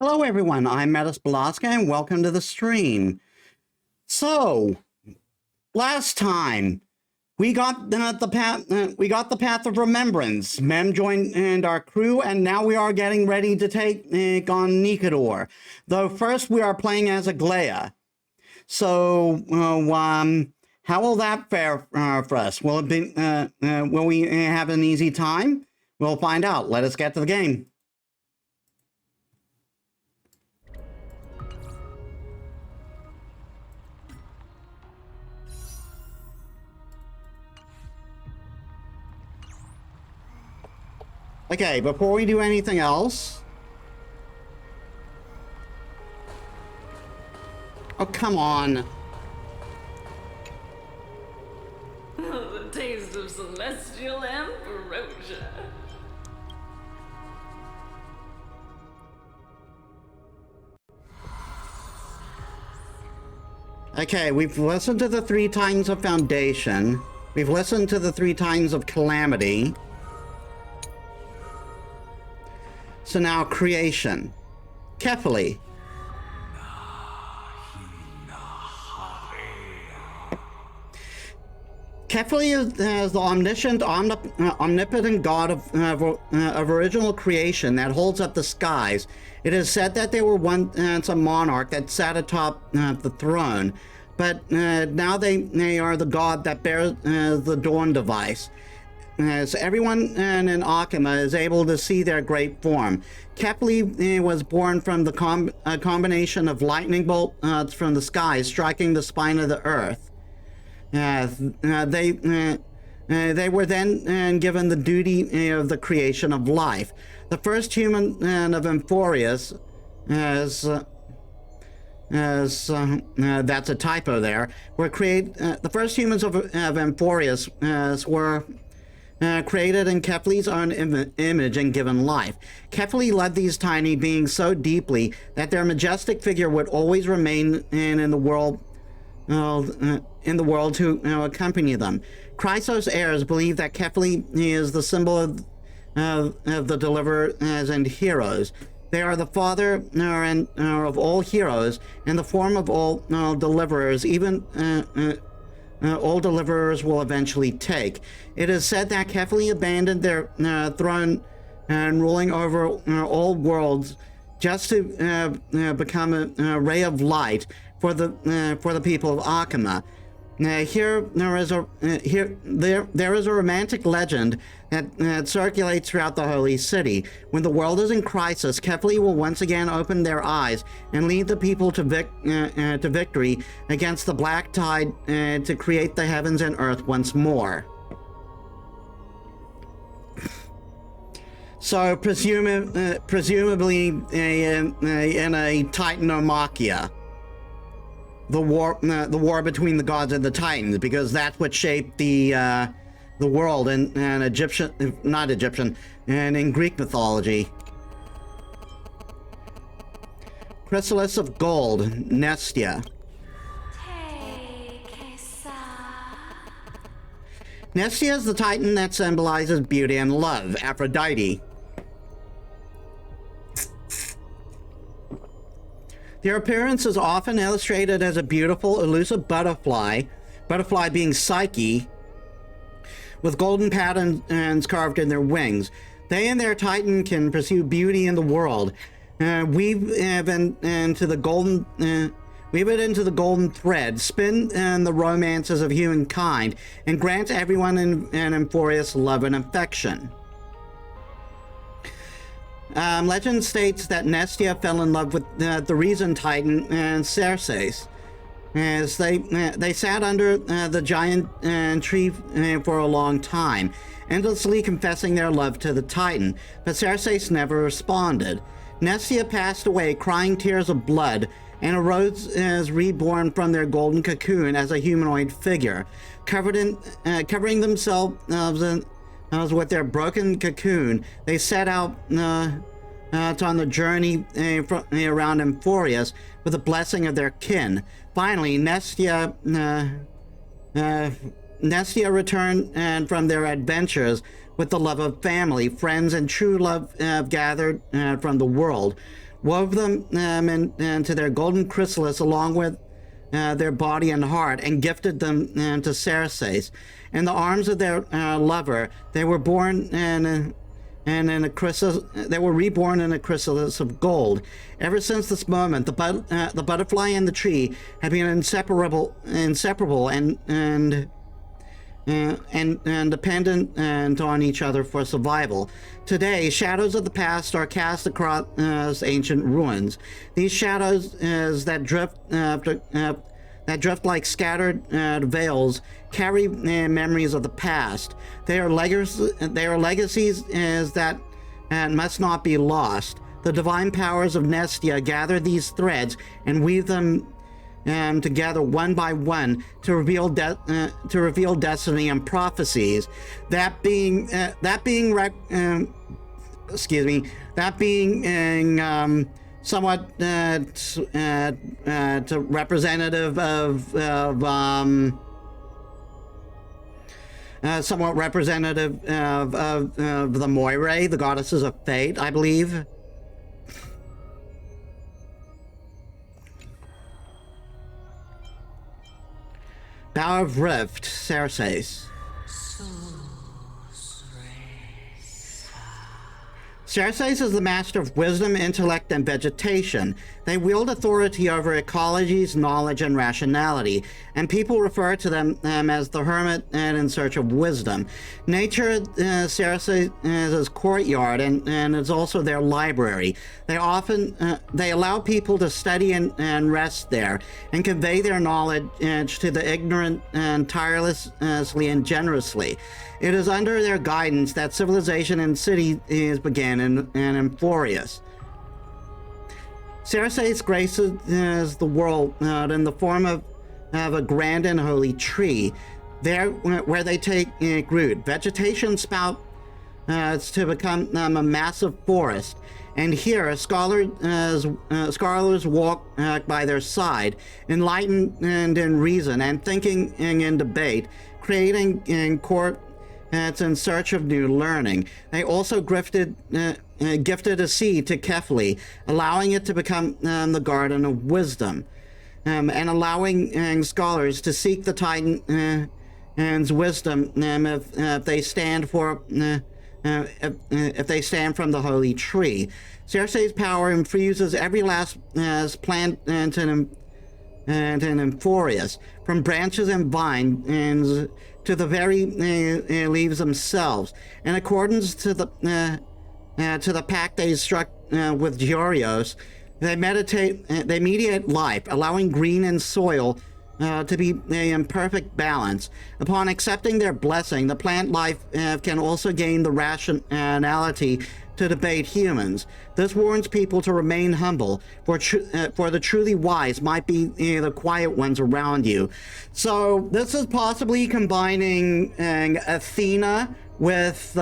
Hello everyone, I'm Metis Balaska and welcome to the stream. So, last time we got the path of remembrance. Mem joined our crew, and now we are getting ready to take on Nikador. Though first we are playing as a Glea. So, how will that fare for us? Will it be? Will we have an easy time? We'll find out. Let us get to the game. Okay, before we do anything else... Oh, come on. The taste of celestial ambrosia. Okay, we've listened to the 3 times of Foundation. We've listened to the 3 times of Calamity. So now Creation. Kefali. Kefali is the omniscient, omnipotent god of original creation that holds up the skies. It is said that there were once a monarch that sat atop the throne, but now they are the god that bears the Dawn device. So everyone in Akima is able to see their great form. Kefali was born from the combination of lightning bolts from the skies striking the spine of the earth. They were then given the duty of the creation of life. The first human of Emphorius, that's a typo there, were the first humans of Emphorius were created in Kefali's own image and given life. Kefali led these tiny beings so deeply that their majestic figure would always remain in the world to accompany them. Chrysos heirs believe that Kefali is the symbol of the deliverers and heroes. They are the father of all heroes and the form of all deliverers, even all deliverers will eventually take. It is said that Kefali abandoned their throne and ruling over all worlds just to become a ray of light for the people of Akima. There is a romantic legend that circulates throughout the holy city. When the world is in crisis, Kefali will once again open their eyes and lead the people to victory against the black tide to create the heavens and earth once more. So presumably in a Titanomachia. The war between the gods and the Titans, because that's what shaped the world in Greek mythology. Chrysalis of Gold, Nestia. Nestia is the Titan that symbolizes beauty and love, Aphrodite. Their appearance is often illustrated as a beautiful, elusive butterfly being Psyche, with golden patterns carved in their wings. They and their Titan can pursue beauty in the world, weave it into the golden thread, spin the romances of humankind, and grant everyone in Emphorius love and affection. Legend states that Nestia fell in love with the Reason Titan Cerses, as they sat under the giant tree for a long time, endlessly confessing their love to the Titan, but Cerses never responded. Nestia passed away crying tears of blood and arose as reborn from their golden cocoon as a humanoid figure, covering themselves with their broken cocoon. They set out on the journey around Emphorius with the blessing of their kin. Finally, Nestia returned from their adventures with the love of family, friends, and true love gathered from the world. wove them into their golden chrysalis along with their body and heart, and gifted them to Ceres. In the arms of their lover, they were born in a chrysalis. They were reborn in a chrysalis of gold. Ever since this moment, the butterfly and the tree have been inseparable, and dependent on each other for survival. Today, shadows of the past are cast across ancient ruins. These shadows that drift like scattered veils carry memories of the past. They are legacies that must not be lost. The divine powers of Nestia gather these threads and weave them together one by one to reveal destiny and prophecies. That being somewhat representative of the Moirae, the goddesses of fate, I believe. Bower of Rift, Ceres. Ceres is the master of wisdom, intellect, and vegetation. They wield authority over ecologies, knowledge, and rationality, and people refer to them as the hermit and in search of wisdom. Nature, Ceres' courtyard, and is also their library. They allow people to study and rest there, and convey their knowledge to the ignorant and tirelessly and generously. It is under their guidance that civilization and cities began in Emphorius. Ceres graces the world in the form of a grand and holy tree. There, where they take root, vegetation spouts to become a massive forest. And here, scholars walk by their side, enlightened in reason and thinking in debate, creating in court. It's in search of new learning. They also gifted a seed to Kefli, allowing it to become the garden of wisdom, and allowing scholars to seek the Titan's wisdom if they stand if they stand from the holy tree. Ceres' power infuses every last plant and Emphorius, from branches and vines to the very leaves themselves. In accordance to the pact they struck with Georios, they mediate life, allowing green and soil to be in perfect balance. Upon accepting their blessing, the plant life can also gain the rationality to debate humans. This warns people to remain humble, for the truly wise might be the quiet ones around you. So this is possibly combining Athena with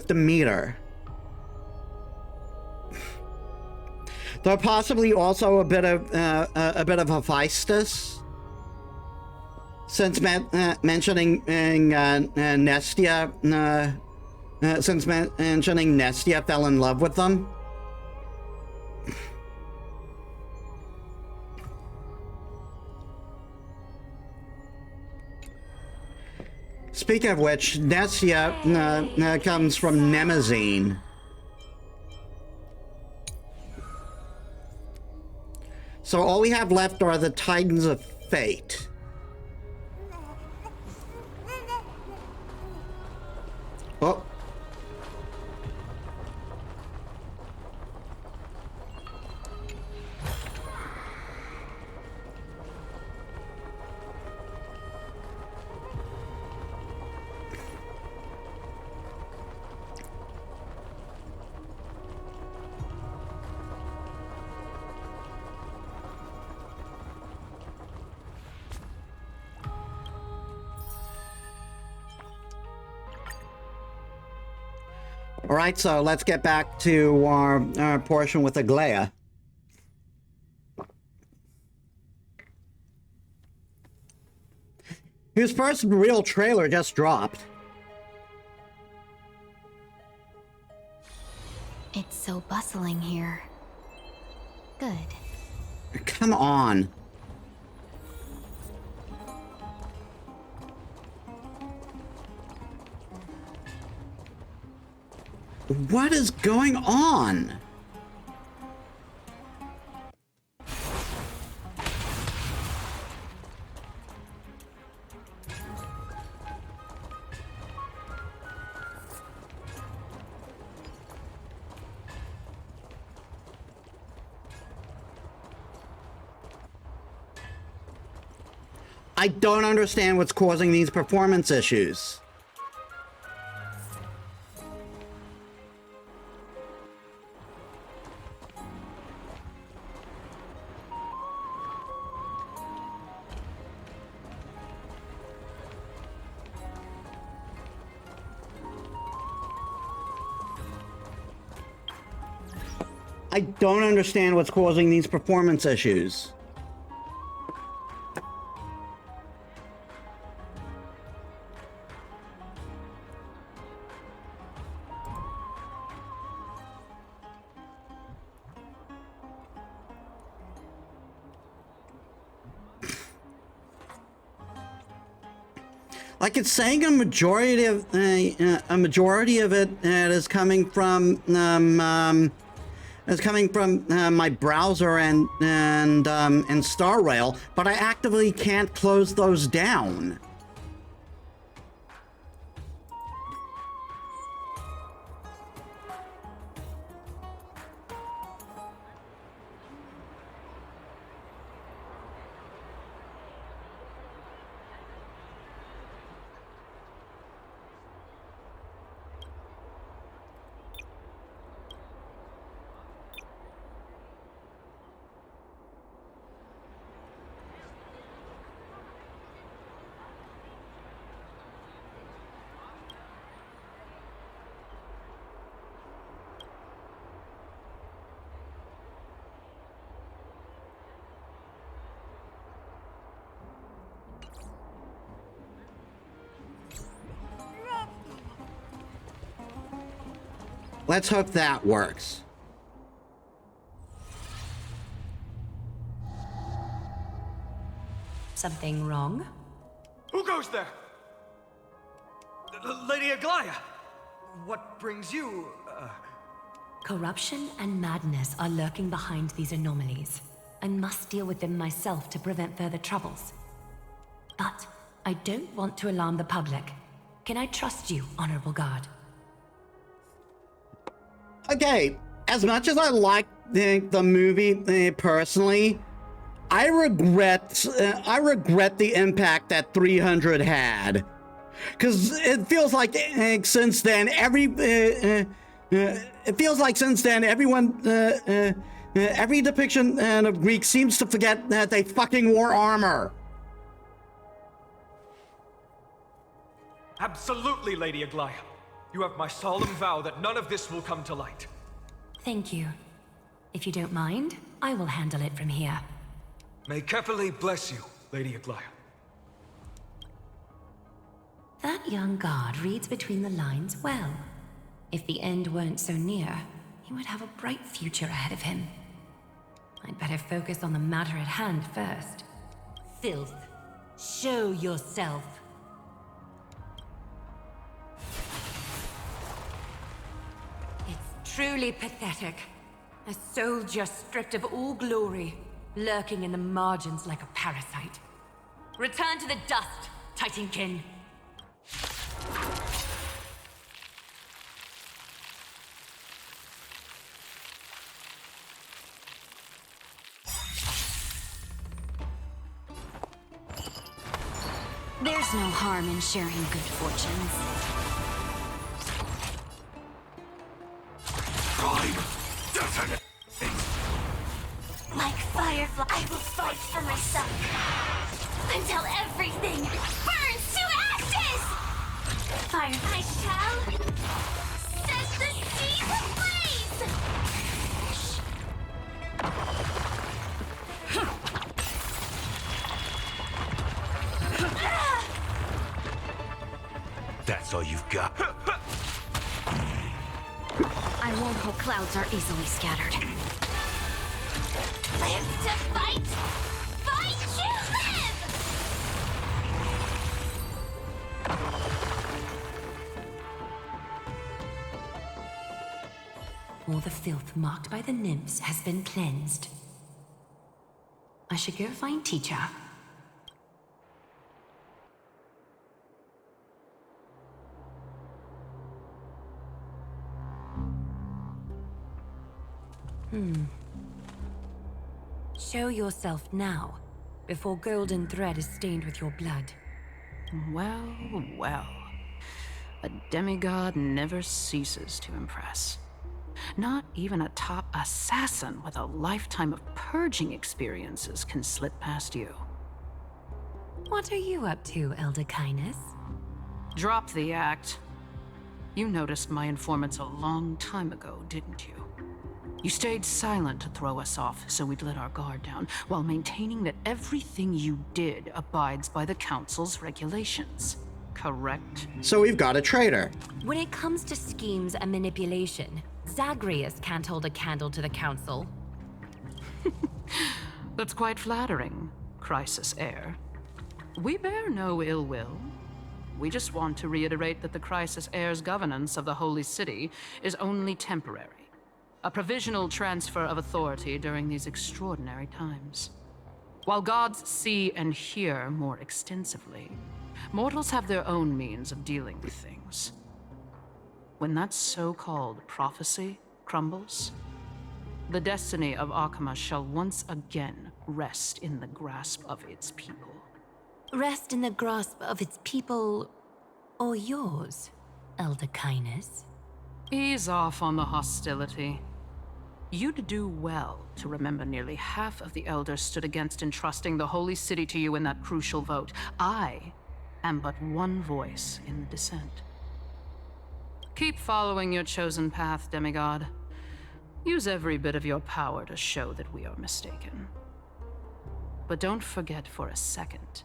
Demeter. Though possibly also a bit of Hephaestus. Since mentioning Nestia, fell in love with them. Speaking of which, Nestia comes from Nemazine. So all we have left are the Titans of Fate. Oh. All right, so let's get back to our portion with Aglaia. His first real trailer just dropped. It's so bustling here. Good. Come on. What is going on? I don't understand what's causing these performance issues. I don't understand what's causing these performance issues. Like it's saying a majority of it is coming from my browser and StarRail, but I actively can't close those down. Let's hope that works. Something wrong? Who goes there? Lady Aglaya! What brings you, Corruption and madness are lurking behind these anomalies. I must deal with them myself to prevent further troubles. But I don't want to alarm the public. Can I trust you, Honorable Guard? Okay, as much as I like the movie personally, I regret the impact that 300 had, because it feels like since then every depiction of Greeks seems to forget that they fucking wore armor. Absolutely, Lady Aglaya. You have my solemn vow that none of this will come to light. Thank you. If you don't mind, I will handle it from here. May Kepale bless you, Lady Aglaya. That young guard reads between the lines well. If the end weren't so near, he would have a bright future ahead of him. I'd better focus on the matter at hand first. Filth, show yourself. It's truly pathetic. A soldier stripped of all glory, lurking in the margins like a parasite. Return to the dust, Titankin. There's no harm in sharing good fortunes. Like Firefly, I will fight for myself until everything burns to ashes! Firefly shall set the seas ablaze! That's all you've got. I won't hope clouds are easily scattered. Live to fight! Fight to live! All the filth marked by the nymphs has been cleansed. I should go find teacher. Show yourself now, before golden thread is stained with your blood. Well, well. A demigod never ceases to impress. Not even a top assassin with a lifetime of purging experiences can slip past you. What are you up to, Elder Kindness? Drop the act. You noticed my informants a long time ago, didn't you? You stayed silent to throw us off, so we'd let our guard down, while maintaining that everything you did abides by the Council's regulations. Correct? So we've got a traitor. When it comes to schemes and manipulation, Zagreus can't hold a candle to the Council. That's quite flattering, Crisis Heir. We bear no ill will. We just want to reiterate that the Crisis Heir's governance of the Holy City is only temporary. A provisional transfer of authority during these extraordinary times. While gods see and hear more extensively, mortals have their own means of dealing with things. When that so-called prophecy crumbles, the destiny of Akama shall once again rest in the grasp of its people. Rest in the grasp of its people, or yours, Elder Kindness? Ease off on the hostility. You'd do well to remember nearly half of the elders stood against entrusting the Holy City to you in that crucial vote. I am but one voice in the dissent. Keep following your chosen path, demigod. Use every bit of your power to show that we are mistaken. But don't forget for a second,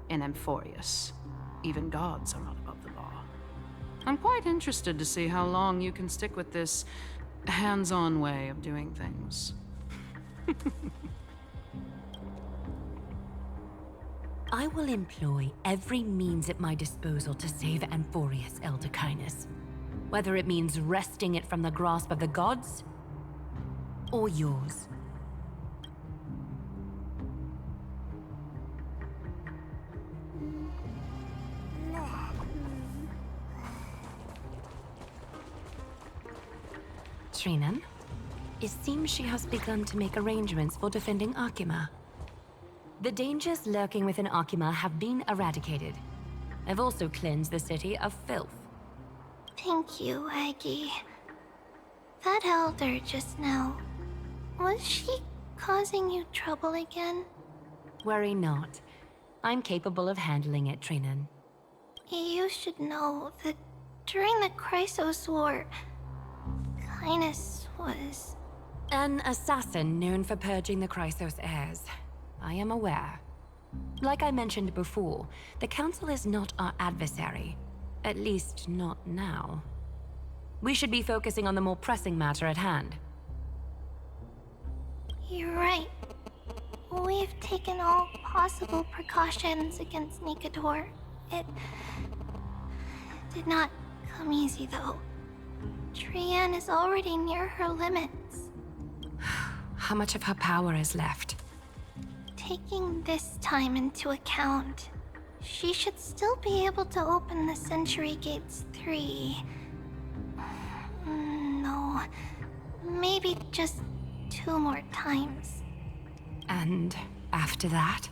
in Amphorius, even gods are not above the law. I'm quite interested to see how long you can stick with this hands-on way of doing things. I will employ every means at my disposal to save Amphorius, Elder Kindness. Whether it means wresting it from the grasp of the gods, or yours. Trinan, it seems she has begun to make arrangements for defending Akima. The dangers lurking within Akima have been eradicated. I've also cleansed the city of filth. Thank you, Aggie. That elder just now, was she causing you trouble again? Worry not. I'm capable of handling it, Trinan. You should know that during the Chrysos War, Kindness was... An assassin known for purging the Chrysos heirs. I am aware. Like I mentioned before, the Council is not our adversary. At least, not now. We should be focusing on the more pressing matter at hand. You're right. We've taken all possible precautions against Nikador. It did not come easy, though. Trian is already near her limits. How much of her power is left? Taking this time into account, she should still be able to open the Century Gates 3. No, maybe just 2 more times. And after that?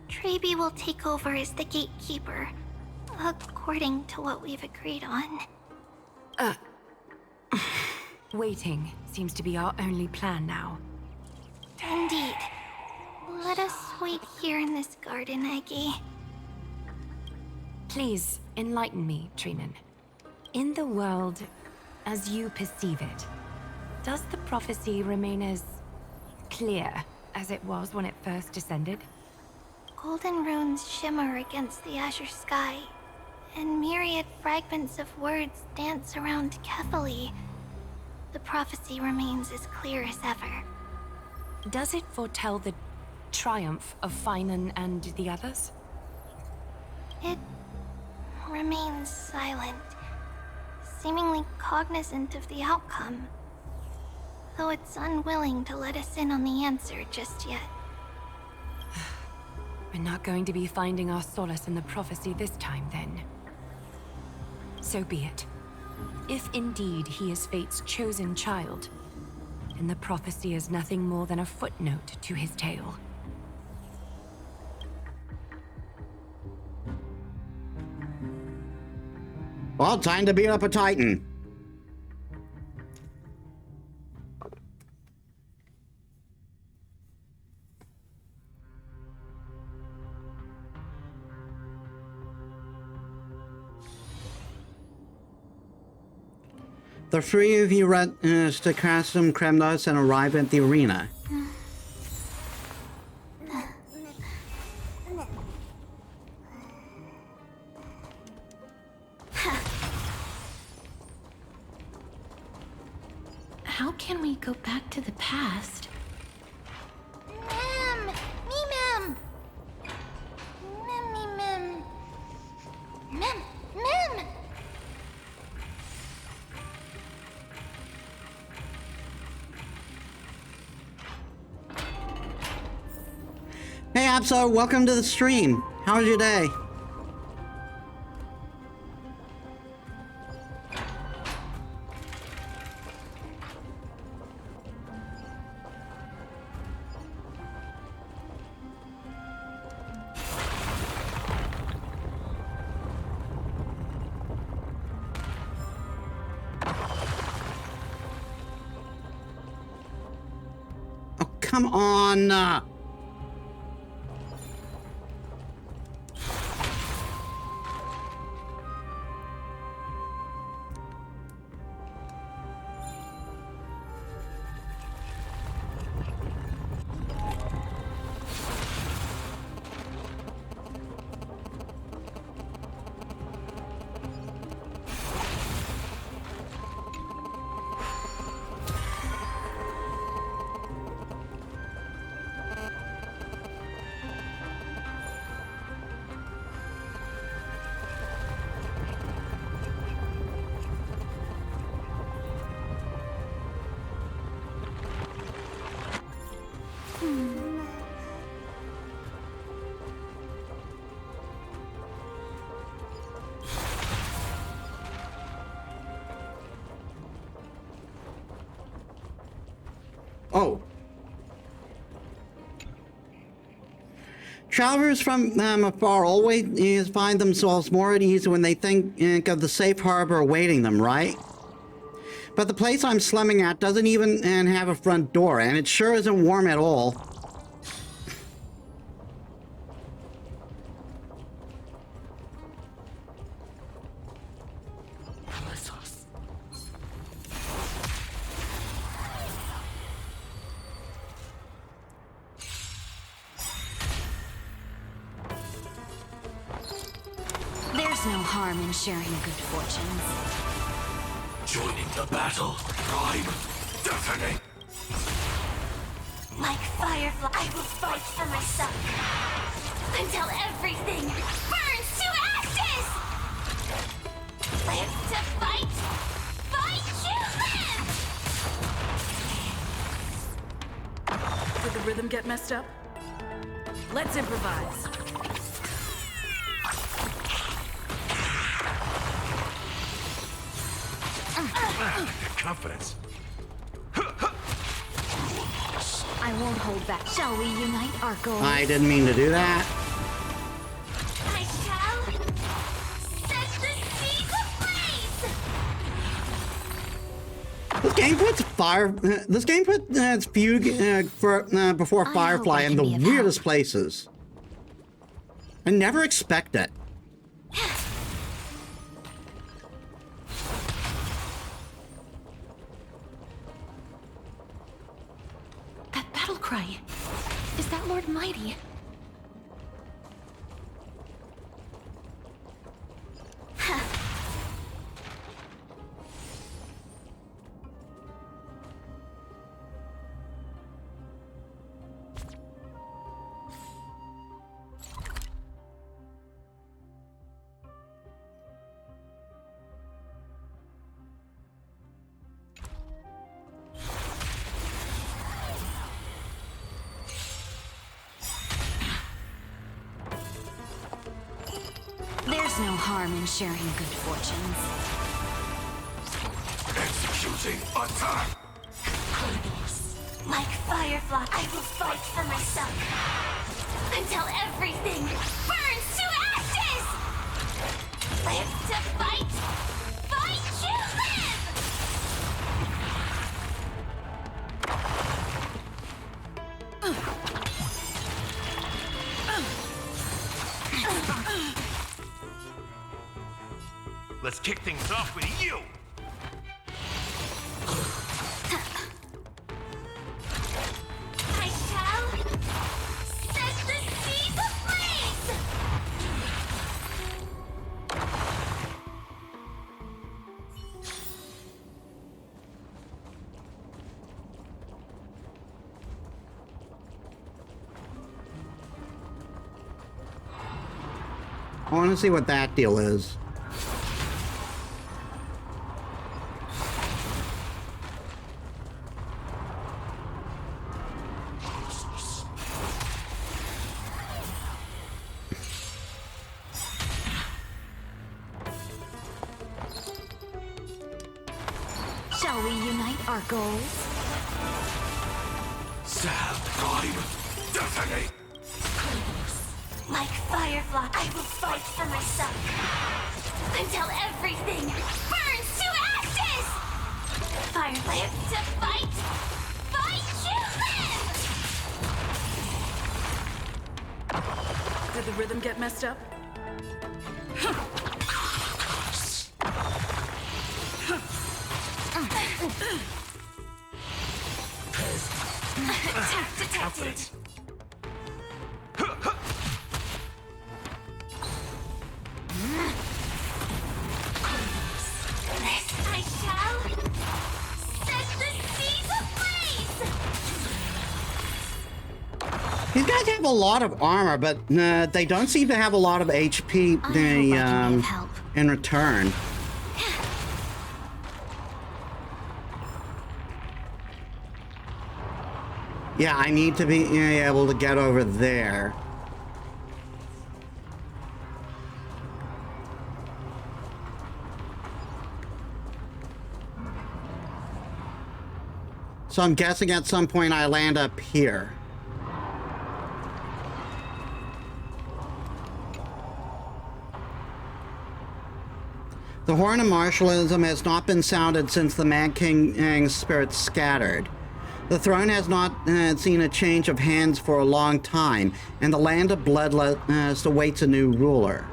Trebi will take over as the gatekeeper, according to what we've agreed on. Waiting seems to be our only plan now. Indeed. Let us wait here in this garden, Aggie. Please, enlighten me, Trinan. In the world, as you perceive it, does the prophecy remain as clear as it was when it first descended? Golden runes shimmer against the azure sky, and myriad fragments of words dance around carefully, the prophecy remains as clear as ever. Does it foretell the triumph of Finan and the others? It remains silent, seemingly cognizant of the outcome, though it's unwilling to let us in on the answer just yet. We're not going to be finding our solace in the prophecy this time, then. So be it. If indeed he is Fate's chosen child, then the prophecy is nothing more than a footnote to his tale. Well, time to beat up a Titan. The three of you run to Custom Kremnos and arrive at the arena. How can we go back to the past? Mem! Me, Mem! Mem, me, Mem! Mem! Mem! Hey Abso, welcome to the stream. How was your day? Oh, come on. Oh. Travelers from afar always find themselves more at ease when they think of the safe harbor awaiting them, right? But the place I'm slumming at doesn't even have a front door, and it sure isn't warm at all. There's no harm in sharing good fortunes. Joining the battle, prime, deafening. Like Firefly, I will fight for my son until everything burns to ashes! Live to fight! Fight to live! Did the rhythm get messed up? Let's improvise. Confidence. I won't hold back. Shall we unite our goals? I didn't mean to do that. I shall set the seas ablaze! This game puts this game puts Fugue before Firefly in the weirdest places. I never expect it. That battle cry. Is that Lord Mighty? harm in sharing good fortunes. Executing attack! Like Firefly, I will fight for myself until everything burns to ashes! Live to fight! Fight to live! Let's kick things off with you! I shall set the seas ablaze! I want to see what that deal is. Shall we unite our goals? Sab, Prime, detonate! Like Firefly, I will fight for myself until everything burns to ashes! Fire live to fight! Fight to live! Did the rhythm get messed up? Attack detected! This I shall set the seas ablaze! These guys have a lot of armor, but they don't seem to have a lot of HP I hope I can be of help. in return. Yeah, I need to be able to get over there. So I'm guessing at some point I land up here. The horn of martialism has not been sounded since the Mad King's spirit scattered. The throne has not seen a change of hands for a long time, and the land of bloodlust awaits a new ruler.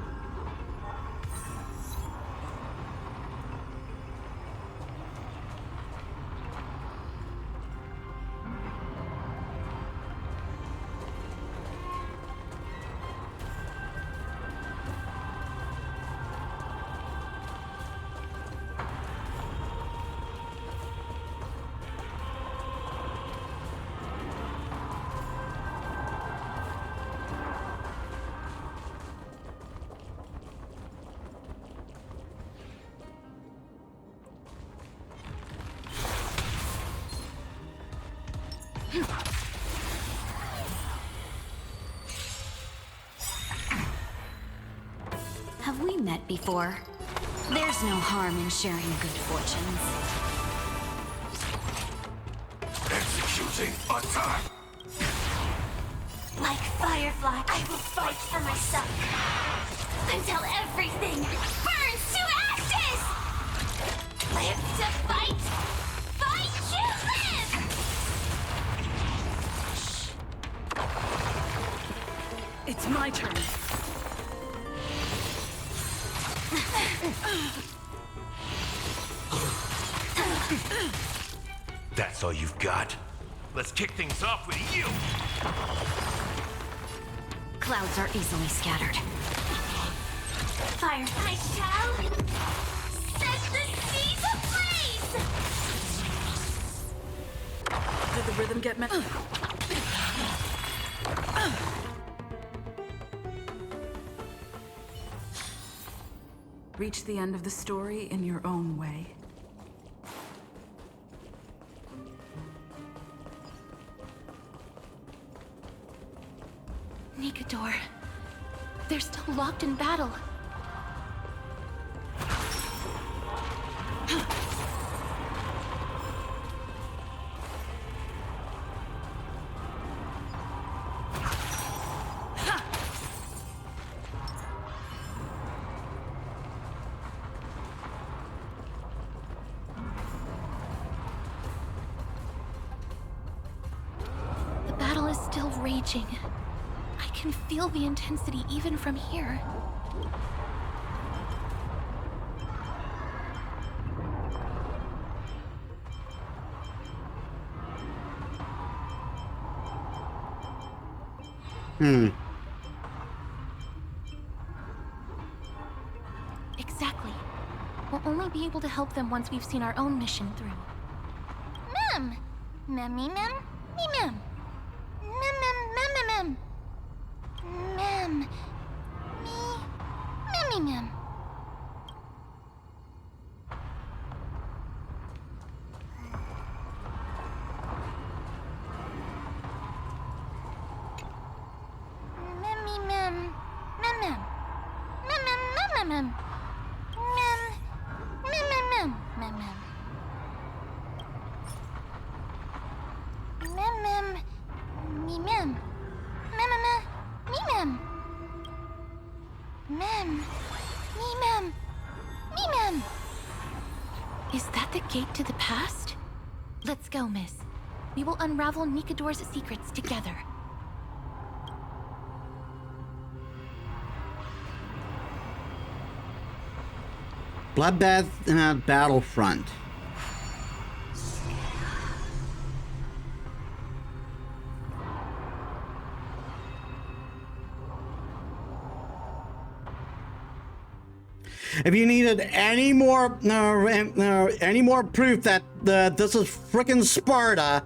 Have we met before? There's no harm in sharing good fortunes. Executing attack! Like Firefly, I will fight for myself until everything burns to ashes! Live to fight! Fight to live! It's my turn. That's all you've got? Let's kick things off with you! Clouds are easily scattered. Fire, I shall set the seas ablaze! Did the rhythm get messed up? Reach the end of the story in your own way. Nikador, they're still locked in battle. still raging. I can feel the intensity even from here. Exactly. We'll only be able to help them once we've seen our own mission through. Mem! Memmy mem? Me mem. Mem mem mem mem mem. Mem. Me. Memmy mem. Memmy mem. Mem mem. Mem mem mem mem mem. Mem. Mem mem mem mem mem. Mem mem. Me mem. Mem mem mem. Me mem. Mem. Me mem. Me mem. Is that the gate to the past? Let's go, miss. We will unravel Nikador's secrets together. Bloodbath Battlefront. If you needed any more proof that this is frickin' Sparta,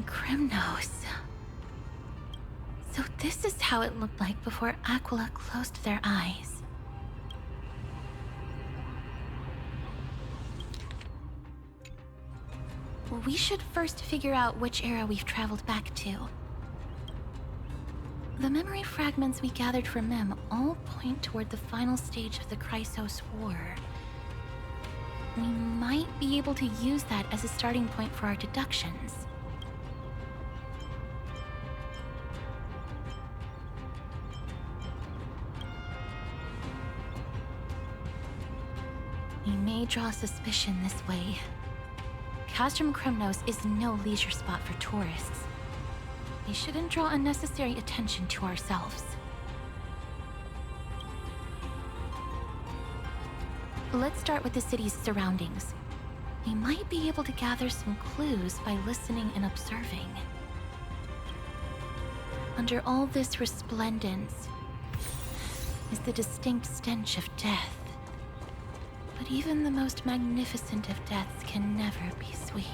Kremnos. So this is how it looked like before Aquila closed their eyes. We should first figure out which era we've traveled back to. The memory fragments we gathered from Mem all point toward the final stage of the Chrysos War. We might be able to use that as a starting point for our deductions. We may draw suspicion this way. Castrum Kremnos is no leisure spot for tourists. We shouldn't draw unnecessary attention to ourselves. Let's start with the city's surroundings. We might be able to gather some clues by listening and observing. Under all this resplendence is the distinct stench of death. But even the most magnificent of deaths can never be sweet.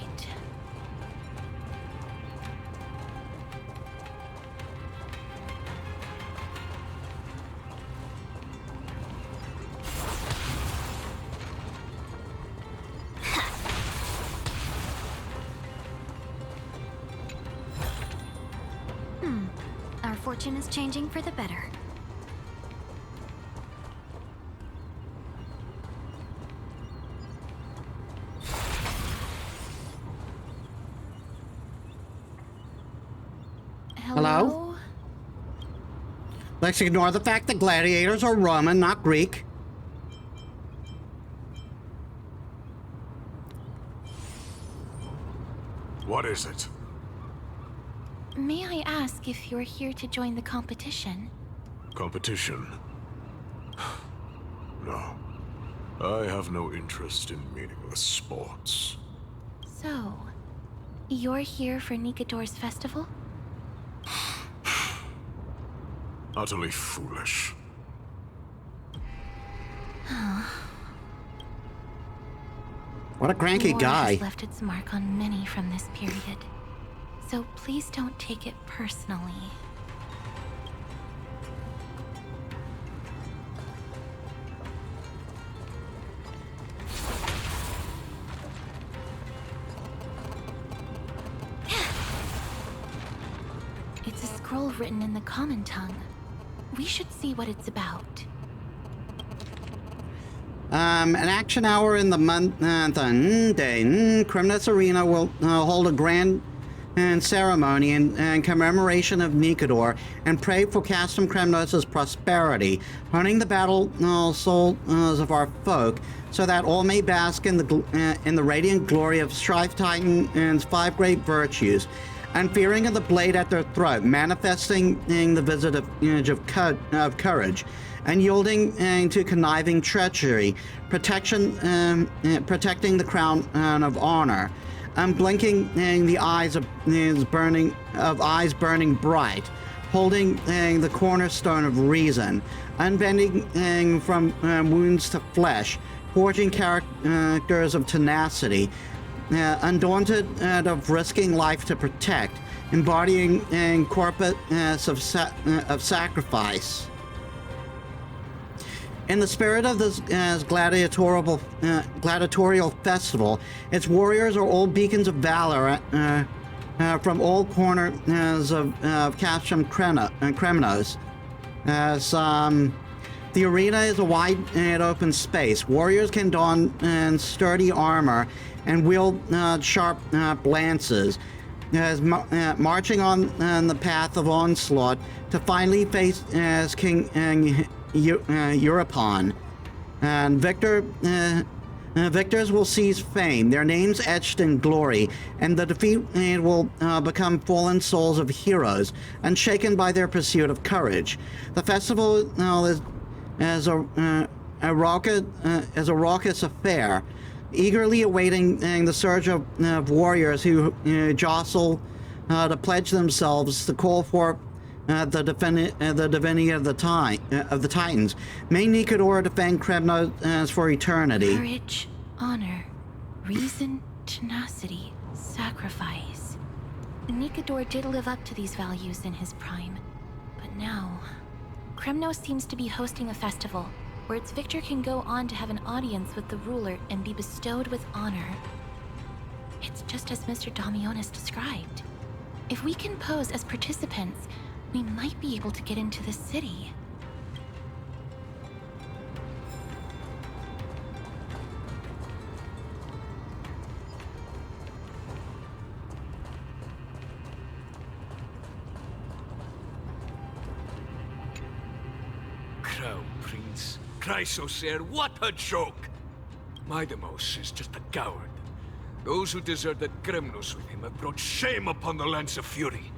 Our fortune is changing for the better. Hello? Let's ignore the fact that gladiators are Roman, not Greek. What is it? May I ask if you're here to join the competition? Competition? No. I have no interest in meaningless sports. So, you're here for Nikador's festival? Utterly foolish. What a cranky War guy. has left its mark on many from this period. So please don't take it personally. scroll written in the common tongue. We should see what it's about. An action hour in the Kremnos Arena will hold a grand ceremony in commemoration of Nikador and pray for Castrum Kremnos' prosperity, honing the battle souls of our folk so that all may bask in the radiant glory of Strife Titan's 5 great virtues, and fearing of the blade at their throat, manifesting the visit of courage, and yielding to conniving treachery, protecting the crown of honor, blinking the eyes of eyes burning bright, holding the cornerstone of reason, unbending from wounds to flesh, forging characters of tenacity, undaunted of risking life to protect, embodying corpus of sacrifice. In the spirit of this gladiatorial festival, its warriors are all beacons of valor from all corners of Castrum Kremnos. The arena is a wide and open space. Warriors can don sturdy armor and wield sharp lances, marching on the path of onslaught to finally face King Europon. And victors will seize fame, their names etched in glory, and the defeat will become fallen souls of heroes, unshaken by their pursuit of courage. The festival is a raucous affair, eagerly awaiting the surge of warriors who jostle to pledge themselves to call for the divinity of the Titans. May Nikador defend Kremnos for eternity. Courage, honor, reason, tenacity, sacrifice. Nikador did live up to these values in his prime, but now Kremnos seems to be hosting a festival where its victor can go on to have an audience with the ruler and be bestowed with honor. It's just as Mr. Damionis described. If we can pose as participants, we might be able to get into the city. Crown Prince, Chrysosaur, what a joke! Metis is just a coward. Those who deserted Kremnos with him have brought shame upon the Lance of Fury.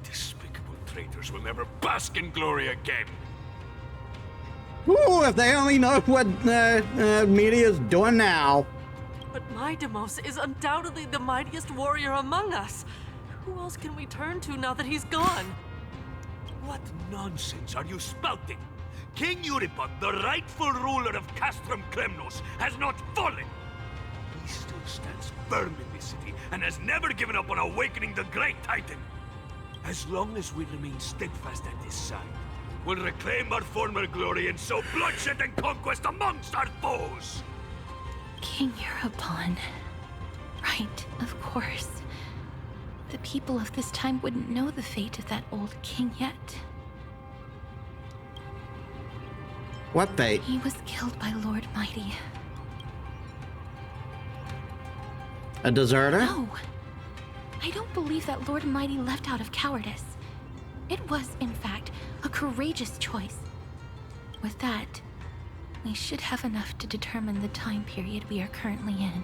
Despicable traitors will never bask in glory again. Ooh, if they only know what Media's doing now. But Metis is undoubtedly the mightiest warrior among us. Who else can we turn to now that he's gone? What nonsense are you spouting? King Euripon, the rightful ruler of Castrum Kremnos, has not fallen. He still stands firm in this city and has never given up on awakening the Great Titan. As long as we remain steadfast at his side, we'll reclaim our former glory and sow bloodshed and conquest amongst our foes. King Europon. Right, of course. The people of this time wouldn't know the fate of that old king yet. What fate? He was killed by Lord Mighty. A deserter? No. I don't believe that Lord Mighty left out of cowardice. It was, in fact, a courageous choice. With that, we should have enough to determine the time period we are currently in.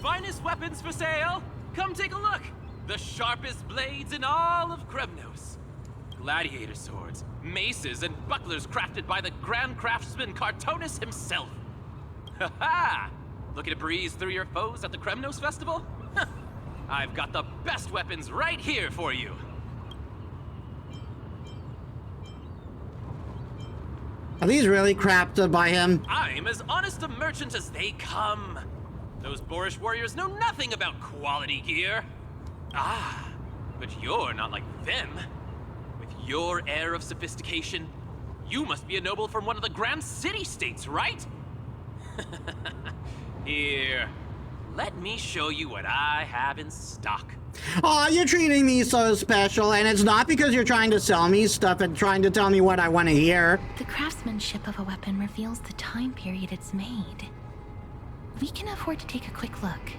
Finest weapons for sale! Come take a look! The sharpest blades in all of Kremnos. Gladiator swords, maces, and bucklers crafted by the Grand Craftsman Cartonis himself. Ha ha! Looking to breeze through your foes at the Kremnos Festival? I've got the best weapons right here for you. Are these really crafted by him? I'm as honest a merchant as they come. Those boorish warriors know nothing about quality gear. Ah, but you're not like them. With your air of sophistication, you must be a noble from one of the Grand City-States, right? Here, let me show you what I have in stock. Aw, you're treating me so special, and it's not because you're trying to sell me stuff and trying to tell me what I want to hear. The craftsmanship of a weapon reveals the time period it's made. We can afford to take a quick look.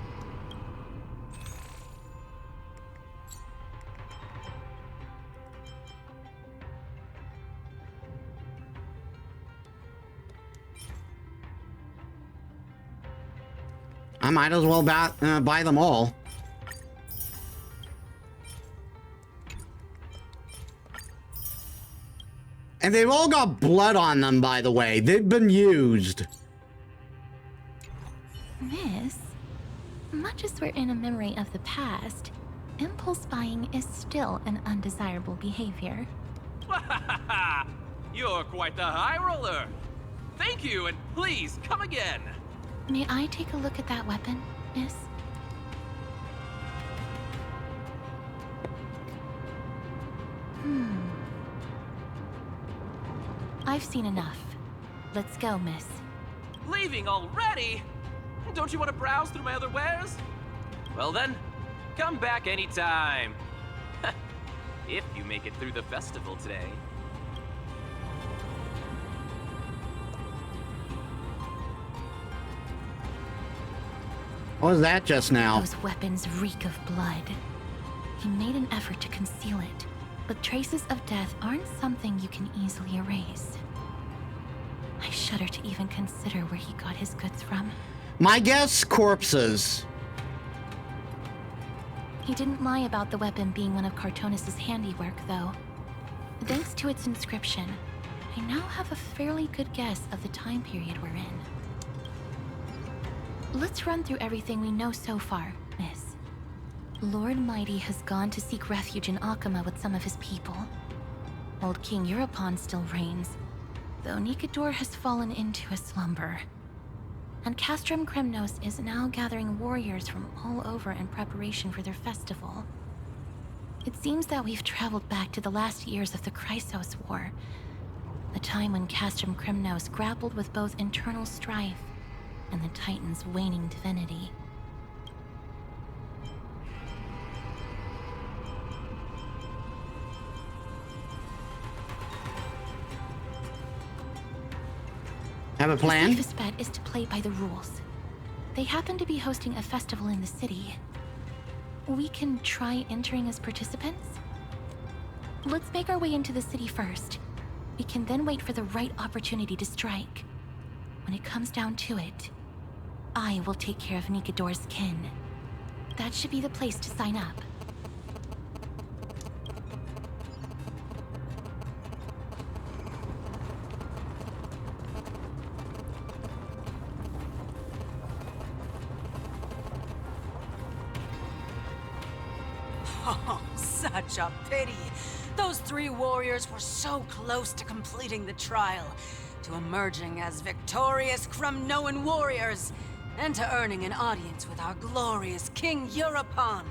I might as well buy them all. And they've all got blood on them, by the way. They've been used. Miss, much as we're in a memory of the past, impulse buying is still an undesirable behavior. You're quite the high roller. Thank you, and please come again. May I take a look at that weapon, miss? I've seen enough. Let's go, miss. Leaving already? Don't you want to browse through my other wares? Well then, come back anytime. If you make it through the festival today. What was that just now? Those weapons reek of blood. He made an effort to conceal it, but traces of death aren't something you can easily erase. I shudder to even consider where he got his goods from. My guess, corpses. He didn't lie about the weapon being one of Cartonis' handiwork, though. Thanks to its inscription, I now have a fairly good guess of the time period we're in. Let's run through everything we know so far, miss. Lord Mighty has gone to seek refuge in Akama with some of his people. Old King Europon still reigns, though Nikador has fallen into a slumber. And Castrum Kremnos is now gathering warriors from all over in preparation for their festival. It seems that we've traveled back to the last years of the Chrysos War, the time when Castrum Kremnos grappled with both internal strife and the Titan's waning divinity. Have a plan? The safest bet is to play by the rules. They happen to be hosting a festival in the city. We can try entering as participants? Let's make our way into the city first. We can then wait for the right opportunity to strike. When it comes down to it, I will take care of Nikador's kin. That should be the place to sign up. Oh, such a pity. Those three warriors were so close to completing the trial, to emerging as victorious Kremnoan warriors, and to earning an audience with our glorious King Europon.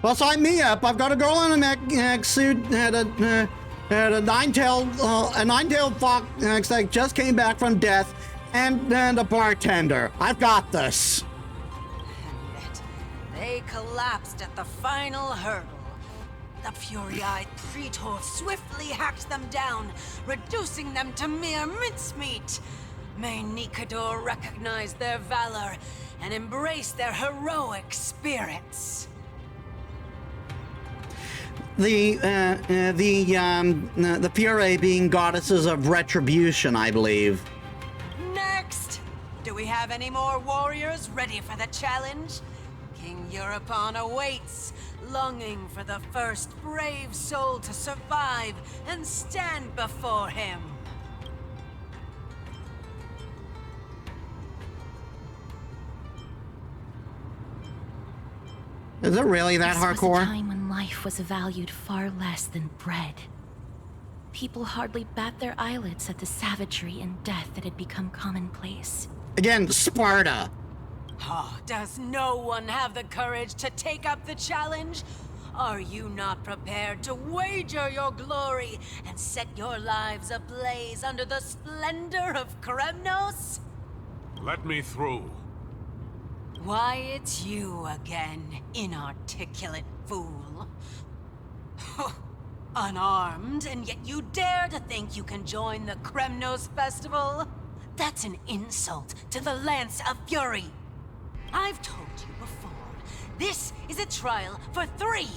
Well, sign me up. I've got a girl in a mech suit and a nine-tailed fox that just came back from death, and a bartender. I've got this. And yet, they collapsed at the final hurdle. The fury-eyed Praetor swiftly hacked them down, reducing them to mere mincemeat. May Nikador recognize their valor and embrace their heroic spirits. The Fury being goddesses of retribution, I believe. Next! Do we have any more warriors ready for the challenge? King Europon awaits, longing for the first brave soul to survive and stand before him. Is it really that This hardcore? was a time when life was valued far less than bread. People hardly bat their eyelids at the savagery and death that had become commonplace. Again, Sparta. Oh, does no one have the courage to take up the challenge? Are you not prepared to wager your glory and set your lives ablaze under the splendor of Kremnos? Let me through. Why, it's you again, inarticulate fool. Unarmed, and yet you dare to think you can join the Kremnos festival? That's an insult to the Lance of Fury. I've told you before, this is a trial for 3.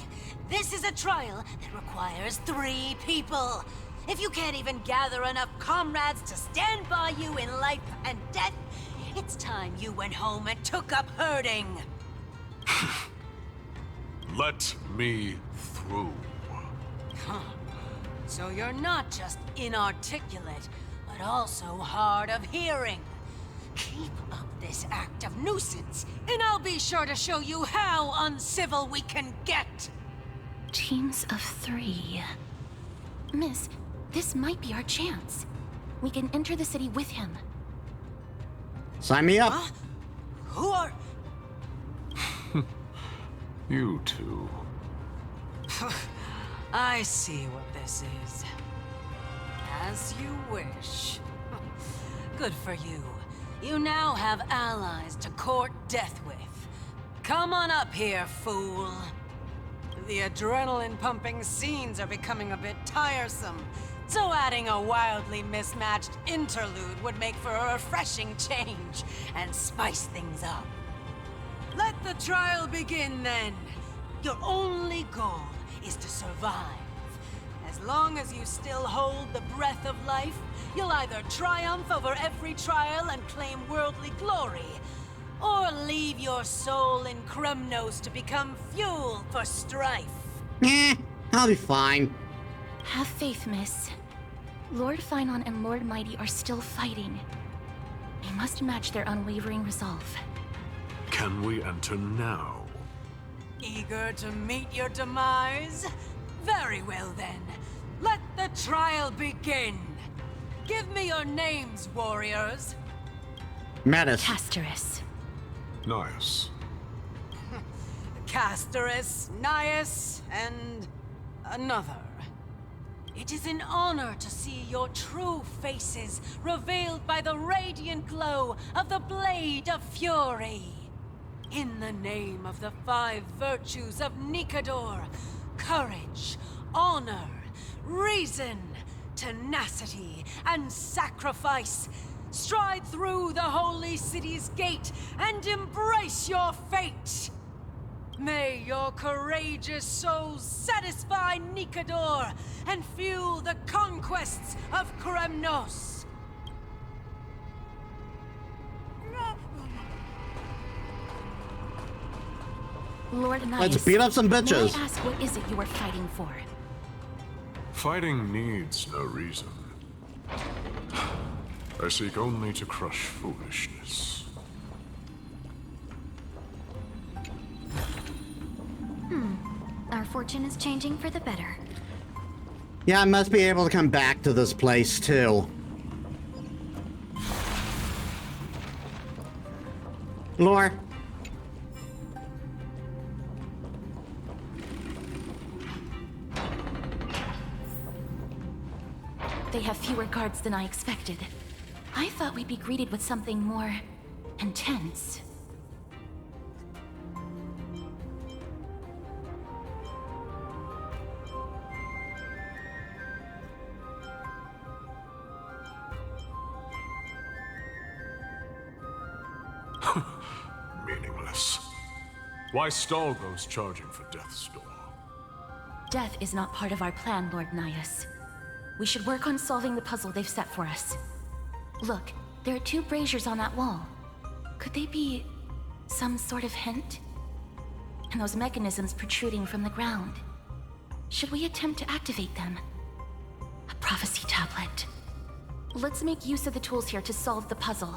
This is a trial that requires 3 people. If you can't even gather enough comrades to stand by you in life and death, it's time you went home and took up herding. Let me through. Huh. So you're not just inarticulate, but also hard of hearing. Keep up this act of nuisance, and I'll be sure to show you how uncivil we can get. Teams of 3. Miss, this might be our chance. We can enter the city with him. Sign me up. Huh? Who are... You two. I see what this is. As you wish. Good for you. You now have allies to court death with. Come on up here, fool. The adrenaline-pumping scenes are becoming a bit tiresome, so adding a wildly mismatched interlude would make for a refreshing change and spice things up. Let the trial begin, then. Your only goal is to survive. As long as you still hold the breath of life, you'll either triumph over every trial and claim worldly glory, or leave your soul in Kremnos to become fuel for strife. I'll be fine. Have faith, miss. Lord Finon and Lord Mighty are still fighting. We must match their unwavering resolve. Can we enter now? Eager to meet your demise? Very well then. Let the trial begin. Give me your names, warriors. Metis. Casterus. Nice. Casterus, Nias, and another. It is an honor to see your true faces revealed by the radiant glow of the Blade of Fury. In the name of the 5 virtues of Nikador, courage, honor, reason, tenacity, and sacrifice, stride through the holy city's gate and embrace your fate. May your courageous souls satisfy Nikador and fuel the conquests of Kremnos. Lord Nias, Let's beat up some bitches. May I ask, what is it you are fighting for? Fighting needs no reason. I seek only to crush foolishness. Our fortune is changing for the better. Yeah, I must be able to come back to this place too. Lore. They have fewer guards than I expected. I thought we'd be greeted with something more intense. Meaningless. Why stall those charging for death's door? Death is not part of our plan, Lord Nias. We should work on solving the puzzle they've set for us. Look, there are 2 braziers on that wall. Could they be some sort of hint? And those mechanisms protruding from the ground. Should we attempt to activate them? A prophecy tablet. Let's make use of the tools here to solve the puzzle.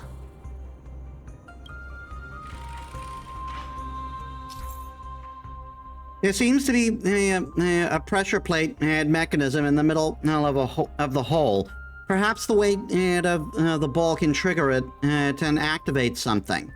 There seems to be a pressure plate and mechanism in the middle of the hole. Perhaps the weight of the ball can trigger it to activate something.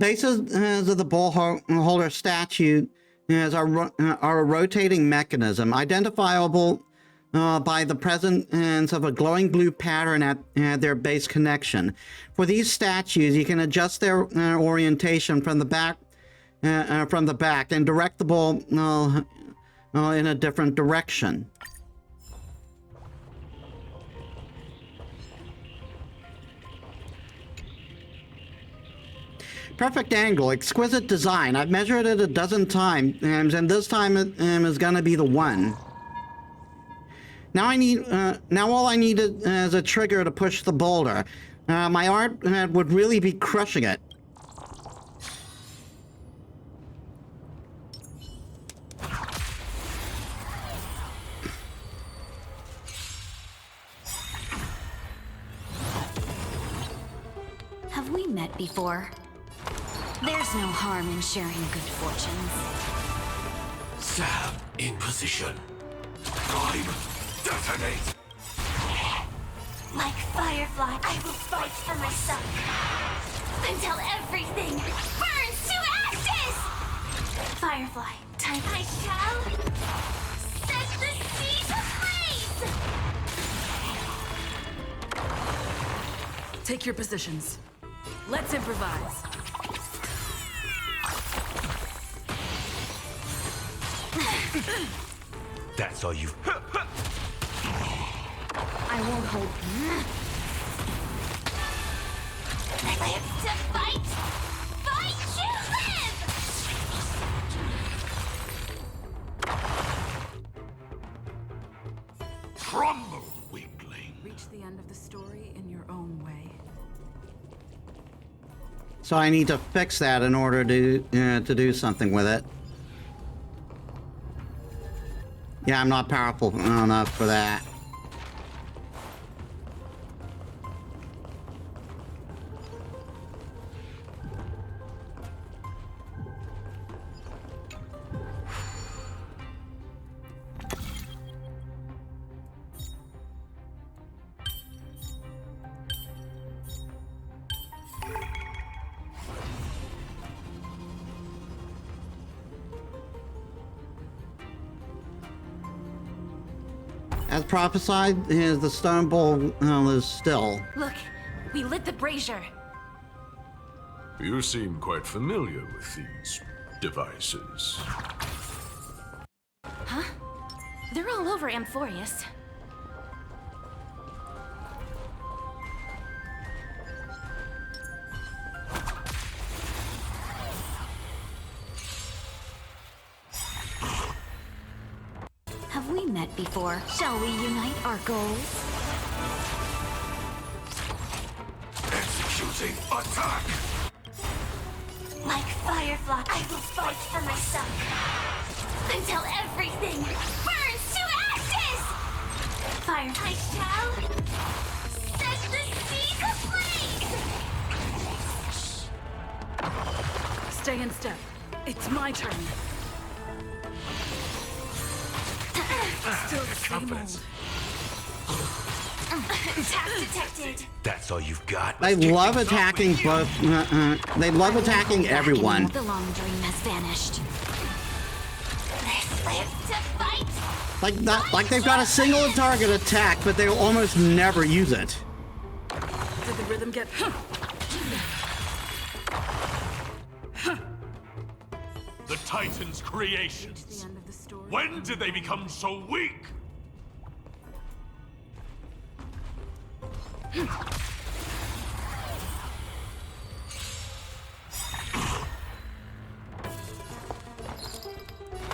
bases of the bull holder statue are a rotating mechanism identifiable by the presence of a glowing blue pattern at their base connection. For these statues, you can adjust their orientation from the back and direct the bull in a different direction. Perfect angle, exquisite design. I've measured it a dozen times, and this time it is gonna be the one. Now all I need is a trigger to push the boulder. My art would really be crushing it. Have we met before? There's no harm in sharing good fortunes. Sam in position. Prime, detonate! Like Firefly, I will fight for my son. Until everything burns to ashes! Firefly, time I shall set the seas ablaze! Take your positions. Let's improvise. That's all you've... I won't hold. Live to fight! Fight to live! Crumble, weakling! Reach the end of the story in your own way. So I need to fix that in order to do something with it. Yeah, I'm not powerful enough for that. As prophesied, the stone bowl is still. Look, we lit the brazier. You seem quite familiar with these devices. Huh? They're all over Amphorius. Have we met before? Shall we unite our goals? Executing attack! Like Firefly, I will fight for my son. Until everything burns to ashes! Fire, I shall set the seas ablaze! Stay in step. It's my turn. Still the same old. Attack detected. That's all you've got. They love attacking both. They love attacking everyone. The long dream has vanished. Live to fight. Like that. Like they've got a single target attack, but they almost never use it. Did the rhythm get? The Titan's creations. The end of the story. When did they become so weak?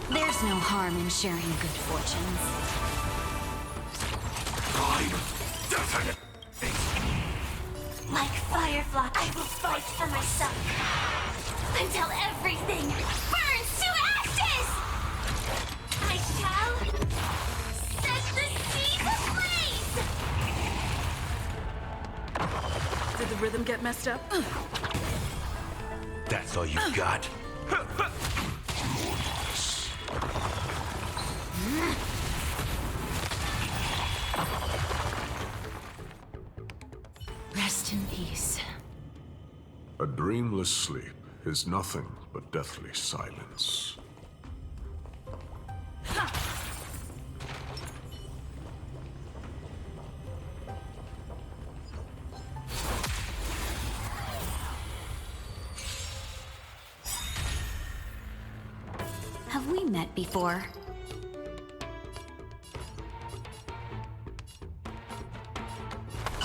There's no harm in sharing good fortunes. Prime, detonate! Like Firefly, I will fight for my son. Until everything burns to ashes! I shall set the seas ablaze! Did the rhythm get messed up? That's all you've got. Rest in peace. A dreamless sleep. is nothing but deathly silence. Have we met before?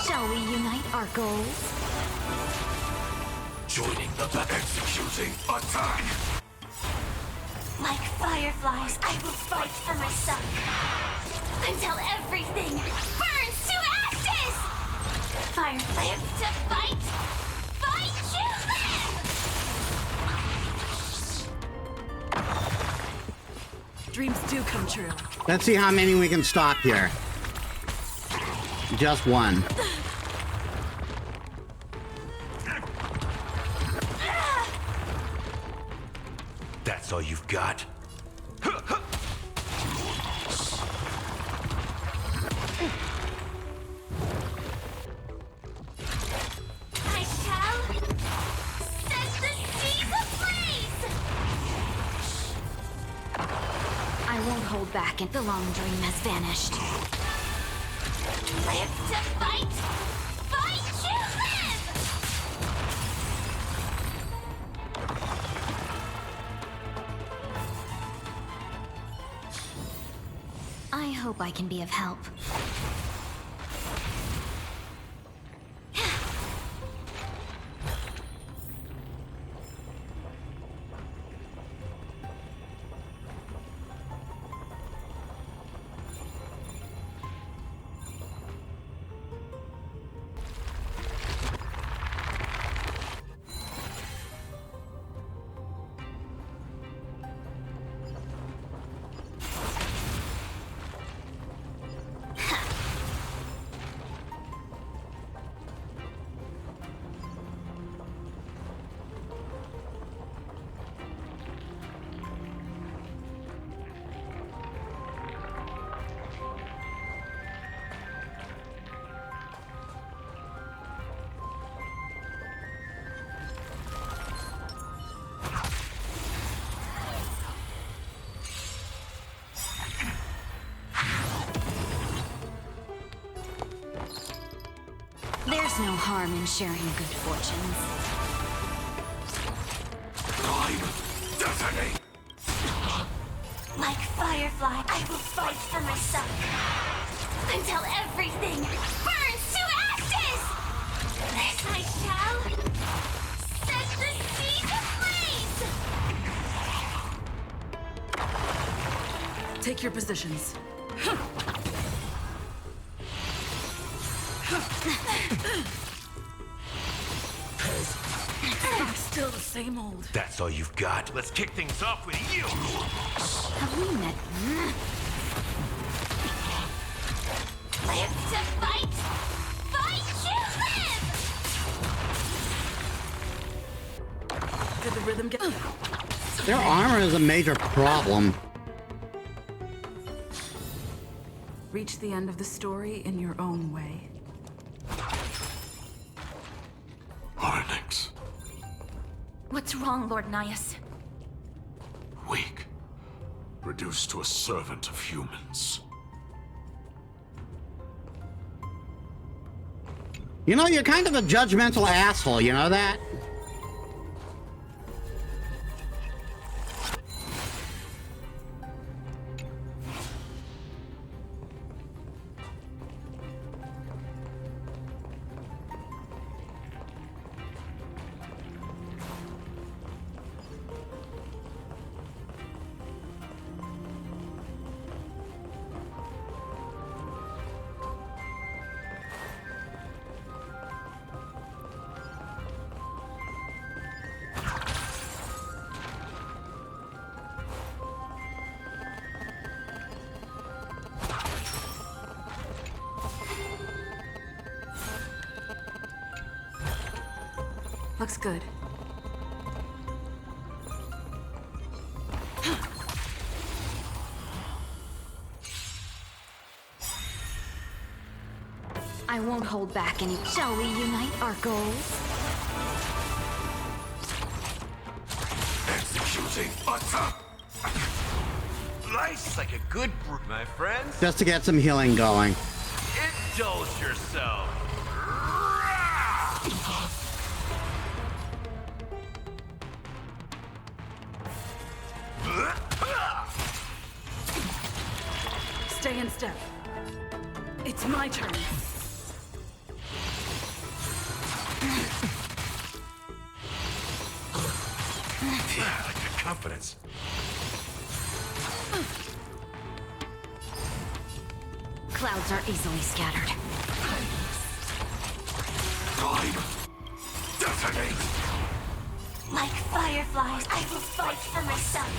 Shall we unite our goals? Joining the executing attack! Like fireflies, I will fight for my son. Until everything burns to ashes! Fire live to fight! Fight to live! Dreams do come true. Let's see how many we can stop here. Just one. That's all you've got? I shall set the seas ablaze! I won't hold back, and the long dream has vanished. Live to fight! Fight to live! I hope I can be of help. There's no harm in sharing good fortunes. Time detonate! Like firefly, I will fight for my son. Until everything burns to ashes! This I shall set the seas ablaze! Take your positions. Still the same old. That's all you've got? Let's kick things off with you! Have we met? Live to fight! Fight to live! Did the rhythm get... Their armor is a major problem. Reach the end of the story in your own way. Arnix. What's wrong, Lord Nias? Weak. Reduced to a servant of humans. You know, you're kind of a judgmental asshole, you know that? Looks good. I won't hold back any. Shall we unite our goals? Nice like a good brew, My friends, Just to get some healing going. indulge yourself. Stay in step. It's my turn. Yeah, like your confidence. Clouds are easily scattered. Time. Detonate. Like fireflies, I will fight for myself.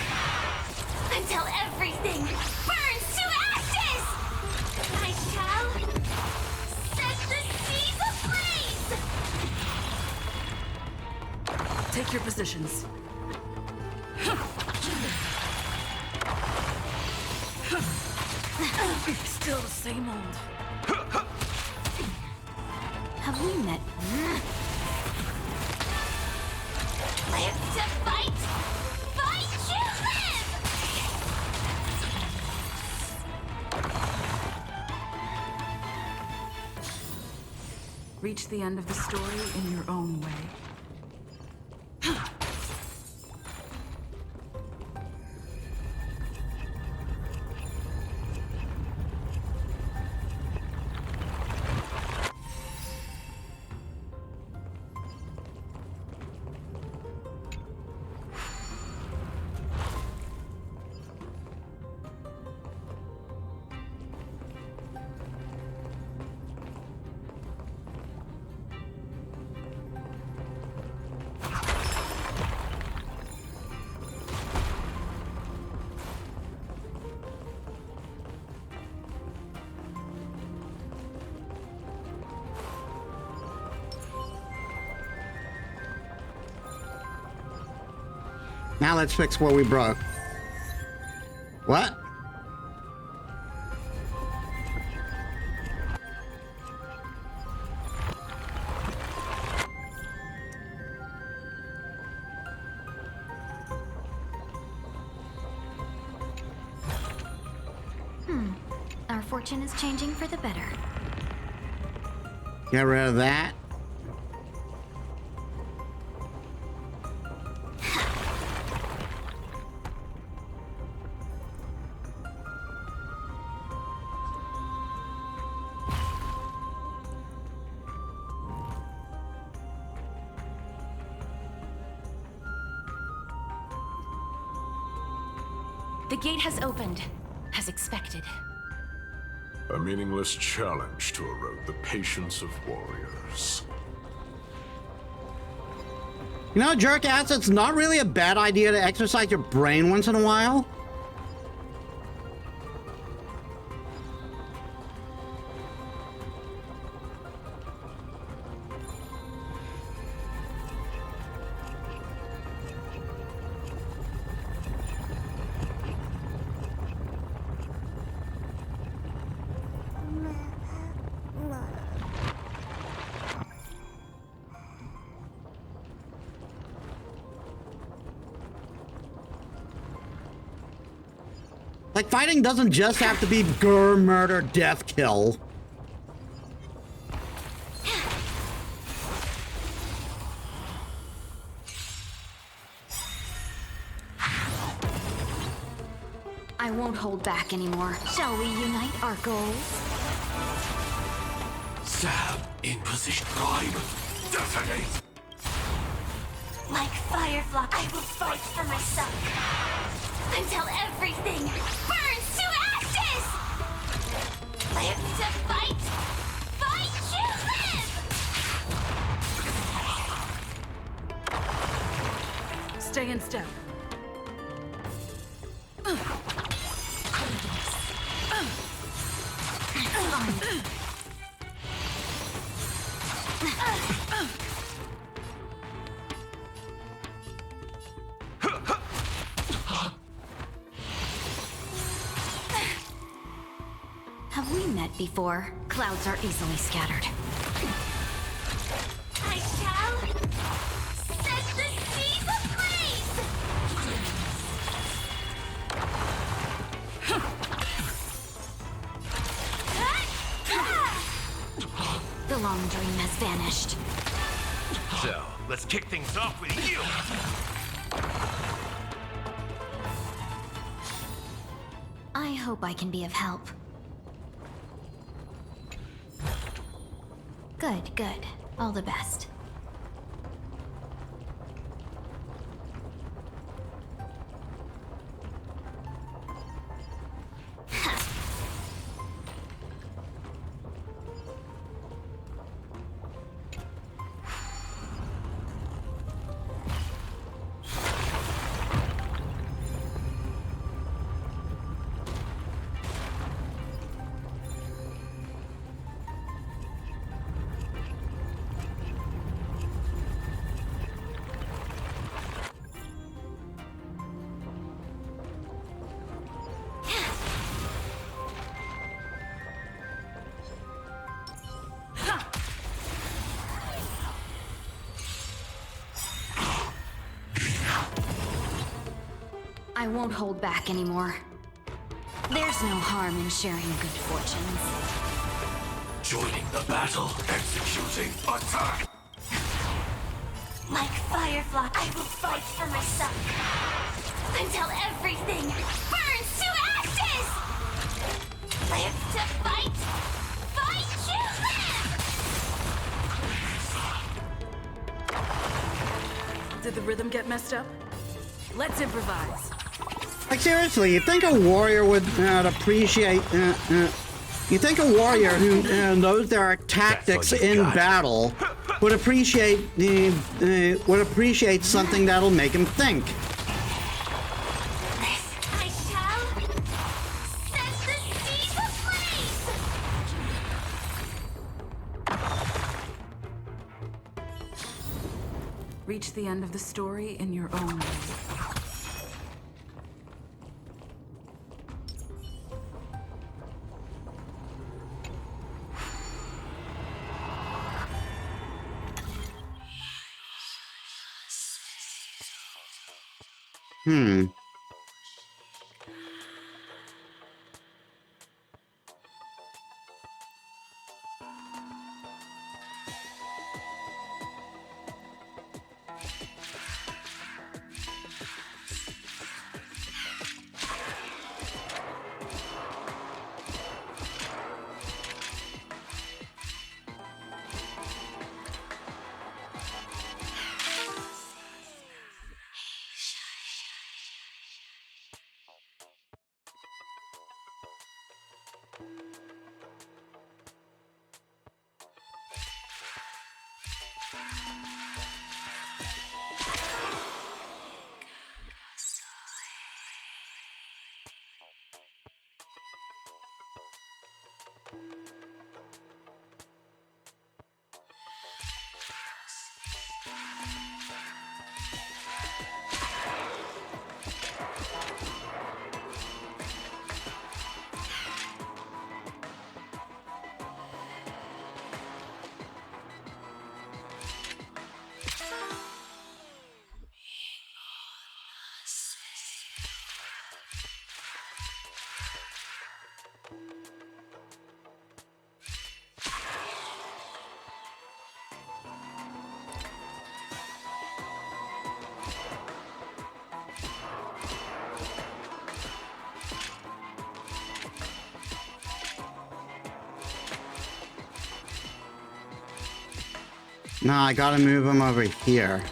Until everything burns to ashes! I shall set the seas ablaze! Take your positions. Still the same old. Have we met? Live to fight! Fight to live! Reach the end of the story in your own way. Now let's fix what we broke. What? Our fortune is changing for the better. Get rid of that. The gate has opened, as expected. A meaningless challenge to erode the patience of warriors. You know, jerk ass, it's not really a bad idea to exercise your brain once in a while. Like, fighting doesn't just have to be grr, murder, death, kill. I won't hold back anymore. Shall we unite our goals? Sam in position. Time. Detonate. Like firefly, I will fight for myself. Until everything burns to ashes! Live to fight! Fight to live! Stay in step. Have we met before? Clouds are easily scattered. I shall set the seas ablaze! dream has vanished. So, let's kick things off with you! I hope I can be of help. Good, good. All the best. I won't hold back anymore. There's no harm in sharing good fortunes. Joining the battle, executing attack! Like Firefly, I will fight for my son. Until everything burns to ashes! Live to fight! Fight to live! Did the rhythm get messed up? Let's improvise. Like seriously, you think a warrior would appreciate? You think a warrior who knows there are tactics in battle would appreciate something that'll make him think? I shall set the seas ablaze! Reach the end of the story in your own way. No, I gotta move him over here.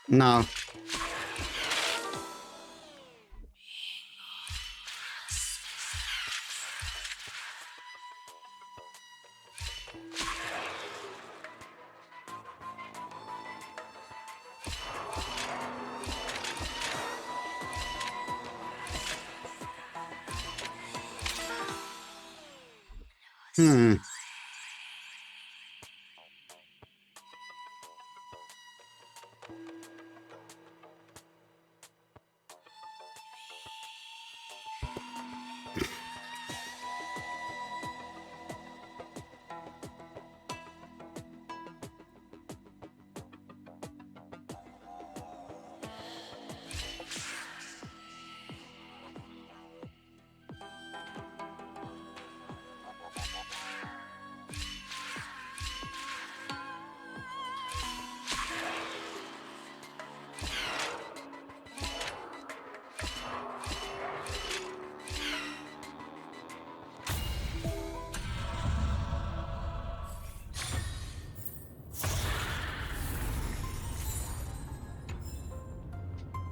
No.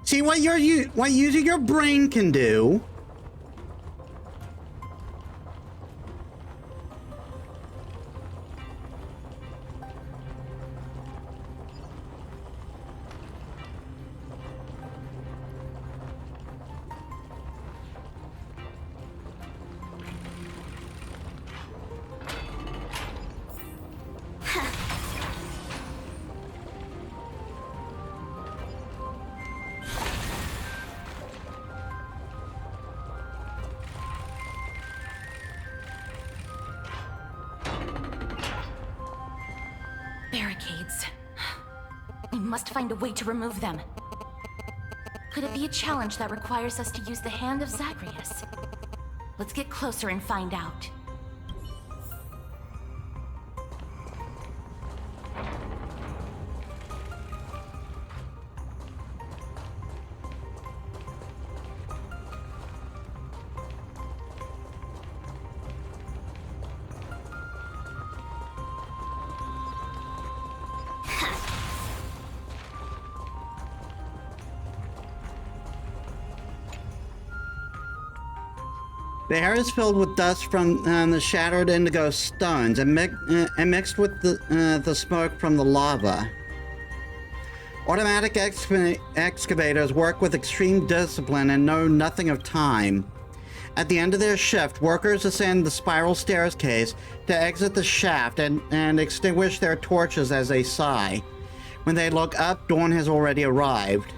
See what what using your brain can do. Barricades. We must find a way to remove them. Could it be a challenge that requires us to use the Hand of Zagreus? Let's get closer and find out. The air is filled with dust from the shattered indigo stones and mixed with the smoke from the lava. Automatic excavators work with extreme discipline and know nothing of time. At the end of their shift, workers ascend the spiral staircase to exit the shaft and extinguish their torches as they sigh. When they look up, dawn has already arrived.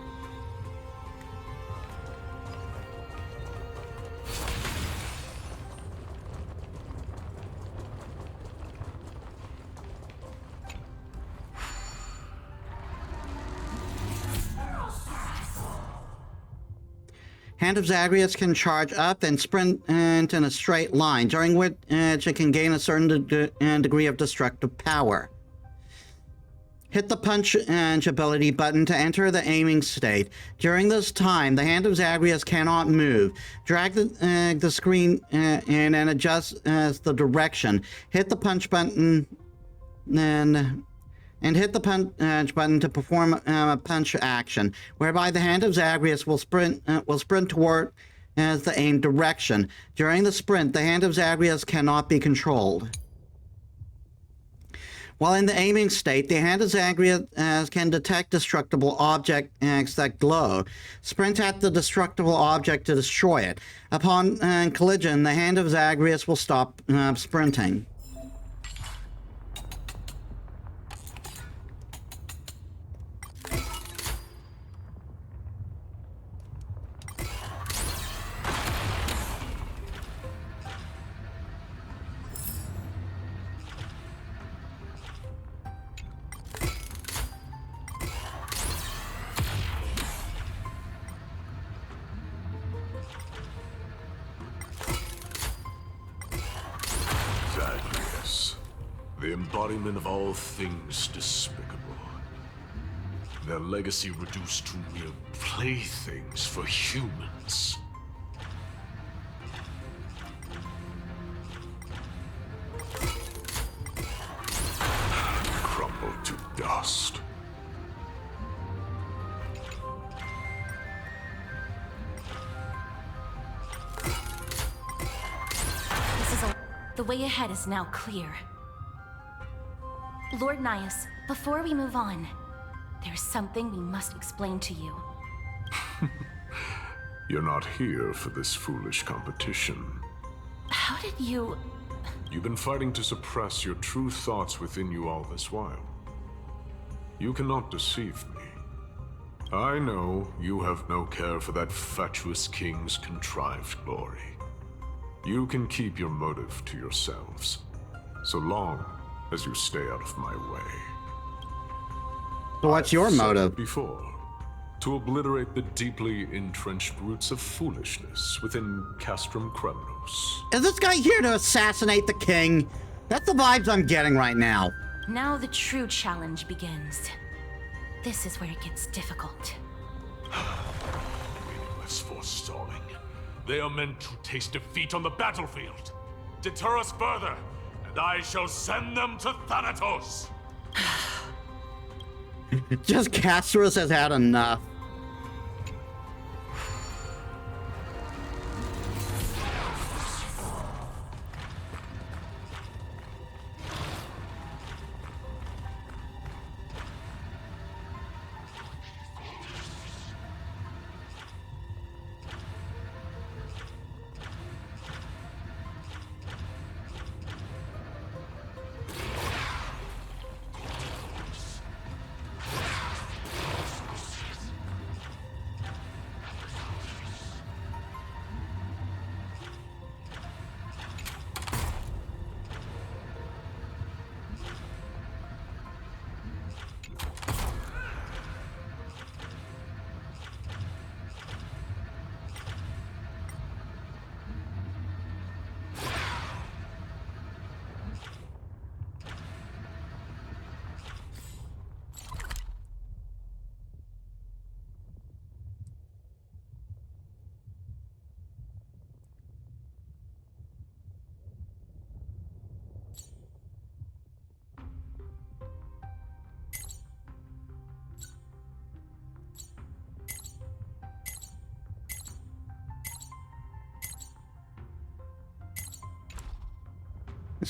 Hand of Zagreus can charge up and sprint in a straight line, during which it can gain a certain degree of destructive power. Hit the punch ability button to enter the aiming state. During this time, the Hand of Zagreus cannot move. Drag the screen in and adjust the direction. Hit the punch button and hit the punch button to perform a punch action, whereby the Hand of Zagreus will sprint toward the aimed direction. During the sprint, the Hand of Zagreus cannot be controlled. While in the aiming state, the Hand of Zagreus can detect destructible objects that glow. Sprint at the destructible object to destroy it. Upon collision, the Hand of Zagreus will stop sprinting. The embodiment of all things despicable. Their legacy reduced to mere playthings for humans. Crumble to dust. The way ahead is now clear. Lord Nias, before we move on, there's something we must explain to you. You're not here for this foolish competition. How did you... You've been fighting to suppress your true thoughts within you all this while. You cannot deceive me. I know you have no care for that fatuous king's contrived glory. You can keep your motive to yourselves, so long as you stay out of my way. So what's your motive? Before, to obliterate the deeply entrenched roots of foolishness within Castrum Kremnos. Is this guy here to assassinate the king? That's the vibes I'm getting right now. Now the true challenge begins. This is where it gets difficult. Meaningless forestalling. They are meant to taste defeat on the battlefield. Deter us further, and I shall send them to Thanatos! Just Casterus has had enough.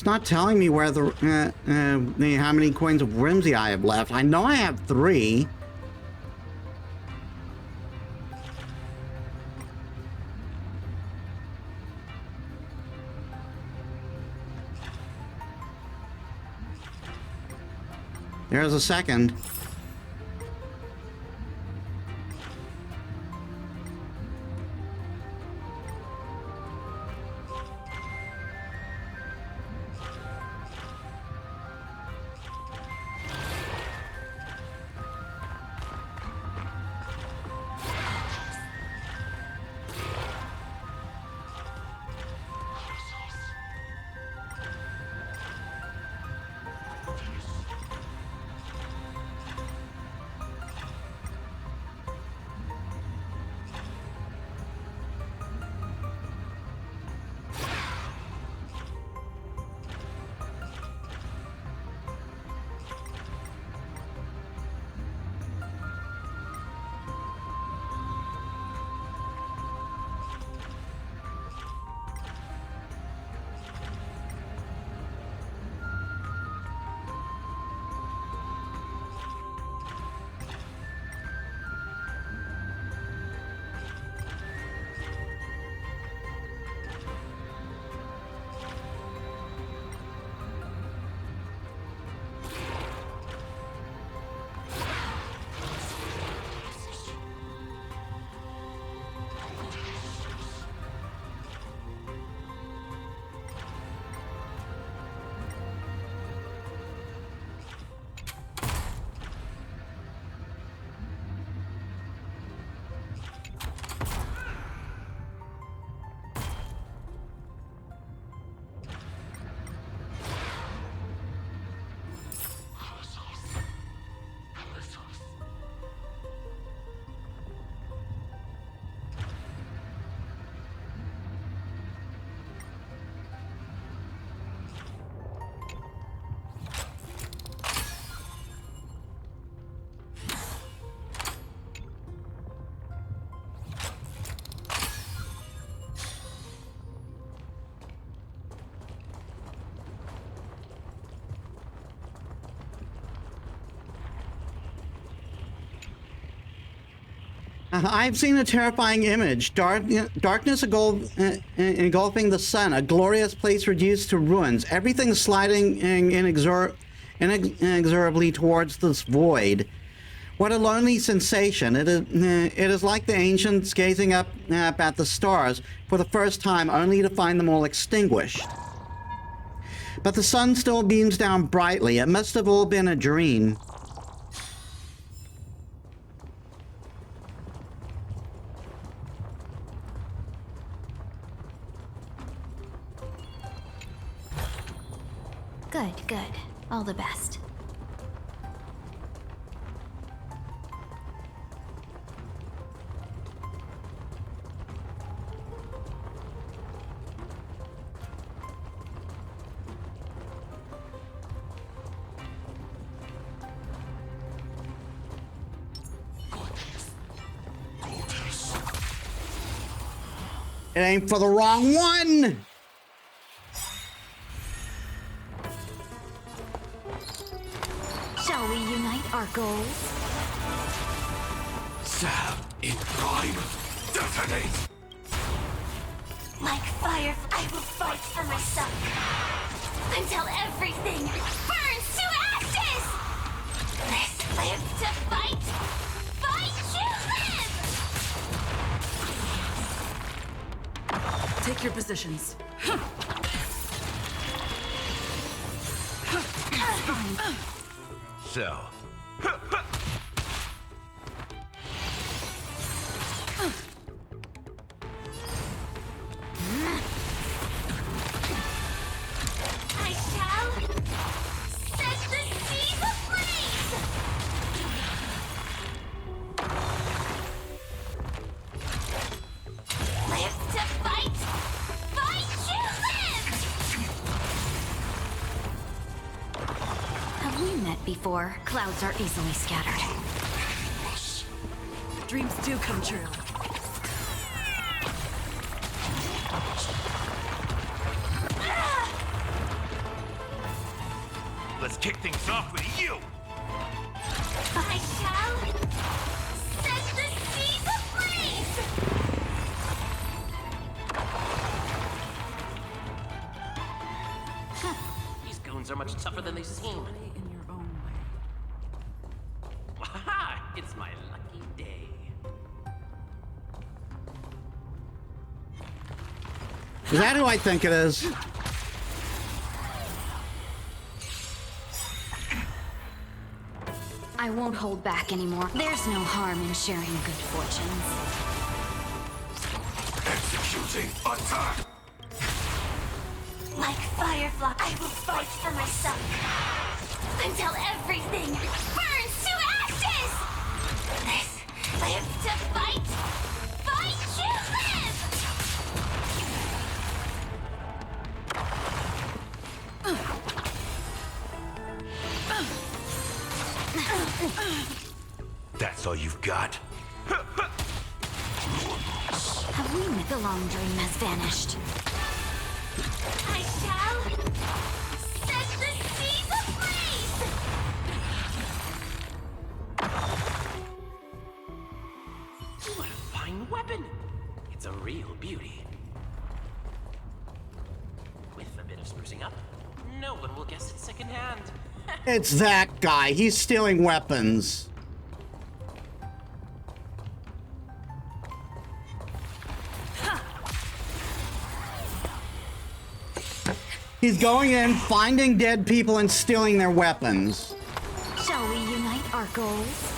It's not telling me where how many coins of whimsy I have left. I know I have 3. There's a second. I've seen a terrifying image. Darkness engulfing the sun. A glorious place reduced to ruins. Everything sliding inexorably towards this void. What a lonely sensation. It is like the ancients gazing up at the stars for the first time, only to find them all extinguished. But the sun still beams down brightly. It must have all been a dream. Good, good. All the best. It ain't for the wrong one! Shall we unite our goals? Sam in prime. Detonate! Like fire, I will fight for my son. Until everything burns to ashes! Let's live to fight! Fight to live! Take your positions. So. I shall set the seas ablaze! Live to fight! Fight to live! Have we met before? Clouds are easily scattered. Dreams do come true. kick things off with you! I shall set the seas ablaze! These goons are much tougher than they seem. In your own way. Waha! It's my lucky day. Is that who I think it is? I won't hold back anymore. There's no harm in sharing good fortunes. Executing attack! Like Firefly, I will fight for myself until everything burns to ashes! This, live to fight! Fight to live! That's all you've got? Have we met? The long dream has vanished. I shall set the seas ablaze! What a fine weapon! It's a real beauty. With a bit of sprucing up, no one will guess it secondhand. It's that guy. He's stealing weapons. He's going in, finding dead people, and stealing their weapons. Shall we unite our goals?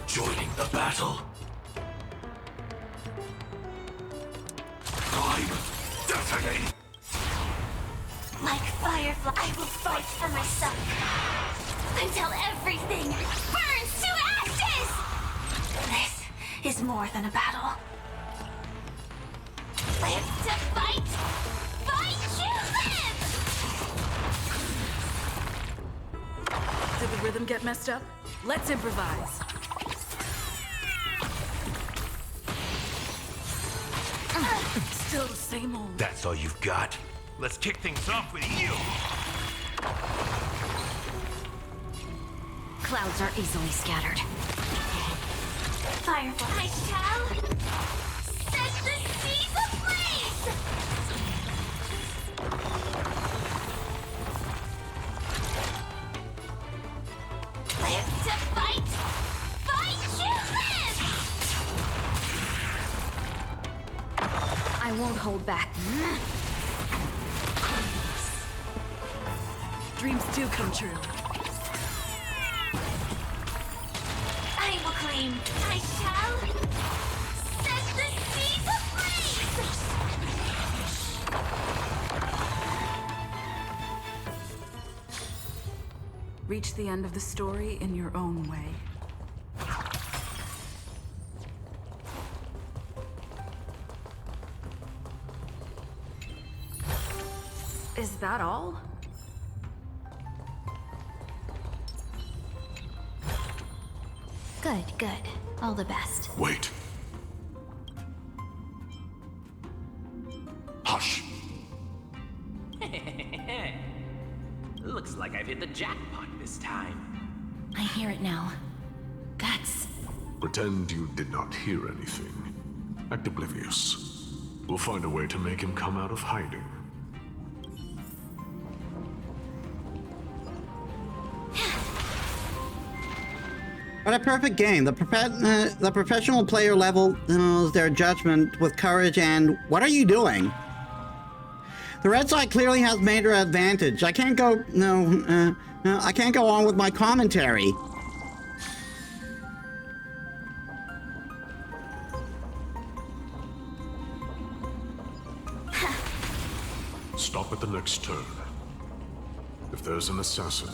Joining the battle? Time detonate! Like Firefly, I will fight for myself until everything burns to ashes! This is more than a battle. Live to fight! Fight to live! Did the rhythm get messed up? Let's improvise. Still the same old. That's all you've got? Let's kick things off with you! Clouds are easily scattered. Firefly, I shall set the seas ablaze! Live to fight! Fight to live! I won't hold back. Dreams do come true. I will claim. I shall set the seas ablaze! Reach the end of the story in your own way. Is that all? Good, good. All the best. Wait. Hush. Looks like I've hit the jackpot this time. I hear it now. That's... Pretend you did not hear anything. Act oblivious. We'll find a way to make him come out of hiding. What a perfect game. The professional player levels their judgment with courage and... What are you doing? The red side clearly has major advantage. I can't go... No, I can't go on with my commentary. Stop at the next turn. If there's an assassin,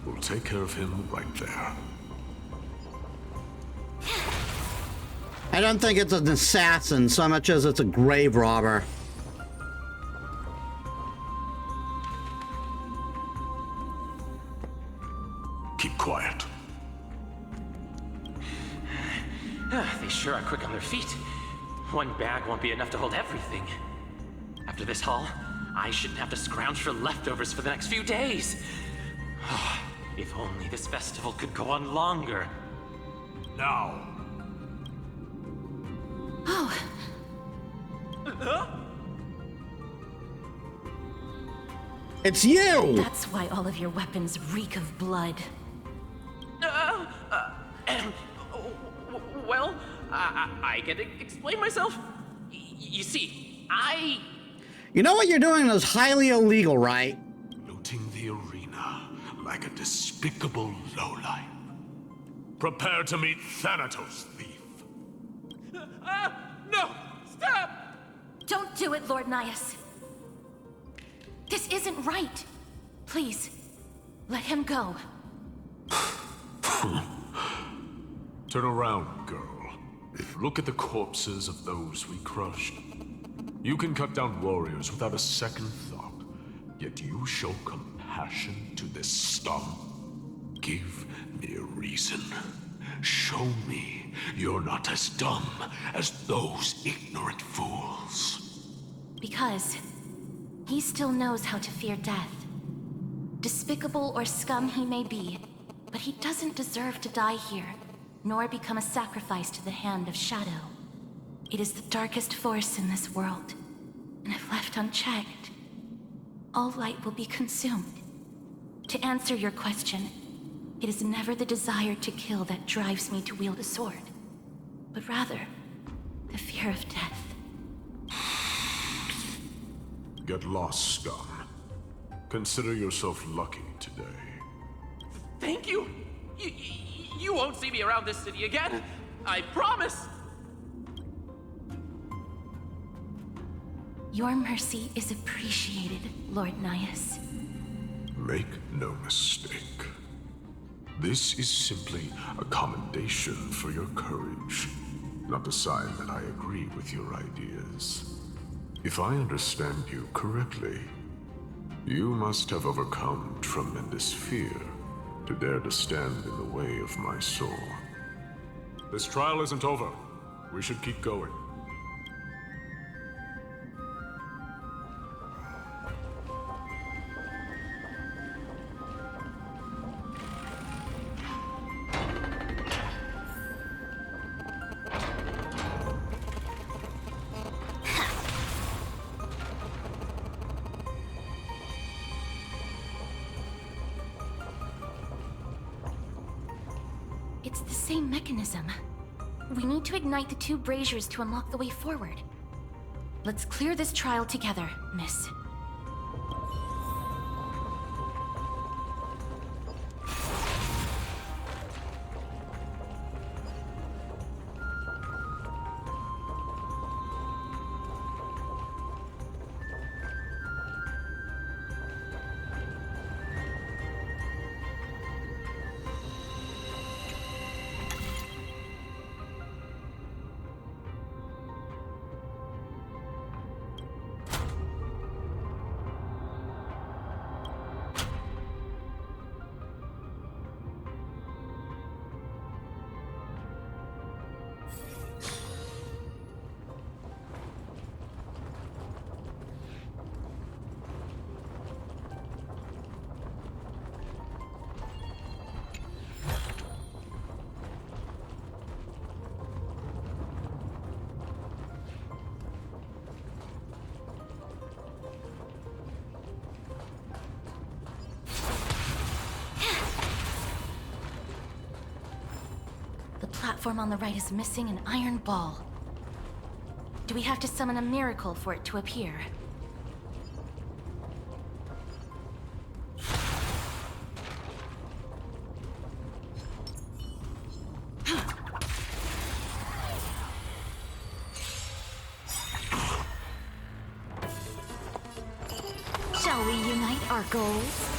we'll take care of him right there. I don't think it's an assassin so much as it's a grave robber. Keep quiet. They sure are quick on their feet. One bag won't be enough to hold everything. After this haul, I shouldn't have to scrounge for leftovers for the next few days. If only this festival could go on longer. Now. Oh. It's you! That's why all of your weapons reek of blood. Well, I can explain myself. You see, You know what you're doing is highly illegal, right? Looting the arena like a despicable lowlife. Prepare to meet Thanatos, thief. No! Stop! Don't do it, Lord Nias. This isn't right. Please, let him go. Turn around, girl. Look at the corpses of those we crushed. You can cut down warriors without a second thought, yet you show compassion to this scum. Give me a reason. Show me you're not as dumb as those ignorant fools. Because he still knows how to fear death. Despicable or scum he may be, but he doesn't deserve to die here, nor become a sacrifice to the hand of Shadow. It is the darkest force in this world, and if left unchecked, all light will be consumed. To answer your question, it is never the desire to kill that drives me to wield a sword, but rather the fear of death. Get lost, scum. Consider yourself lucky today. Thank you! You won't see me around this city again! I promise! Your mercy is appreciated, Lord Nias. Make no mistake. This is simply a commendation for your courage, not a sign that I agree with your ideas. If I understand you correctly, you must have overcome tremendous fear to dare to stand in the way of my soul. This trial isn't over. We should keep going. It's the same mechanism. We need to ignite the two braziers to unlock the way forward. Let's clear this trial together, miss. The platform on the right is missing an iron ball. Do we have to summon a miracle for it to appear? Shall we unite our goals?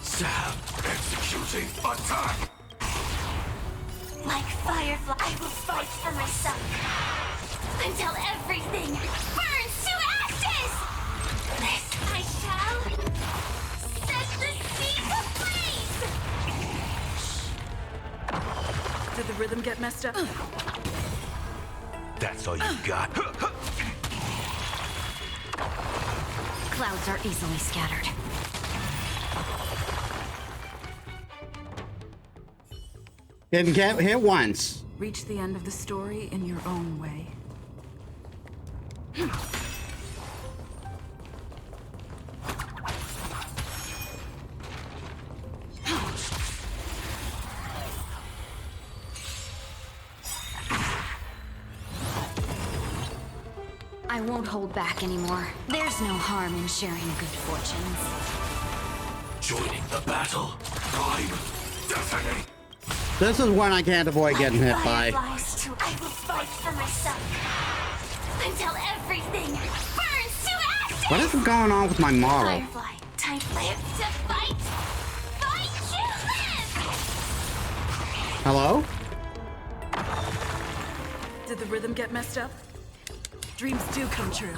Sam, executing attack! Like Firefly, I will fight for myself until everything burns to ashes! This I shall set the sea ablaze! Did the rhythm get messed up? That's all you got. Clouds are easily scattered. Didn't get hit once. Reach the end of the story in your own way. I won't hold back anymore. There's no harm in sharing good fortunes. Joining the battle. Prime destiny. This is one I can't avoid getting hit by. Fireflies too. I will fight for myself until everything burns to ashes. What is going on with my model? Firefly, time live to fight. Fight to live. Hello? Did the rhythm get messed up? Dreams do come true.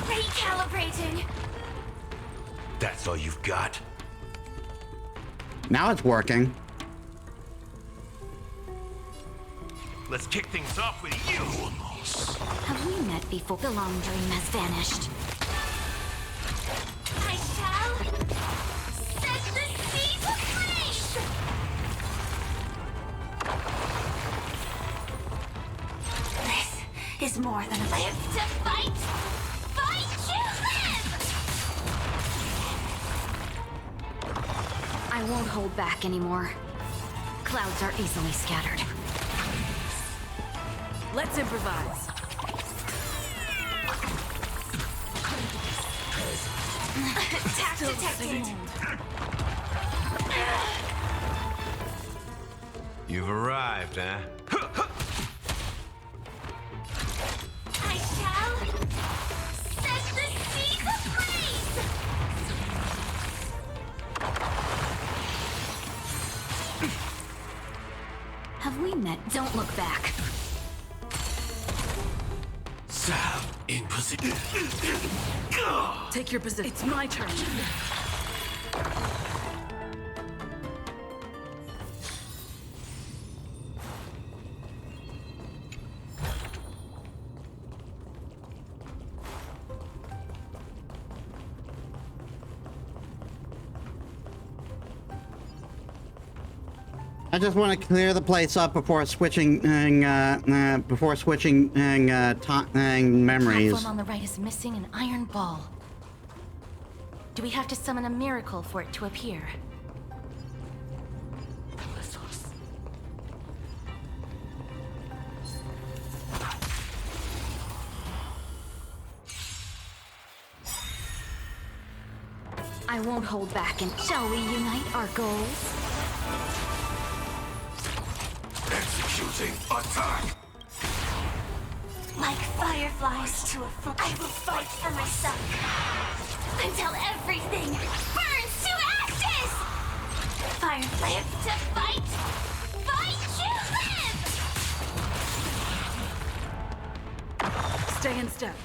Recalibrating. That's all you've got? Now it's working. Let's kick things off with you. Have we met before? The long dream has vanished. I shall set the seas ablaze. This is more than a live to fight. Fight to live. I won't hold back anymore. Clouds are easily scattered. Let's improvise. Attack detected. You've arrived, huh? I shall set the seas ablaze. Have we met? Don't look back. Sam in position. Take your position. It's my turn. I just want to clear the place up before switching memories. Platform on the right is missing an iron ball. Do we have to summon a miracle for it to appear? I won't hold back and shall we unite our goals? Executing attack. Like fireflies to a full. I will fight for myself until everything burns to ashes. Fire live to fight. Fight to live. Stay in step.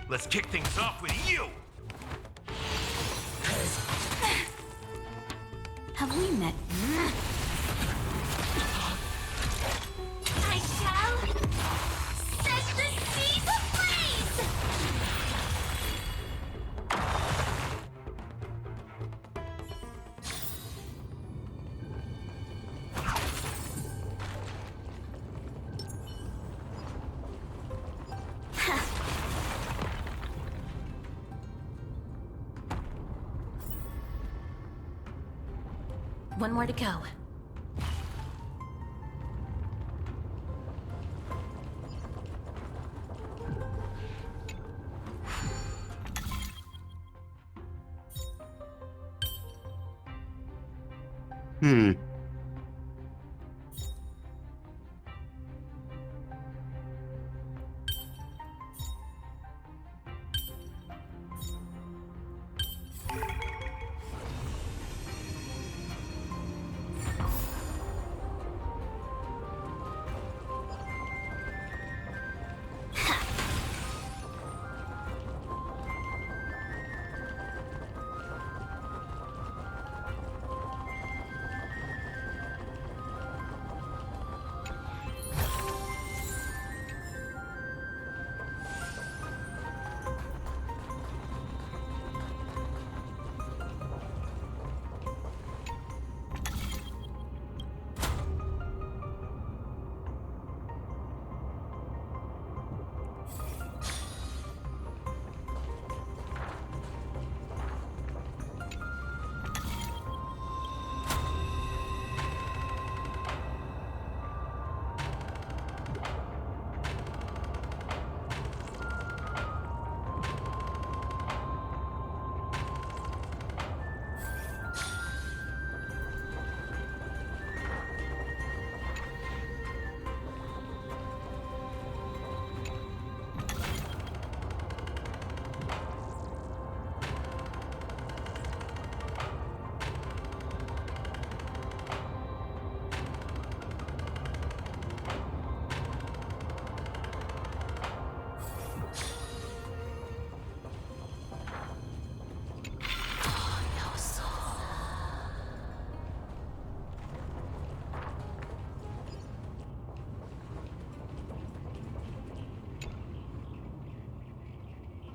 Let's kick things off with you. Have we met? I shall set the seas ablaze. One more to go.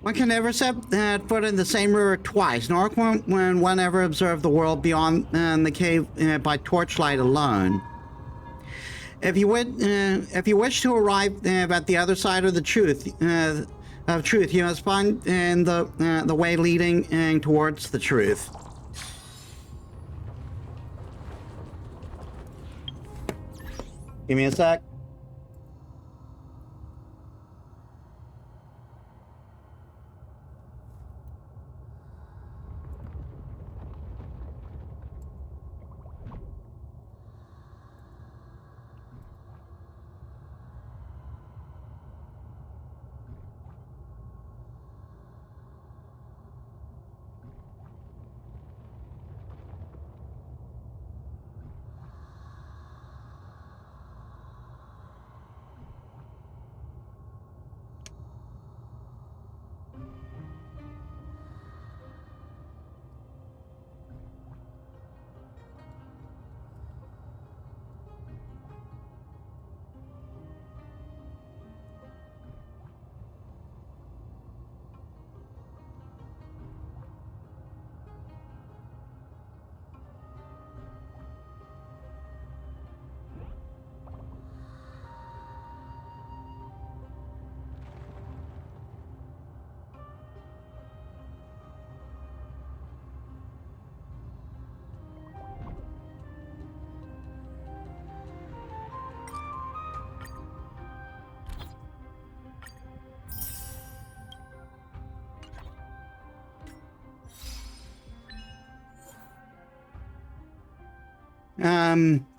One can never set foot in the same river twice, nor when one ever observe the world beyond the cave by torchlight alone. If you wish to arrive at the other side of the truth, you must find the way leading towards the truth. Give me a sec.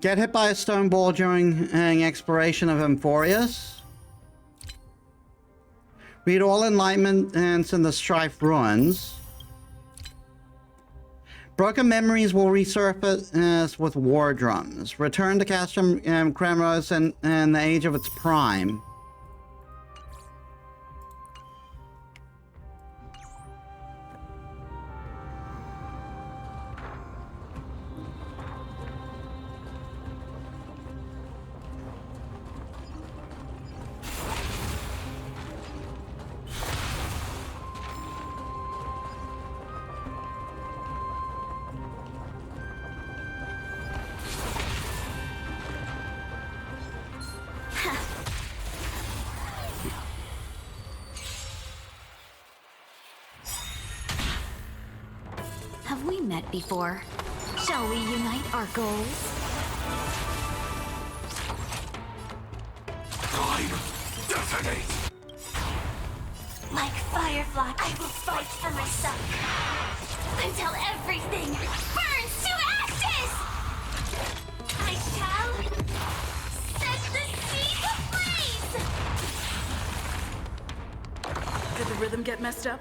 Get hit by a stone ball during an exploration of Emphorius. Read all enlightenments in the Strife ruins. Broken memories will resurface with war drums. Return to Castrum Kremnos in the age of its prime. Have we met before? Shall we unite our goals? Time, detonate! Like Firefly, I will fight for myself until everything burns to ashes! I shall set the sea ablaze! Did the rhythm get messed up?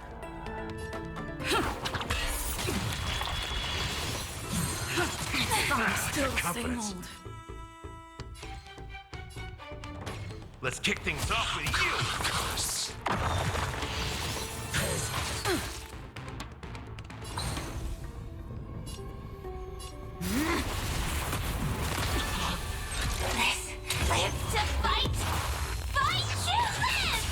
Still same old. Let's kick things off with you! This live to fight! Fight to live!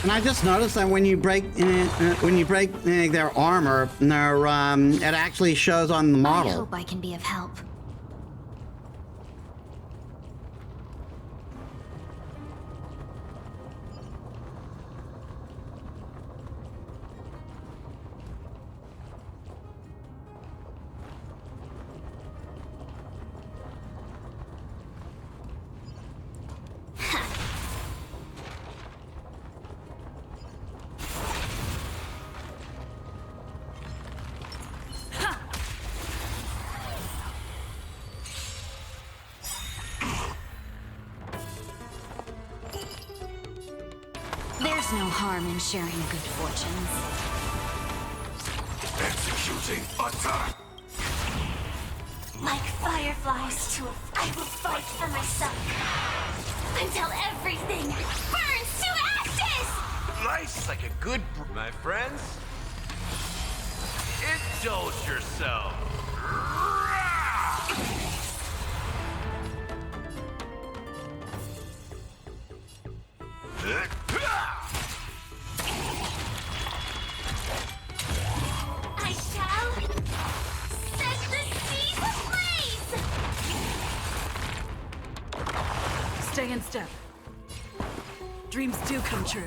And I just noticed that when you break their armor, it actually shows on the model. I hope I can be of help. There's no harm in sharing good fortunes. Executing attack! Like fireflies to I will fight for myself until everything burns to ashes! Life's like a good my friends. Indulge yourself. step. Dreams do come true.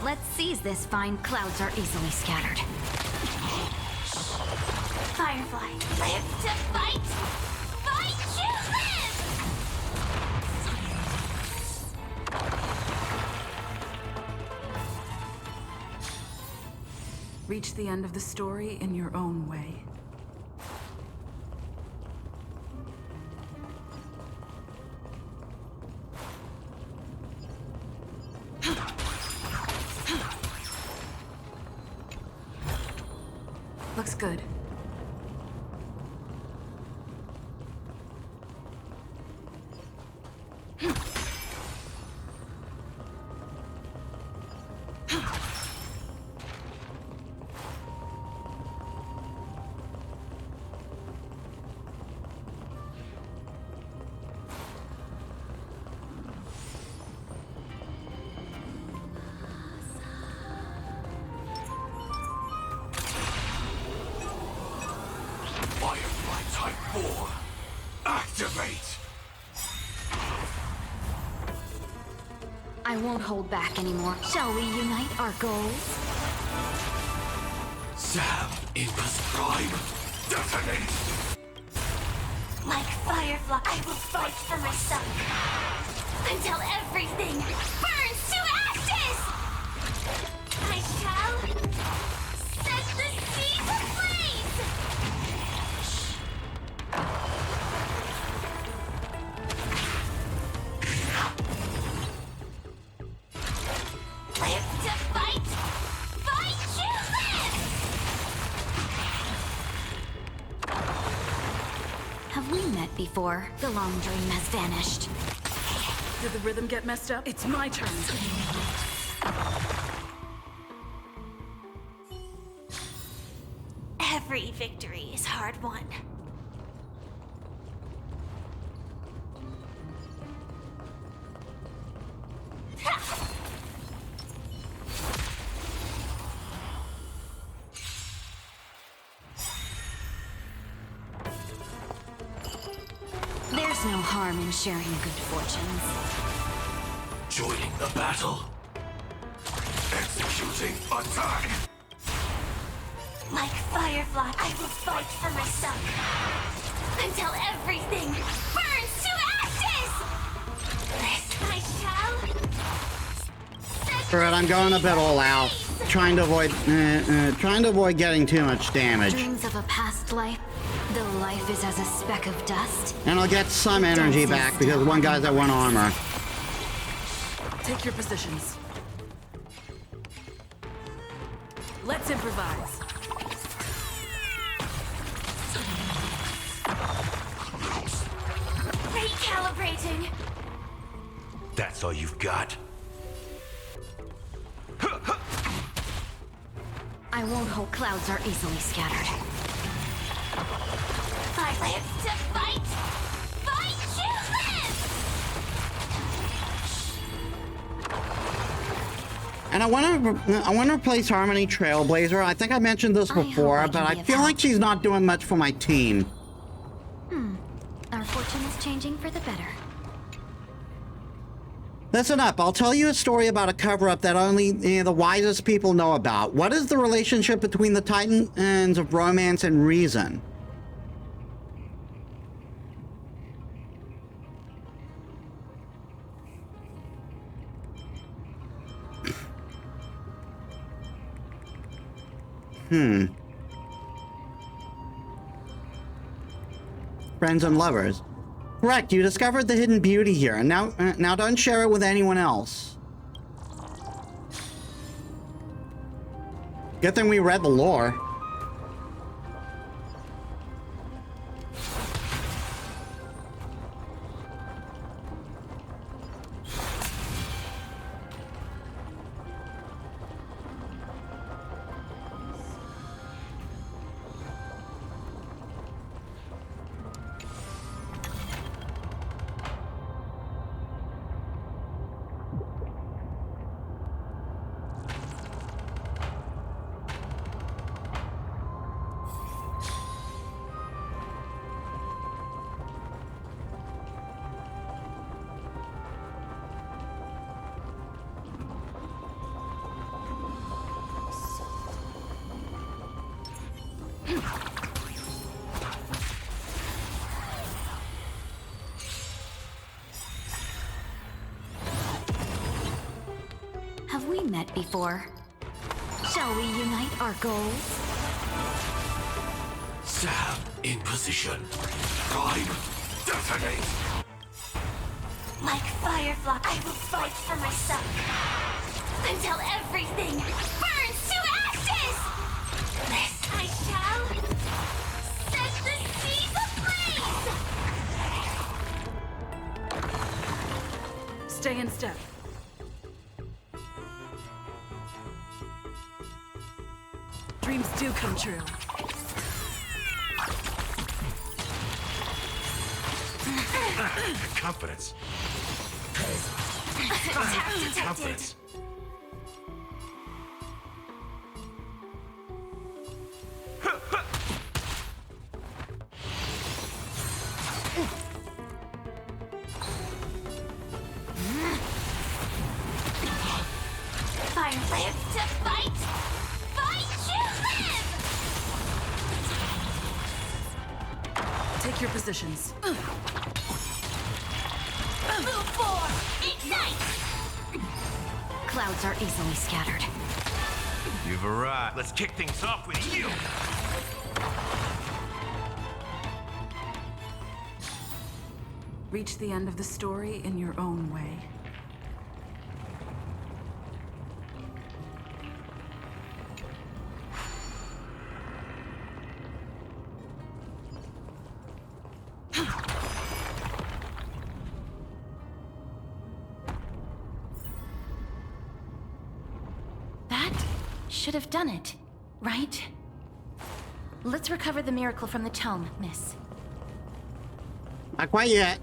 Let's seize this find clouds are easily scattered. Firefly, live to fight! Fight to live! Reach the end of the story in your own way. Looks good. Firefly Type 4, activate! I won't hold back anymore. Shall we unite our goals? Sam, Inca's Prime, detonate! Like Firefly, I will fight for myself until everything burns to ashes! I shall set the seas ablaze! Live to fight! Fight to live! Have we met before? The long dream has vanished. Did the rhythm get messed up? It's my turn. Every victory is hard won. There's no harm in sharing good fortunes. Joining the battle. Executing attack. Like Firefly, I will fight for myself until everything burns to ashes! This I shall. Alright, I'm going a bit all out, trying to avoid getting too much damage. Dreams of a past life, though life is as a speck of dust. And I'll get some energy back because one guy's at 1 armor. Take your positions. Let's improvise. Recalibrating. That's all you've got? I won't hold clouds are easily scattered. Live to fight! Fight to live! And I want to replace Harmony Trailblazer. I think I mentioned this before, but I feel like she's not doing much for my team. Our fortune is changing for the better. Listen up, I'll tell you a story about a cover-up that only the wisest people know about. What is the relationship between the Titans of romance and reason? Friends and lovers. Correct, you discovered the hidden beauty here, and now don't share it with anyone else. Good thing we read the lore. met before. Shall we unite our goals? Sam, in position. Prime, detonate! Like Firefly, I will fight for myself. Until everything burns to ashes! This I shall set the seas ablaze! Stay in step. Dreams do come true. Confidence. Confidence. Fire live to fight! Fight to live! Take your positions. Move forward! Ignite! Clouds are easily scattered. You've arrived. Let's kick things off with you! Reach the end of the story in your own way. That should have done it, right? Let's recover the miracle from the tome, miss. Not quite yet.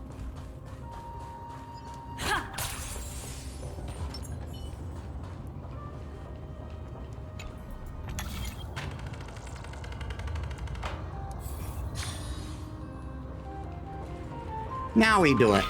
Now we do it.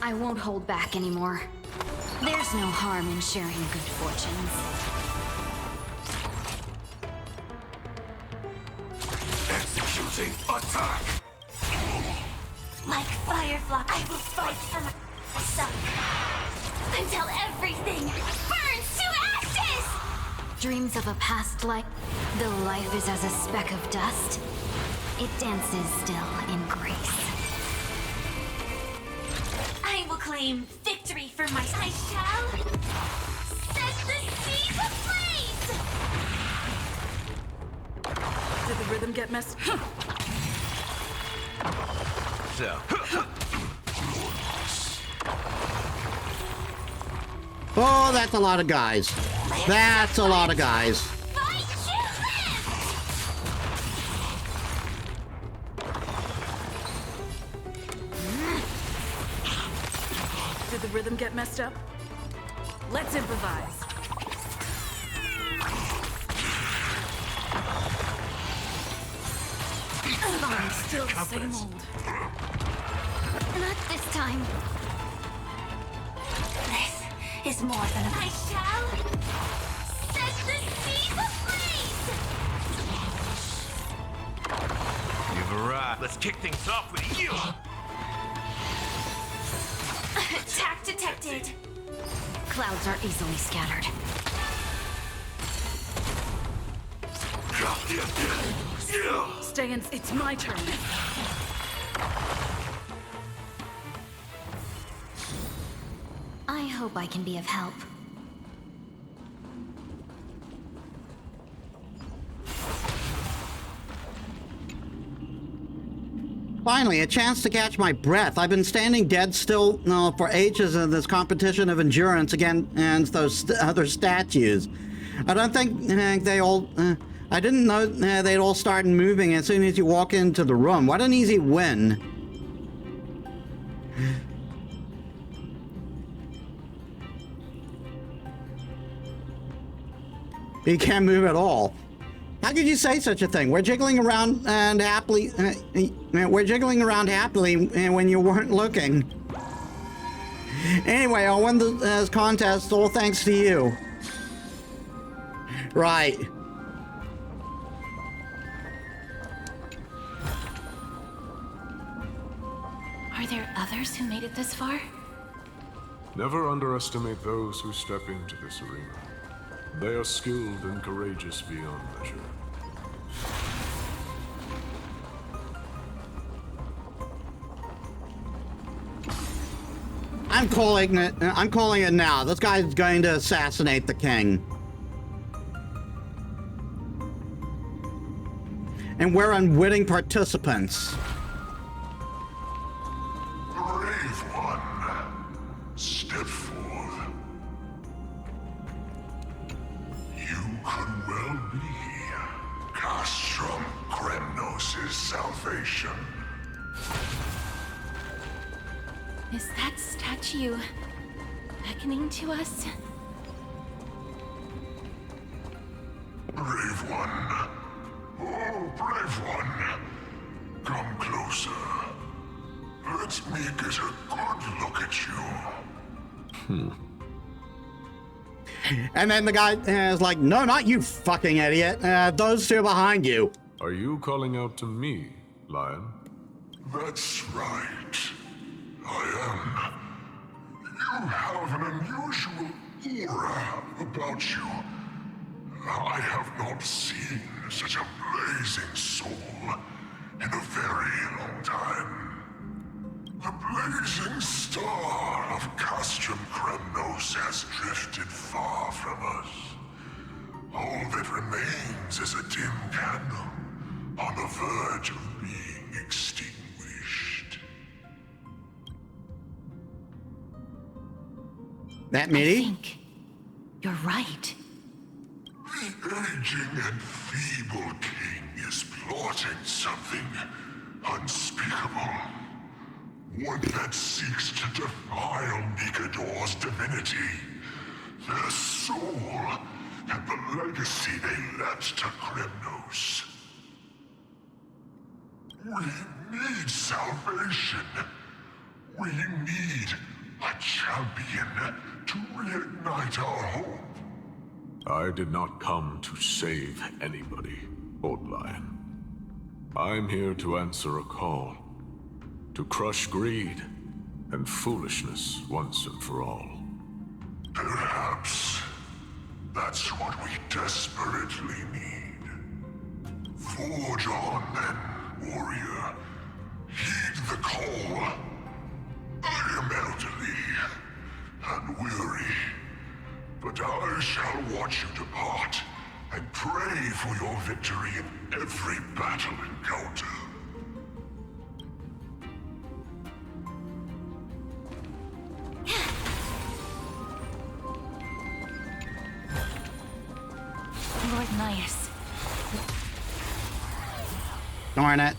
I won't hold back anymore. There's no harm in sharing good fortunes. Executing attack! Like Firefly, I will fight for myself. Until everything burns to ashes! Dreams of a past life, though life is as a speck of dust, it dances still in grace. I will claim victory for my... I shall set the seas ablaze! Did the rhythm get messed? So, Oh, that's a lot of guys. That's a lot of guys. Fight to live! Did the rhythm get messed up? Let's improvise. Still the same old. Not this time. This is more than a... I shall set the seas ablaze! you've arrived. Let's kick things off with you! Attack detected! Clouds are easily scattered. Stay in. It's my turn. I hope I can be of help. Finally, a chance to catch my breath. I've been standing dead still for ages in this competition of endurance against those other statues. I don't think they all... I didn't know they'd all start moving as soon as you walk into the room. What an easy win. You can't move at all. How could you say such a thing? We're jiggling around and happily. We're jiggling around happily when you weren't looking. Anyway, I'll win this contest all thanks to you. Right. Are there others who made it this far? Never underestimate those who step into this arena. They are skilled and courageous beyond measure. I'm calling it now. This guy's going to assassinate the king. And we're unwitting participants. Brave one, step forth. You could well be Castrum Kremnos' salvation. Is that statue beckoning to us? Brave one. Oh, brave one. Come closer. Let me get a good look at you. And then the guy is like, no, not you fucking idiot. Those two behind you. Are you calling out to me, Lion? That's right. I am. You have an unusual aura about you. I have not seen such a blazing soul in a very long time. The blazing star of Castrum Kremnos has drifted far from us. All that remains is a dim candle on the verge of being extinguished. That Metis? I think you're right. The aging and feeble king is plotting something unspeakable. One that seeks to defile Nikador's divinity, their soul, and the legacy they left to Kremnos. We need salvation. We need a champion to reignite our hope. I did not come to save anybody, Old Lion. I'm here to answer a call. To crush greed and foolishness once and for all. Perhaps that's what we desperately need. Forge on then, warrior. Heed the call. I am elderly and weary, but I shall watch you depart and pray for your victory in every battle encounter. Lord Nias. Darn it.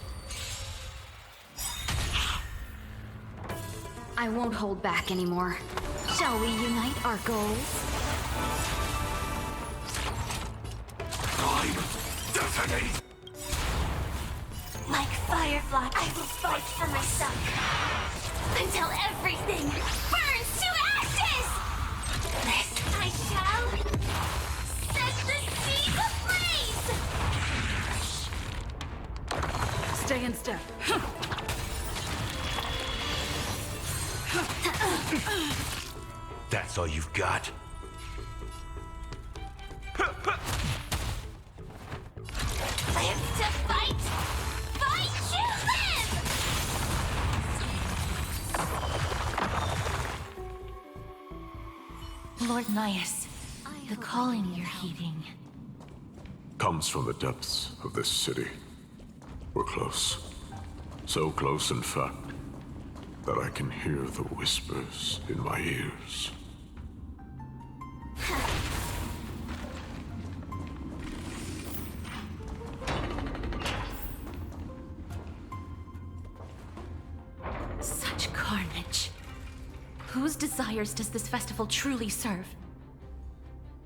I won't hold back anymore. Shall we unite our goals? I'm destiny. Like Firefly, I will fight for myself. Until everything burns to ashes! This I shall set the seas ablaze! Stay in step. That's all you've got? Live to fight! Fight to live! Lord Nias, the calling you're heeding. Comes from the depths of this city. We're close. So close, in fact, that I can hear the whispers in my ears. Such carnage. Whose desires does this festival truly serve?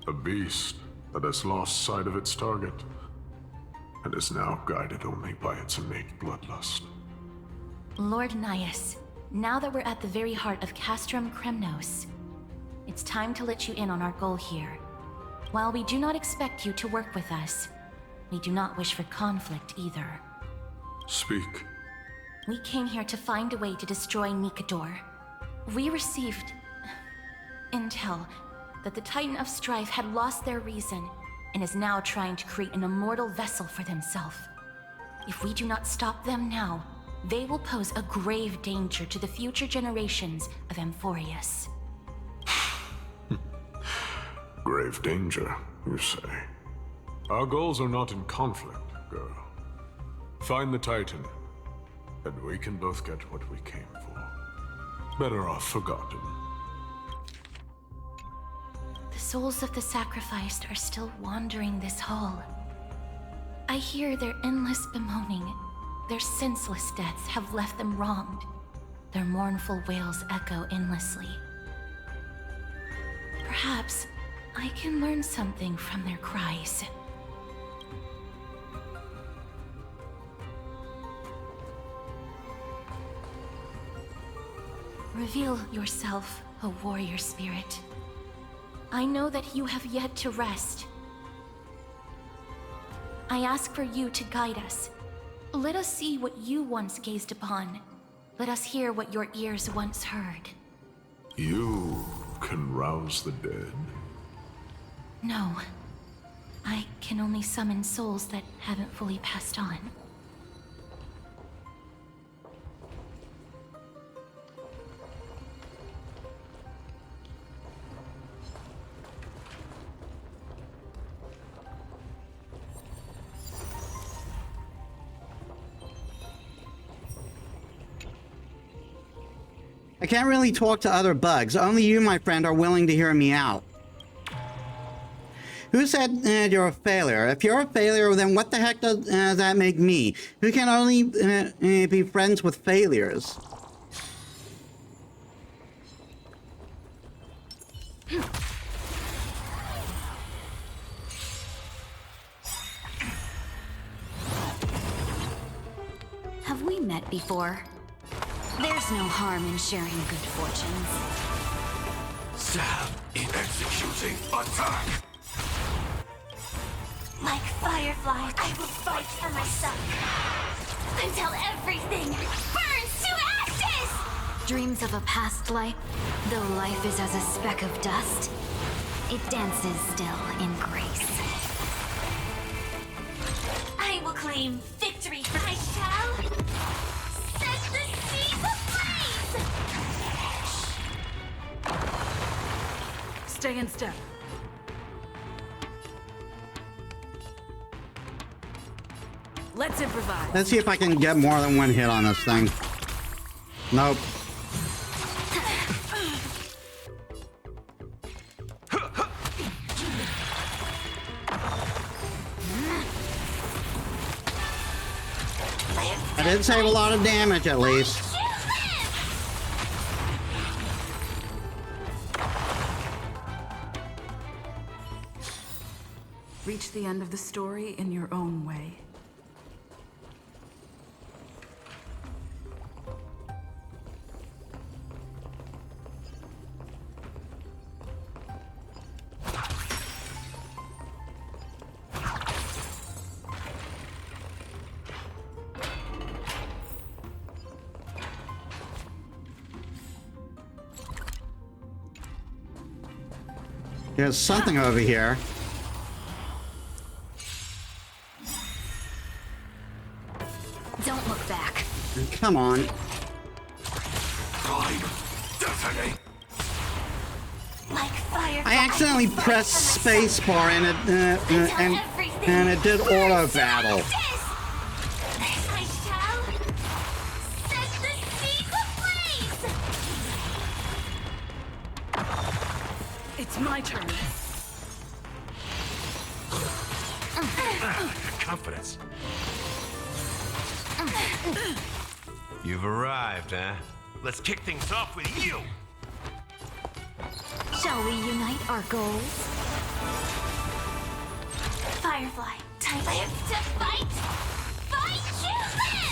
A beast that has lost sight of its target. and is now guided only by its innate bloodlust. Lord Naius, now that we're at the very heart of Castrum Kremnos, it's time to let you in on our goal here. While we do not expect you to work with us, we do not wish for conflict either. Speak. We came here to find a way to destroy Nikador. We received intel that the Titan of Strife had lost their reason and is now trying to create an immortal vessel for themselves. If we do not stop them now, they will pose a grave danger to the future generations of Amphorius. Grave danger, you say? Our goals are not in conflict, girl. Find the Titan, and we can both get what we came for. Better off forgotten. The souls of the sacrificed are still wandering this hall. I hear their endless bemoaning. Their senseless deaths have left them wronged. Their mournful wails echo endlessly. Perhaps I can learn something from their cries. Reveal yourself, O warrior spirit. I know that you have yet to rest. I ask for you to guide us. Let us see what you once gazed upon. Let us hear what your ears once heard. You can rouse the dead? No. I can only summon souls that haven't fully passed on. I can't really talk to other bugs. Only you, my friend, are willing to hear me out. Who said you're a failure? If you're a failure, then what the heck does that make me? Who can only be friends with failures? Have we met before? There's no harm in sharing good fortunes. Stab in executing attack! Like Firefly, I will fight for myself. Until everything burns to ashes! Dreams of a past life, though life is as a speck of dust, it dances still in grace. I will claim victory for I shall set the seas ablaze! Stay in step. Let's improvise. Let's see if I can get more than one hit on this thing. Nope. I did save a lot of damage, at least. Reach the end of the story in your own way. There's something over here. Don't look back. Come on. Like fire. I accidentally pressed spacebar and it did auto battle. I shall set the seas ablaze! It's my turn. Confidence. You've arrived, huh? Let's kick things off with you! Shall we unite our goals? Firefly, To live to fight! Fight to live!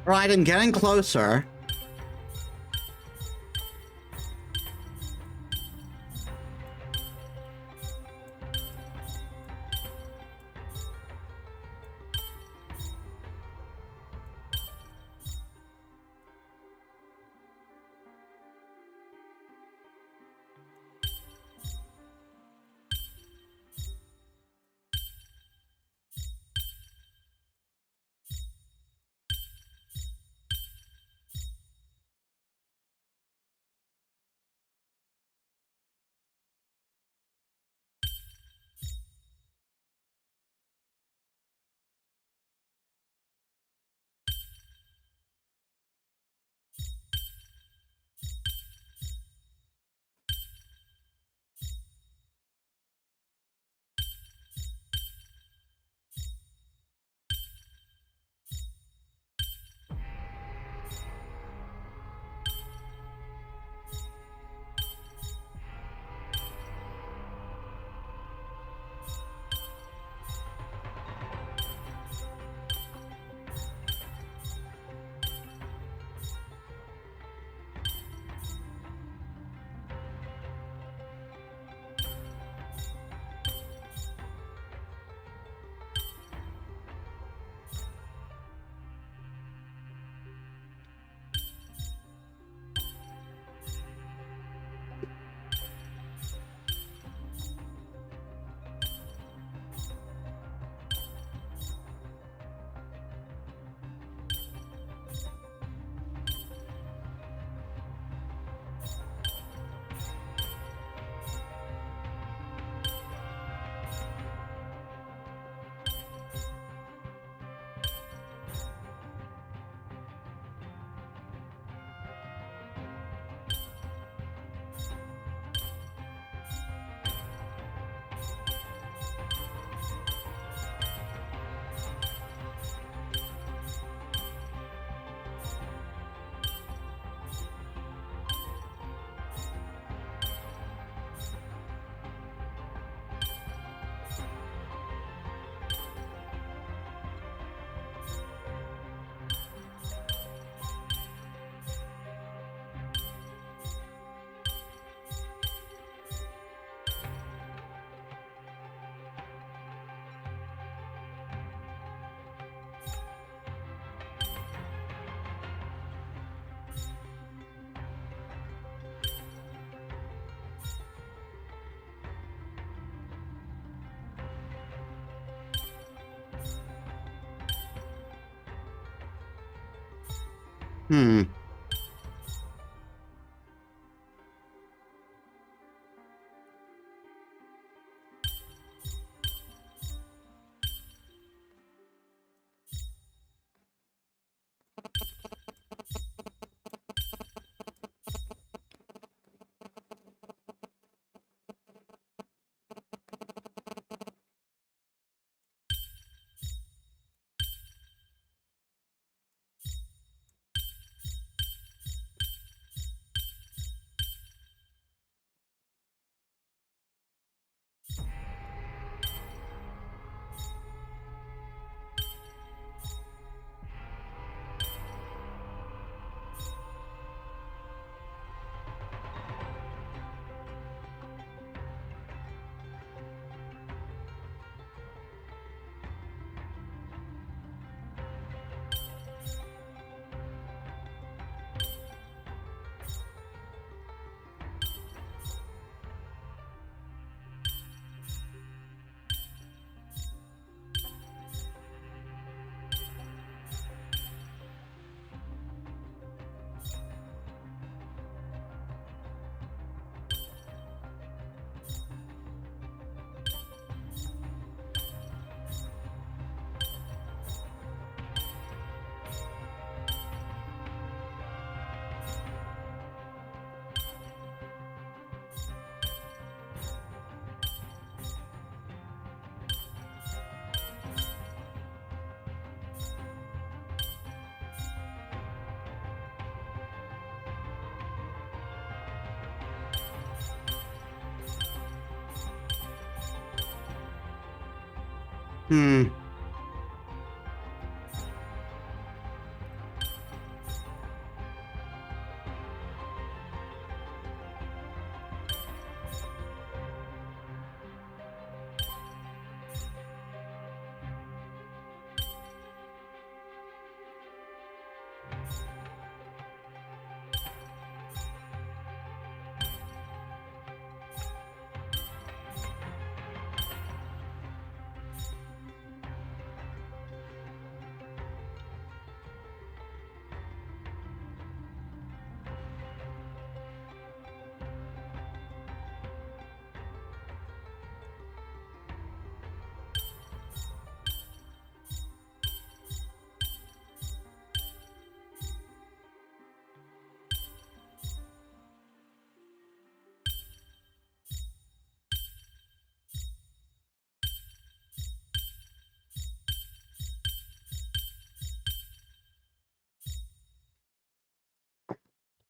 Right, and getting closer. Hmm. Hmm.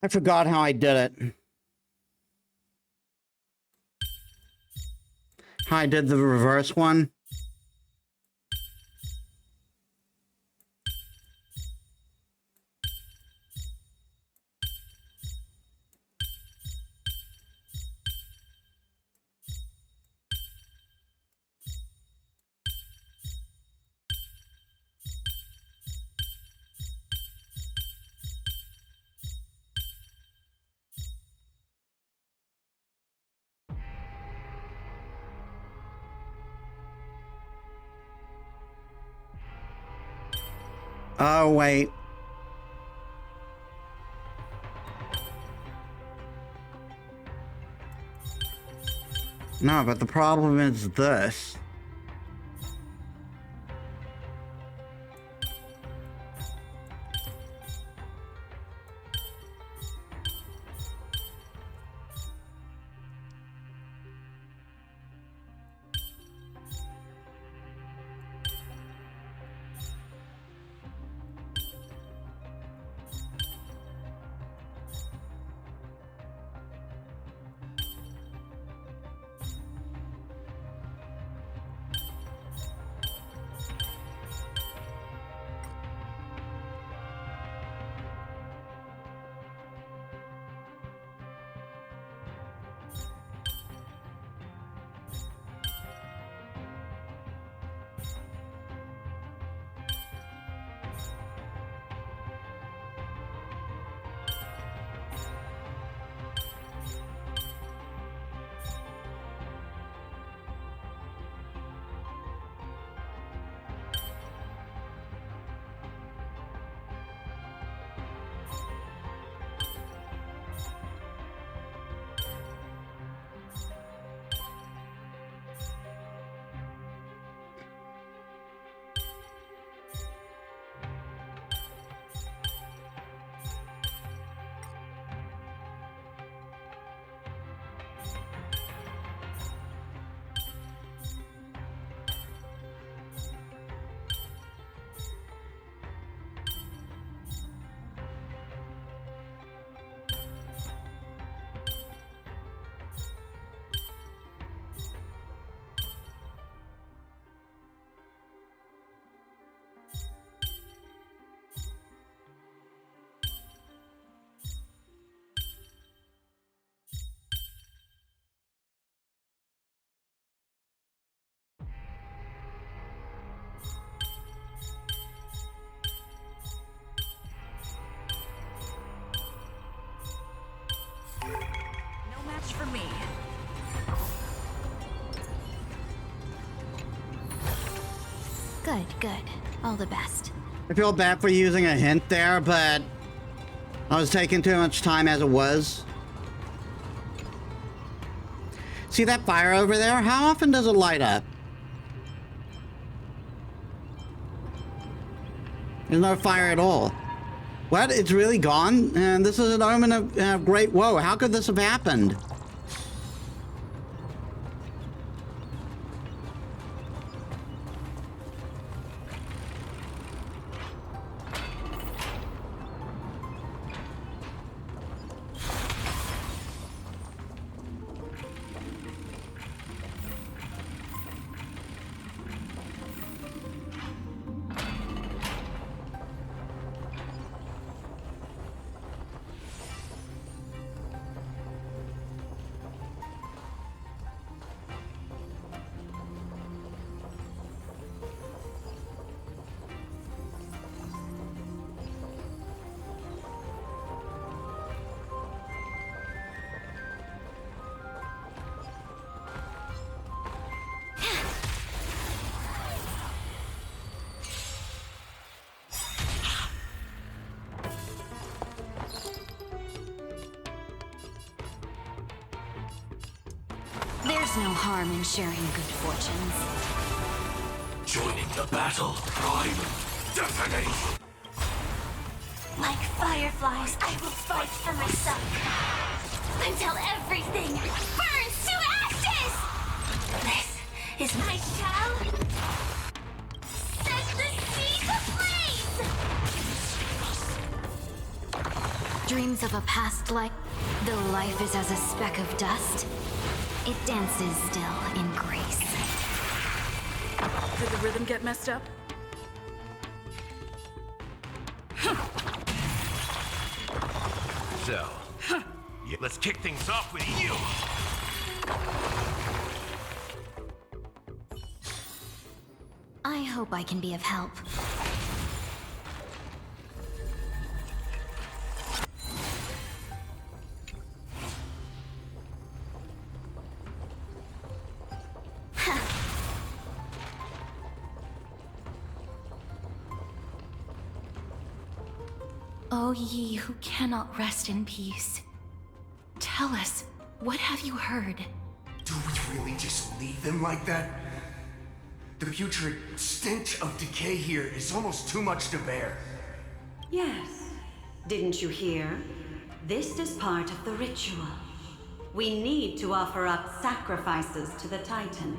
I forgot how I did it. How I did the reverse one. Oh, wait. No, but the problem is this. Good, good. All the best. I feel bad for using a hint there, but I was taking too much time as it was. See that fire over there? How often does it light up? There's no fire at all. What? It's really gone? And this is an omen of great woe. How could this have happened? There's no harm in sharing good fortunes. Joining the battle, prime definition. Like fireflies, I will fight for myself. Until everything burns to ashes! This is my shell. Set the seas ablaze! Dreams of a past like though life is as a speck of dust, it dances still in grace. Did the rhythm get messed up? So, yeah, let's kick things off with you. I hope I can be of help. O ye who cannot rest in peace, tell us, what have you heard? Do we really just leave them like that? The putrid stench of decay here is almost too much to bear. Yes. Didn't you hear? This is part of the ritual. We need to offer up sacrifices to the Titan.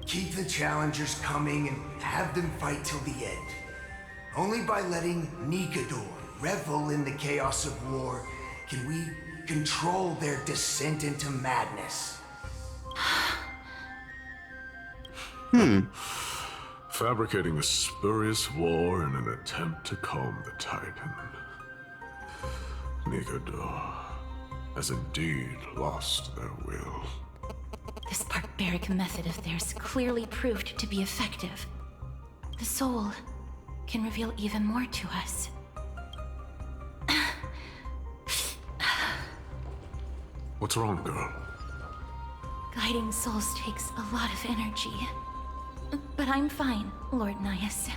Keep the challengers coming and have them fight till the end. Only by letting Nikador revel in the chaos of war can we control their descent into madness. Fabricating a spurious war in an attempt to calm the Titan. Nikador has indeed lost their will. This barbaric method of theirs clearly proved to be effective. The soul can reveal even more to us. What's wrong, girl? Guiding souls takes a lot of energy. But I'm fine, Lord Nias.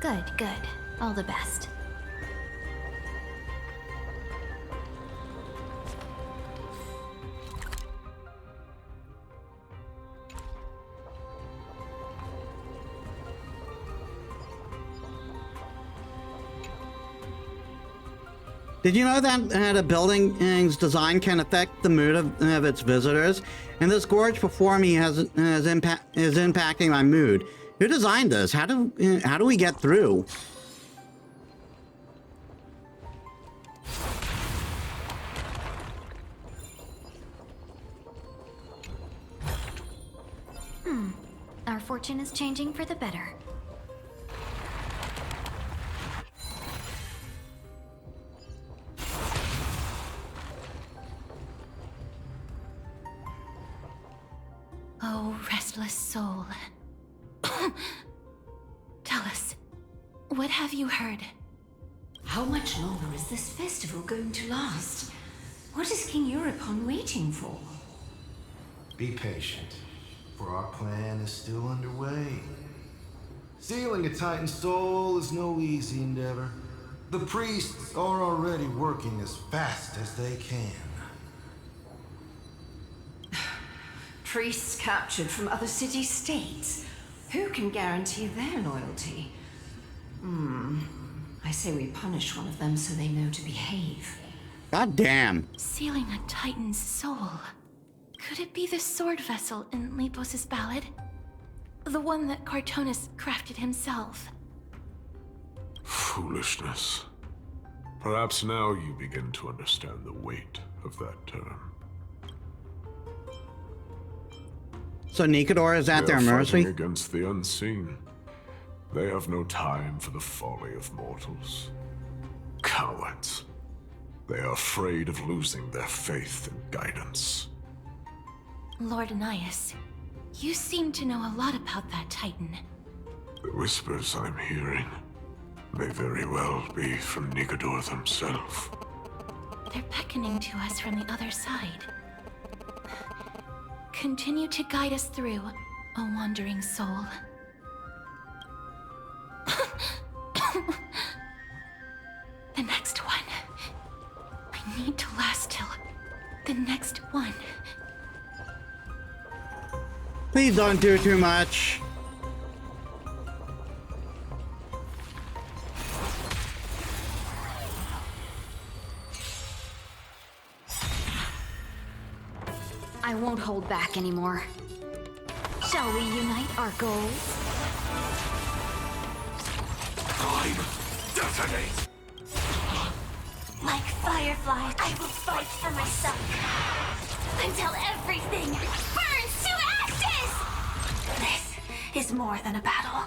Good, good. All the best. Did you know that a building's design can affect the mood of its visitors? And this gorge before me is impacting my mood. Who designed this? How do we get through? Our fortune is changing for the better. Oh, restless soul. Tell us, what have you heard? How much longer is this festival going to last? What is King Euripon waiting for? Be patient, for our plan is still underway. Stealing a Titan's soul is no easy endeavor. The priests are already working as fast as they can. Priests captured from other city-states. Who can guarantee their loyalty? I say we punish one of them so they know to behave. God damn. Sealing a Titan's soul. Could it be the sword vessel in Lepos's ballad? The one that Cartonus crafted himself? Foolishness. Perhaps now you begin to understand the weight of that term. So Nikador is at They their are mercy? fighting against the unseen. They have no time for the folly of mortals. Cowards. They are afraid of losing their faith and guidance. Lord Anais, you seem to know a lot about that Titan. The whispers I'm hearing may very well be from Nikador himself. They're beckoning to us from the other side. Continue to guide us through, O wandering soul. The next one. I need to last till the next one. Please don't do too much. I won't hold back anymore. Shall we unite our goals? Time, detonate! Like Firefly, I will fight for myself. Until everything burns to ashes! This is more than a battle.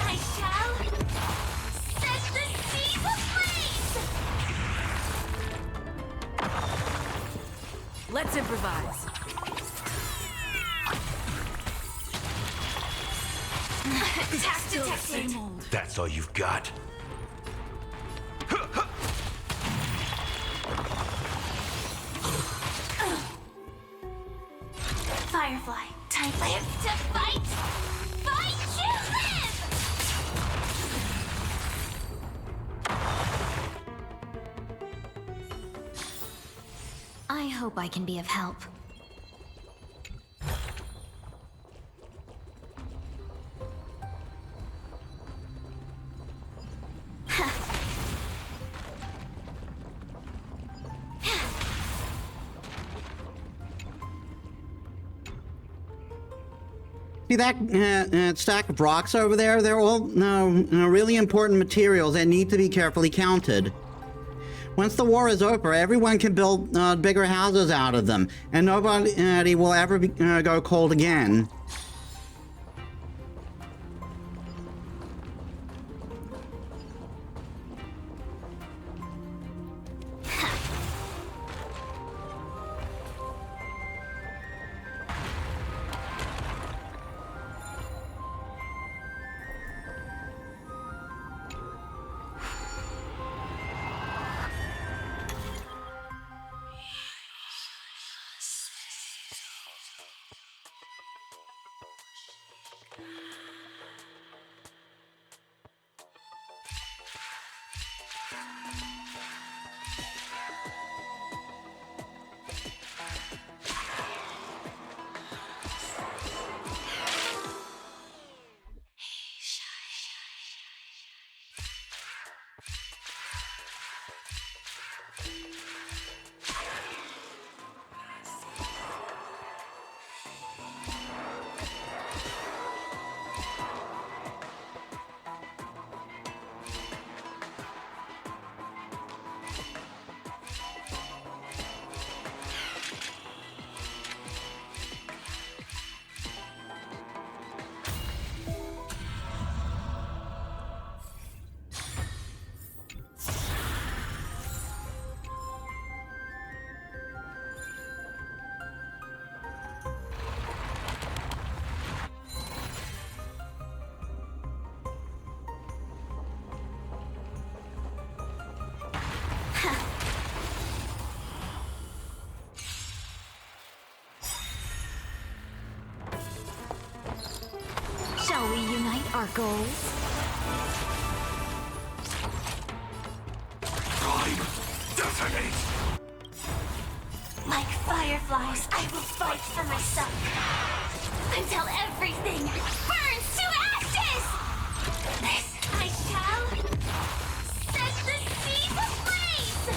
I shall set the seas ablaze! Let's improvise. Attack detected. That's all you've got? Firefly, time live to fight! Fight to live! I hope I can be of help. See that stack of rocks over there? They're all really important materials that need to be carefully counted. Once the war is over, everyone can build bigger houses out of them, and nobody will ever go cold again. goals? Time, detonate! Like fireflies, I will fight for myself. Until everything burns to ashes! This I shall set the seas ablaze!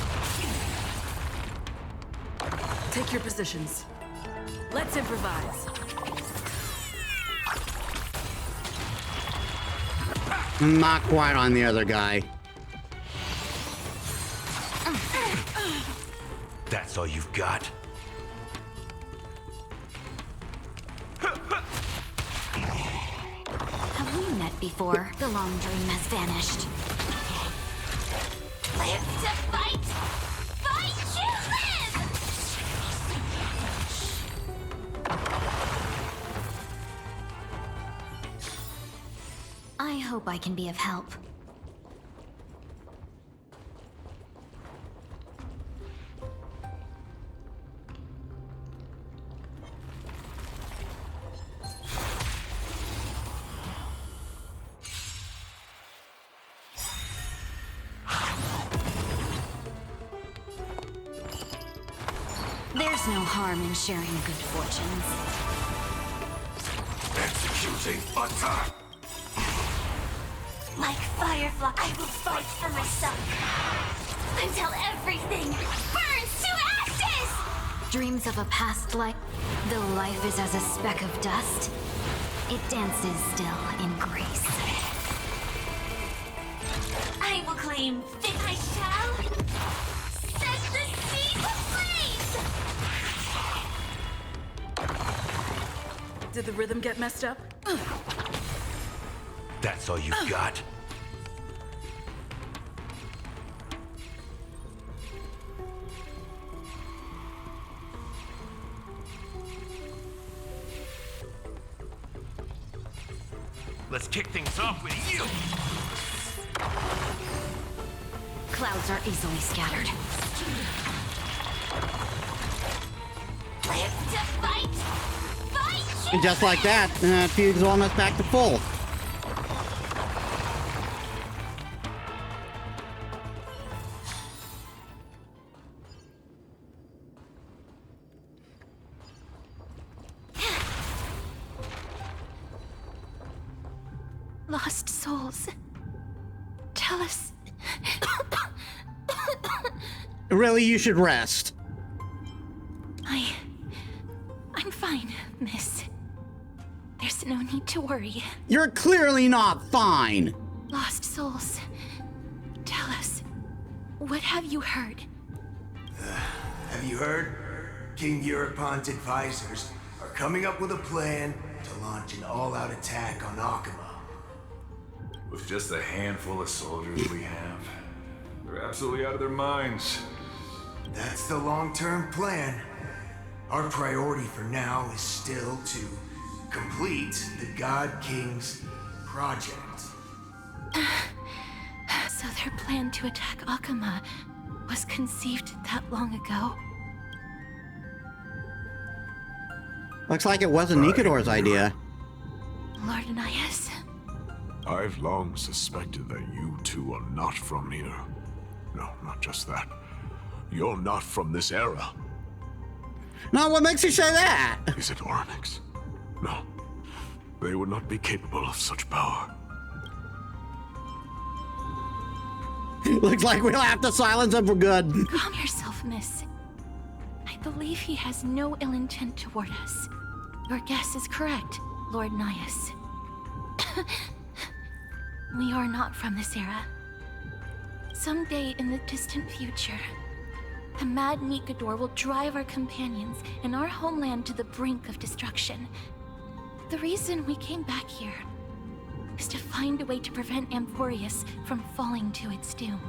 Take your positions. Let's improvise. Not quite on the other guy. That's all you've got? Have we met before? The long dream has vanished. Live to fight! Fight to live! I hope I can be of help. There's no harm in sharing good fortunes. Executing attack! Like firefly, I will fight for myself. Until everything burns to ashes! Dreams of a past life. Though life is as a speck of dust, it dances still in grace. I will claim that I shall set the seas ablaze! Did the rhythm get messed up? That's all you've got? Let's kick things off with you! Clouds are easily scattered. Live to fight! Fight! And just like that, Fugue's almost back to full. Lost souls. Tell us. Really, you should rest. I'm fine, miss. There's no need to worry. You're clearly not fine. Lost souls. Tell us. What have you heard? Have you heard? King Eurypon's advisors are coming up with a plan to launch an all-out attack on Akama. With just a handful of soldiers we have, they're absolutely out of their minds. That's the long-term plan. Our priority for now is still to complete the God King's project. So their plan to attack Akama was conceived that long ago? Looks like it wasn't Nikador's idea. Lord Anais? I've long suspected that you two are not from here. No, not just that. You're not from this era. No, what makes you say that? Is it Onyx? No. They would not be capable of such power. Looks like we'll have to silence him for good. Calm yourself, miss. I believe he has no ill intent toward us. Your guess is correct, Lord Nias. We are not from this era. Someday in the distant future, the mad Nikador will drive our companions and our homeland to the brink of destruction. The reason we came back here is to find a way to prevent Amporius from falling to its doom.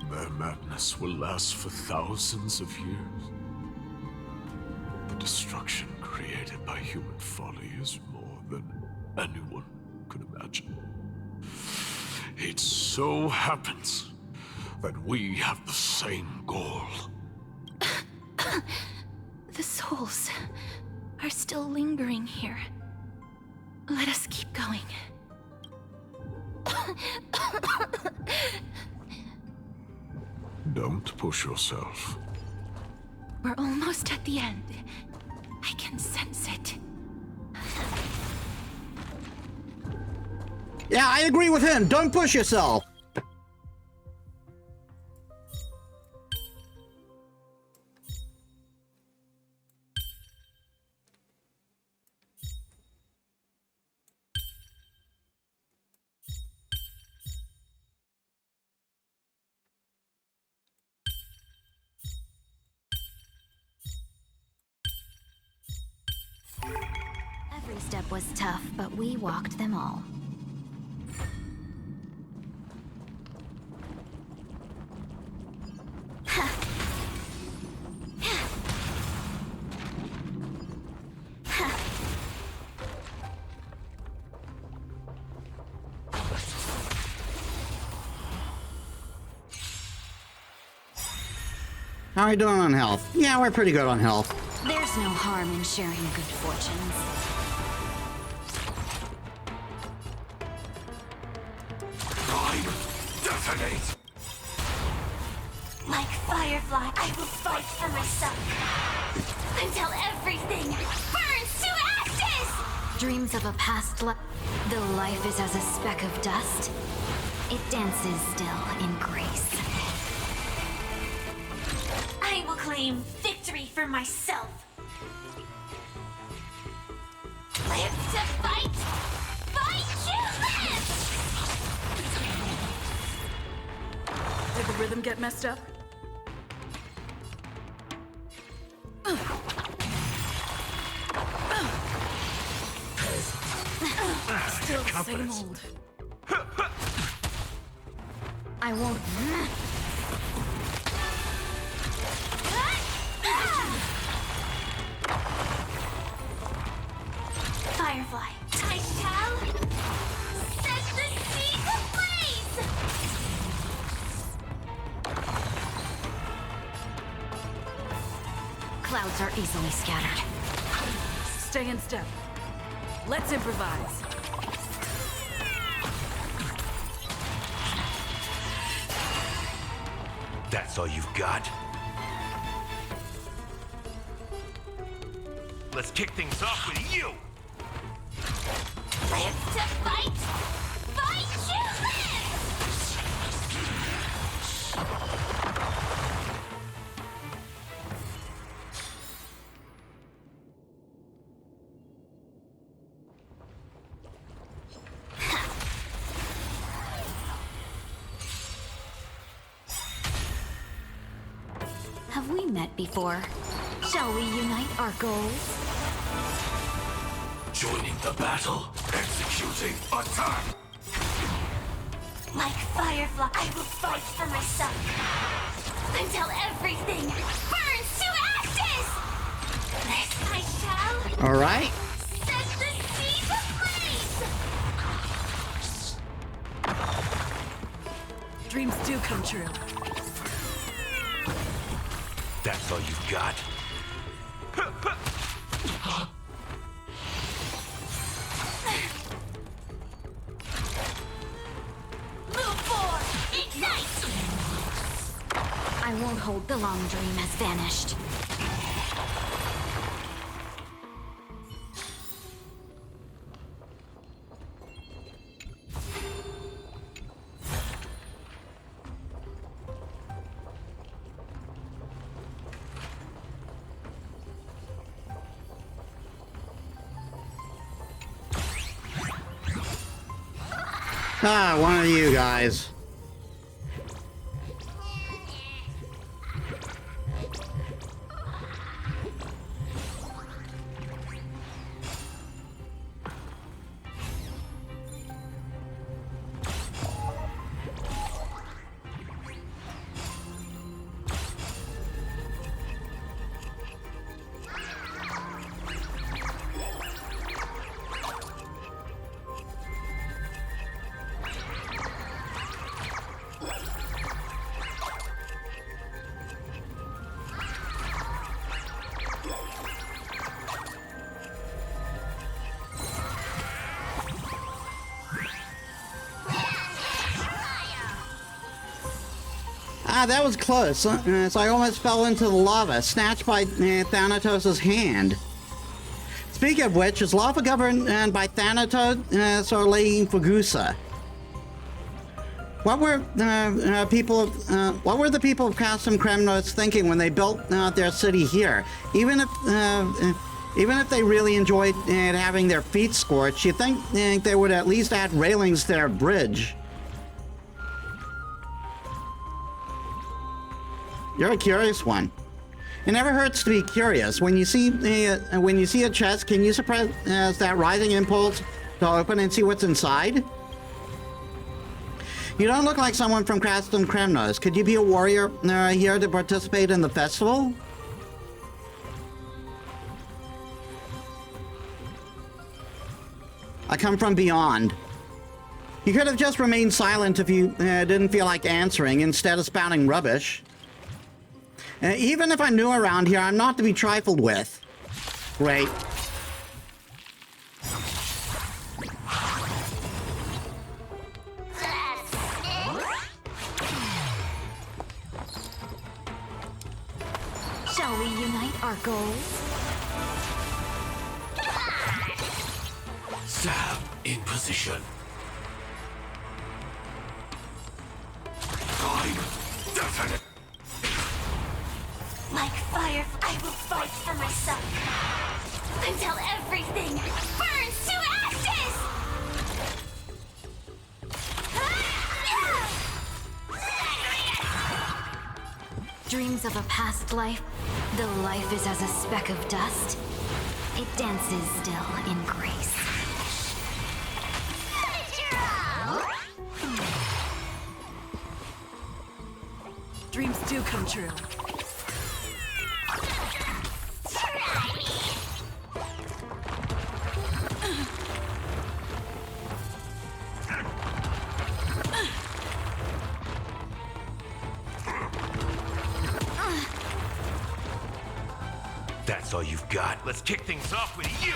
Their madness will last for thousands of years. The destruction created by human folly is more than anyone could imagine. It so happens that we have the same goal. The souls are still lingering here. Let us keep going. Don't push yourself. We're almost at the end. I can sense it. Yeah, I agree with him. Don't push yourself. Every step was tough, but we walked them all. How are we doing on health? Yeah, we're pretty good on health. There's no harm in sharing good fortunes. Time, detonate! Like Firefly, I will fight for myself. Until everything burns to ashes! Dreams of a past life. The life is as a speck of dust. It dances still in grace. I will claim victory for myself. Live to fight! Fight to live! Did the rhythm get messed up? Still the same old. I won't. Firefly, I shall set the seas ablaze! Clouds are easily scattered. Stay in step. Let's improvise. That's all you've got? Let's kick things off with you! Live to fight! Fight to live! Have we met before? Shall we unite our goals? Joining the battle, executing attack! Like Firefly, I will fight for myself. Until everything burns to ashes! This I shall All right. set the seas ablaze! Dreams do come true. That's all you've got? Move forward! Ignite! I won't hold the long dream has vanished. Ah, one of you guys. Ah, that was close. So I almost fell into the lava, snatched by Thanatos' hand. Speaking of which, is lava governed by Thanatos or Lady Fugusa? What were the people of Castrum Kremnos thinking when they built their city here? Even if they really enjoyed having their feet scorched, you'd think they would at least add railings to their bridge. You're a curious one. It never hurts to be curious. When you see a chest, can you suppress that rising impulse to open and see what's inside? You don't look like someone from Castrum Kremnos. Could you be a warrior here to participate in the festival? I come from beyond. You could have just remained silent if you didn't feel like answering instead of spouting rubbish. Even if I'm new around here, I'm not to be trifled with. Great. Shall we unite our goals? Stab in position. I'm definite. Like fire, I will fight for myself. Until everything burns to ashes! Dreams of a past life, though life is as a speck of dust, it dances still in grace. Dreams do come true. That's all you've got. Let's kick things off with you!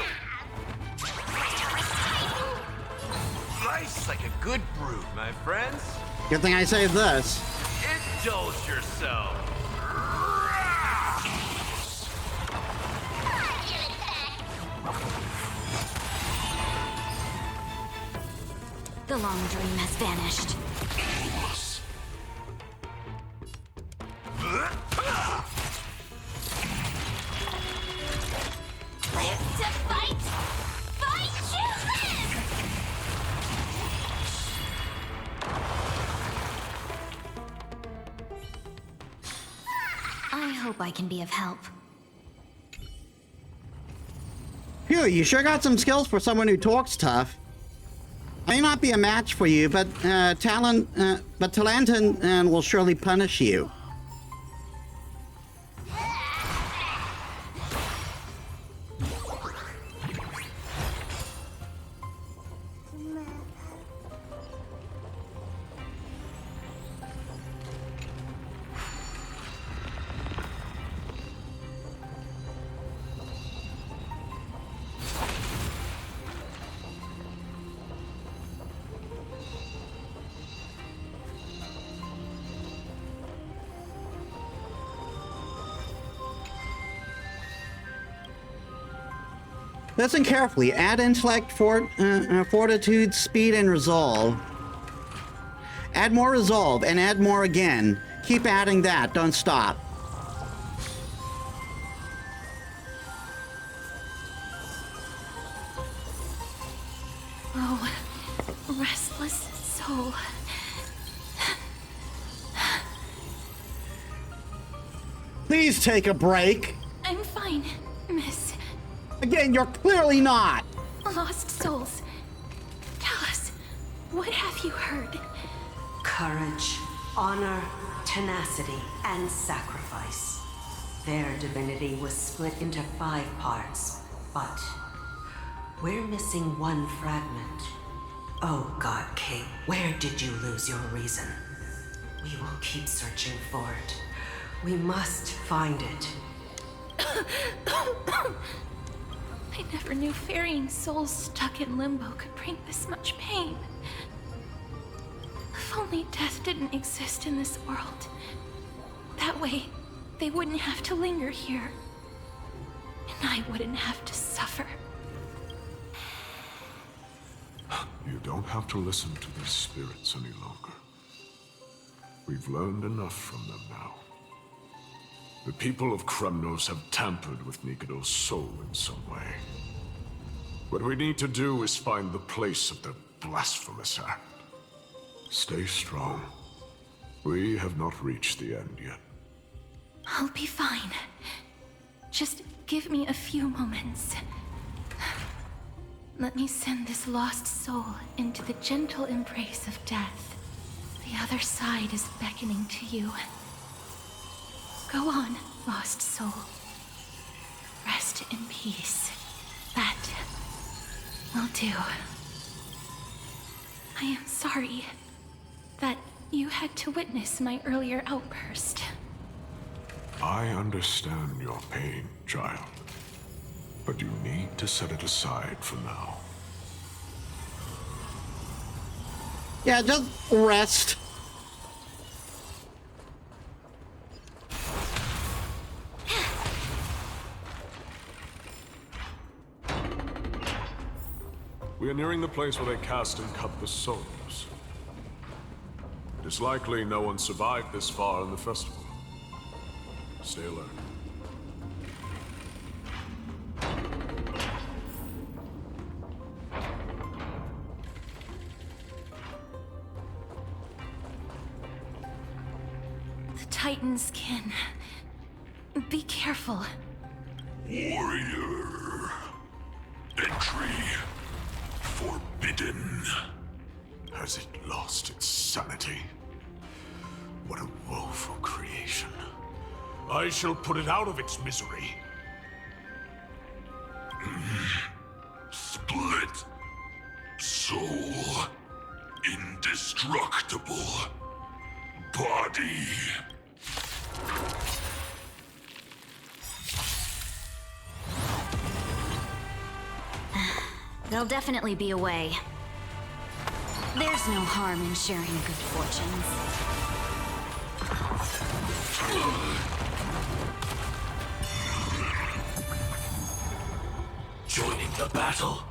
Life's like a good brew, my friends. Good thing I saved this. Indulge yourself. The long dream has vanished. Live to fight! Fight to live! I hope I can be of help. Phew, you sure got some skills for someone who talks tough. I may not be a match for you, but Talenton will surely punish you. Listen carefully. Add intellect, fortitude, speed, and resolve. Add more resolve, and add more again. Keep adding that. Don't stop. Oh, restless soul. Please take a break. I'm fine, miss. Again, you're clearly not. Lost souls. Tell us, what have you heard? Courage, honor, tenacity, and sacrifice. Their divinity was split into 5 parts, but we're missing one fragment. Oh God, King, where did you lose your reason? We will keep searching for it. We must find it. I never knew ferrying souls stuck in limbo could bring this much pain. If only death didn't exist in this world, That way, they wouldn't have to linger here. And I wouldn't have to suffer. You don't have to listen to these spirits any longer. We've learned enough from them now. The people of Kremnos have tampered with Nikador's soul in some way. What we need to do is find the place of their blasphemous act. Stay strong. We have not reached the end yet. I'll be fine. Just give me a few moments. Let me send this lost soul into the gentle embrace of death. The other side is beckoning to you. Go on, lost soul. Rest in peace. That will do. I am sorry that you had to witness my earlier outburst. I understand your pain, child. But you need to set it aside for now. Yeah, just rest. We are nearing the place where they cast and cut the souls. It is likely no one survived this far in the festival. Stay alert. The Titans can... Be careful. Warrior. Entry forbidden. Has it lost its sanity? What a woeful creation. I shall put it out of its misery. Split. Soul. Indestructible. Body. There'll definitely be a way. There's no harm in sharing good fortunes. Joining the battle.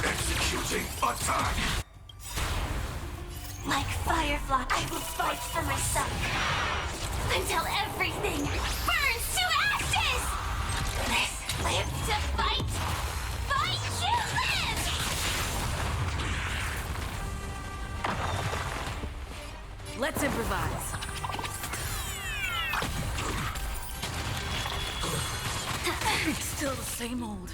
Executing attack. Like Firefly, I will fight for my son. Until everything burns to ashes! Live to fight! Fight to live! Let's improvise. It's still the same old.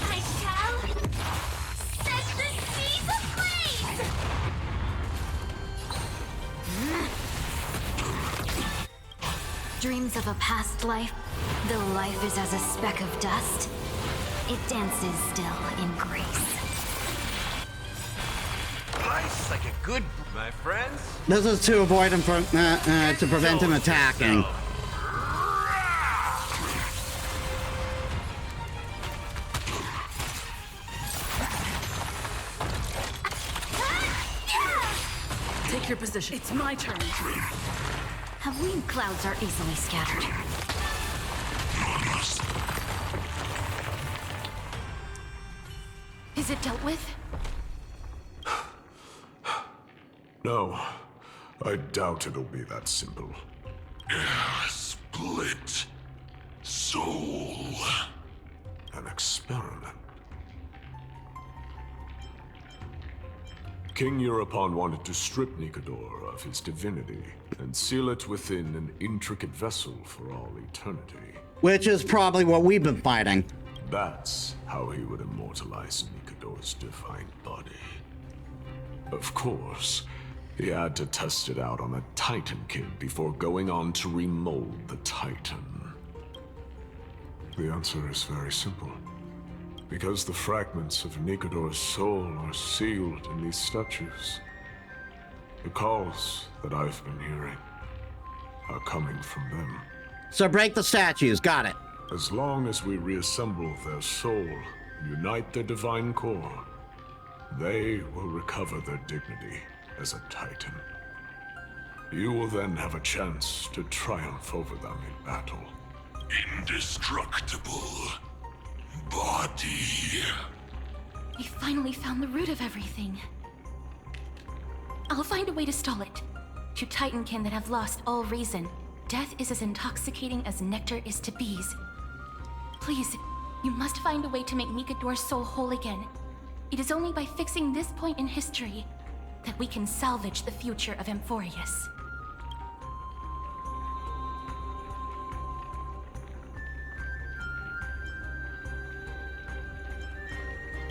I shall set the seas ablaze! Dreams of a past life, though life is as a speck of dust, it dances still in grace. Nice, like a good, my friends. This is to avoid him from, to prevent him attacking. Take your position. It's my turn. Halloween clouds are easily scattered. Is it dealt with? No, I doubt it'll be that simple. Split. Soul. An experiment. King Europon wanted to strip Nikador of his divinity and seal it within an intricate vessel for all eternity. Which is probably what we've been fighting. That's how he would immortalize Nikador's divine body. Of course, he had to test it out on a Titan kid before going on to remold the Titan. The answer is very simple. Because the fragments of Nikador's soul are sealed in these statues. The calls that I've been hearing are coming from them. So break the statues, got it. As long as we reassemble their soul and unite their divine core, they will recover their dignity as a Titan. You will then have a chance to triumph over them in battle. Indestructible body. We finally found the root of everything. I'll find a way to stall it. To Titankin that have lost all reason, death is as intoxicating as nectar is to bees. Please, you must find a way to make Nikador's soul whole again. It is only by fixing this point in history that we can salvage the future of Amphorius.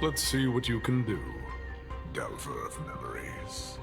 Let's see what you can do, Delver of Memories.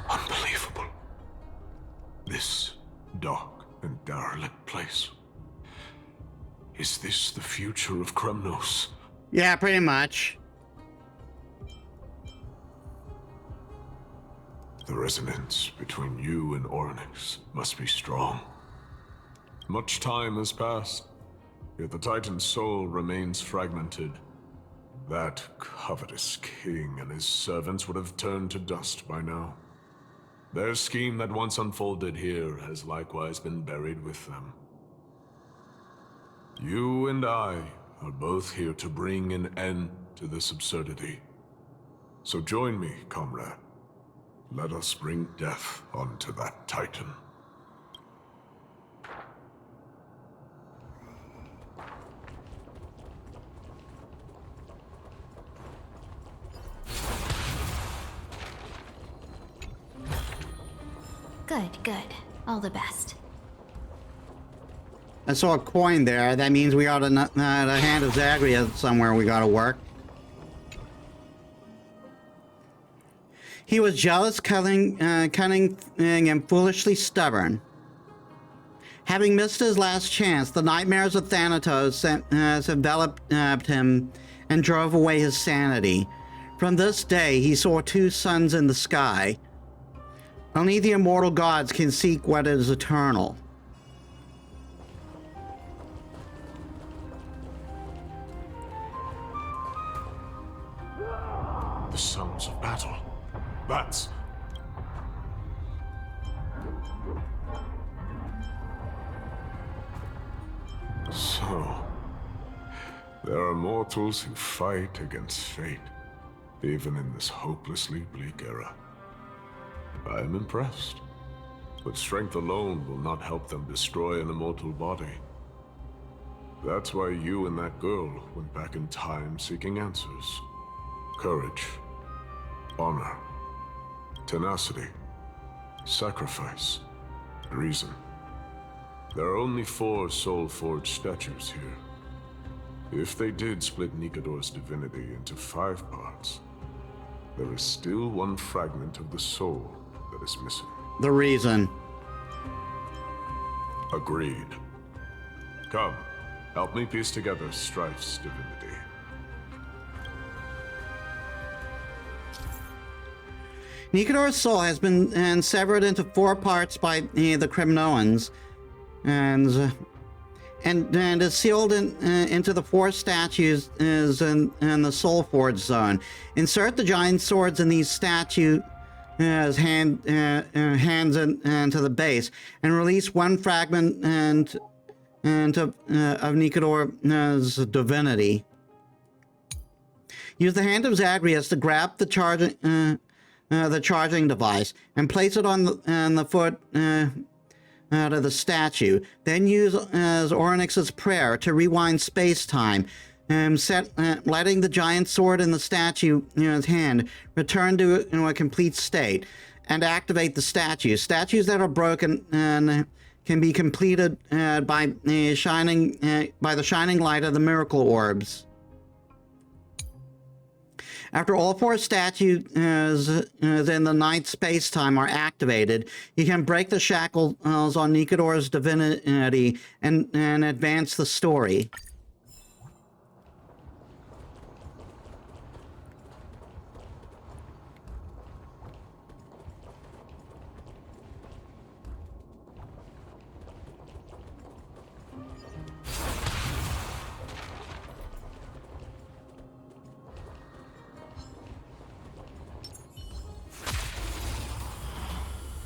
Unbelievable. This dark and derelict place. Is this the future of Kremnos? Yeah, pretty much. The resonance between you and Orynyx must be strong. Much time has passed, yet the Titan's soul remains fragmented. That covetous king and his servants would have turned to dust by now. Their scheme that once unfolded here has likewise been buried with them. You and I are both here to bring an end to this absurdity. So join me, comrade. Let us bring death onto that Titan. Good, good. All the best. I saw a coin there. That means we ought to the hand of Zagreus somewhere we gotta work. He was jealous, cunning, and foolishly stubborn. Having missed his last chance, the nightmares of Thanatos enveloped him and drove away his sanity. From this day, he saw two suns in the sky. Only the immortal gods can seek what is eternal. The sounds of battle. That's... So... there are mortals who fight against fate, even in this hopelessly bleak era. I am impressed, but strength alone will not help them destroy an immortal body. That's why you and that girl went back in time seeking answers. Courage, honor, tenacity, sacrifice, reason. There are only 4 soul-forged statues here. If they did split Nikador's divinity into 5 parts, there is still one fragment of the soul that is missing. The reason. Agreed. Come, help me piece together Strife's divinity. Nikador's soul has been severed into 4 parts by the Kremnoans, and is sealed into the 4 statues in the Soul Forge zone. Insert the giant swords in these statues hands into the base, and release 1 fragment of Nikador's divinity. Use the hand of Zagreus to grab the charging device and place it on the foot out of the statue. Then use Orynyx's prayer to rewind space-time, letting the giant sword in the statue's hand return to a complete state, and activate the statue. Statues that are broken can be completed by the shining light of the miracle orbs. After all 4 statues in the ninth space-time are activated, you can break the shackles on Nikador's divinity and advance the story.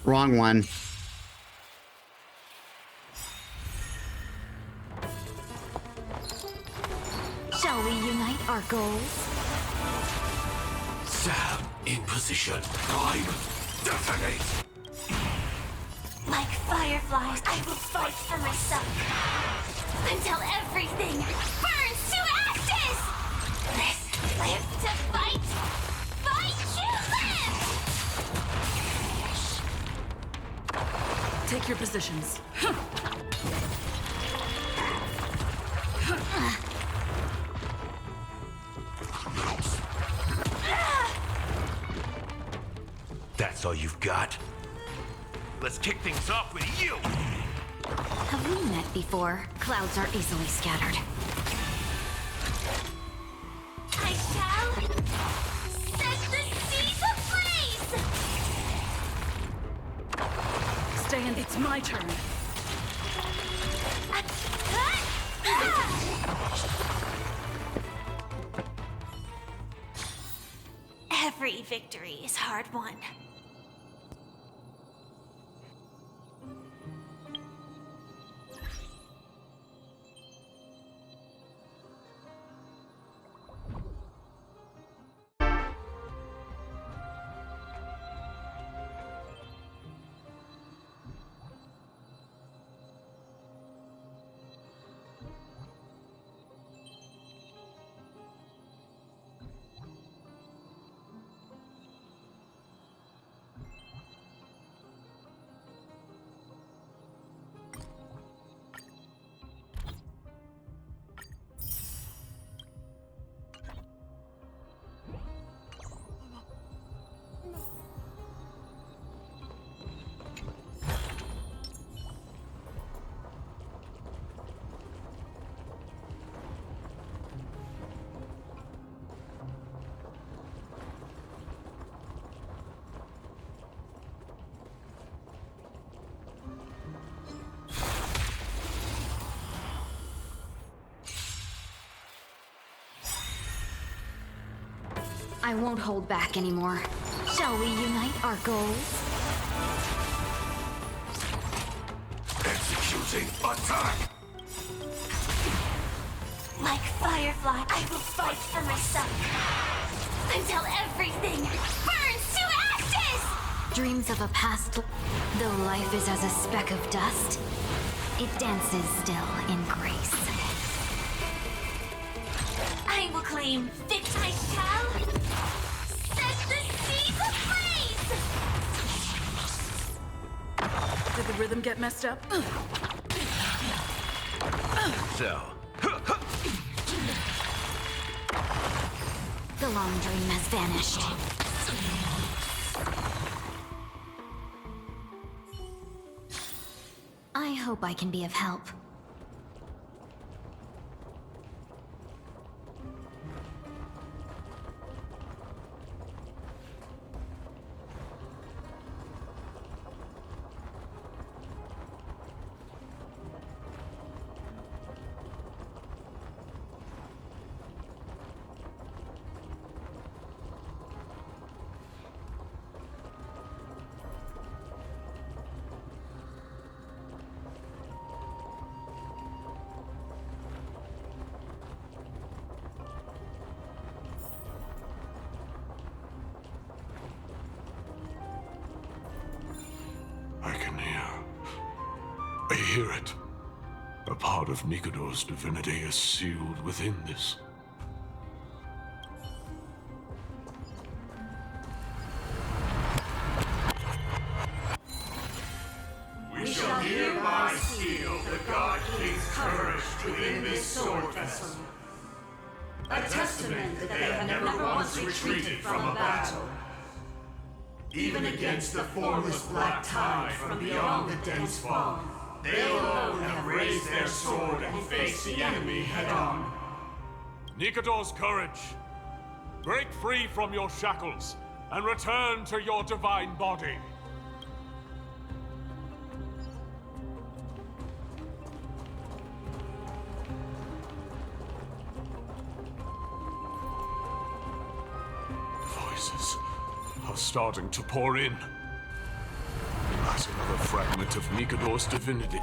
Wrong one. Shall we unite our goals? Sam in position. Time. Detonate. Like fireflies, I will fight for myself. Until everything burns to ashes! Live to fight! Fight to live! Take your positions. That's all you've got? Let's kick things off with you! Have we met before? Clouds are easily scattered. I shall set the seas ablaze! Stay in. It's my turn. Every victory is hard won. I won't hold back anymore. Shall we unite our goals? Executing attack! Like firefly, I will fight for myself. Until everything burns to ashes! Dreams of a past, though life is as a speck of dust, it dances still in grace. I will claim victory. I shall set the seas ablaze! Did the rhythm get messed up? So... The long dream has vanished. I hope I can be of help. I hear it. A part of Nikador's divinity is sealed within this. We shall hereby A testament that they have never once retreated from a battle. Even against the formless black tide from beyond the dense fog, they alone have raised their sword and faced the enemy head-on. Nikador's courage! Break free from your shackles and return to your divine body. Voices are starting to pour in. That's another fragment of Nikador's divinity.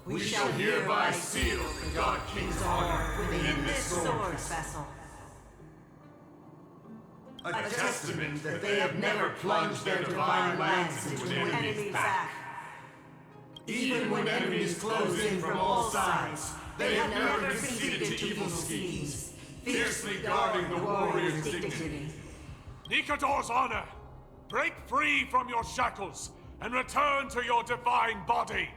We shall hereby seal the God King's honor within this sword vessel. A testament that they have never plunged their divine lance into an enemy's back. Even when enemies close in from all sides, they have never conceded to evil schemes, fiercely guarding the warrior's dignity. Nikador's honor! Break free from your shackles and return to your divine body!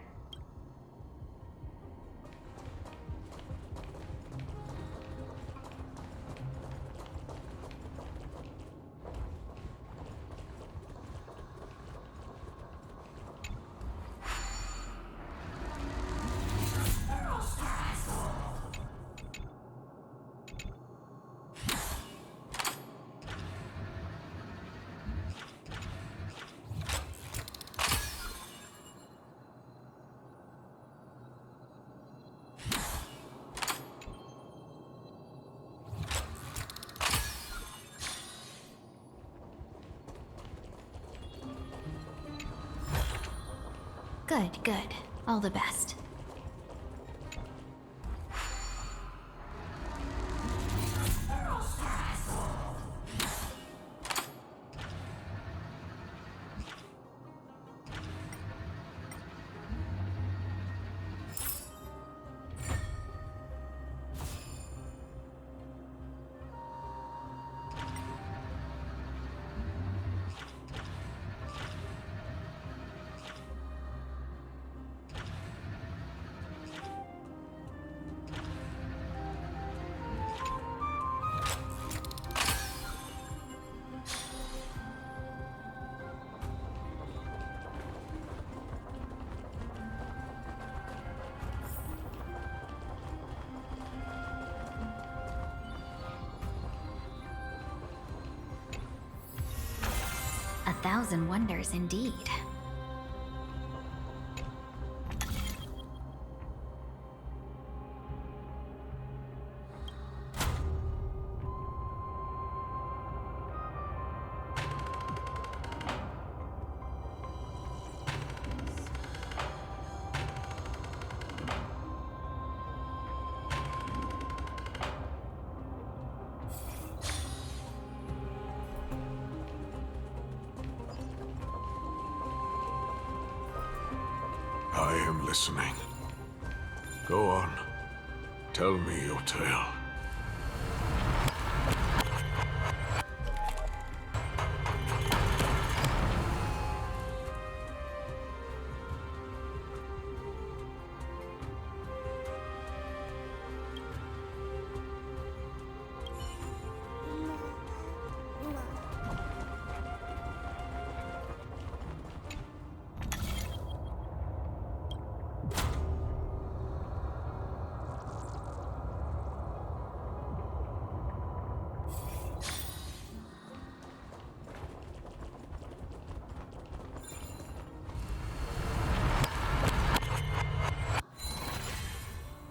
Good, good. All the best. A thousand wonders indeed. I am listening. Go on. Tell me your tale.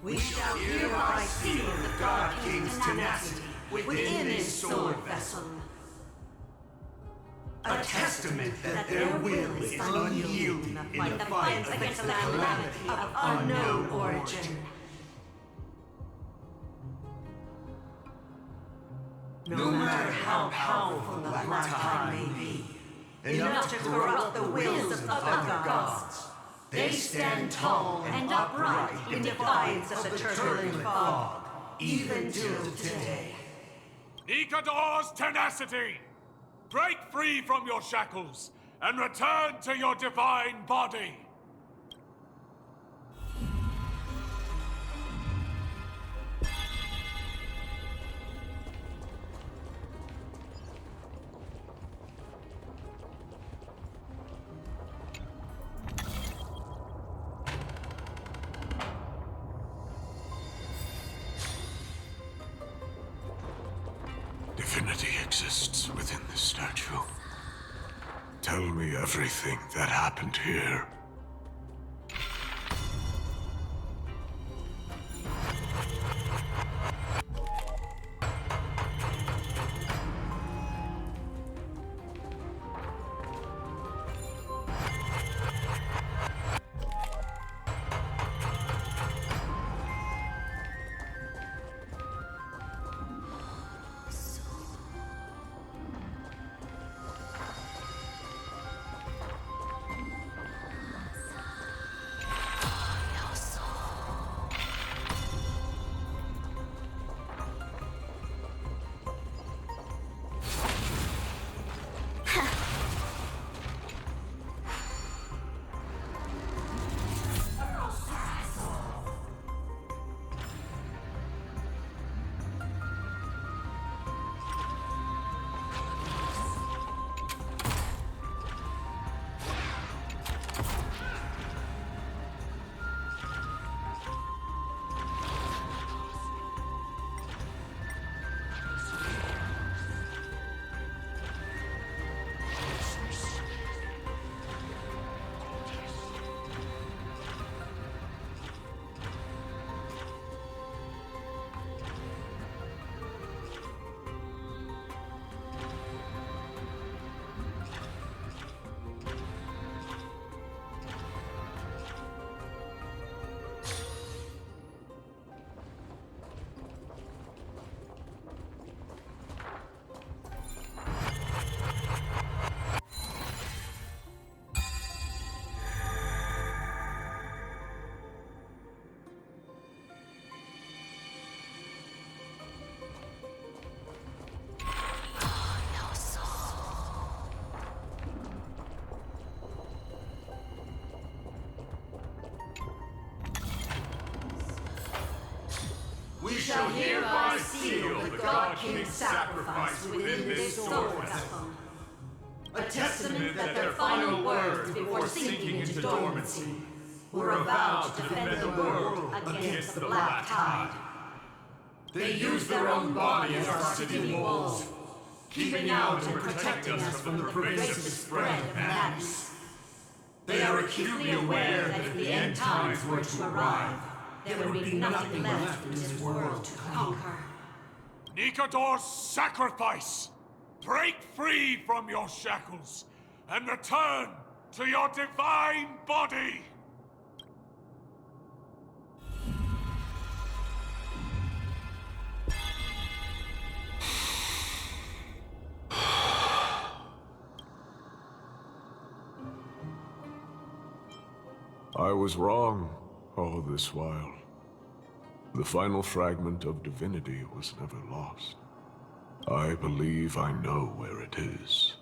We shall hereby seal the God King's tenacity within his sword vessel. A testament that their will is unyielding in the fight against the calamity of unknown origin. No matter how powerful the Black Tide may be, enough to corrupt the wills of other gods, they stand tall and upright in defiance of the turbulent fog, even till today. Nikador's tenacity! Break free from your shackles and return to your divine body! Divinity exists within this statue. Tell me everything that happened here. hearts within this sword vessel. A testament that their final words before sinking into dormancy were a vow to defend the world against the Black Tide. They used their own body as our city walls, keeping out and protecting us from the pervasive spread of madness. They are acutely aware that if the end times were to arrive, there would be nothing left in this world to conquer. Nikador's sacrifice! Break free from your shackles and return to your divine body! I was wrong all this while. The final fragment of divinity was never lost. I believe I know where it is.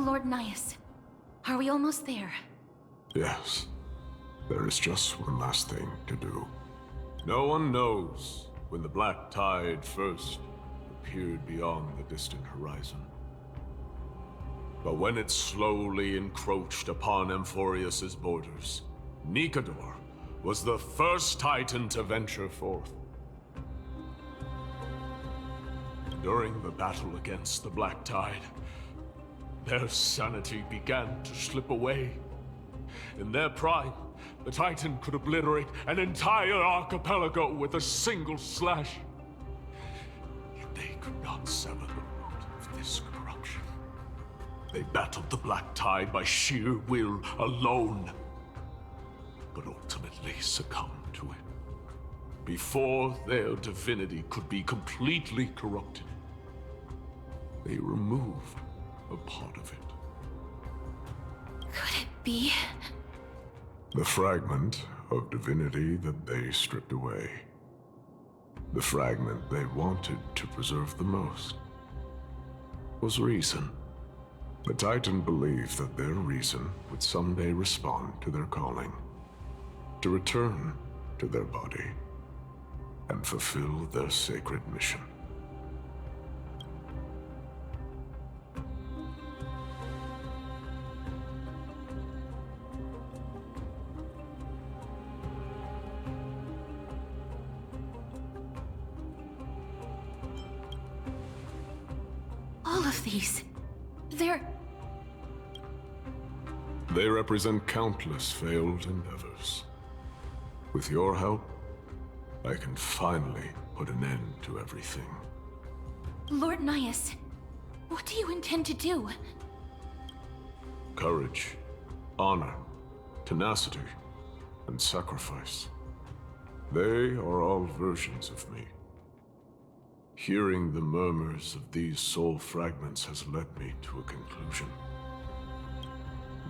Lord Nias, are we almost there? Yes. There is just one last thing to do. No one knows when the Black Tide first appeared beyond the distant horizon. But when it slowly encroached upon Amphorius's borders, Nikador was the first Titan to venture forth. During the battle against the Black Tide, their sanity began to slip away. In their prime, the Titan could obliterate an entire archipelago with a single slash. Yet they could not sever the root of this corruption. They battled the Black Tide by sheer will alone, but ultimately succumbed to it. Before their divinity could be completely corrupted, they removed a part of it. Could it be? The fragment of divinity that they stripped away. The fragment they wanted to preserve the most was reason. The Titan believed that their reason would someday respond to their calling, to return to their body, and fulfill their sacred mission. All of these, They represent countless failed endeavors. With your help, I can finally put an end to everything. Lord Nias, what do you intend to do? Courage, honor, tenacity, and sacrifice. They are all versions of me. Hearing the murmurs of these soul fragments has led me to a conclusion.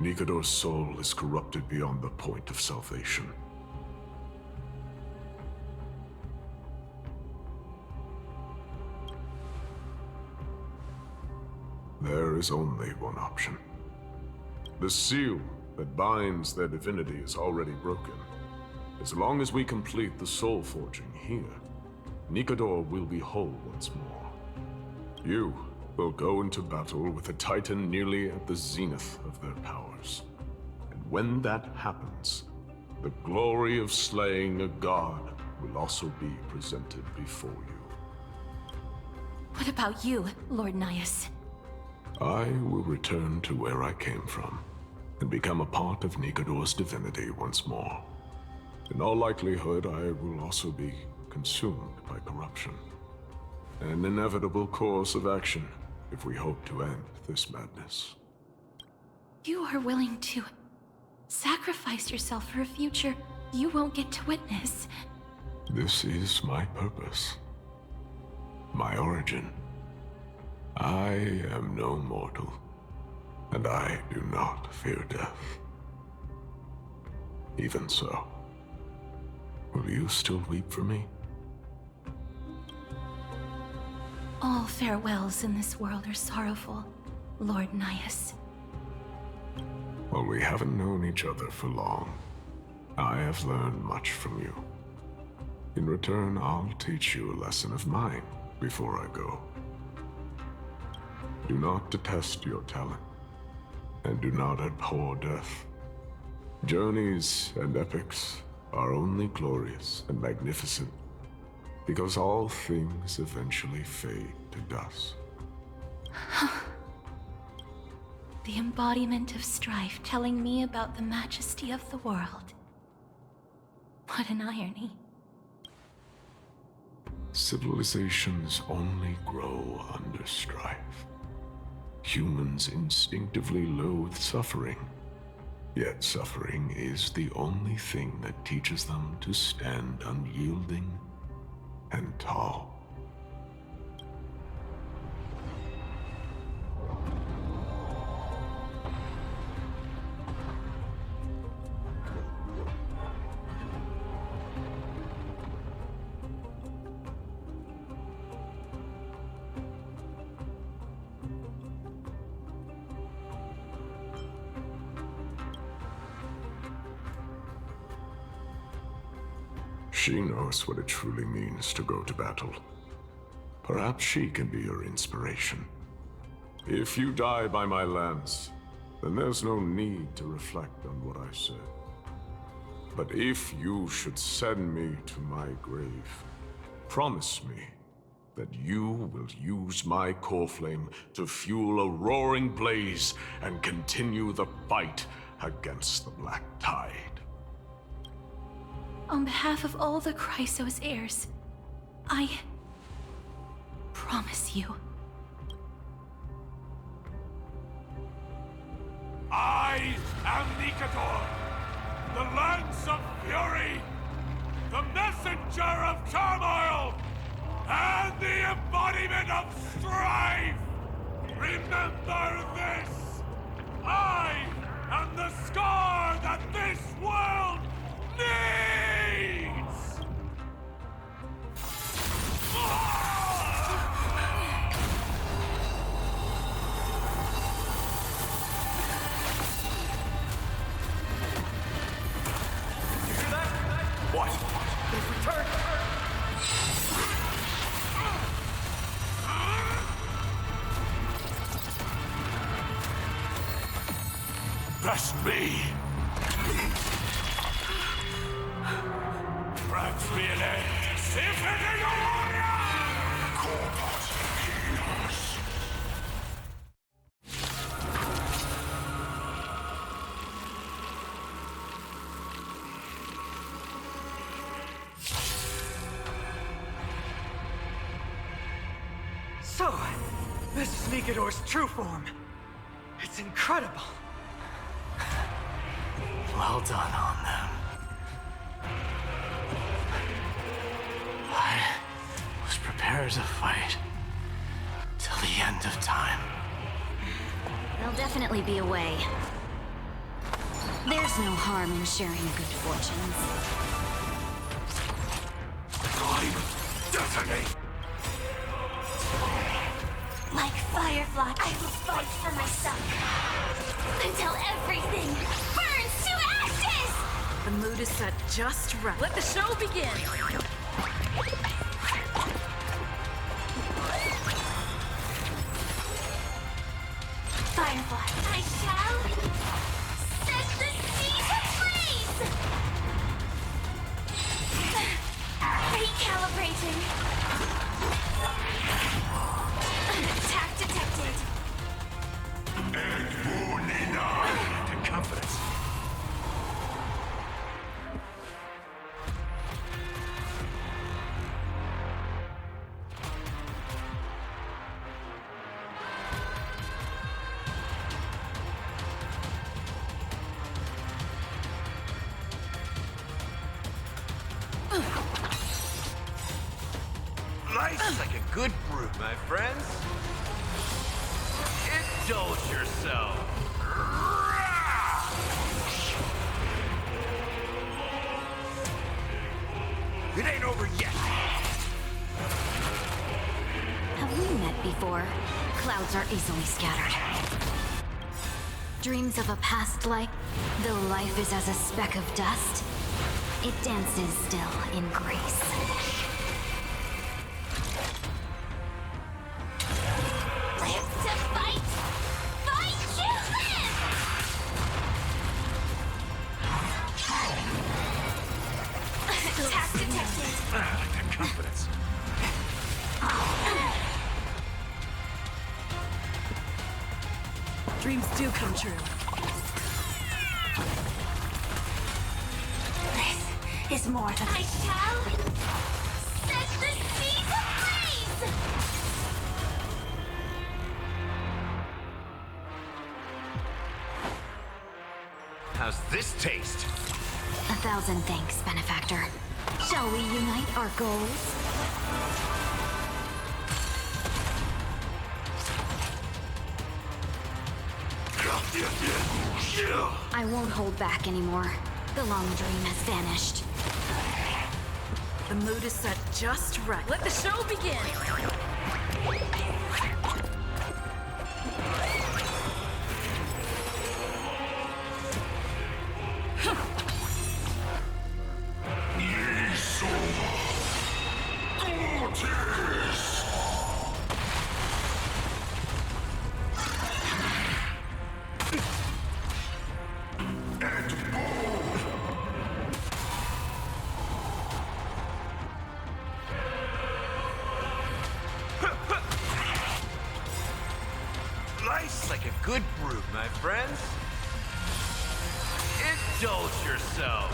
Nikador's soul is corrupted beyond the point of salvation. There is only one option. The seal that binds their divinity is already broken. As long as we complete the soul forging here, Nikador will be whole once more. You will go into battle with a Titan nearly at the zenith of their powers. And when that happens, the glory of slaying a god will also be presented before you. What about you, Lord Nias? I will return to where I came from, and become a part of Nikador's divinity once more. In all likelihood, I will also be consumed by corruption. An inevitable course of action if we hope to end this madness. You are willing to sacrifice yourself for a future you won't get to witness. This is my purpose. My origin. I am no mortal, and I do not fear death. Even so, will you still weep for me? All farewells in this world are sorrowful, Lord Nias. Well, we haven't known each other for long. I have learned much from you. In return, I'll teach you a lesson of mine before I go. Do not detest your talent, and do not abhor death. Journeys and epics are only glorious and magnificent because all things eventually fade to dust. The embodiment of strife telling me about the majesty of the world. What an irony. Civilizations only grow under strife. Humans instinctively loathe suffering. Yet suffering is the only thing that teaches them to stand unyielding and tall. She knows what it truly means to go to battle. Perhaps she can be your inspiration. If you die by my lance, then there's no need to reflect on what I said. But if you should send me to my grave, promise me that you will use my core flame to fuel a roaring blaze and continue the fight against the Black Tide. On behalf of all the Chrysos heirs, I promise you. I am Nikador, the Lance of Fury, the messenger of turmoil, and the embodiment of strife! Remember this! I am the scar that this world needs! What? They've returned! Best me! Grant me an end! Infinity Warrior! Corpus Healers! So, this is Nikador's true form. It's incredible. Well done on them. I was prepared to fight till the end of time. There'll definitely be a way. There's no harm in sharing good fortunes. Time detonate! Like Firefly, I will fight for myself. Until everything burns to ashes! The mood is set just right. Let the show begin! Firefly, I shall set the sea ablaze! Recalibrating. Attack detected. To confidence. my friends. Indulge yourself. It ain't over yet. Have we met before? Clouds are easily scattered. Dreams of a past life, though life is as a speck of dust, it dances still in grace. Live to fight! Fight you live! Attack detected! I like that confidence. Dreams do come true. This is more than I shall set the seas ablaze! How's this taste? 1,000 thanks, benefactor. Shall we unite our goals? I won't hold back anymore. The long dream has vanished. The mood is set just right. Let the show begin! Life's like a good brew, my friends. Indulge yourself.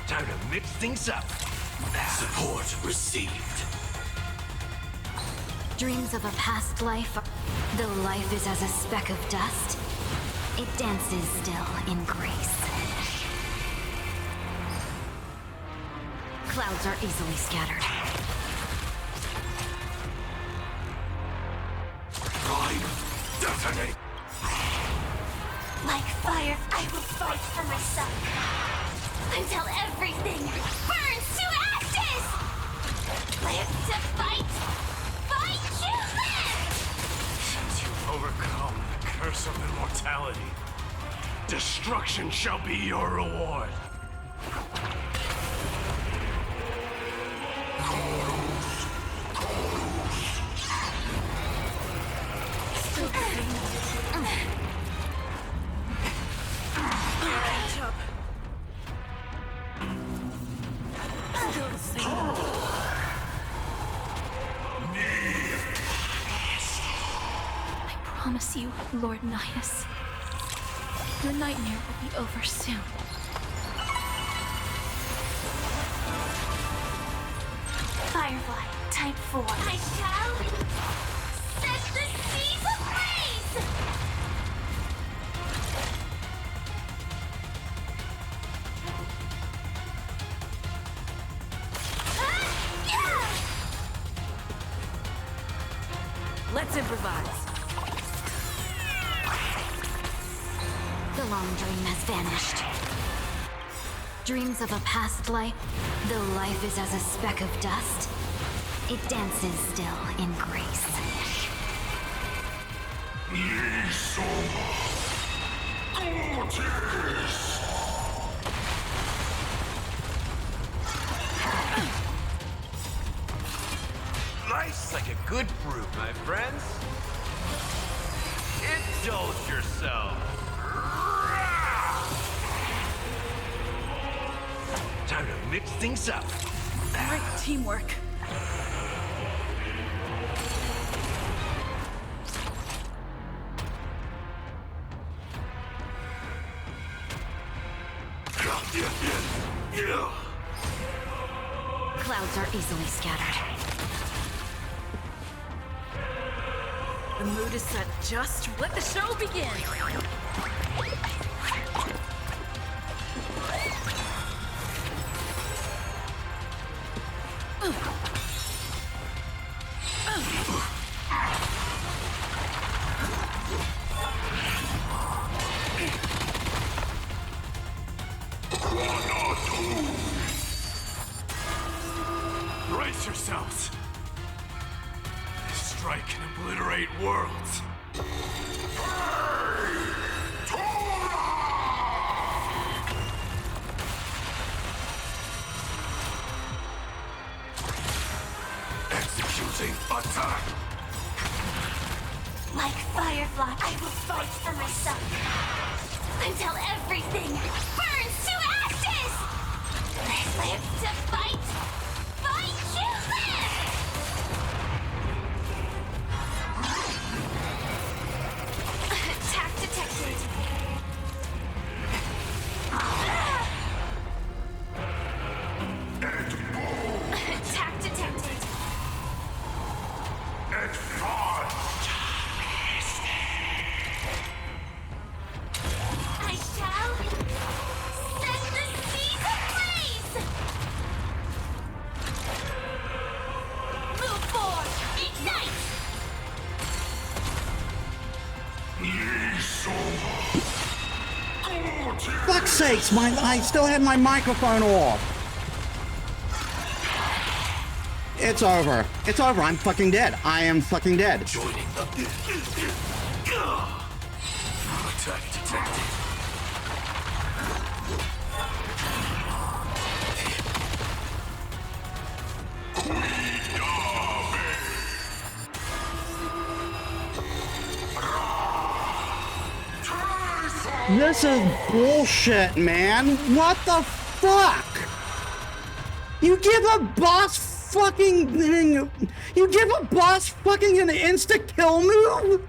Time to mix things up. Support received. Dreams of a past life, though life is as a speck of dust, it dances still in grace. Clouds are easily scattered. Detonate! Like fire, I will fight for myself. Until everything burns to ashes! Live to fight! Fight to live! To overcome the curse of immortality, destruction shall be your reward. Catch up. Still the same. I promise you, Lord Nihus, your nightmare will be over soon. Firefly, type 4. I shall set the seas ablaze! Let's improvise. The long dream has vanished. Dreams of a past life, though life is as a speck of dust, it dances still in grace. Life's like a good brew, my friends. Indulge yourself. Time to mix things up. Great teamwork. Clouds are easily scattered. The mood is set just. Let the show begin! yourselves. This strike can obliterate worlds. Executing attack! Like Firefly, I will fight for myself. Until everything burns to ashes! I live to fight! Fight to live! Attack detected. Attack detected. I shall set the seas ablaze! Move forward! Ignite! Fuck's sakes, I still had my microphone off. It's over. It's over. I'm fucking dead. I am fucking dead. Joining the... Attack detected. This is bullshit, man. What the fuck? You give a boss fucking... You give a boss fucking an insta-kill move?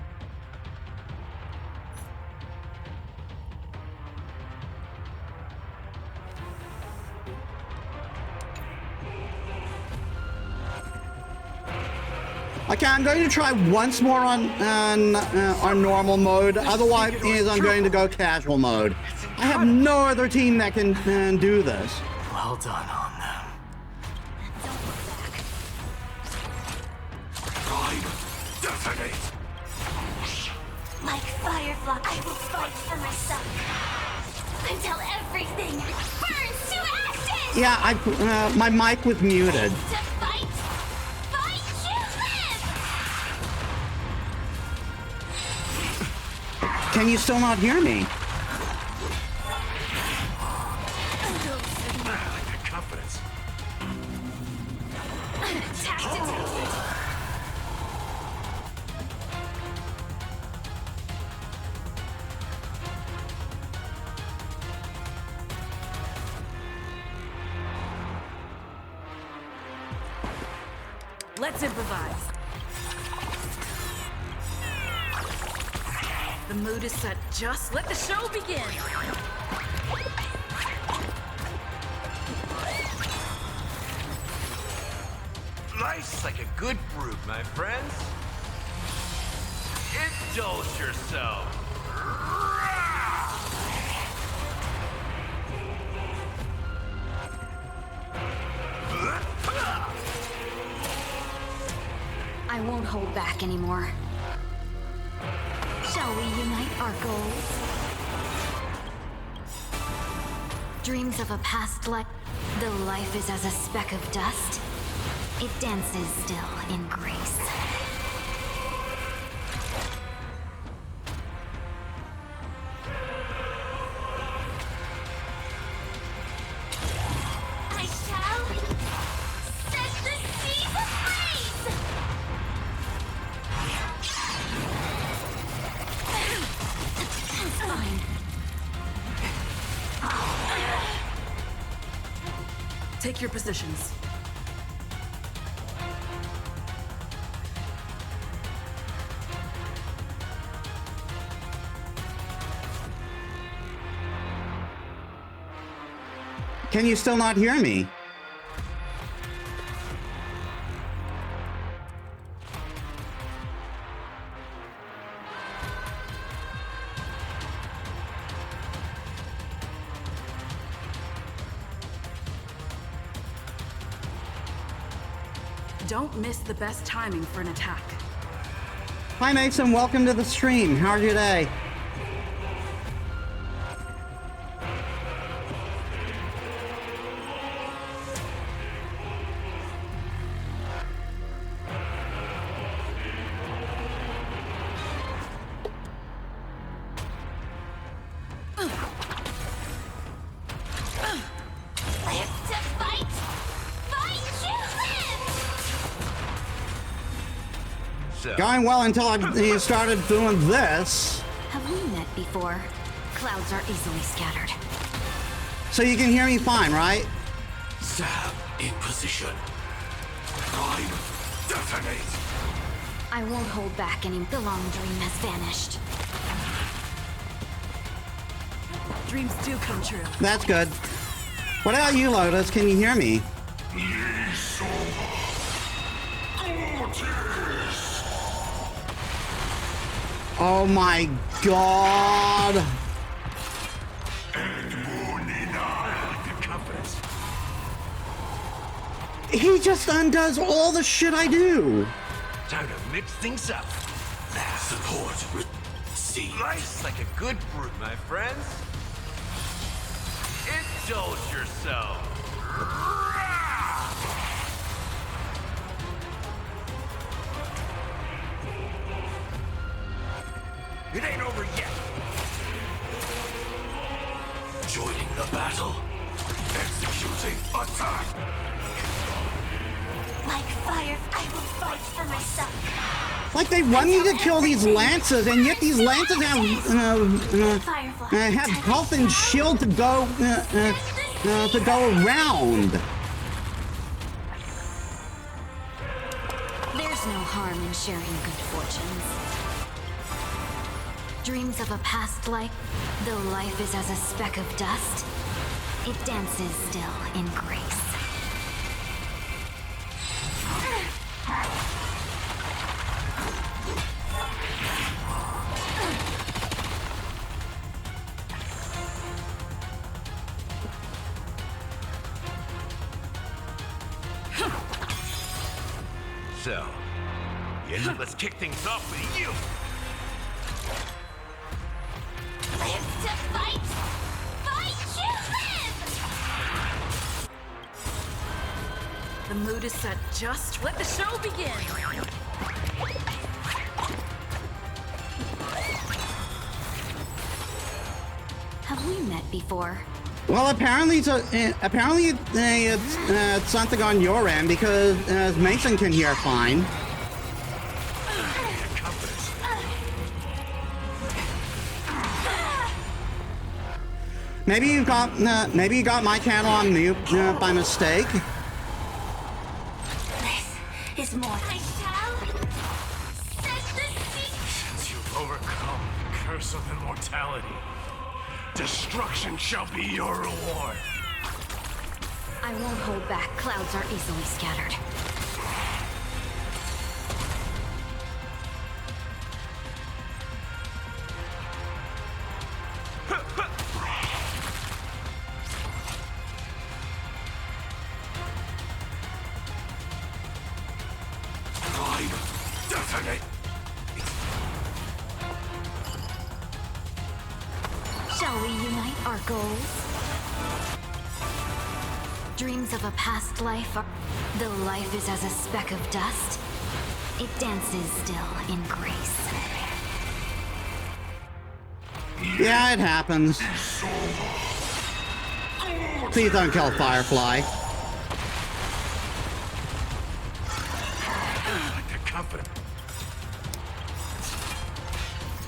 Okay, I'm going to try once more on normal mode. Otherwise, I'm going to go casual mode. I have no other team that can do this. Well done on them. Prime, detonate! Like Firefly, I will fight for myself. Until everything burns to ashes! Yeah, my mic was muted. To fight! Fight to live! Can you still not hear me? I like that confidence. Attack detected. Let's improvise. The mood is set. Just let the show begin. Life's like a good fruit, my friends. Indulge yourself. I won't hold back anymore. Shall we unite our goals? Dreams of a past life. Though life is as a speck of dust, it dances still in grace. I shall set the seas ablaze! It's fine. Take your positions. Can you still not hear me? Don't miss the best timing for an attack. Hi Mason, welcome to the stream. How's your day? Going well until I started doing this. Have we met before? Clouds are easily scattered. So you can hear me fine, right? Stab in position. Prime, detonate. I won't hold back any. The long dream has vanished. Dreams do come true. That's good. What about you, Lotus? Can you hear me? Oh my god! He just undoes all the shit I do. Time to mix things up. Support. Slice like a good fruit, my friends. Indulge yourself. It ain't over yet. Joining the battle. Executing attack. Like fire, I will fight for myself. Like they want me to kill these lances, and yet these lances have health and shield to go around. There's no harm in sharing good fortunes. Dreams of a past life, though life is as a speck of dust, it dances still in grace. So, let's kick things off with you. Live to fight! Fight to live! The mood is set just. Let the show begin! Have we met before? Well, apparently, it's something on your end because Mason can hear fine. Maybe you got my channel on mute by mistake. This is more. I shall set the sea. Since you've overcome the curse of immortality, destruction shall be your reward. I won't hold back. Clouds are easily scattered. Detonate. Shall we unite our goals? Dreams of a past life are... Though life is as a speck of dust, it dances still in grace. Yeah, it happens. Please don't kill Firefly.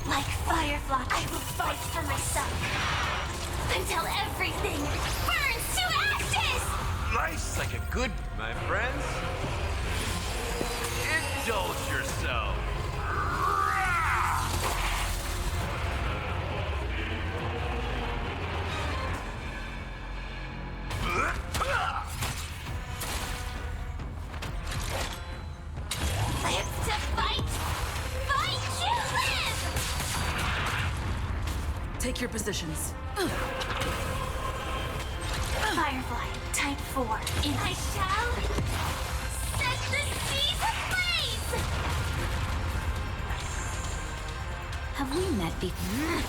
Like Firefly, I will fight for myself. Until everything burns to ashes! Slice like a good, my friends. Indulge yourself. Live to fight! Fight to live! Take your positions. Firefly, type 4. And I shall set the seas ablaze! Have we met before?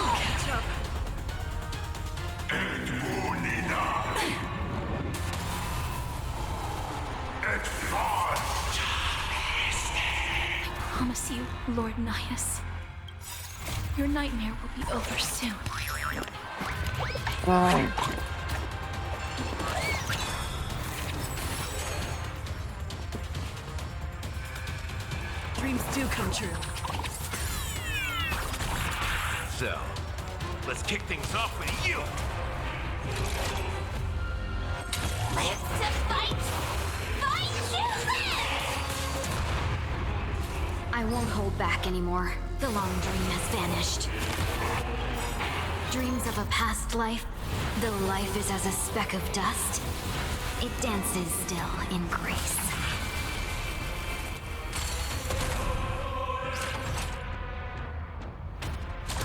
Catch up. I promise you, Lord Nihus, Your nightmare will be over soon. Dreams do come true. So, let's kick things off with you! Live to fight! Fight you live! I won't hold back anymore. The long dream has vanished. Dreams of a past life, though life is as a speck of dust, it dances still in grace.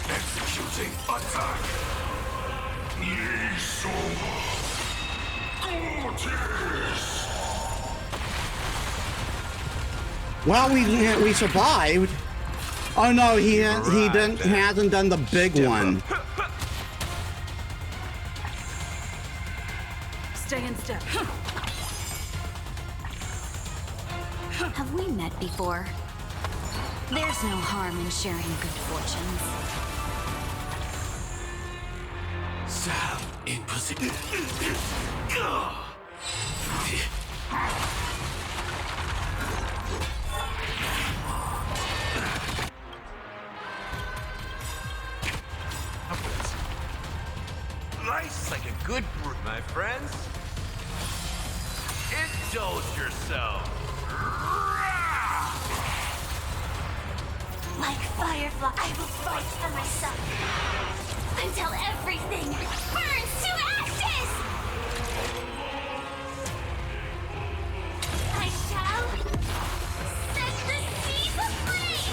Executing attack! Ye Gorgeous! Well, we survived. Oh no, he hasn't done the big one. Stay in step. Have we met before? There's no harm in sharing good fortunes. Sal, in position. Life's like a good brew, my friends. Indulge yourself. Like Firefly, I will fight for myself until everything burns to ashes! I shall set the seas ablaze!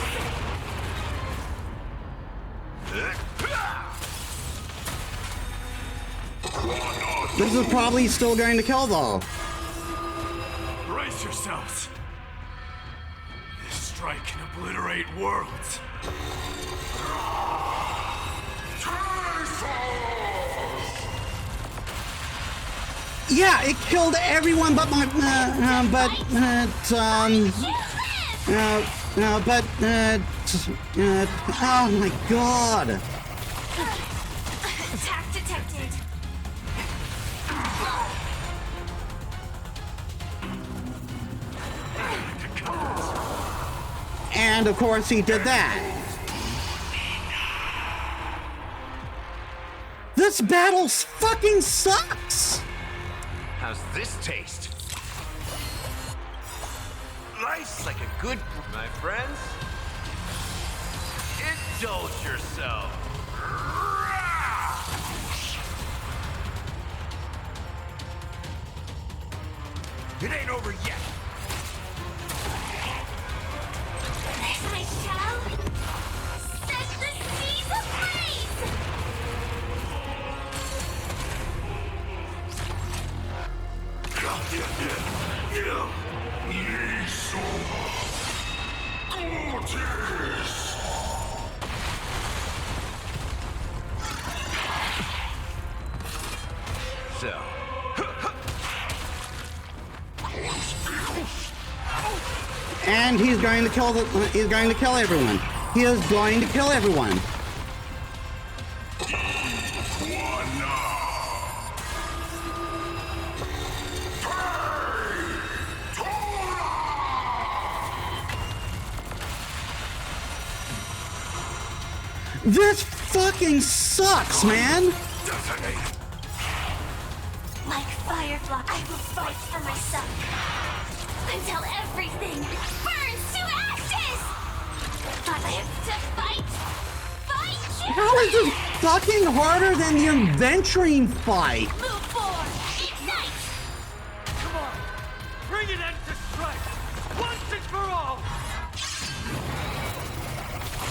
This is probably still going to kill though. Brace yourselves. This strike can obliterate worlds. Yeah, it killed everyone but my, oh my god. Attack detected. And of course he did that. This battle fucking sucks! How's this taste? Life's like a good brew, my friends. Indulge yourself. It ain't over yet. I shall set the seas ablaze! Ye Gorgeous! So. And he's going to kill everyone. He is going to kill everyone. This fucking sucks, man! Like Firefly, I will fight for myself until everything burns to ashes! I live to fight! Fight you! How is this fucking harder than the adventuring fight? Move forward! Ignite! Come on! Bring an end to strife! Once and for all!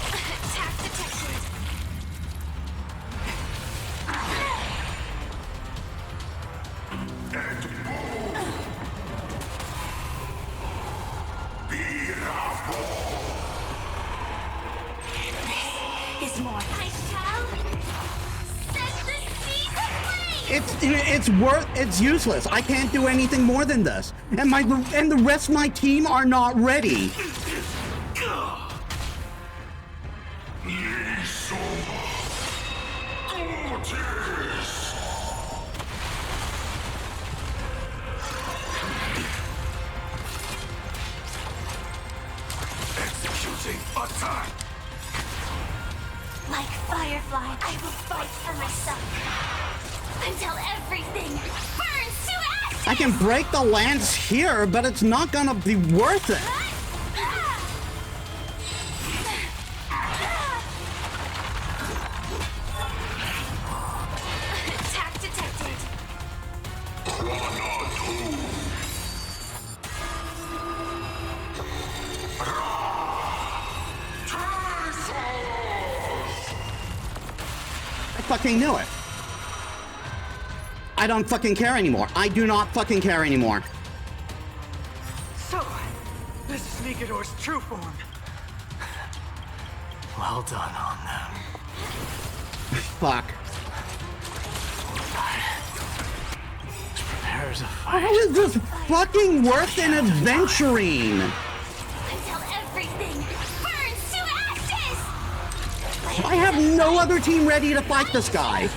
Attack detected! This is more. I shall set the seas ablaze! It's useless. I can't do anything more than this. And the rest of my team are not ready. Ye Metis! Executing attack! Like Firefly, I will fight for myself. Until everything burns to ashes! I can break the lance here, but it's not gonna be worth it. Attack detected. I fucking knew it. I don't fucking care anymore. I do not fucking care anymore. So, this is Nikador's true form. Well done on them. Fuck. Prepare to fight. How is this fucking worth an adventuring? Until everything burns to ashes! I have no other team ready to fight this guy.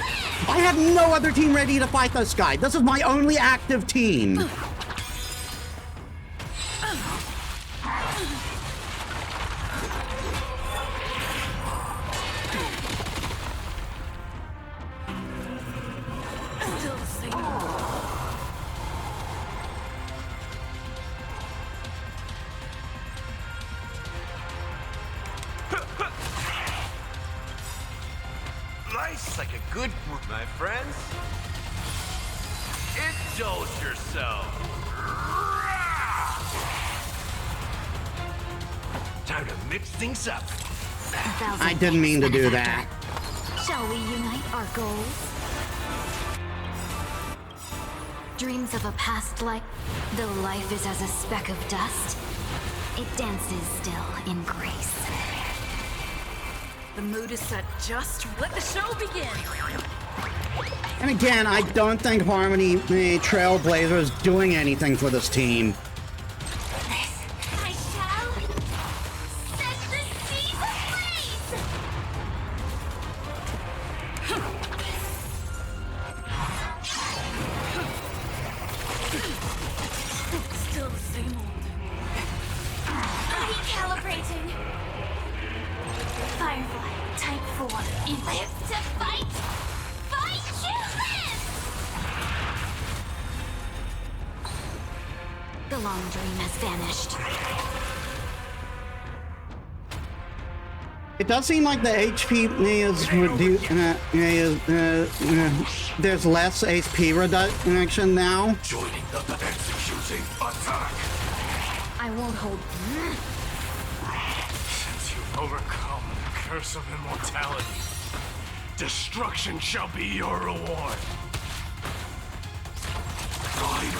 I have no other team ready to fight this guy. This is my only active team. Still the same. Life's like a good brew, my friends. Indulge yourself. Time to mix things up. I didn't mean to do that. Shall we unite our goals? Dreams of a past life, though life is as a speck of dust, it dances still in grace. The mood is set just. Let the show begin. And again, I don't think Harmony Trailblazer is doing anything for this team. I shall set the seas ablaze! Still the same old. Recalibrating. Firefly, type 4. You live to fight! Fight you live! The long dream has vanished. It does seem like the HP is reduced. There's less HP reduction now. Joining the executing attack. I won't hold. Since you've overcome the curse of immortality, destruction shall be your reward. Guide,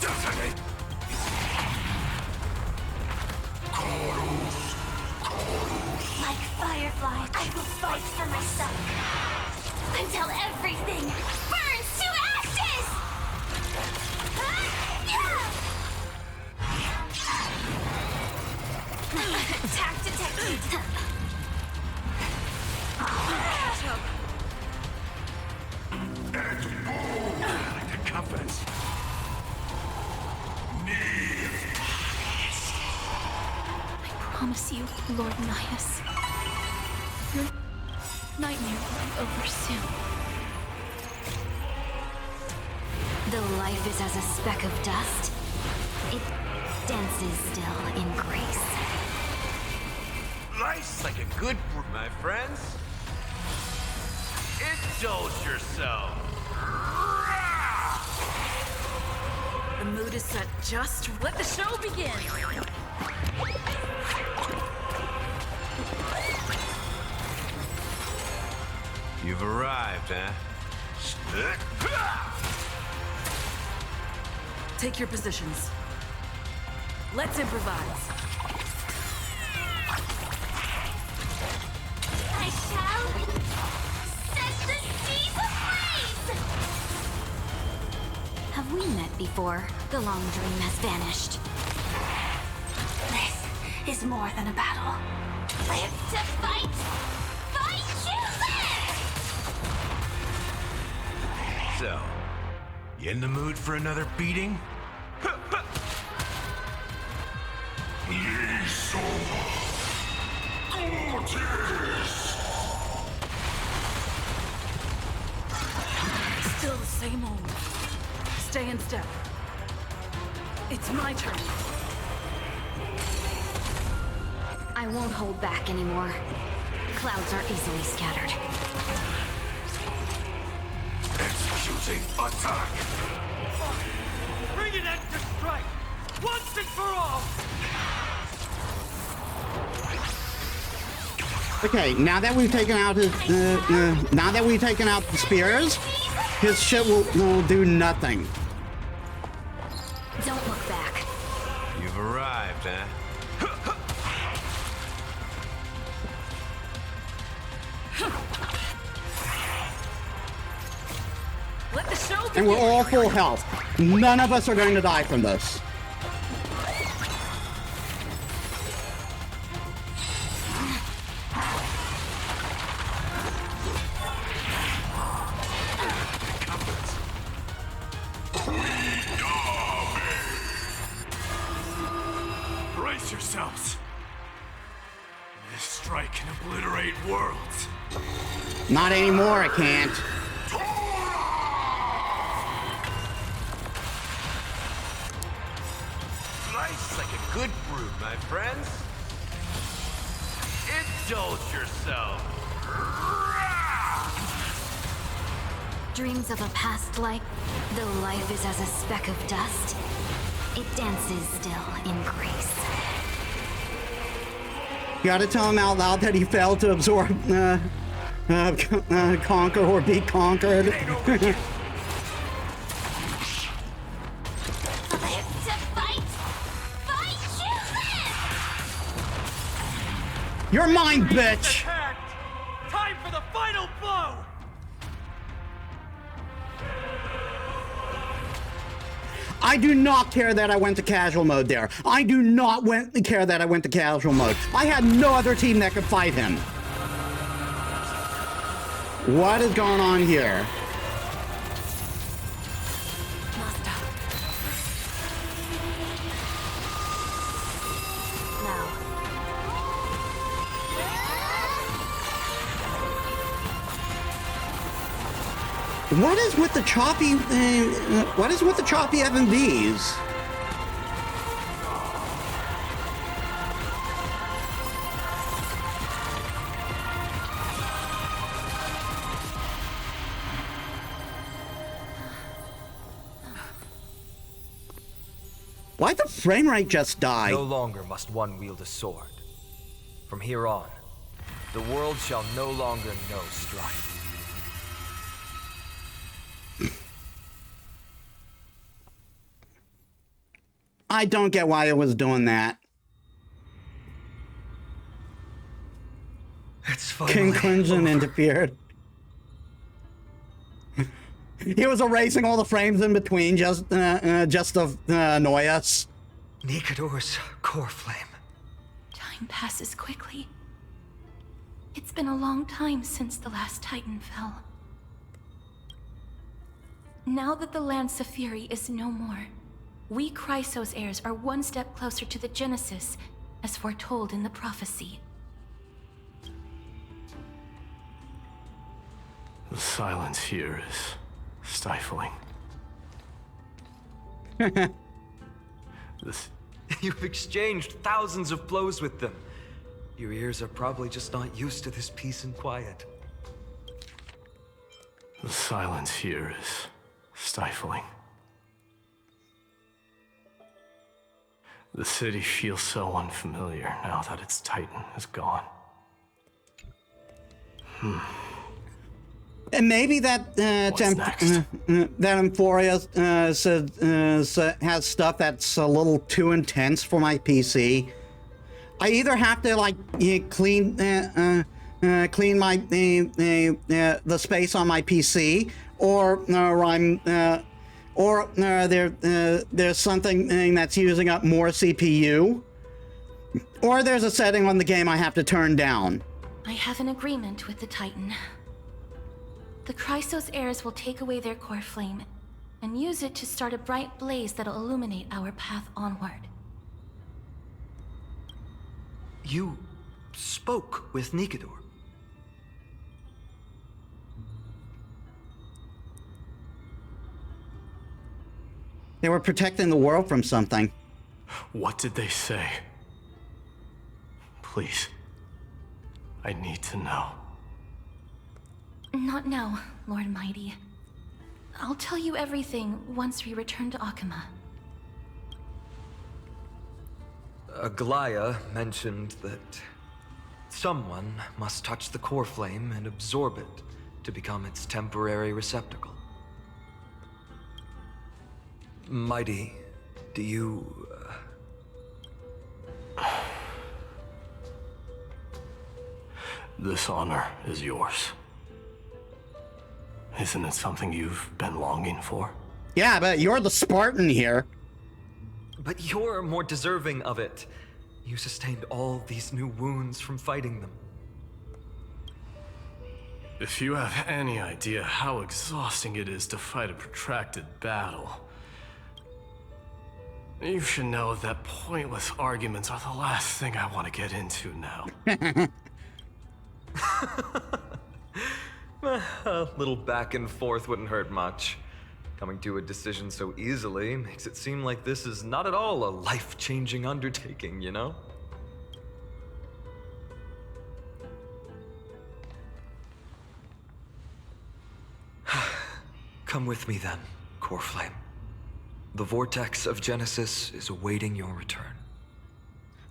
detonate. Like Firefly, I will fight for myself. Until everything burns to ashes! Attack detected. Like the confidence. I promise you, Lord Nihus, your nightmare will be over soon. Though life is as a speck of dust, it dances still in grace. Life's like a good brew, my friends. Indulge yourself. The mood is set just. Let the show begin. You've arrived, huh? Take your positions. Let's improvise. I shall set the seas ablaze! Have we met before? The long dream has vanished. This is more than a battle. Live to fight! Fight you live! So, you in the mood for another beating? Ye soul. Gorgeous. Still the same old. Stay in step. It's my turn. I won't hold back anymore. Clouds are easily scattered. Executing attack! Bring an end to strike! Once and for all! Okay, now that we've taken out his, the spears, his shit will do nothing. Don't look back. You've arrived, eh? Let the show begin. And we're all full health. None of us are going to die from this. Brace yourselves. This strike can obliterate worlds. Not anymore, I can't. Slice like a good brew, my friends. Indulge yourself. Dreams of a past life, though life is as a speck of dust, it dances still in grace. You gotta tell him out loud that he failed to absorb, conquer or be conquered. You're mine, bitch! Time for the final blow! I do not care that I went to casual mode there. I do not care that I went to casual mode. I had no other team that could fight him. What is going on here? What is with the choppy? What is with the choppy FMVs? Why'd the frame rate just die? No longer must one wield a sword. From here on, the world shall no longer know strife. I don't get why it was doing that. King Crimson interfered. He was erasing all the frames in between just to annoy us. Nikador's core flame. Time passes quickly. It's been a long time since the last Titan fell. Now that the Lance of Fury is no more, we Chrysos heirs are one step closer to the Genesis, as foretold in the prophecy. The silence here is stifling. You've exchanged thousands of blows with them. Your ears are probably just not used to this peace and quiet. The silence here is stifling. The city feels so unfamiliar now that its Titan is gone. And maybe that that Emphoria has stuff that's a little too intense for my PC. I either have to like clean my the space on my PC, or there's something that's using up more CPU, or there's a setting on the game I have to turn down. I have an agreement with the Titan. The Chrysos heirs will take away their core flame and use it to start a bright blaze that'll illuminate our path onward. You spoke with Nikador. They were protecting the world from something. What did they say? Please. I need to know. Not now, Lord Mighty. I'll tell you everything once we return to Akama. Aglaya mentioned that someone must touch the core flame and absorb it to become its temporary receptacle. Mighty, do you... This honor is yours. Isn't it something you've been longing for? Yeah, but you're the Spartan here. But you're more deserving of it. You sustained all these new wounds from fighting them. If you have any idea how exhausting it is to fight a protracted battle, you should know that pointless arguments are the last thing I want to get into now. A little back and forth wouldn't hurt much. Coming to a decision so easily makes it seem like this is not at all a life-changing undertaking, you know? Come with me then, Core Flame. The vortex of Genesis is awaiting your return.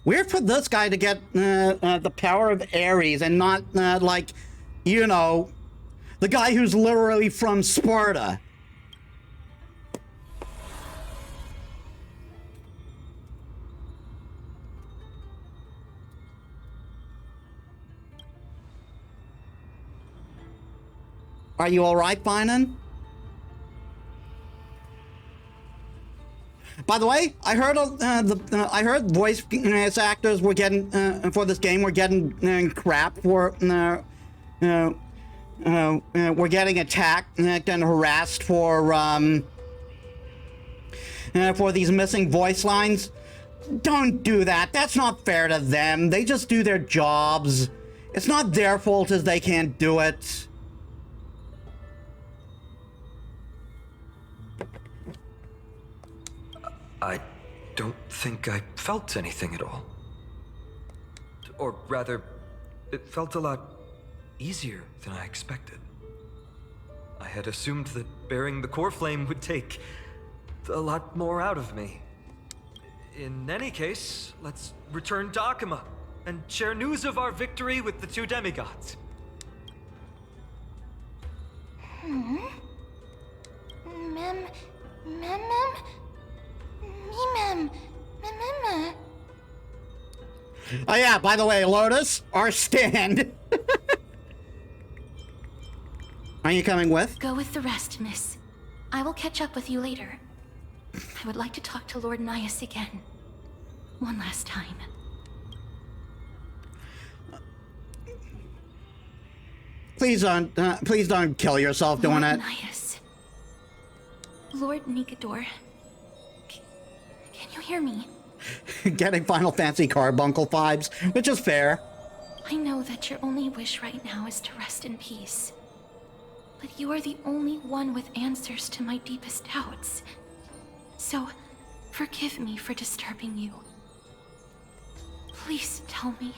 Weird for this guy to get the power of Ares and not, like, you know, the guy who's literally from Sparta. Are you all right, Finan? By the way, I heard I heard voice actors were getting for this game were getting crap for we're getting attacked and harassed for these missing voice lines. Don't do that. That's not fair to them. They just do their jobs. It's not their fault as they can't do it. I don't think I felt anything at all. Or rather, it felt a lot easier than I expected. I had assumed that bearing the core flame would take a lot more out of me. In any case, let's return to Akama and share news of our victory with the two demigods. Oh yeah, by the way, Lotus, our stand. Are you coming with? Go with the rest, miss. I will catch up with you later. I would like to talk to Lord Nias again. One last time. Please don't kill yourself doing Lord it. Nias. Lord Nikador. Can you hear me? Getting Final Fantasy Carbuncle vibes, which is fair. I know that your only wish right now is to rest in peace. But you are the only one with answers to my deepest doubts. So, forgive me for disturbing you. Please tell me,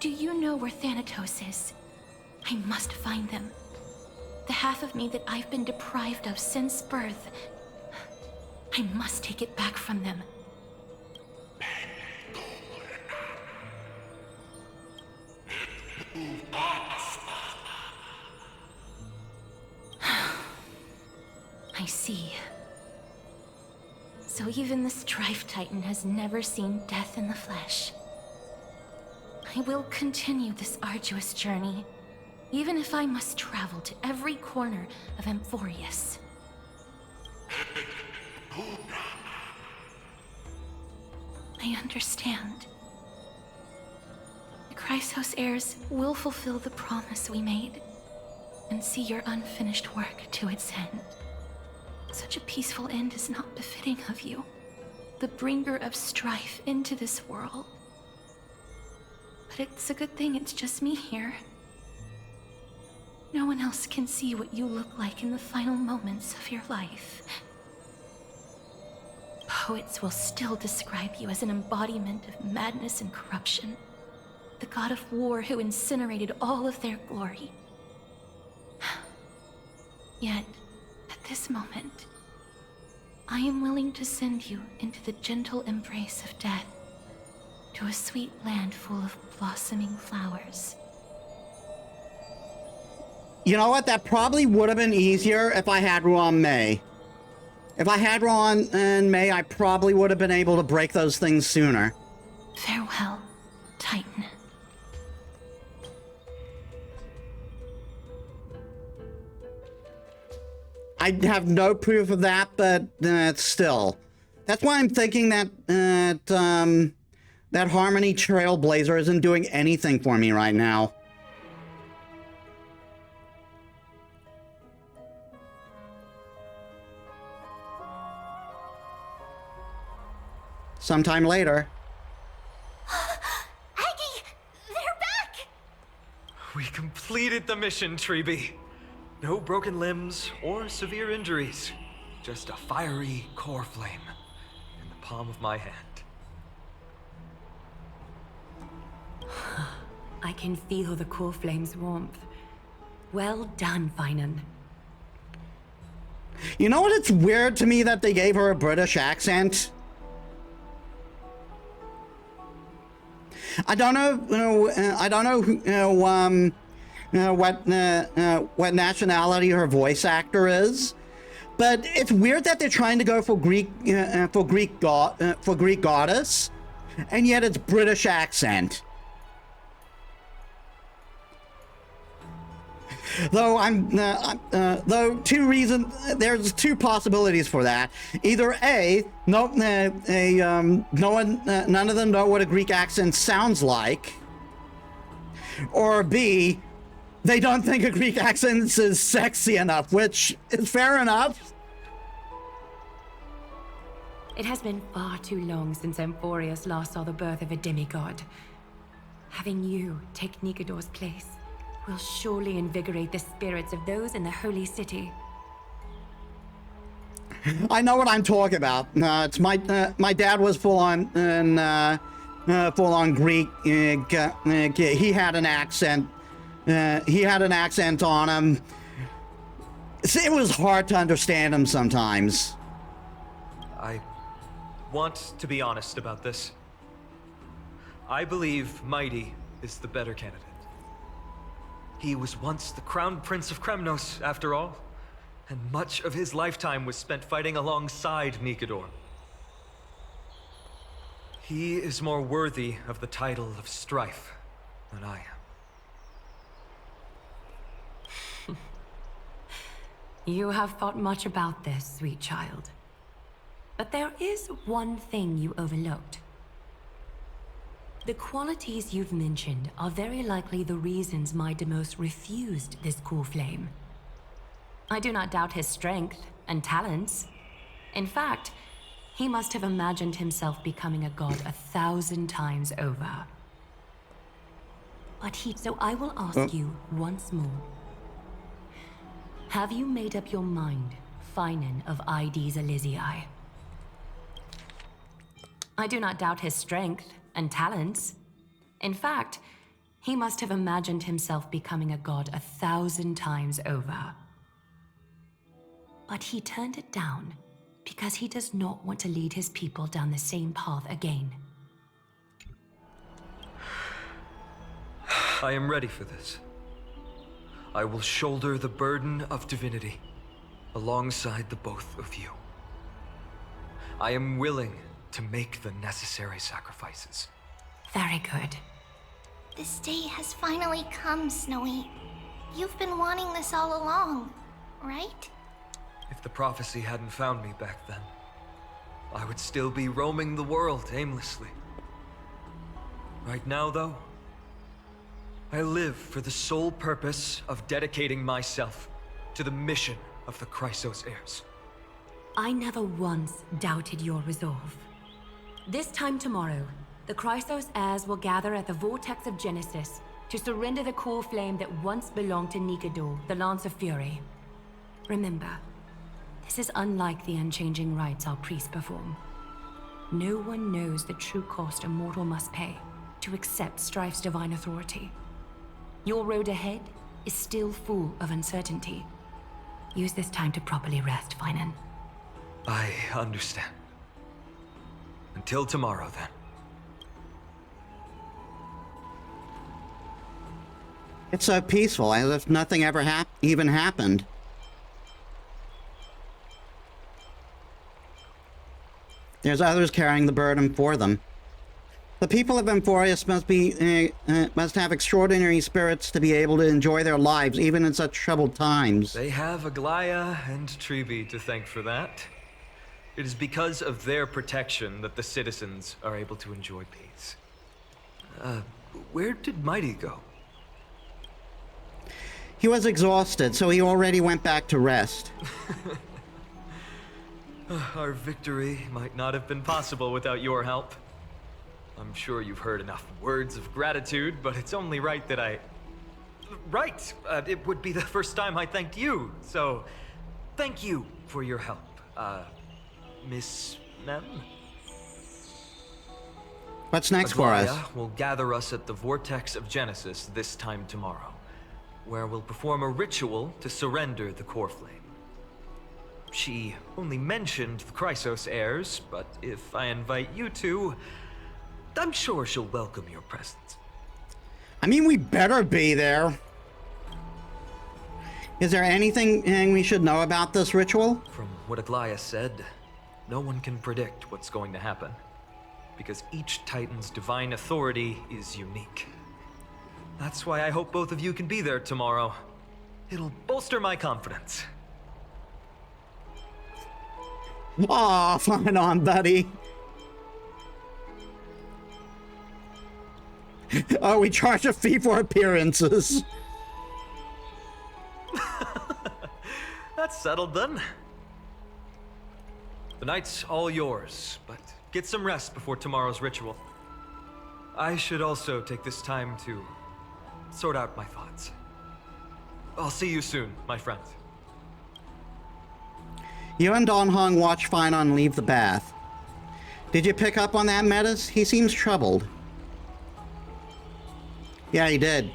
do you know where Thanatos is? I must find them. The half of me that I've been deprived of since birth. I must take it back from them. I see. So even the Strife Titan has never seen death in the flesh. I will continue this arduous journey, even if I must travel to every corner of Amphorius. I understand. The Chrysos heirs will fulfill the promise we made, and see your unfinished work to its end. Such a peaceful end is not befitting of you, the bringer of strife into this world. But it's a good thing it's just me here. No one else can see what you look like in the final moments of your life. Poets will still describe you as an embodiment of madness and corruption, the god of war who incinerated all of their glory. Yet, at this moment, I am willing to send you into the gentle embrace of death, to a sweet land full of blossoming flowers. You know what? That probably would have been easier if I had Ron May. If I had Ron and May, I probably would have been able to break those things sooner. Farewell, Titan. I have no proof of that, but still. That's why I'm thinking that that Harmony Trailblazer isn't doing anything for me right now. Sometime later. Aggie, they're back! We completed the mission, Treeby. No broken limbs or severe injuries. Just a fiery core flame in the palm of my hand. I can feel the core flame's warmth. Well done, Finan. You know what? It's weird to me that they gave her a British accent. I don't know. I don't know what nationality her voice actor is, but it's weird that they're trying to go for Greek goddess, and yet it's British accent. Though there's two possibilities for that. Either A, none of them know what a Greek accent sounds like, or B, they don't think a Greek accent is sexy enough, which is fair enough. It has been far too long since Emphorius last saw the birth of a demigod. Having you take Nikador's place will surely invigorate the spirits of those in the Holy City. I know what I'm talking about. It's my dad was full on Greek. He had an accent. He had an accent on him. It was hard to understand him sometimes. I want to be honest about this. I believe Mighty is the better candidate. He was once the Crown Prince of Kremnos, after all, and much of his lifetime was spent fighting alongside Nikador. He is more worthy of the title of Strife than I am. You have thought much about this, sweet child. But there is one thing you overlooked. The qualities you've mentioned are very likely the reasons my Demos refused this cool flame. I do not doubt his strength and talents. In fact, he must have imagined himself becoming a god 1,000 times over. So I will ask you once more. Have you made up your mind, Finan of Ides Elysiae? I do not doubt his strength and talents. In fact, he must have imagined himself becoming a god 1,000 times over. But he turned it down because he does not want to lead his people down the same path again. I am ready for this. I will shoulder the burden of divinity alongside the both of you. I am willing to make the necessary sacrifices. Very good. This day has finally come, Snowy. You've been wanting this all along, right? If the prophecy hadn't found me back then, I would still be roaming the world aimlessly. Right now, though, I live for the sole purpose of dedicating myself to the mission of the Chrysos heirs. I never once doubted your resolve. This time tomorrow, the Chrysos heirs will gather at the Vortex of Genesis to surrender the core flame that once belonged to Nikador, the Lance of Fury. Remember, this is unlike the unchanging rites our priests perform. No one knows the true cost a mortal must pay to accept Strife's divine authority. Your road ahead is still full of uncertainty. Use this time to properly rest, Finan. I understand. Until tomorrow, then. It's so peaceful, as if nothing ever even happened. There's others carrying the burden for them. The people of Emphorius must have extraordinary spirits to be able to enjoy their lives, even in such troubled times. They have Aglaya and Tribi to thank for that. It is because of their protection that the citizens are able to enjoy peace. Where did Mighty go? He was exhausted, so he already went back to rest. Our victory might not have been possible without your help. I'm sure you've heard enough words of gratitude, but it's only right that I... Right! It would be the first time I thanked you, so... Thank you for your help, Miss Mem? What's next for us? Aglaya will gather us at the Vortex of Genesis this time tomorrow, where we'll perform a ritual to surrender the core flame. She only mentioned the Chrysos heirs, but if I invite you two, I'm sure she'll welcome your presence. I mean, we better be there. Is there anything we should know about this ritual? From what Aglaya said, no one can predict what's going to happen, because each Titan's divine authority is unique. That's why I hope both of you can be there tomorrow. It'll bolster my confidence. Aw, fine on, buddy. Oh, we charge a fee for appearances. That's settled then. The night's all yours, but get some rest before tomorrow's ritual. I should also take this time to sort out my thoughts. I'll see you soon, my friend. You and Don Hong watch Finon leave the bath. Did you pick up on that, Metis? He seems troubled. Yeah, he did.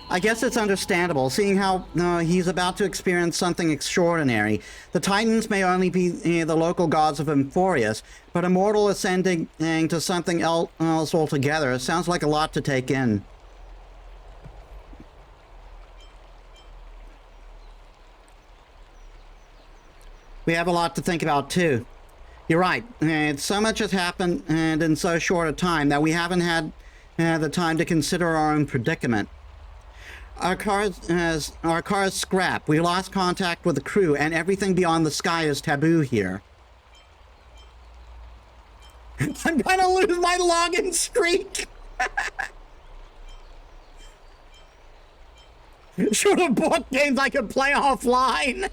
I guess it's understandable, seeing how he's about to experience something extraordinary. The Titans may only be the local gods of Emphorius, but a mortal ascending to something else altogether sounds like a lot to take in. We have a lot to think about, too. You're right. So much has happened and in so short a time that we haven't had the time to consider our own predicament. Our car's scrapped. We lost contact with the crew, and everything beyond the sky is taboo here. I'm gonna lose my login streak! Should have bought games I could play offline!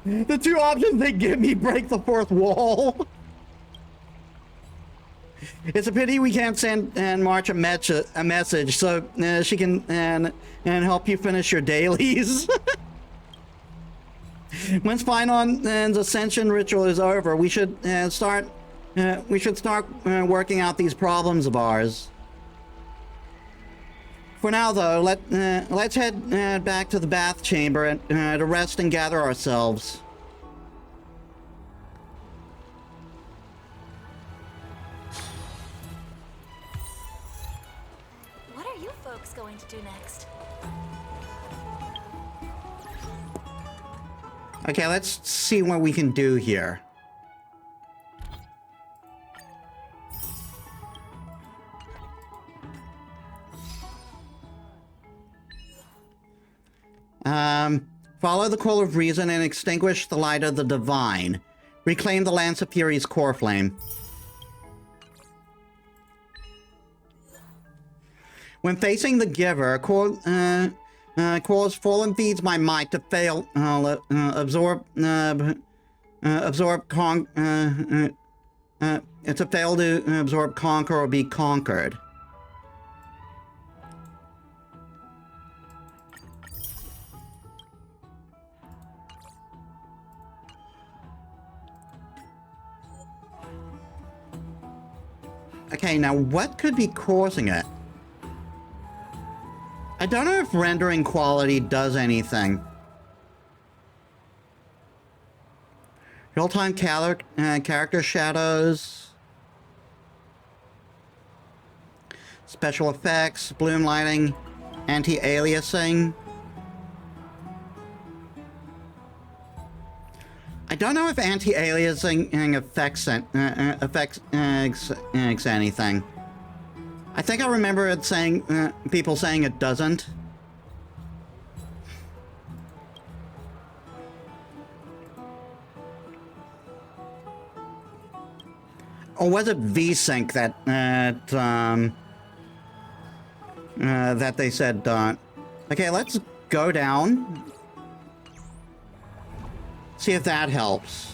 The two options they give me break the fourth wall. It's a pity we can't send March a message so she can and help you finish your dailies. Once Finon's ascension ritual is over, we should start working out these problems of ours. For now, though, let's head back to the bath chamber to rest and gather ourselves. What are you folks going to do next? Okay, let's see what we can do here. Follow the call of reason and extinguish the light of the divine. Reclaim the Lance of Fury's core flame. When facing the Giver, Core's Fallen feeds my might to fail, absorb, it's a fail to absorb, conquer, or be conquered. Okay, now what could be causing it? I don't know if rendering quality does anything. Real-time character shadows. Special effects, bloom lighting, anti-aliasing. I don't know if anti-aliasing affects anything. I think I remember it saying, people saying it doesn't. Or was it VSync that they said don't? Okay, let's go down. See if that helps.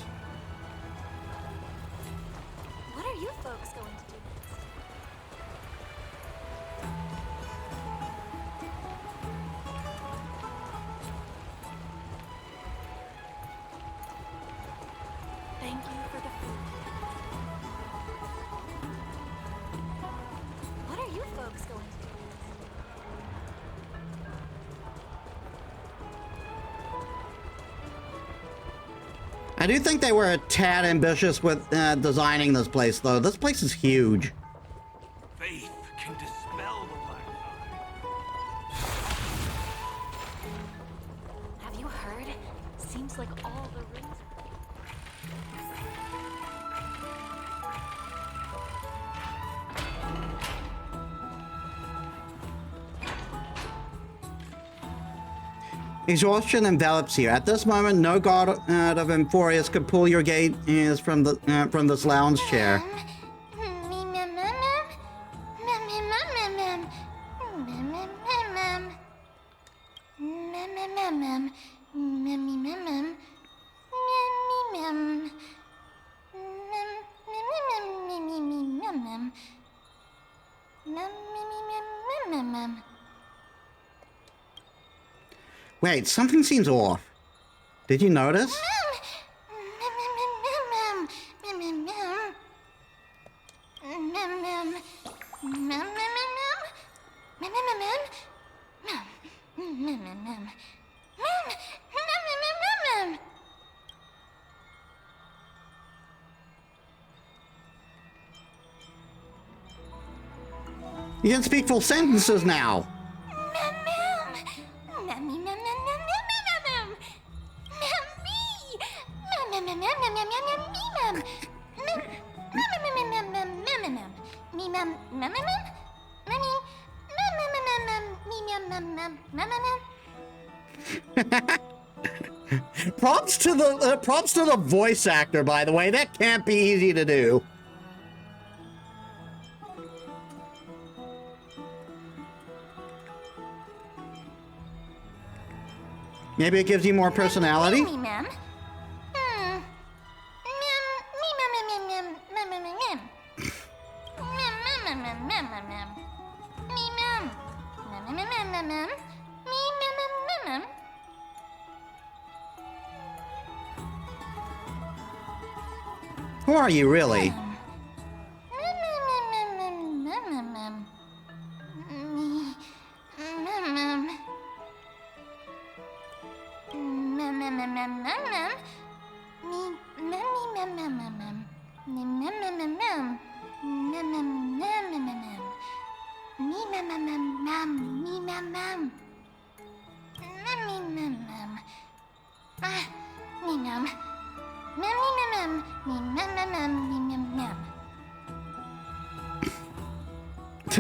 What are you folks going to do next? Thank you for the food. What are you folks going to do? I do think they were a tad ambitious with designing this place, though. This place is huge. Faith can dispel the black eye. Have you heard? Seems like all the rings. Exhaustion envelops you. At this moment, no god of Emphorius could pull your gaze from this lounge chair. Wait, something seems off. Did you notice? You can speak full sentences now. Props to the voice actor, by the way. That can't be easy to do. Maybe it gives you more personality? Who are you, really?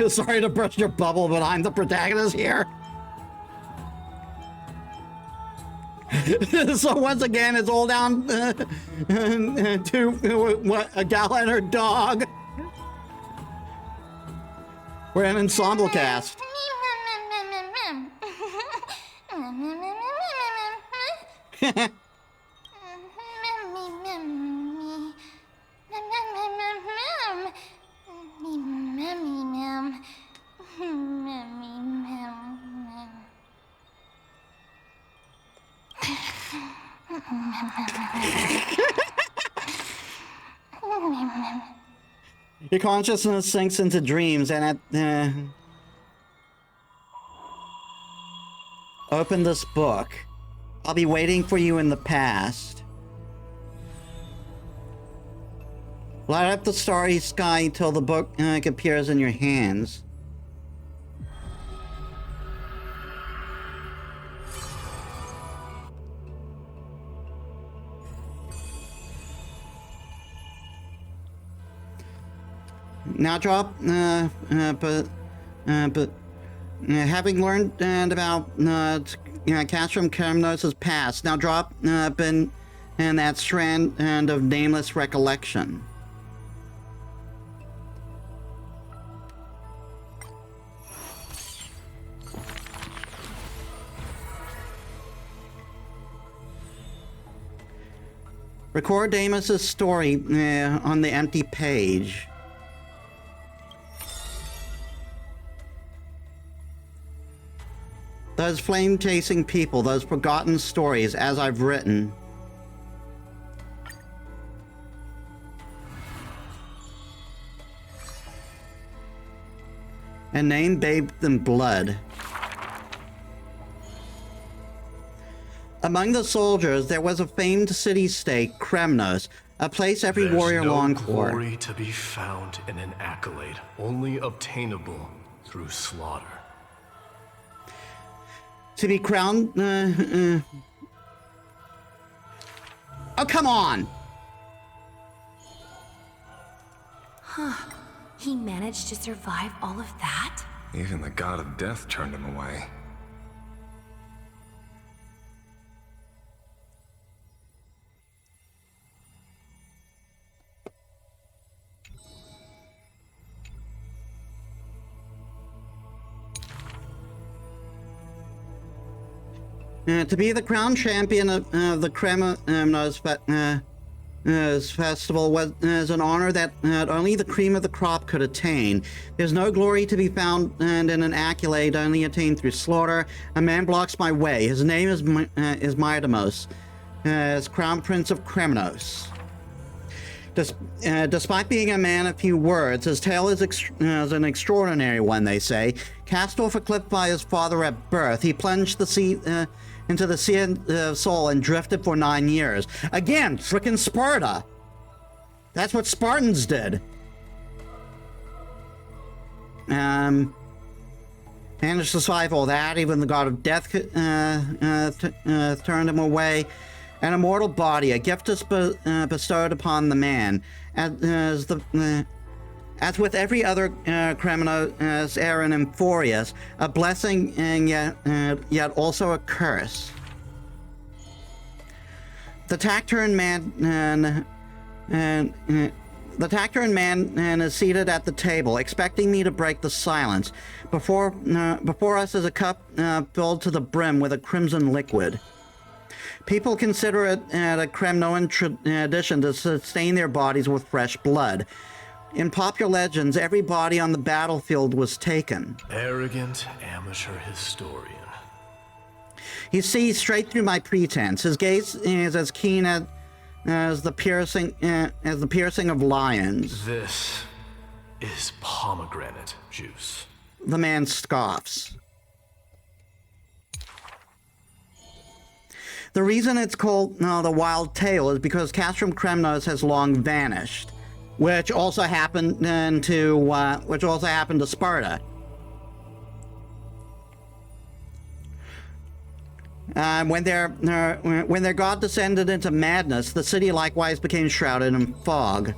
Sorry to burst your bubble, but I'm the protagonist here. So once again, it's all down to what, a gal and her dog. We're an ensemble cast. Your consciousness sinks into dreams, and open this book. I'll be waiting for you in the past. Light up the starry sky till the book appears in your hands. Now drop, having learned about Castrum Kremnos' past, now drop in that strand of nameless recollection. Record Damus's story on the empty page. Those flame-chasing people, those forgotten stories, as I've written. A name bathed in blood. Among the soldiers, there was a famed city-state, Kremnos, a place every warrior longed for. There's no glory to be found in an accolade, only obtainable through slaughter. To be crowned, oh, come on! Huh. He managed to survive all of that? Even the god of death turned him away. To be the crown champion of the Kremnos festival was an honor that only the cream of the crop could attain. There's no glory to be found in an accolade only attained through slaughter. A man blocks my way. His name is Metis, as Crown Prince of Kremnos. Despite being a man of few words, his tale is an extraordinary one, they say. Cast off a cliff by his father at birth, he plunged the sea into the Sea of Soul and drifted for 9 years. Again, frickin' Sparta! That's what Spartans did. Managed to survive all that, even the god of death turned him away. An immortal body, a gift is bestowed upon the man. As with every other Kremnos, Aaron and Furious, a blessing and yet also a curse. The taciturn man is seated at the table, expecting me to break the silence. Before us is a cup filled to the brim with a crimson liquid. People consider it a Kremnoan tradition to sustain their bodies with fresh blood. In popular legends, every body on the battlefield was taken. Arrogant amateur historian. He sees straight through my pretense. His gaze is as keen as the piercing of lions. This is pomegranate juice. The man scoffs. The reason it's called the Wild Tale is because Castrum Kremnos has long vanished. Which also happened to Sparta. When their god descended into madness, the city likewise became shrouded in fog.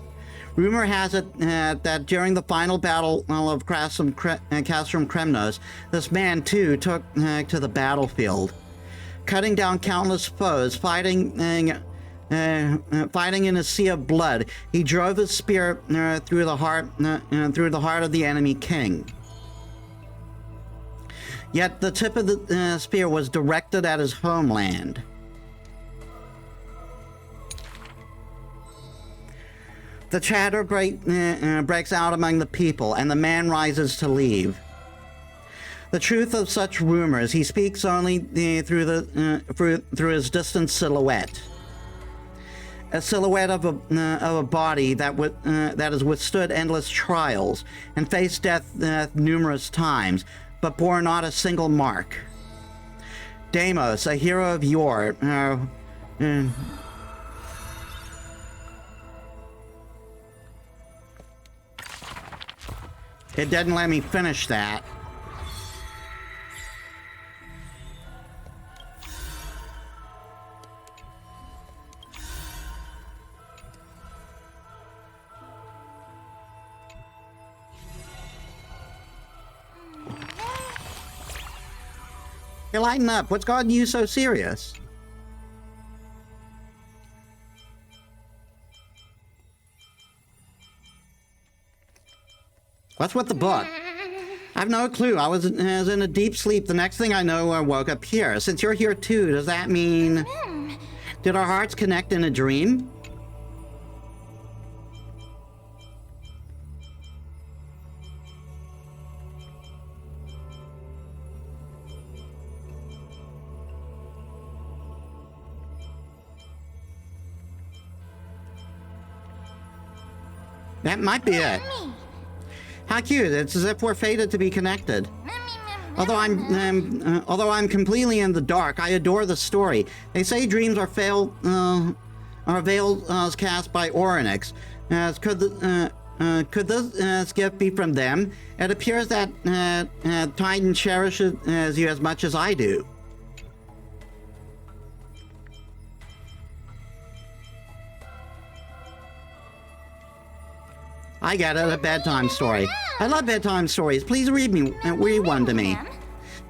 Rumor has it that during the final battle of Castrum Kremnos, this man too took to the battlefield. cutting down countless foes, fighting in a sea of blood. He drove his spear through the heart of the enemy king. Yet the tip of the spear was directed at his homeland. The chatter breaks out among the people, and the man rises to leave. The truth of such rumors, he speaks only through his distant silhouette. A silhouette of a body that has withstood endless trials and faced death numerous times, but bore not a single mark. Deimos, a hero of yore. It didn't let me finish that. Hey, lighten up. What's gotten you so serious? What's with the book? I've no clue. I was in a deep sleep. The next thing I know, I woke up here. Since you're here too, does that mean... Did our hearts connect in a dream? That might be it. How cute. It's as if we're fated to be connected. Although I'm completely in the dark, I adore the story. They say dreams are veils cast by Orynyx. Could this gift be from them? It appears that Titan cherishes you as much as I do. I get it, a bedtime story. I love bedtime stories. Please read one to me.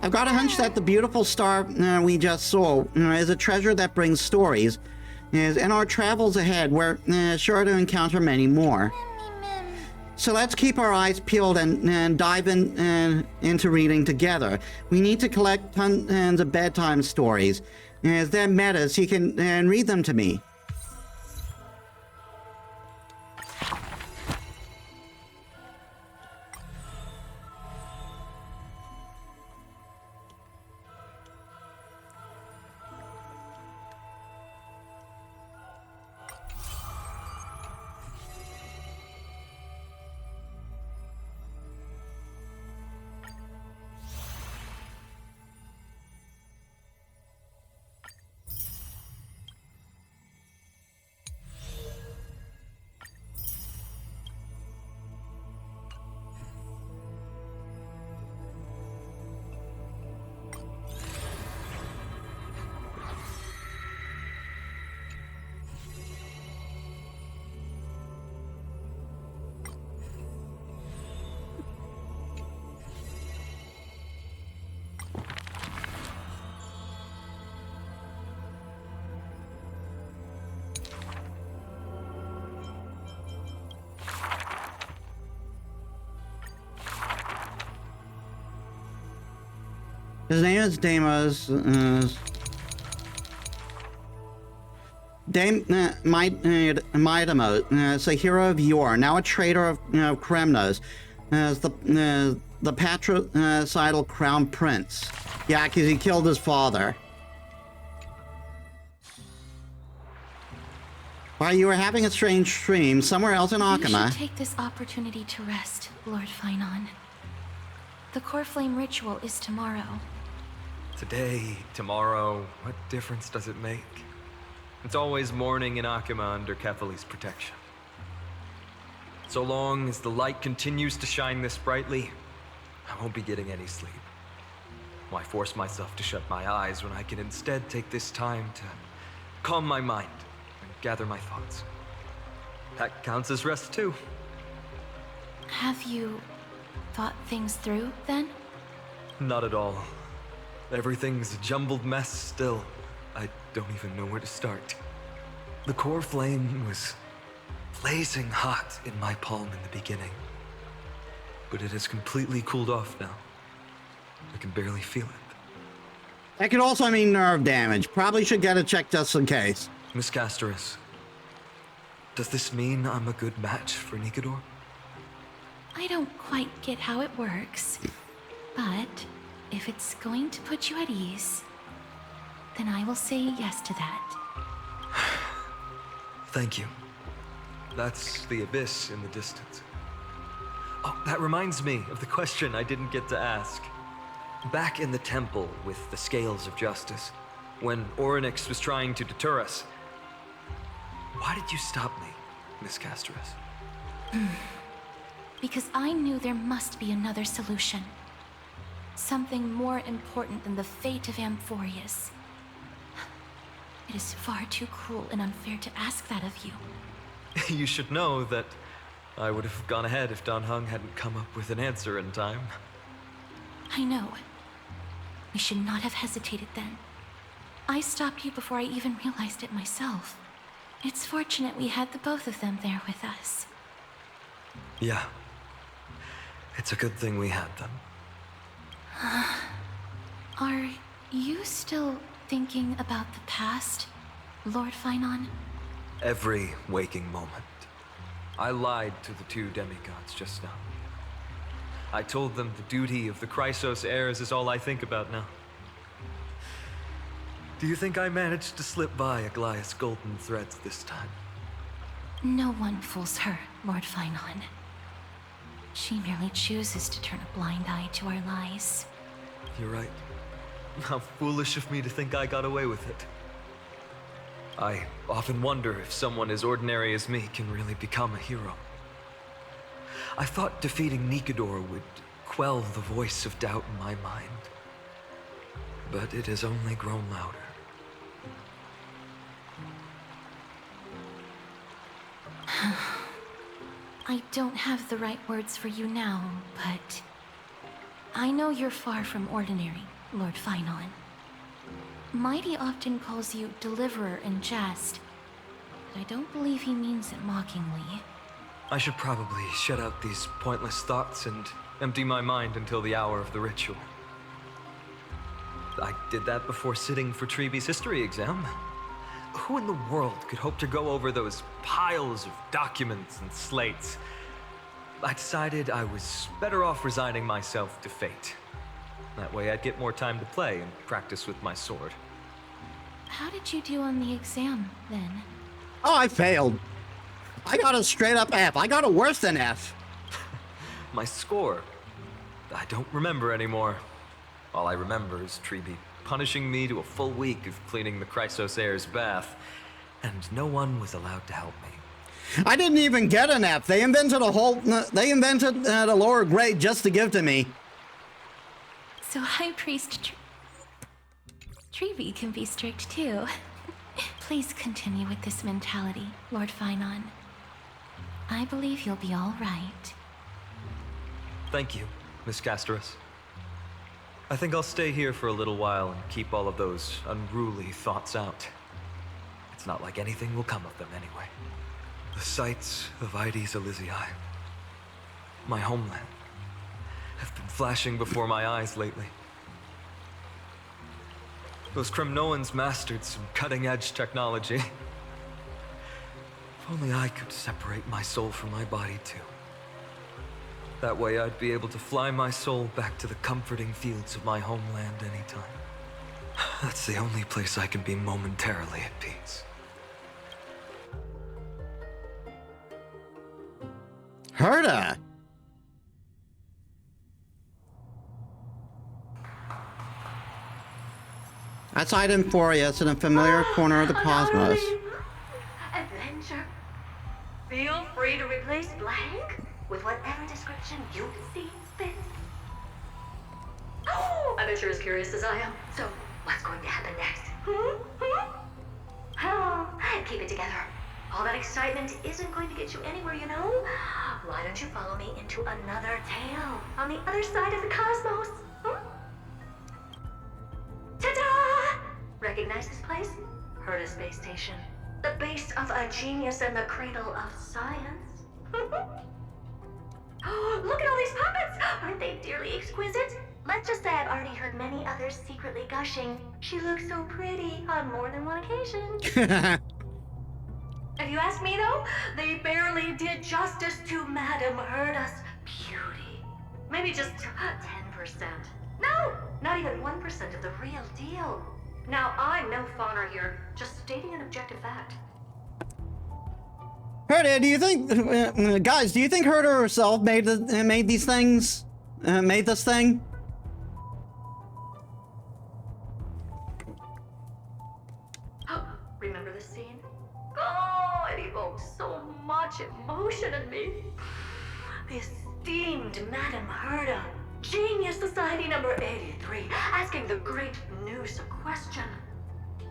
I've got a hunch that the beautiful star we just saw is a treasure that brings stories. In our travels ahead, we're sure to encounter many more. So let's keep our eyes peeled and dive into reading together. We need to collect tons of bedtime stories. Then Metis, you can read them to me. His name is Deimos. Midamos, a hero of yore, now a traitor of Kremnos, as the patricidal crown prince. Yeah, because he killed his father. While you were having a strange dream somewhere else in Akama. You should take this opportunity to rest, Lord Finon. The core flame ritual is tomorrow. Today, tomorrow, what difference does it make? It's always morning in Akama under Kethali's protection. So long as the light continues to shine this brightly, I won't be getting any sleep. Why force myself to shut my eyes when I can instead take this time to calm my mind and gather my thoughts? That counts as rest too. Have you thought things through, then? Not at all. Everything's a jumbled mess still. I don't even know where to start. The core flame was blazing hot in my palm in the beginning, but it has completely cooled off now. I can barely feel it. That could also mean nerve damage. Probably should get it checked just in case. Miss Casterus, does this mean I'm a good match for Nikador? I don't quite get how it works, but if it's going to put you at ease, then I will say yes to that. Thank you. That's the abyss in the distance. Oh, that reminds me of the question I didn't get to ask. Back in the temple with the scales of justice, when Orynyx was trying to deter us, why did you stop me, Miss Casterus? Because I knew there must be another solution. Something more important than the fate of Amphorius. It is far too cruel and unfair to ask that of you. You should know that I would have gone ahead if Dan Heng hadn't come up with an answer in time. I know. We should not have hesitated then. I stopped you before I even realized it myself. It's fortunate we had the both of them there with us. Yeah. It's a good thing we had them. Are you still thinking about the past, Lord Finon? Every waking moment. I lied to the two demigods just now. I told them the duty of the Chrysos heirs is all I think about now. Do you think I managed to slip by Aglaïa's golden threads this time? No one fools her, Lord Finon. She merely chooses to turn a blind eye to our lies. You're right. How foolish of me to think I got away with it. I often wonder if someone as ordinary as me can really become a hero. I thought defeating Nikador would quell the voice of doubt in my mind. But it has only grown louder. I don't have the right words for you now, but I know you're far from ordinary, Lord Finon. Mighty often calls you Deliverer in jest, but I don't believe he means it mockingly. I should probably shut out these pointless thoughts and empty my mind until the hour of the ritual. I did that before sitting for Treeby's history exam. Who in the world could hope to go over those piles of documents and slates? I decided I was better off resigning myself to fate. That way I'd get more time to play and practice with my sword. How did you do on the exam, then? Oh, I failed. I got a straight up F. I got a worse than F. My score? I don't remember anymore. All I remember is Treeby punishing me to a full week of cleaning the Chrysos heir's bath, and no one was allowed to help me. I didn't even get an F. They invented a lower grade just to give to me. So High Priest Treeby can be strict too. Please continue with this mentality, Lord Finon. I believe you'll be all right. Thank you, Miss Casterus. I think I'll stay here for a little while and keep all of those unruly thoughts out. It's not like anything will come of them anyway. The sights of Ides Elysiae, my homeland, have been flashing before my eyes lately. Those Kremnoans mastered some cutting-edge technology. If only I could separate my soul from my body too. That way I'd be able to fly my soul back to the comforting fields of my homeland anytime. That's the only place I can be momentarily at peace. Herta! Outside Amphorius in a familiar corner of the cosmos. Adventure. Feel free to replace blank with whatever description you see fit. Oh, I bet you're as curious as I am. So, what's going to happen next? Keep it together. All that excitement isn't going to get you anywhere, you know? Why don't you follow me into another tale on the other side of the cosmos? Recognize this place? Herta Space Station. The base of a genius and the cradle of science. Oh, look at all these puppets! Aren't they dearly exquisite? Let's just say I've already heard many others secretly gushing. She looks so pretty on more than one occasion. If you ask me though, they barely did justice to Madame Herta's beauty. Maybe just 10%. No, not even 1% of the real deal. Now, I'm no fawner here, just stating an objective fact. Herta, do you think, guys, do you think Herta herself made these things? Made this thing? Remember this scene? Oh, it evokes so much emotion in me. The esteemed Madame Herta, Genius Society number 83, asking the great Noose a question.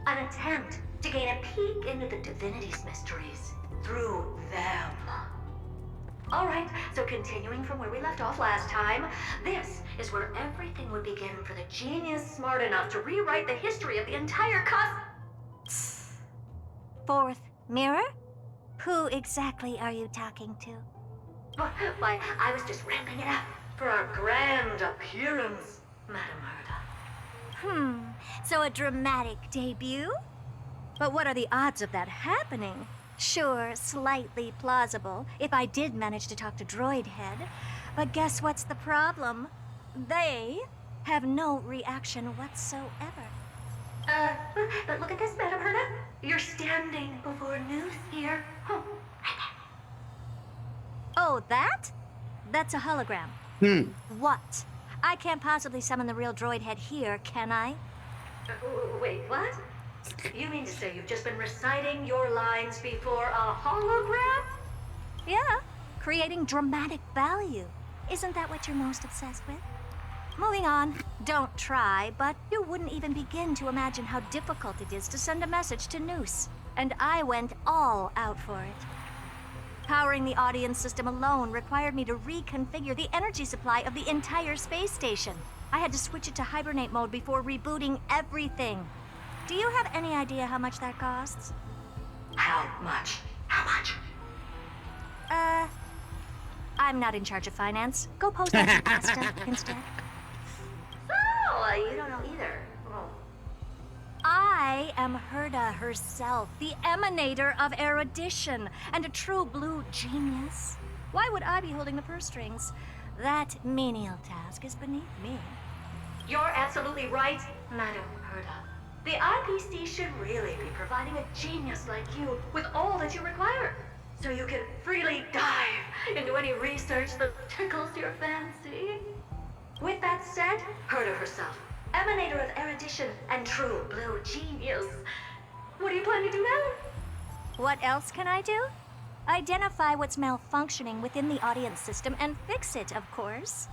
An attempt to gain a peek into the divinity's mysteries through them. Alright, so continuing from where we left off last time, this is where everything would begin for the genius smart enough to rewrite the history of the entire Fourth mirror? Who exactly are you talking to? Why, I was just ramping it up for our grand appearance, Madame Herta. So a dramatic debut? But what are the odds of that happening? Sure, slightly plausible, if I did manage to talk to Droid Head. But guess what's the problem? They have no reaction whatsoever. But look at this, Madame Herta. You're standing before Noose here. Oh, that? That's a hologram. What? I can't possibly summon the real Droid Head here, can I? Wait, what? You mean to say you've just been reciting your lines before a hologram? Yeah, creating dramatic value. Isn't that what you're most obsessed with? Moving on. Don't try, but you wouldn't even begin to imagine how difficult it is to send a message to Noose. And I went all out for it. Powering the audience system alone required me to reconfigure the energy supply of the entire space station. I had to switch it to hibernate mode before rebooting everything. Do you have any idea how much that costs? How much? How much? I'm not in charge of finance. Go post that to Pasta instead. So, you don't know either. Oh. I am Herta herself, the emanator of erudition, and a true blue genius. Why would I be holding the purse strings? That menial task is beneath me. You're absolutely right, Madame Herta. The IPC should really be providing a genius like you with all that you require, so you can freely dive into any research that tickles your fancy. With that said, Herta herself, emanator of erudition and true blue genius. What do you plan to do now? What else can I do? Identify what's malfunctioning within the audience system and fix it, of course.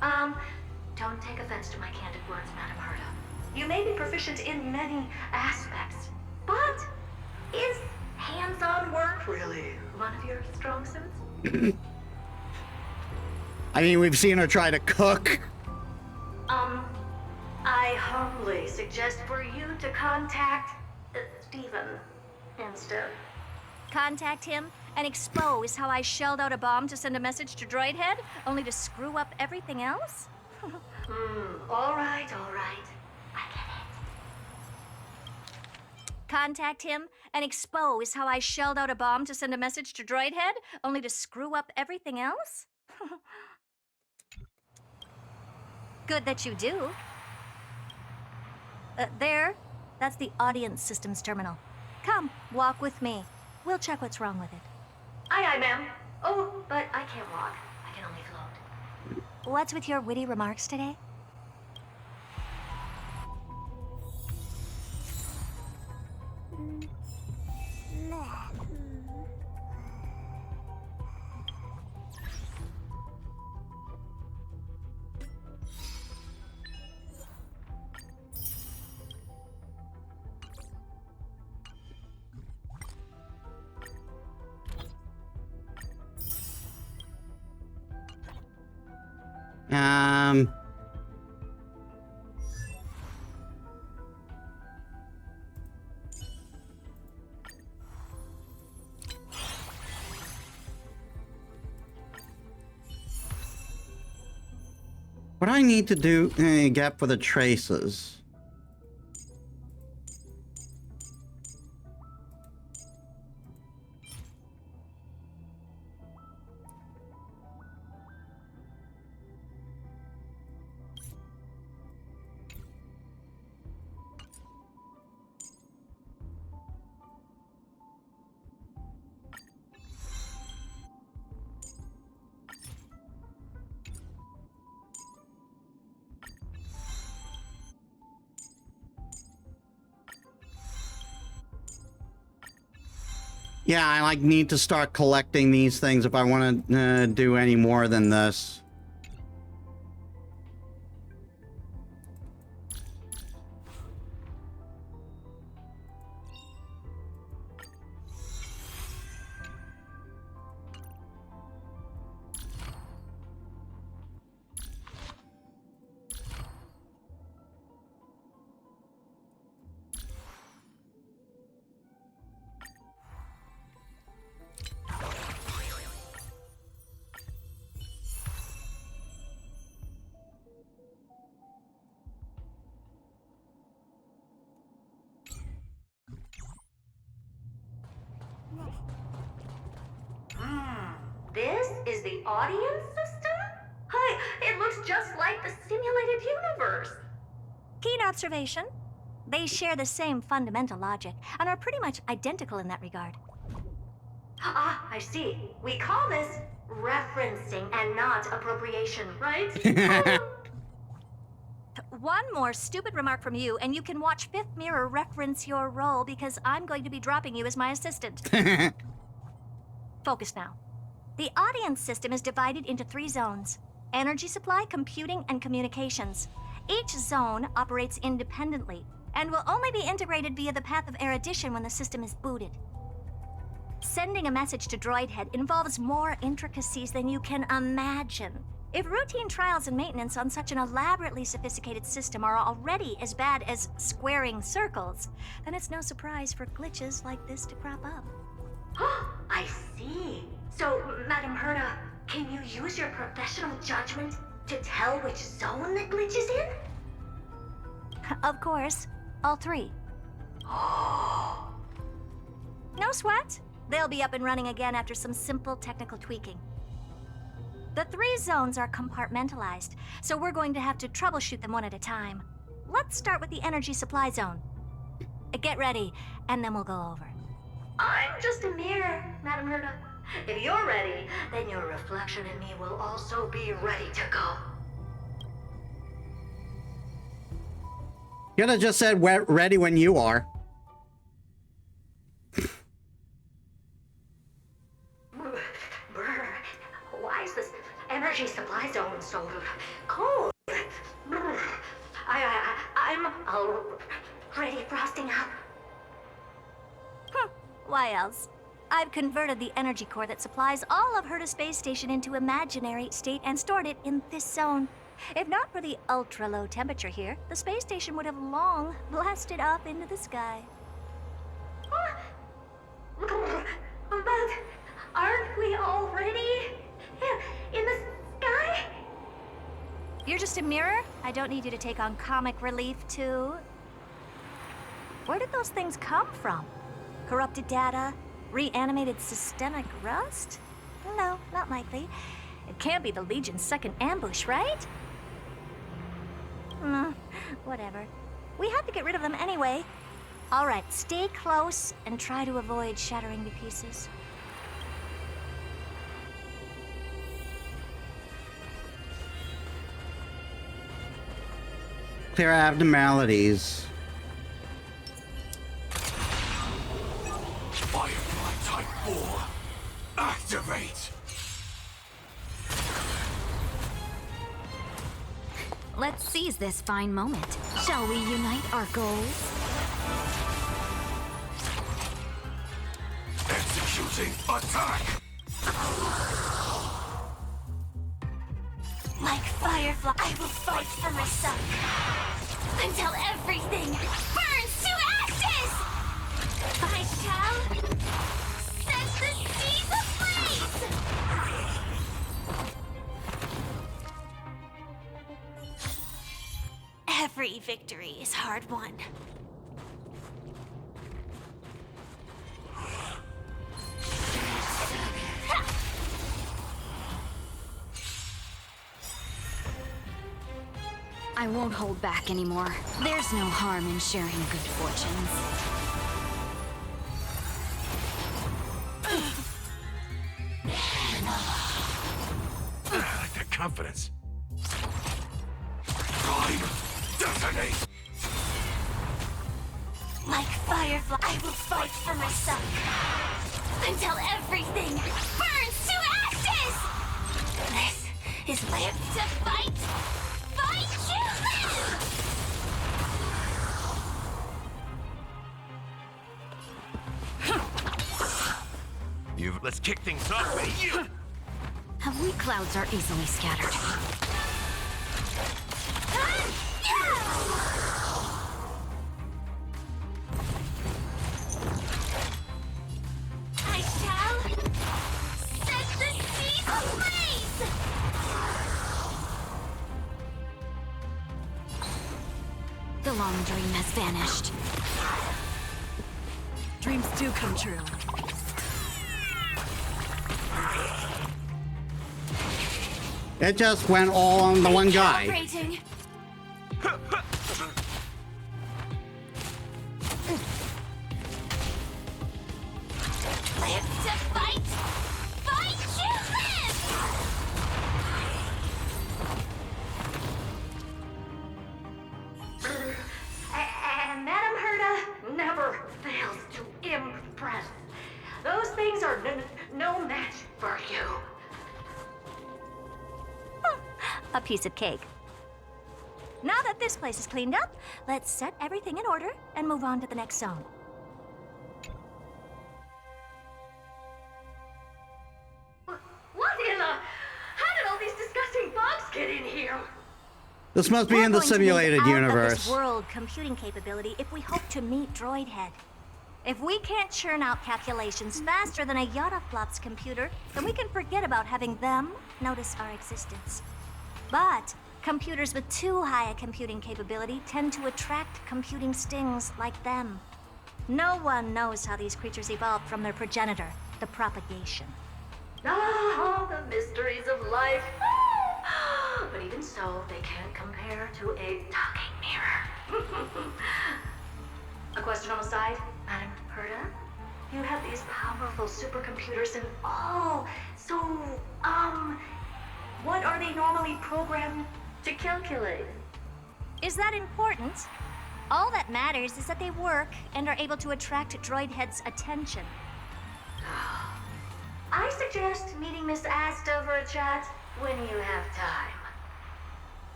Don't take offense to my candid words, Madame Herta. You may be proficient in many aspects, but is hands-on work really one of your strong suits? I mean, we've seen her try to cook. I humbly suggest for you to contact Steven instead. Contact him and expose how I shelled out a bomb to send a message to Droid Head, only to screw up everything else? All right. I get it. Contact him and expose how I shelled out a bomb to send a message to Droid Head, only to screw up everything else? Good that you do. There. That's the audience systems terminal. Come, walk with me. We'll check what's wrong with it. Aye, ma'am. Oh, but I can't walk. I can only float. What's with your witty remarks today? What do I need to do get for the traces? Yeah, I like need to start collecting these things if I want to do any more than this. This is the audience system? Hi, it looks just like the simulated universe. Keen observation. They share the same fundamental logic and are pretty much identical in that regard. Ah, I see. We call this referencing and not appropriation, right? One more stupid remark from you, and you can watch Fifth Mirror reference your role because I'm going to be dropping you as my assistant. Focus now. The audience system is divided into 3 zones: energy supply, computing, and communications. Each zone operates independently and will only be integrated via the path of erudition when the system is booted. Sending a message to Droid Head involves more intricacies than you can imagine. If routine trials and maintenance on such an elaborately sophisticated system are already as bad as squaring circles, then it's no surprise for glitches like this to crop up. I see. So, Madam Herda, can you use your professional judgment to tell which zone the glitch is in? Of course, all 3. No sweat. They'll be up and running again after some simple technical tweaking. The 3 zones are compartmentalized, so we're going to have to troubleshoot them one at a time. Let's start with the energy supply zone. Get ready, and then we'll go over. I'm just a mirror, Madam Herda. If you're ready, then your reflection in me will also be ready to go. You could have just said we're ready when you are. Brr, why is this energy supply zone so cold? Brr, I'm already frosting up. Why else? I've converted the energy core that supplies all of Herta Space Station into imaginary state and stored it in this zone. If not for the ultra-low temperature here, the space station would have long blasted off into the sky. But aren't we already in the sky? You're just a mirror? I don't need you to take on comic relief, too. Where did those things come from? Corrupted data? Reanimated systemic rust? No, not likely. It can't be the Legion's second ambush, right? Whatever. We have to get rid of them anyway. All right, stay close and try to avoid shattering to pieces. Clear abnormalities. Firefly Type 4, activate! Let's seize this fine moment. Shall we unite our goals? Executing attack! Like Firefly, I will fight for myself until everything burns to ashes! I shall set the seas ablaze! Every victory is hard won. I won't hold back anymore. There's no harm in sharing good fortunes. I like that confidence. Prime, detonate! Like Firefly, I will fight for myself until everything burns to ashes! This is live to fight! Fight You let's kick things off with you! Have we clouds are easily scattered. I shall set the seas ablaze! The long dream has vanished. Dreams do come true. It just went all on the one guy. Calibrating. Live to fight! Fight to live! And Madame Herda never fails to impress. Those things are no match for you. A piece of cake. Now that this place is cleaned up, let's set everything in order and move on to the next zone. What in the... How did all these disgusting bugs get in here? This must be We're in the going to need simulated out of universe. this world computing capability if we hope to meet Droidhead. If we can't churn out calculations faster than a Yottaflop's computer, then we can forget about having them notice our existence. But computers with too high a computing capability tend to attract computing stings like them. No one knows how these creatures evolved from their progenitor, the propagation. Ah, the mysteries of life. But even so, they can't compare to a talking mirror. A question on the side, Madam Herda? You have these powerful supercomputers and all. So, what are they normally programmed to calculate? Is that important? All that matters is that they work and are able to attract Droidhead's attention. I suggest meeting Miss Asta for a chat when you have time.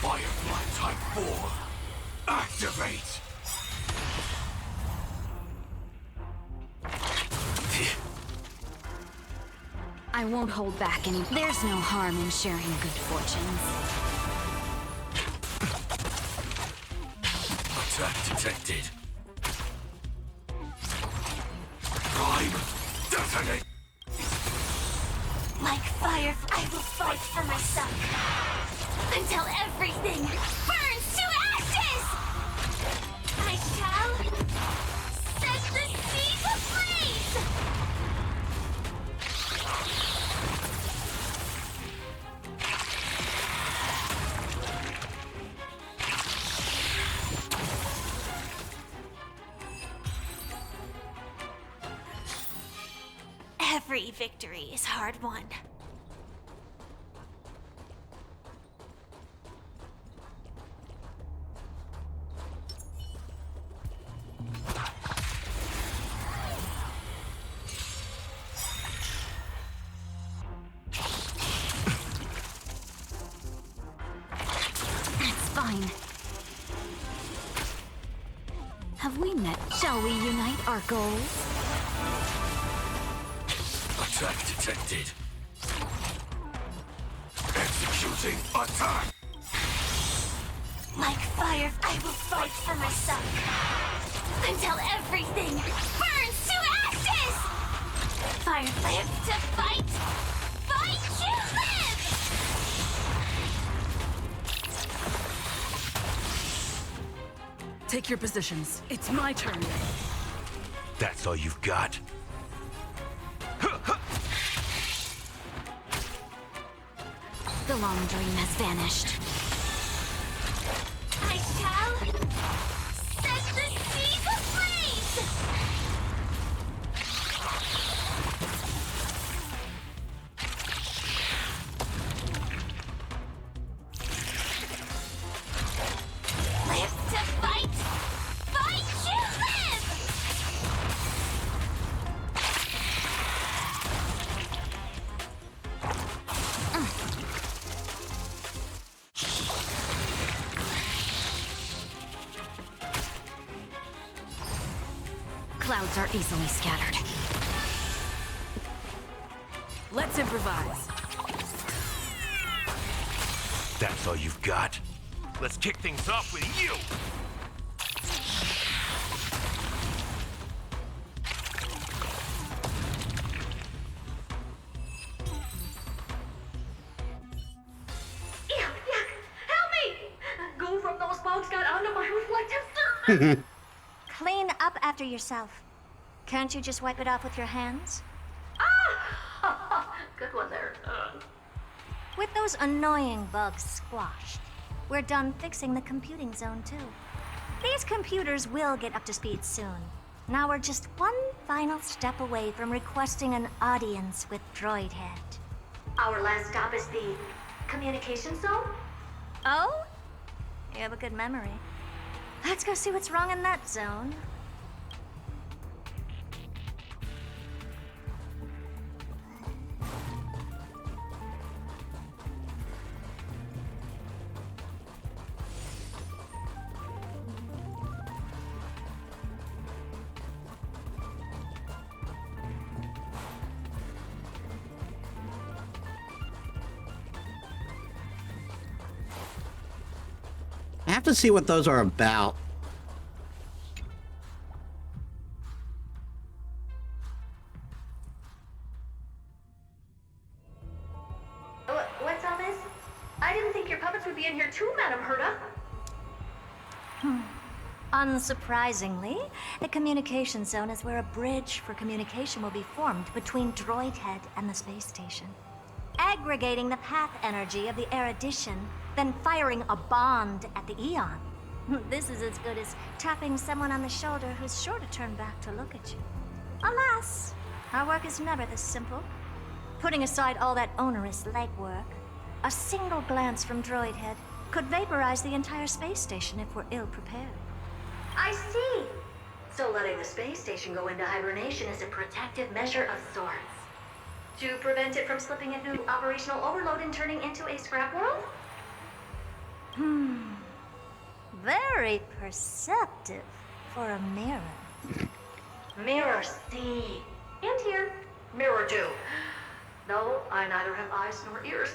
Firefly Type 4, activate! I won't hold back any. There's no harm in sharing good fortunes. Attack detected. Prime, detonate! Like Firefly, I will fight for myself until everything burns to ashes! I shall set the seas ablaze! Every victory is hard won. That's fine. Have we met? Shall we unite our goals? Attack detected. Execute. Launching attack! Like fire, I will fight for myself. Until everything burns to ashes! Fire lives to fight! Fight to live! Take your positions. It's my turn. That's all you've got? The long dream has vanished. I shall set the seas ablaze! Live to fight! Fight to live! Clouds are easily scattered. Let's improvise. That's all you've got? Let's kick things off with you! Yuck, yuck! Help me! Goo from those bugs got under my reflective surface! Clean up after yourself. Can't you just wipe it off with your hands? Ah! Good one there. With those annoying bugs squashed, we're done fixing the computing zone too. These computers will get up to speed soon. Now we're just one final step away from requesting an audience with Droidhead. Our last stop is the communication zone? Oh? You have a good memory. Let's go see what's wrong in that zone. I have to see what those are about. What's all this? I didn't think your puppets would be in here too, Madam Herta. Unsurprisingly, the communication zone is where a bridge for communication will be formed between Droidhead and the space station. Aggregating the path energy of the erudition, then firing a bond at the Eon. This is as good as tapping someone on the shoulder who's sure to turn back to look at you. Alas, our work is never this simple. Putting aside all that onerous legwork, a single glance from Droidhead could vaporize the entire space station if we're ill-prepared. I see. So letting the space station go into hibernation is a protective measure of sorts. To prevent it from slipping into operational overload and turning into a scrap world? Very perceptive for a mirror. Mirror see. And here. Mirror do. No, I neither have eyes nor ears.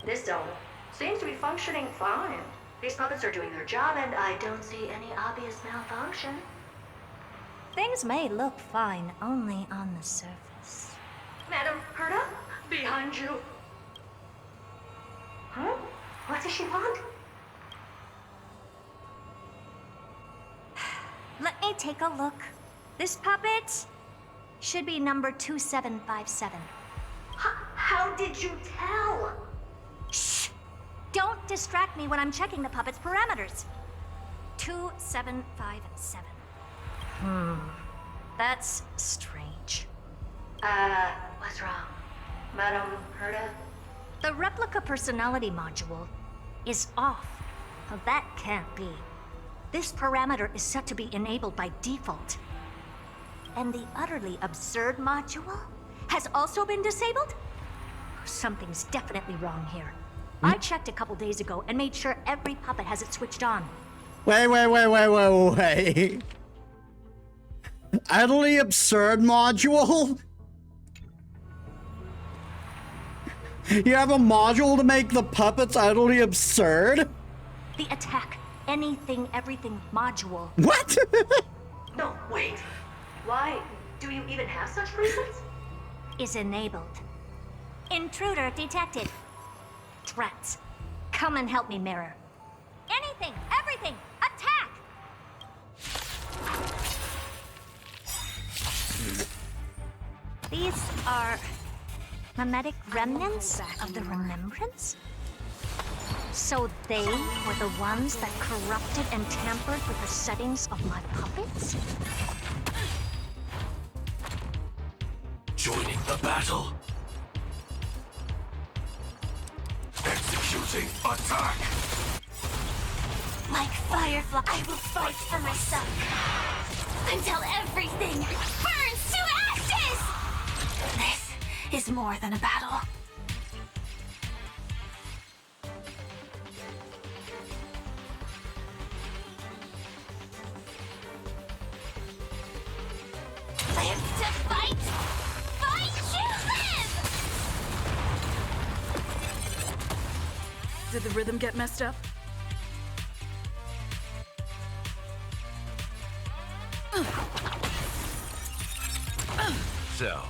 This zone seems to be functioning fine. These puppets are doing their job, and I don't see any obvious malfunction. Things may look fine only on the surface. Madam Herta, behind you. Huh? What does she want? Let me take a look. This puppet should be number 2757. How did you tell? Shh! Don't distract me when I'm checking the puppet's parameters. 2757. That's strange. What's wrong? Madam Herta? The replica personality module is off. Well, that can't be. This parameter is set to be enabled by default. And the utterly absurd module has also been disabled? Something's definitely wrong here. I checked a couple days ago and made sure every puppet has it switched on. Wait. Utterly absurd module? You have a module to make the puppets utterly absurd? The attack, anything, everything module. What? No, wait. Why do you even have such presets? Is enabled. Intruder detected. Threats. Come and help me, Mirror. Anything, everything, attack! These are mimetic remnants of the Remembrance? So they were the ones that corrupted and tampered with the settings of my puppets? Joining the battle. Executing attack. Like Firefly, I will fight for myself until everything burns to ashes! This is more than a battle. Live to fight! Fight to live! Did the rhythm get messed up? So.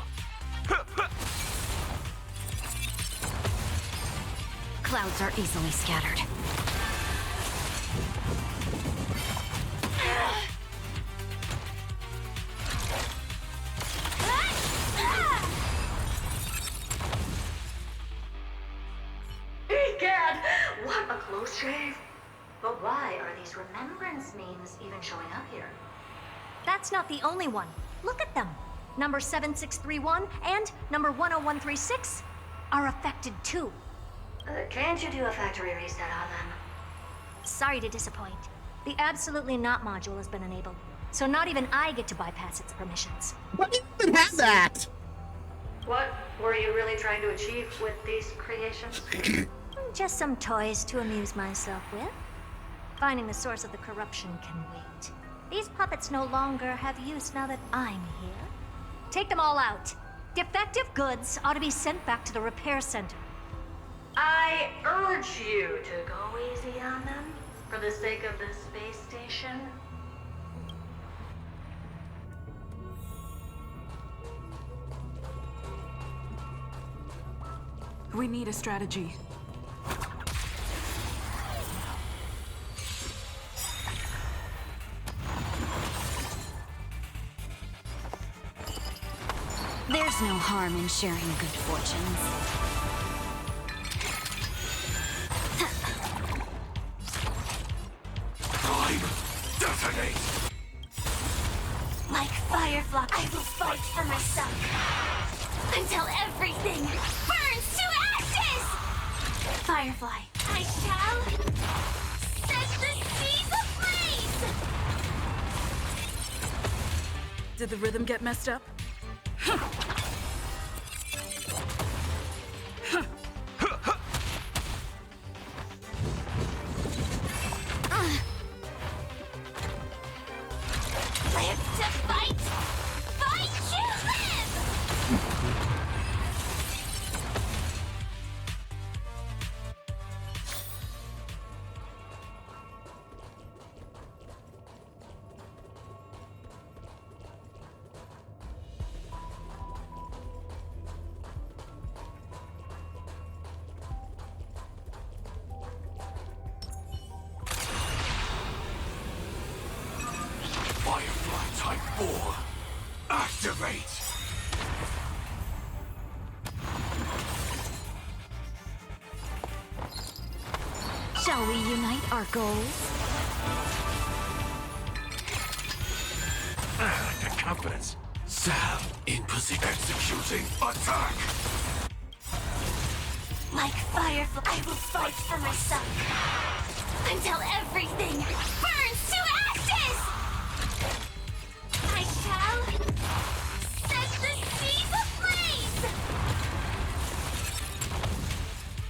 Clouds are easily scattered. Egad! What a close shave! But why are these remembrance memes even showing up here? That's not the only one. Look at them. Number 7631 and number 10136 are affected too. Can't you do a factory reset on them? Sorry to disappoint. The Absolutely Not module has been enabled, so not even I get to bypass its permissions. What do you even have that? What were you really trying to achieve with these creations? Just some toys to amuse myself with. Finding the source of the corruption can wait. These puppets no longer have use now that I'm here. Take them all out. Defective goods ought to be sent back to the repair center. I urge you to go easy on them for the sake of the space station. We need a strategy. There's no harm in sharing good fortunes. Time. Detonate. Like Firefly, I will fight for myself until everything burns to ashes! Firefly, I shall set the seas ablaze! Did the rhythm get messed up? Live to fight! Fight to live! Firefly Type 4. Activate. Shall we unite our goals? The confidence. Sam in position. Executing attack. Like Firefly, I will fight for myself until everything burns to ashes! I shall set the seas ablaze!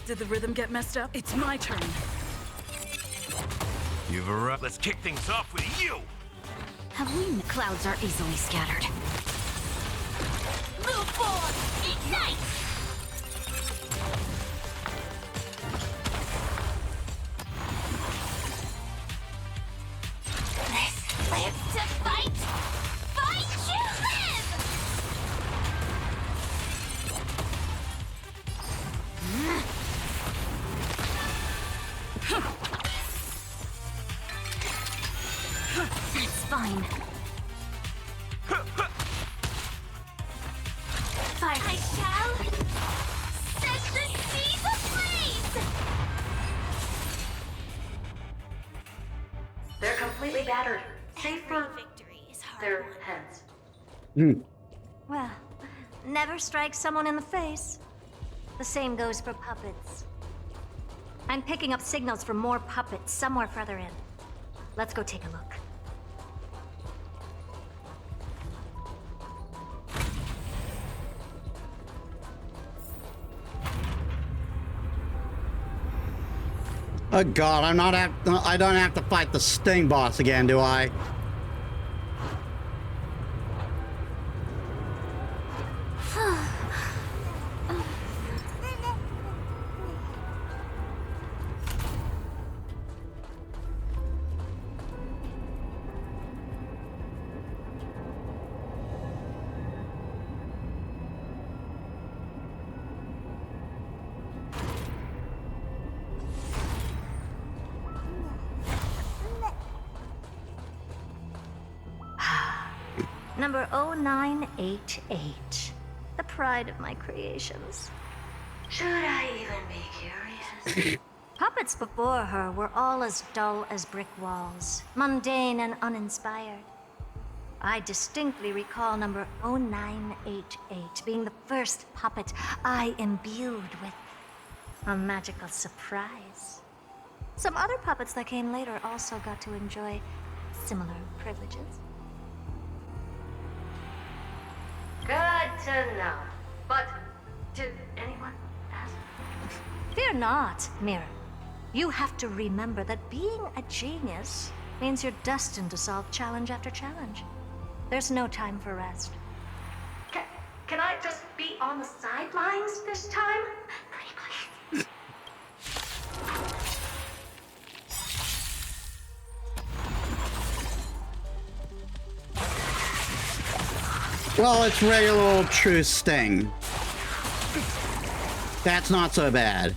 Did the rhythm get messed up? It's my turn. You've arrived. Let's kick things off with you! Have we? Clouds are easily scattered. Move forward! Ignite! Live to fight! Fight to live! That's fine. Fire. I shall set the seas ablaze! They're completely battered. Save for their heads. Well, never strike someone in the face. The same goes for puppets. I'm picking up signals from more puppets somewhere further in. Let's go take a look. Oh god, I don't have to fight the Sting boss again, do I? Number 0988. The pride of my creations. Should I even be curious? Puppets before her were all as dull as brick walls, mundane and uninspired. I distinctly recall number 0988 being the first puppet I imbued with a magical surprise. Some other puppets that came later also got to enjoy similar privileges. Good to know. But did anyone ask? Fear not, Mira. You have to remember that being a genius means you're destined to solve challenge after challenge. There's no time for rest. Can I just be on the sidelines this time? Pretty please. Well, it's regular old true Sting. That's not so bad.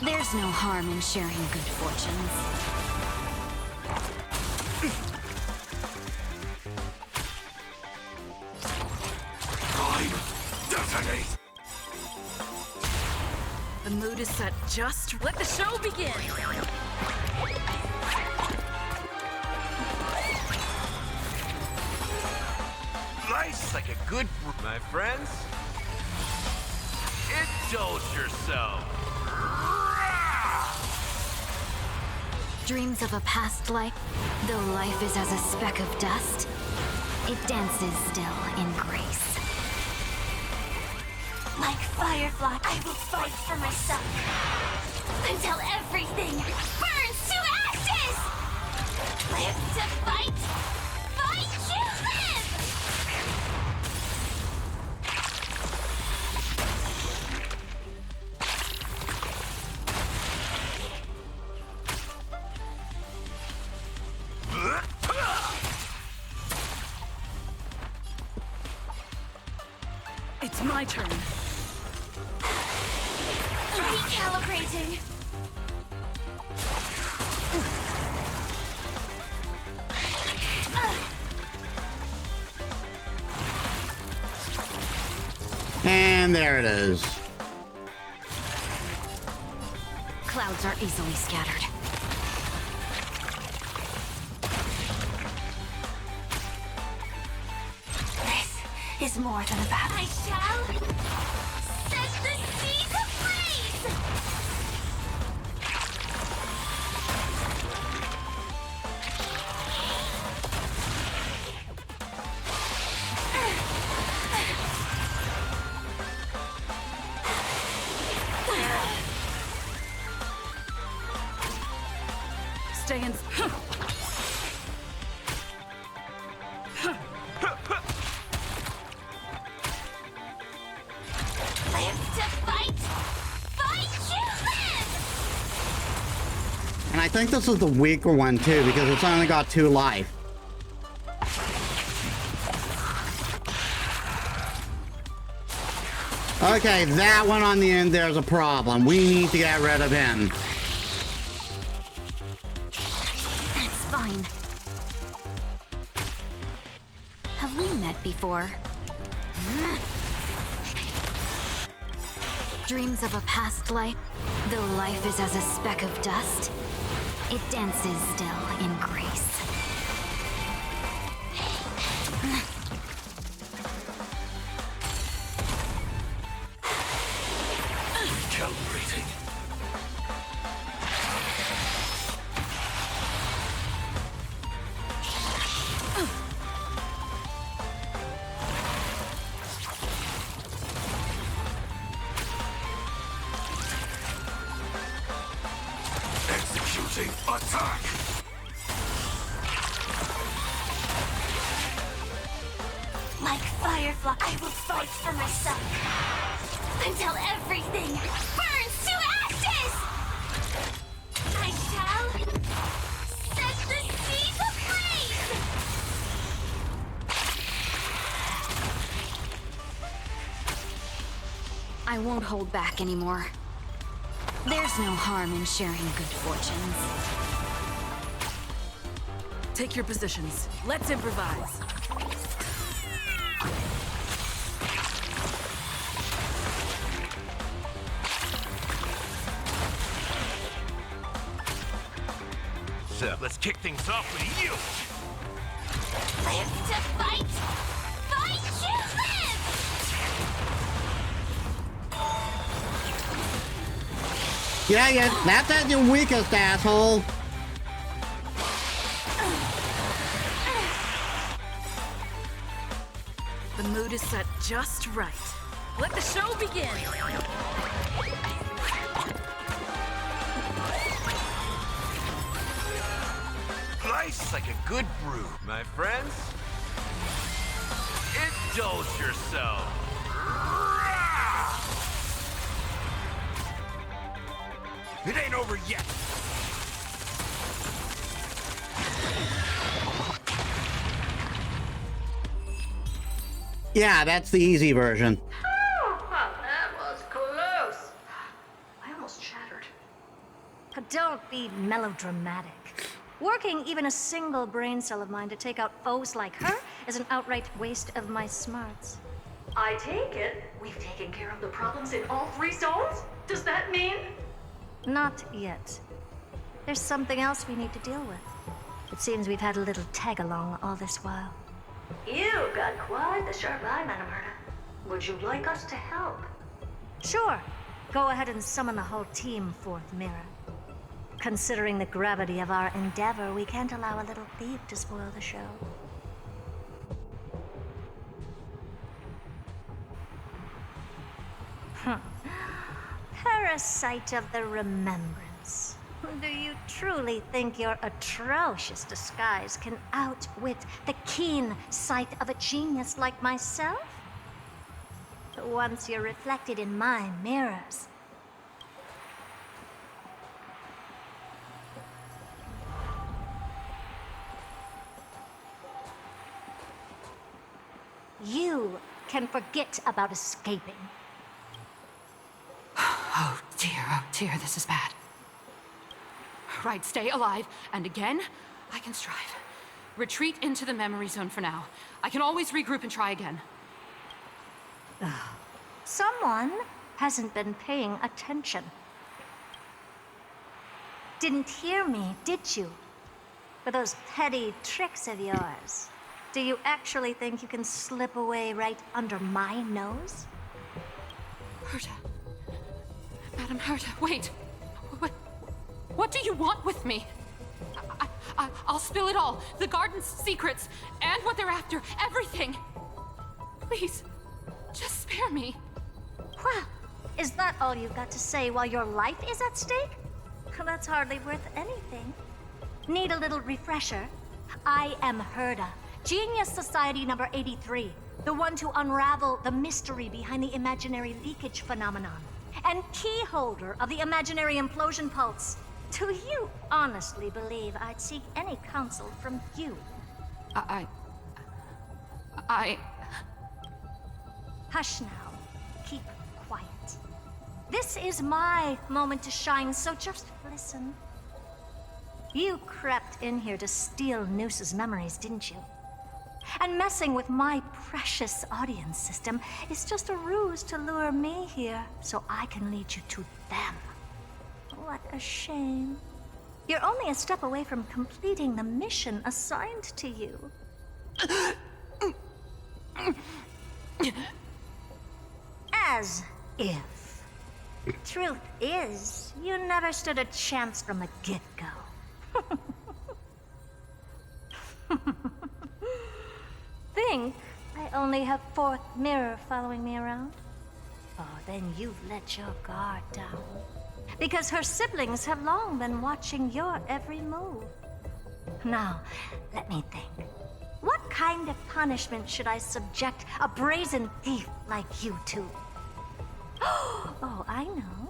There's no harm in sharing good fortunes. The mood is set just. Let the show begin! Life's like a good my friends. Indulge yourself. Dreams of a past life, though life is as a speck of dust, it dances still in grace. Like Firefly, I will fight for myself until everything burns to ashes! Live to fight! Fight to live! It's my turn. Recalibrating. And there it is. Clouds are easily scattered. This is more than a battle. I shall set the seas ablaze! Stay in. I think this is the weaker one too, because it's only got 2 life. Okay, that one on the end, there's a problem. We need to get rid of him. That's fine. Have we met before? Dreams of a past life, though life is as a speck of dust, it dances still in grace. Calibrating. Executing attack. Like Firefly, I will fight for myself until everything burns to ashes! I shall set the seas ablaze! I won't hold back anymore. There's no harm in sharing good fortunes. Take your positions. Let's improvise. So, let's kick things off with you! Live to fight! Fight to live! Yeah, that's at your weakest, asshole. The mood is set just right. Let the show begin! Nice like a good brew, my friends. Indulge yourself. It ain't over yet. Yeah, that's the easy version. Oh, that was close. I almost shattered. Don't be melodramatic. Working even a single brain cell of mine to take out foes like her is an outright waste of my smarts. I take it we've taken care of the problems in all 3 zones? Does that mean? Not yet. There's something else we need to deal with. It seems we've had a little tag-along all this while. You've got quite the sharp eye, Madam Herta. Would you like us to help? Sure. Go ahead and summon the whole team forth, Mira. Considering the gravity of our endeavor, we can't allow a little thief to spoil the show. Parasite of the Remembrance. Do you truly think your atrocious disguise can outwit the keen sight of a genius like myself? Once you're reflected in my mirrors, you can forget about escaping. Oh dear, this is bad. Right, stay alive, and again, I can strive. Retreat into the memory zone for now. I can always regroup and try again. Someone hasn't been paying attention. Didn't hear me, did you? For those petty tricks of yours. Do you actually think you can slip away right under my nose? Herta. Madam Herta, wait. What do you want with me? I'll spill it all. The garden's secrets, and what they're after. Everything. Please, just spare me. Well, is that all you've got to say while your life is at stake? That's hardly worth anything. Need a little refresher? I am Herta, Genius Society number 83, the one to unravel the mystery behind the imaginary leakage phenomenon, and key holder of the imaginary implosion pulse. Do you honestly believe I'd seek any counsel from you? I... Hush now. Keep quiet. This is my moment to shine, so just listen. You crept in here to steal Noose's memories, didn't you? And messing with my precious audience system is just a ruse to lure me here so I can lead you to them. What a shame. You're only a step away from completing the mission assigned to you. As if. Truth is, you never stood a chance from the get-go. Think I only have fourth mirror following me around? Oh, then you've let your guard down. Because her siblings have long been watching your every move. Now, let me think. What kind of punishment should I subject a brazen thief like you to? Oh, I know.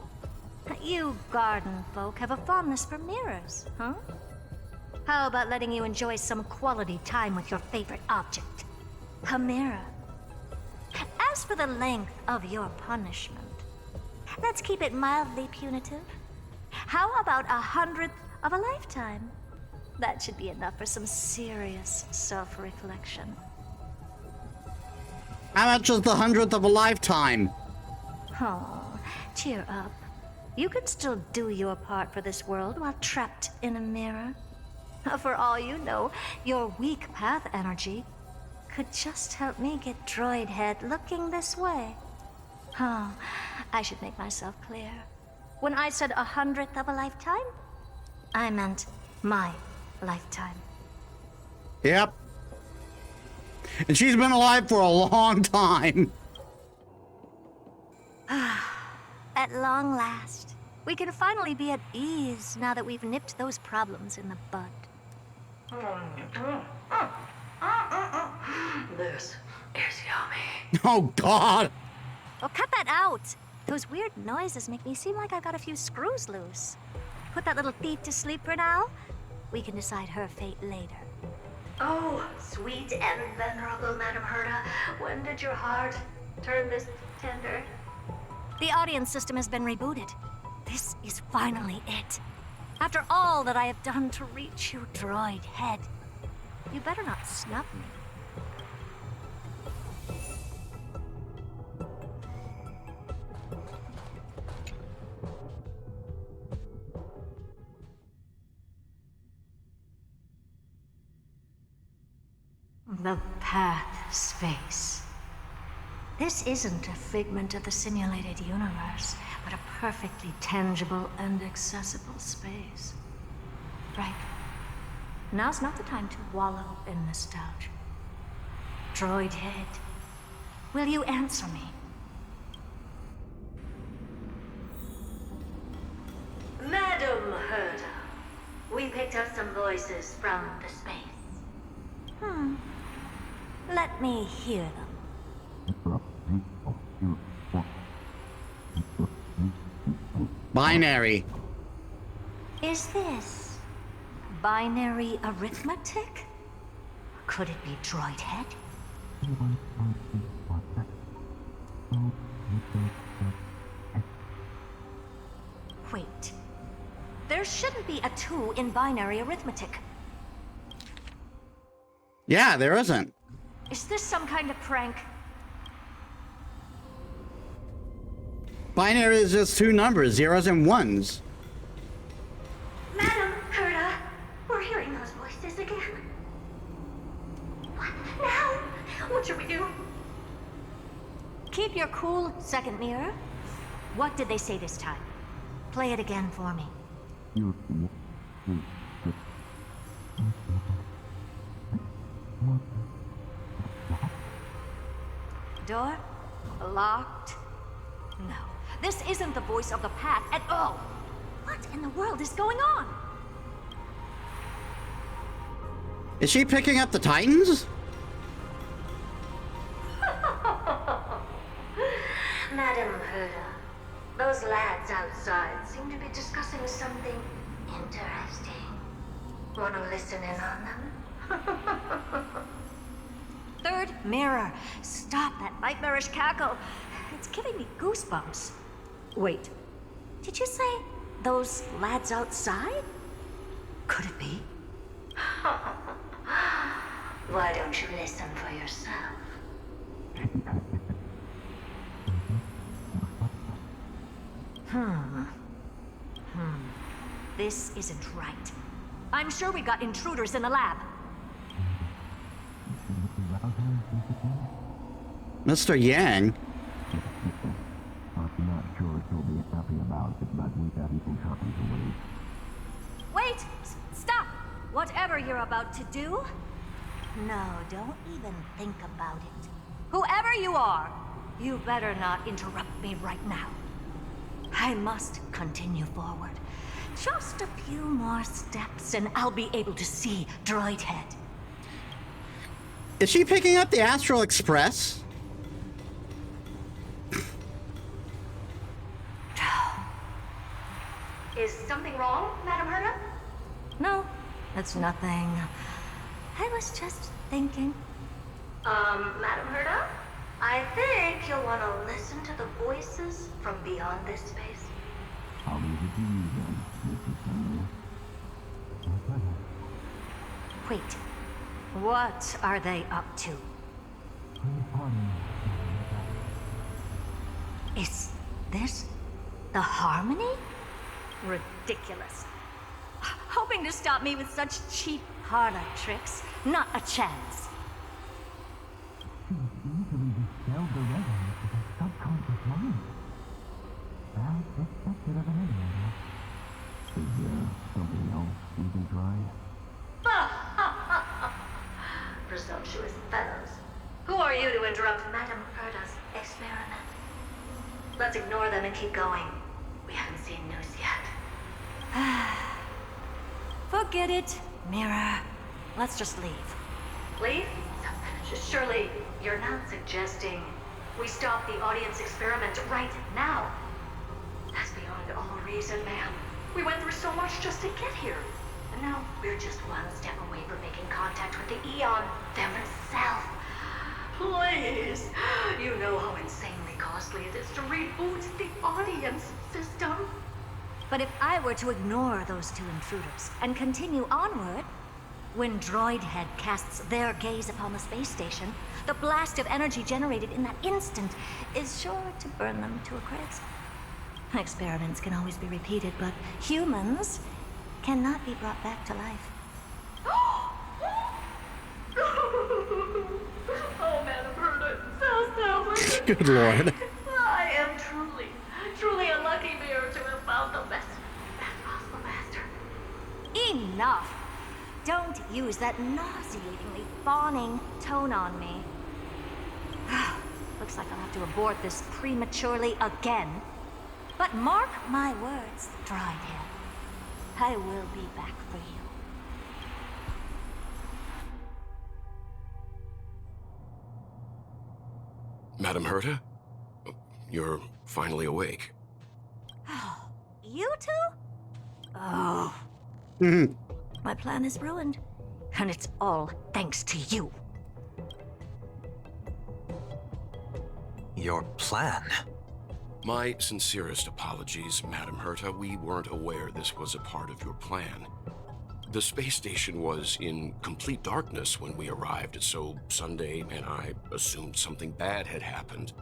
You garden folk have a fondness for mirrors, huh? How about letting you enjoy some quality time with your favorite object? A mirror. As for the length of your punishment, let's keep it mildly punitive. How about 100th of a lifetime? That should be enough for some serious self-reflection. How much is the 100th of a lifetime? Oh, cheer up. You can still do your part for this world while trapped in a mirror. For all you know, your weak path energy could just help me get Droid Head looking this way. Oh, I should make myself clear. When I said 100th of a lifetime, I meant my lifetime. Yep. And she's been alive for a long time. At long last, we can finally be at ease now that we've nipped those problems in the bud. This is yummy. Oh, God. Oh, cut that out. Those weird noises make me seem like I've got a few screws loose. Put that little thief to sleep for now. We can decide her fate later. Oh, sweet and venerable Madam Herda, when did your heart turn this tender? The audience system has been rebooted. This is finally it. After all that I have done to reach you, Droid Head, you better not snub me. The path space. This isn't a figment of the simulated universe, but a perfectly tangible and accessible space. Right. Now's not the time to wallow in nostalgia. Droid Head, will you answer me? Madam Herda, we picked up some voices from the space. Let me hear them. Binary. Is this binary arithmetic? Could it be Droid Head? Wait. There shouldn't be a 2 in binary arithmetic. Yeah, there isn't. Is this some kind of prank? Binary is just 2 numbers, 0s and 1s. Madam Herda, we're hearing those voices again. What now? What should we do? Keep your cool, second mirror. What did they say this time? Play it again for me. Door? Locked? No. This isn't the voice of the path at all. What in the world is going on? Is she picking up the Titans? Madam Herda, those lads outside seem to be discussing something Interesting. Wanna listen in on them? Third mirror, stop that nightmarish cackle. It's giving me goosebumps. Wait, did you say those lads outside? Could it be? Why don't you listen for yourself? This isn't right. I'm sure we've got intruders in the lab. Mr. Yang? I'm not sure if he'll be happy about it, but we haven't copies away. Wait! Stop! Whatever you're about to do, no, don't even think about it. Whoever you are, you better not interrupt me right now. I must continue forward. Just a few more steps and I'll be able to see Droid Head. Is she picking up the Astral Express? Is something wrong, Madam Herta? No, it's nothing. I was just thinking. Madam Herta? I think you'll want to listen to the voices from beyond this space. I'll leave it to you then, Mrs. Sunday. Wait, what are they up to? Is this the Harmony? Ridiculous. Hoping to stop me with such cheap parlor tricks? Not a chance. She easily dispelled the resonance of his subconscious mind. As expected of an alien. Is there something else we can try? Presumptuous fellows. Who are you to interrupt Madam Herta's experiment? Let's ignore them and keep going. We haven't seen news yet. Forget it, Mirror. Let's just leave. Leave? Surely you're not suggesting we stop the audience experiment right now? That's beyond all reason, ma'am. We went through so much just to get here. And now we're just one step away from making contact with the Eon themselves. Please! You know how insanely costly it is to reboot the audience system. But if I were to ignore those two intruders and continue onward, when Droid Head casts their gaze upon the space station, the blast of energy generated in that instant is sure to burn them to a crisp. Experiments can always be repeated, but humans cannot be brought back to life. Oh, Madam Herta, so selfish. Good lord. I am truly a lucky mirror to have found the best possible master. Enough! Don't use that nauseatingly fawning tone on me. Looks like I'll have to abort this prematurely again. But mark my words, Droid Head. I will be back for you. Madam Herta? You're finally awake. You two? Oh. My plan is ruined. And it's all thanks to you. Your plan? My sincerest apologies, Madam Herta. We weren't aware this was a part of your plan. The space station was in complete darkness when we arrived, so Sunday and I assumed something bad had happened.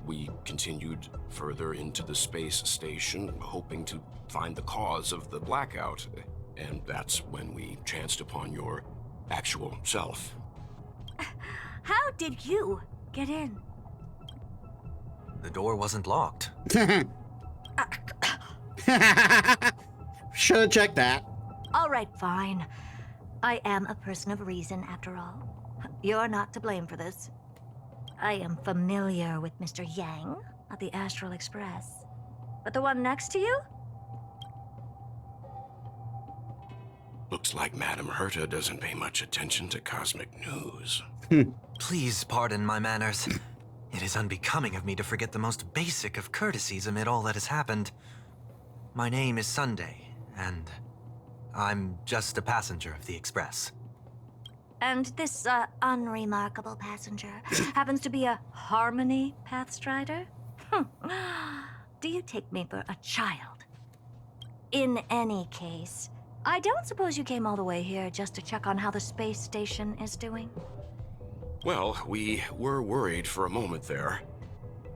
We continued further into the space station, hoping to find the cause of the blackout, and that's when we chanced upon your actual self. How did you get in? The door wasn't locked. Should have checked that. All right, fine. I am a person of reason, after all. You're not to blame for this. I am familiar with Mr. Yang of the Astral Express. But the one next to you? Looks like Madam Herta doesn't pay much attention to cosmic news. Please pardon my manners. It is unbecoming of me to forget the most basic of courtesies amid all that has happened. My name is Sunday, and I'm just a passenger of the Express. And this, unremarkable passenger happens to be a Harmony Pathstrider? Do you take me for a child? In any case, I don't suppose you came all the way here just to check on how the space station is doing? Well, we were worried for a moment there.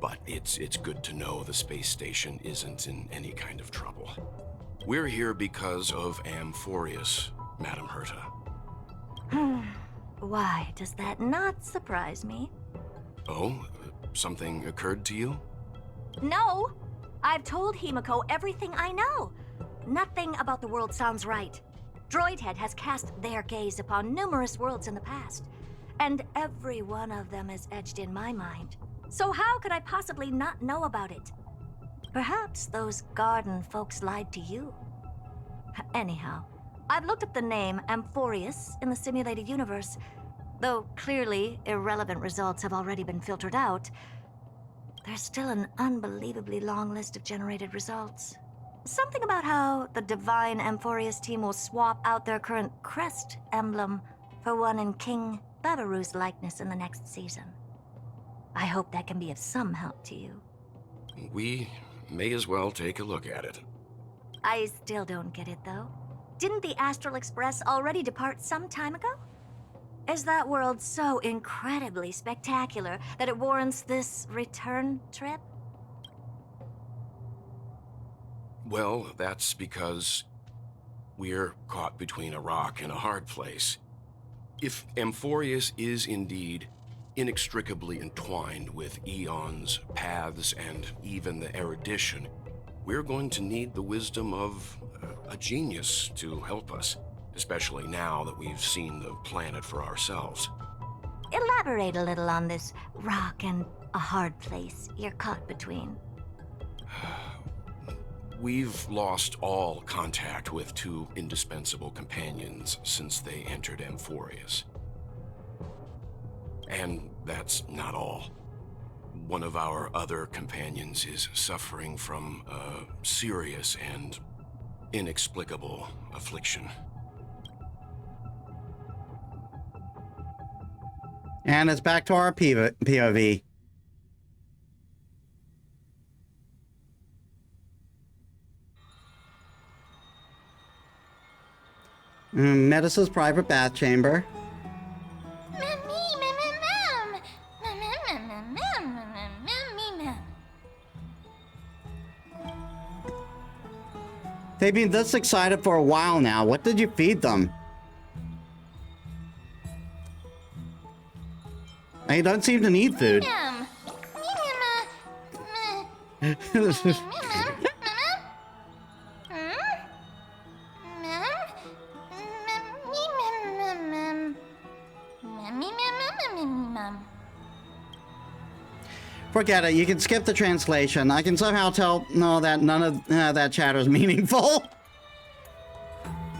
But it's good to know the space station isn't in any kind of trouble. We're here because of Amphorius, Madam Herta. Why does that not surprise me? Oh, something occurred to you? No! I've told Himiko everything I know. Nothing about the world sounds right. Droidhead has cast their gaze upon numerous worlds in the past, and every one of them is etched in my mind. So how could I possibly not know about it? Perhaps those garden folks lied to you. Anyhow, I've looked up the name Amphorius in the simulated universe. Though clearly irrelevant results have already been filtered out, there's still an unbelievably long list of generated results. Something about how the Divine Amphorius team will swap out their current crest emblem for one in King Babaru's likeness in the next season. I hope that can be of some help to you. We may as well take a look at it. I still don't get it, though. Didn't the Astral Express already depart some time ago? Is that world so incredibly spectacular that it warrants this return trip? Well, that's because we're caught between a rock and a hard place. If Amphorius is indeed inextricably entwined with eons, paths, and even the erudition, we're going to need the wisdom of a genius to help us, especially now that we've seen the planet for ourselves. Elaborate a little on this rock and a hard place you're caught between. We've lost all contact with two indispensable companions since they entered Amphorius. And that's not all. One of our other companions is suffering from a serious and inexplicable affliction. And it's back to our POV. Metis' private bath chamber. They've been this excited for a while now. What did you feed them? They don't seem to need food. Forget it. You can skip the translation. I can somehow tell that none of that chatter is meaningful.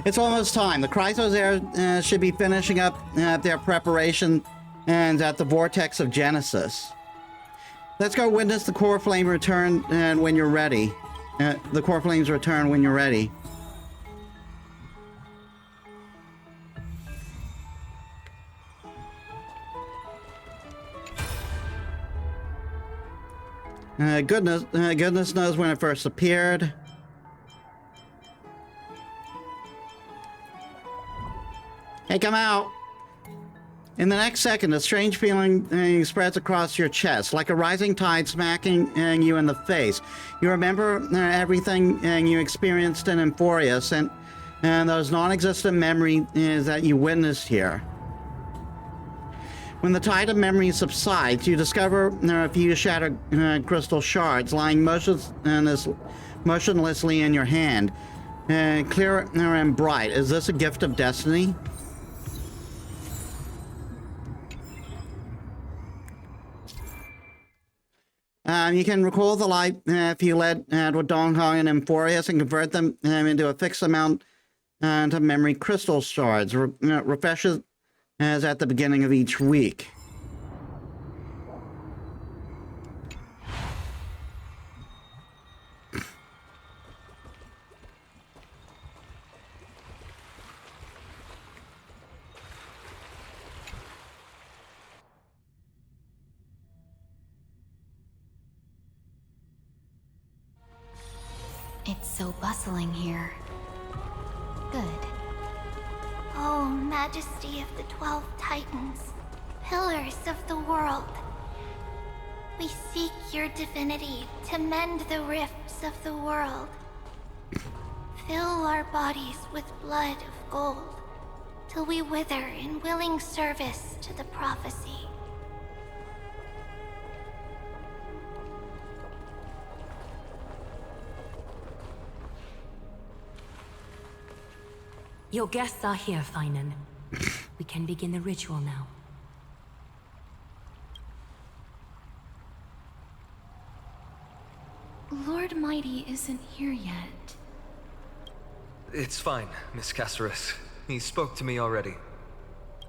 It's almost time. The Chrysos Air should be finishing up their preparation and at the Vortex of Genesis. Let's go witness the core flame return when you're ready. The core flames return when you're ready. Goodness knows when it first appeared. Hey, come out! In the next second, a strange feeling spreads across your chest, like a rising tide smacking you in the face. You remember everything you experienced in Amphorius and those non-existent memories that you witnessed here. When the tide of memory subsides, you discover there are a few shattered crystal shards lying motionlessly in your hand, clear and bright. Is this a gift of destiny? You can recall the light if you led with Donghong and Amphorius and convert them into a fixed amount of memory crystal shards. Refreshes as at the beginning of each week. It's so bustling here. Good. Oh, Majesty of the 12 Titans, pillars of the world. We seek your divinity to mend the rifts of the world. Fill our bodies with blood of gold, till we wither in willing service to the prophecy. Your guests are here, Finan. We can begin the ritual now. Lord Mighty isn't here yet. It's fine, Miss Caceres. He spoke to me already.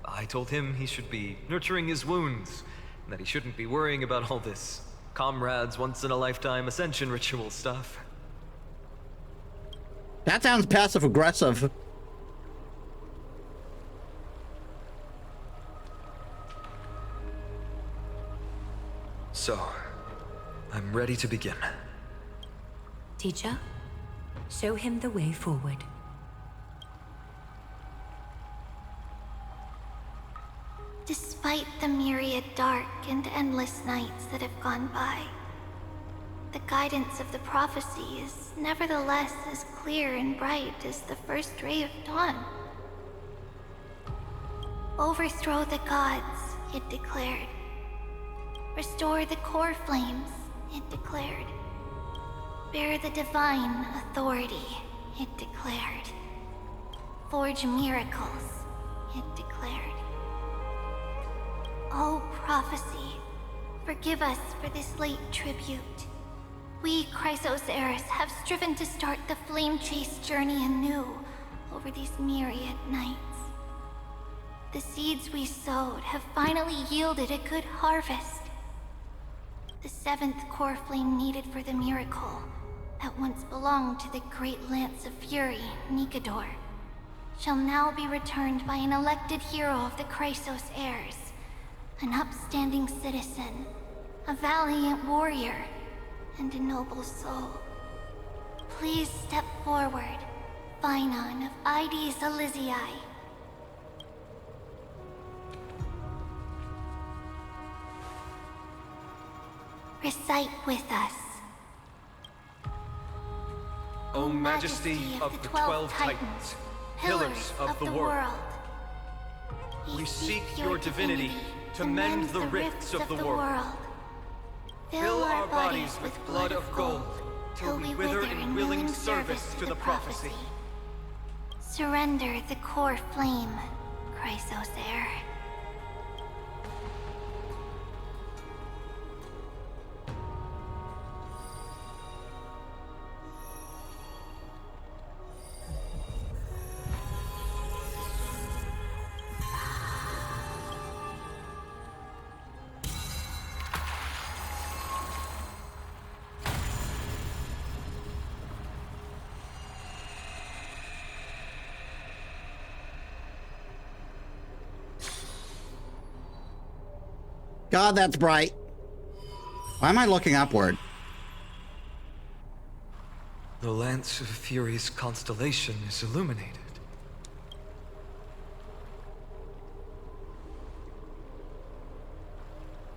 I told him he should be nurturing his wounds, and that he shouldn't be worrying about all this comrades once-in-a-lifetime ascension ritual stuff. That sounds passive-aggressive. So, I'm ready to begin. Teacher, show him the way forward. Despite the myriad dark and endless nights that have gone by, the guidance of the prophecy is nevertheless as clear and bright as the first ray of dawn. Overthrow the gods, it declared. Restore the core flames, it declared. Bear the divine authority, it declared. Forge miracles, it declared. Oh, prophecy, forgive us for this late tribute. We, Chrysos heirs, have striven to start the flame chase journey anew over these myriad nights. The seeds we sowed have finally yielded a good harvest. The seventh core flame needed for the miracle that once belonged to the great Lance of Fury, Nikador, shall now be returned by an elected hero of the Chrysos heirs, an upstanding citizen, a valiant warrior, and a noble soul. Please step forward, Finan of Ides Elysiae. Recite with us. O Majesty of the 12 Titans, pillars of the world, we seek your divinity to mend the rifts of the world. Fill our bodies with blood of gold, till we wither in willing service to the prophecy. Surrender the core flame, Chrysos heir. God, that's bright. Why am I looking upward? The Lance of Fury's constellation is illuminated.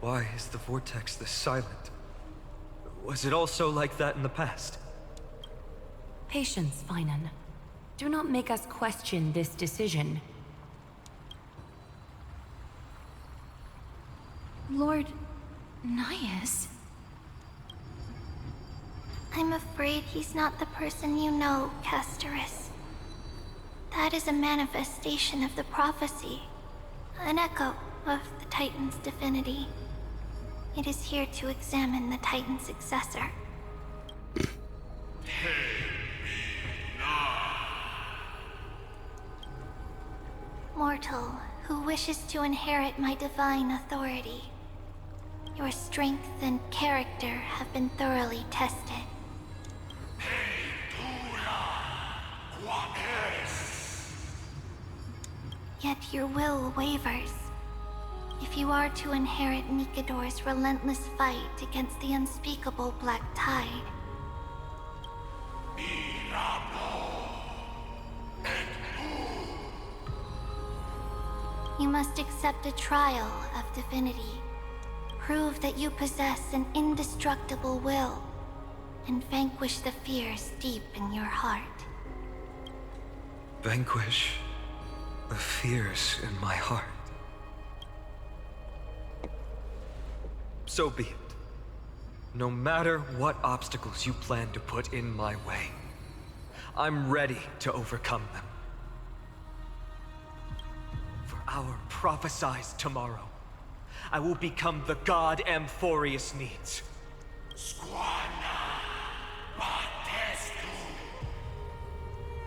Why is the vortex this silent? Was it also like that in the past? Patience, Finan. Do not make us question this decision. Lord Nyas? I'm afraid he's not the person you know, Castoris. That is a manifestation of the prophecy, an echo of the Titan's divinity. It is here to examine the Titan's successor. Mortal, who wishes to inherit my divine authority. Your strength and character have been thoroughly tested. Yet your will wavers. If you are to inherit Nikador's relentless fight against the unspeakable Black Tide. You must accept a trial of divinity. Prove that you possess an indestructible will, and vanquish the fears deep in your heart. Vanquish the fears in my heart. So be it. No matter what obstacles you plan to put in my way, I'm ready to overcome them. For our prophesied tomorrow, I will become the god Amphorius needs.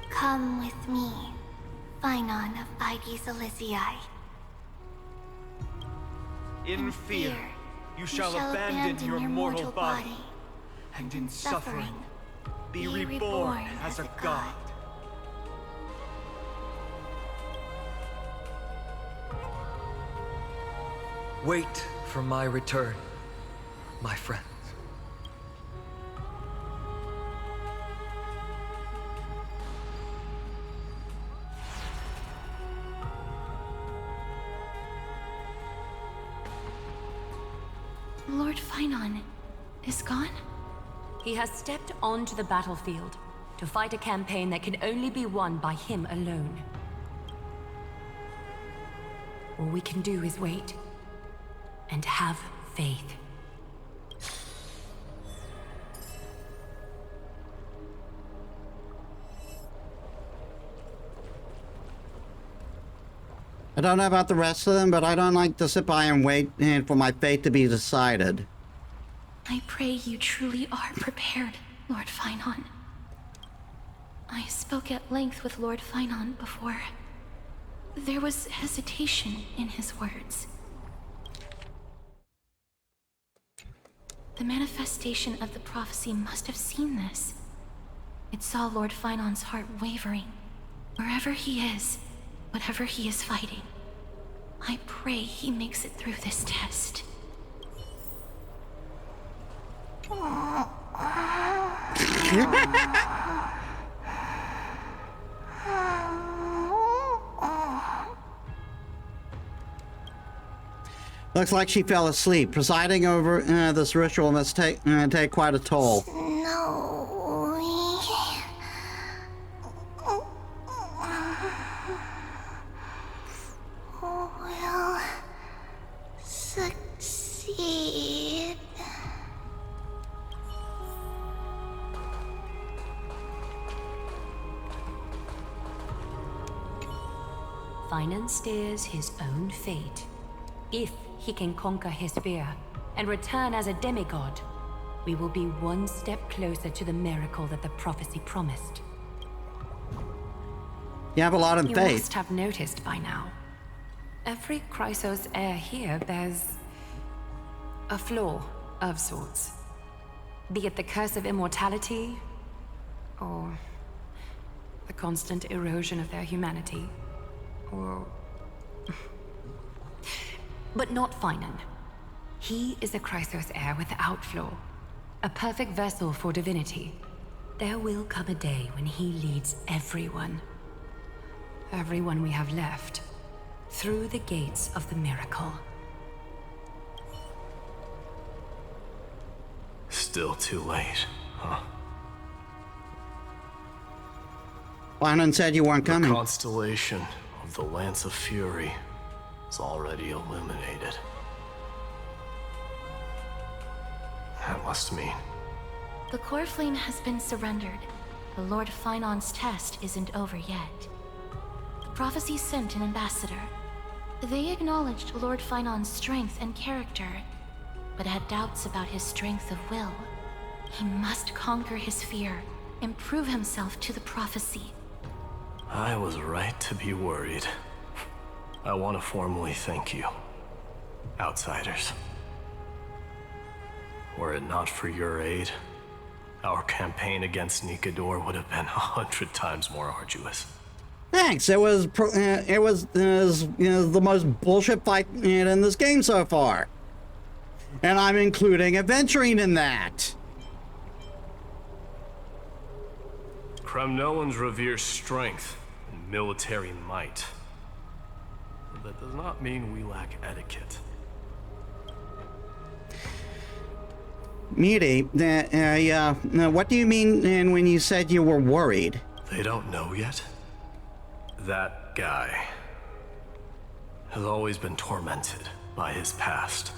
Come with me, Phynon of Ides Elysiae. In fear, you shall abandon your mortal body, and in suffering, be reborn as a god. Wait for my return, my friends. Lord Phynon is gone? He has stepped onto the battlefield to fight a campaign that can only be won by him alone. All we can do is wait and have faith. I don't know about the rest of them, but I don't like to sit by and wait for my fate to be decided. I pray you truly are prepared, Lord Phynon. I spoke at length with Lord Phynon before. There was hesitation in his words. The manifestation of the prophecy must have seen this. It saw Lord Phynon's heart wavering. Wherever he is, whatever he is fighting, I pray he makes it through this test. Looks like she fell asleep. Presiding over this ritual must take quite a toll. No, we'll succeed. Phynon steers his own fate. If he can conquer his fear and return as a demigod, we will be one step closer to the miracle that the prophecy promised. You have a lot of You faith. must have noticed by now. Every Chrysos heir here bears a flaw of sorts. Be it the curse of immortality, or the constant erosion of their humanity, or... But not Phynon. He is a Chrysos heir without flaw. A perfect vessel for divinity. There will come a day when he leads everyone we have left, through the gates of the miracle. Still too late, huh? Phynon said you weren't coming. The constellation of the Lance of Fury is already illuminated. That must mean... The core flame has been surrendered. The Lord Phynon's test isn't over yet. The prophecy sent an ambassador. They acknowledged Lord Phynon's strength and character, but had doubts about his strength of will. He must conquer his fear and prove himself to the prophecy. I was right to be worried. I want to formally thank you, outsiders. Were it not for your aid, our campaign against Nikador would have been 100 times more arduous. Thanks. It was the most bullshit fight in this game so far, and I'm including adventuring in that. Kremnoans revere strength and military might. But that does not mean we lack etiquette. Miri, what do you mean when you said you were worried? They don't know yet? That guy has always been tormented by his past.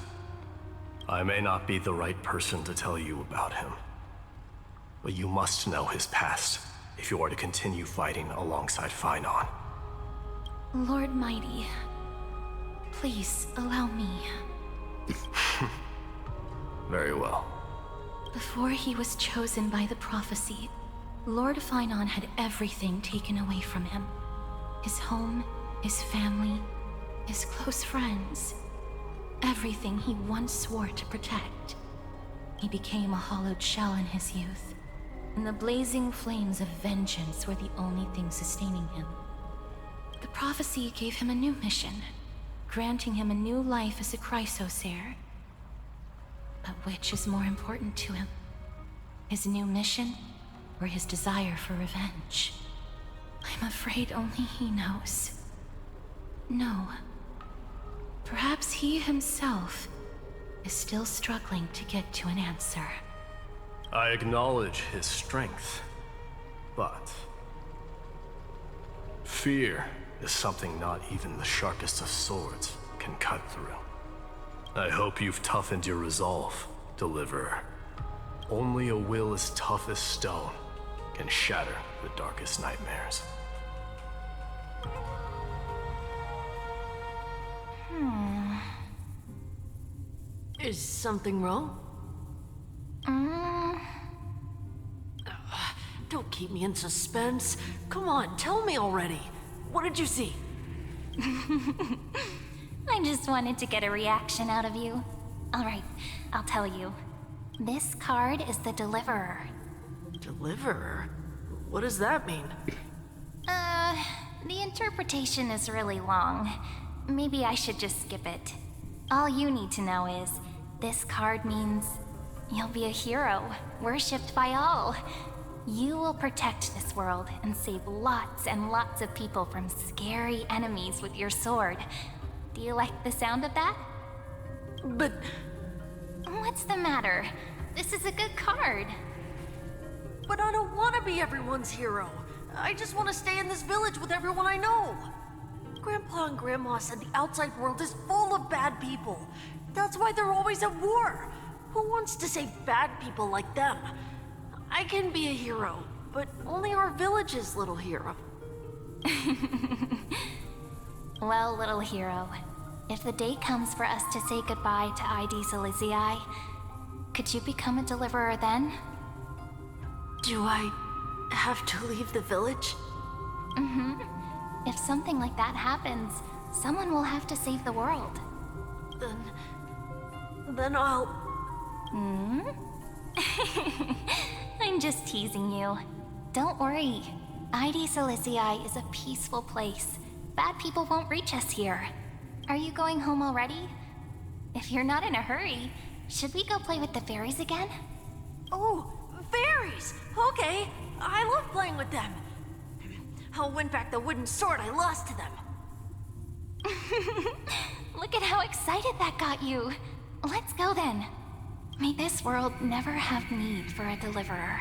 I may not be the right person to tell you about him, but you must know his past if you are to continue fighting alongside Phynon. Lord Mighty, please allow me. Very well. Before he was chosen by the prophecy, Lord Phynon had everything taken away from him. His home, his family, his close friends. Everything he once swore to protect. He became a hollowed shell in his youth, and the blazing flames of vengeance were the only thing sustaining him. The prophecy gave him a new mission, granting him a new life as a Chrysosaur. But which is more important to him? His new mission, or his desire for revenge? I'm afraid only he knows. No. Perhaps he himself is still struggling to get to an answer. I acknowledge his strength, but fear is something not even the sharpest of swords can cut through. I hope you've toughened your resolve, Deliverer. Only a will as tough as stone can shatter the darkest nightmares. Is something wrong? Don't keep me in suspense. Come on, tell me already. What did you see? I just wanted to get a reaction out of you. Alright, I'll tell you. This card is the Deliverer. Deliverer? What does that mean? The interpretation is really long. Maybe I should just skip it. All you need to know is, this card means you'll be a hero, worshipped by all. You will protect this world and save lots and lots of people from scary enemies with your sword. Do you like the sound of that? But... What's the matter? This is a good card. But I don't want to be everyone's hero. I just want to stay in this village with everyone I know. Grandpa and Grandma said the outside world is full of bad people. That's why they're always at war. Who wants to save bad people like them? I can be a hero, but only our village's little hero. Well, little hero, if the day comes for us to say goodbye to ID Silicii, could you become a deliverer then? Do I have to leave the village? Mm-hmm. If something like that happens, someone will have to save the world. Then I'll... Hmm? I'm just teasing you. Don't worry. ID Silicii is a peaceful place. Bad people won't reach us here. Are you going home already? If you're not in a hurry, should we go play with the fairies again? Oh, fairies! Okay, I love playing with them. I'll win back the wooden sword I lost to them. Look at how excited that got you. Let's go then. May this world never have need for a deliverer.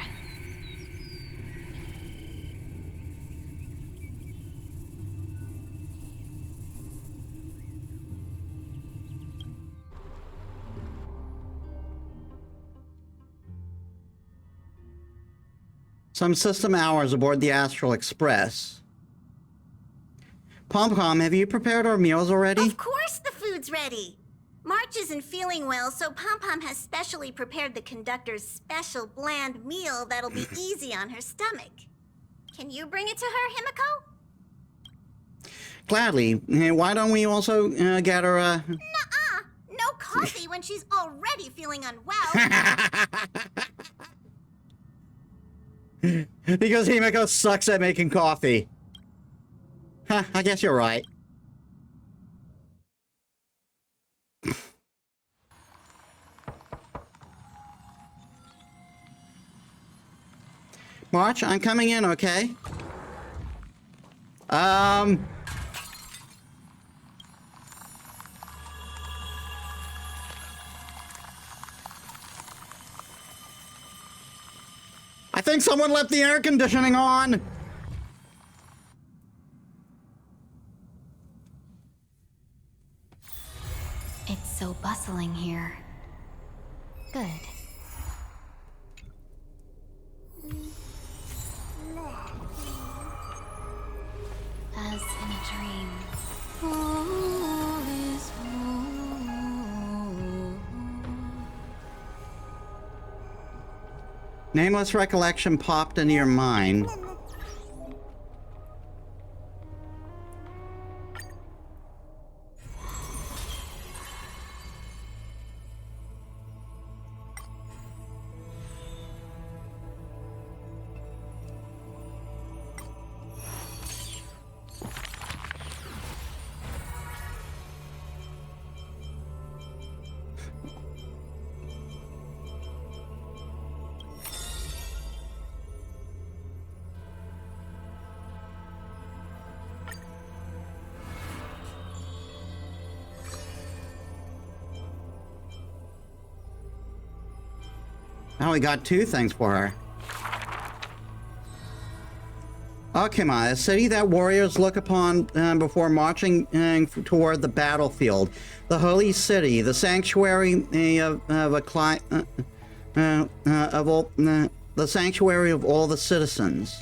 Some system hours aboard the Astral Express. Pom-Pom, have you prepared our meals already? Of course the food's ready. March isn't feeling well, so Pom-Pom has specially prepared the conductor's special bland meal that'll be easy on her stomach. Can you bring it to her, Himiko? Gladly. Why don't we also get her Nuh-uh. No coffee when she's already feeling unwell. Because Himiko sucks at making coffee. Huh, I guess you're right. March, I'm coming in, okay? I think someone left the air conditioning on. It's so bustling here. Good. As in a dream. All is Nameless recollection popped into your mind. Now we got two things for her. Okima, a city that warriors look upon before marching toward the battlefield. The holy city, the sanctuary of the sanctuary of all the citizens.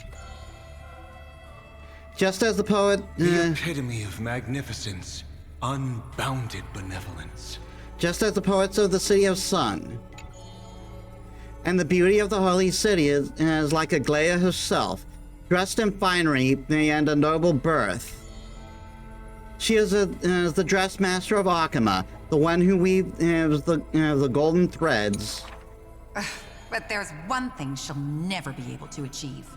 Just as the poet... the epitome of magnificence, unbounded benevolence. Just as the poets of the city have sung. And the beauty of the holy city is like Aglaia herself, dressed in finery and a noble birth. She is the dress master of Okima, the one who weaves the golden threads. But there's one thing she'll never be able to achieve.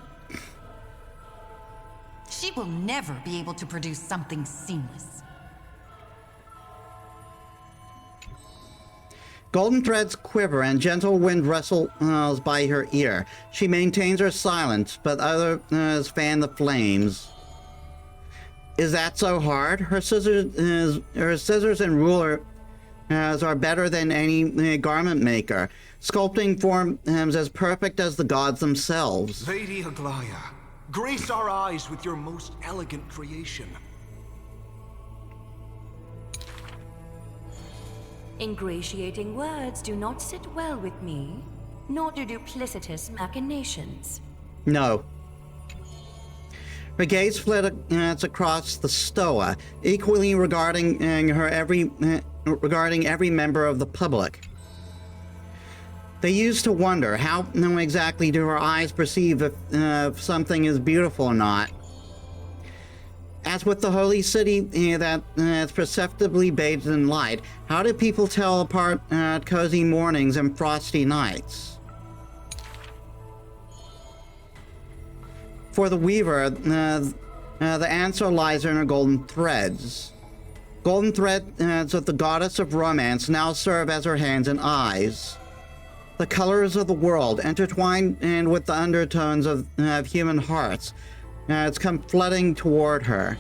She will never be able to produce something seamless. Golden threads quiver and gentle wind rustles by her ear. She maintains her silence, but others fan the flames. Is that so hard? Her scissors and ruler are better than any garment maker, sculpting forms as perfect as the gods themselves. Lady Aglaia, grace our eyes with your most elegant creation. Ingratiating words do not sit well with me, nor do duplicitous machinations. No. Her gaze flits across the Stoa, equally regarding every member of the public. They used to wonder, how exactly do her eyes perceive if something is beautiful or not? As with the holy city that is perceptibly bathed in light, how do people tell apart cozy mornings and frosty nights? For the weaver, the answer lies in her golden threads. Golden threads of the goddess of romance now serve as her hands and eyes. The colors of the world, intertwined with the undertones of human hearts, it's come flooding toward her.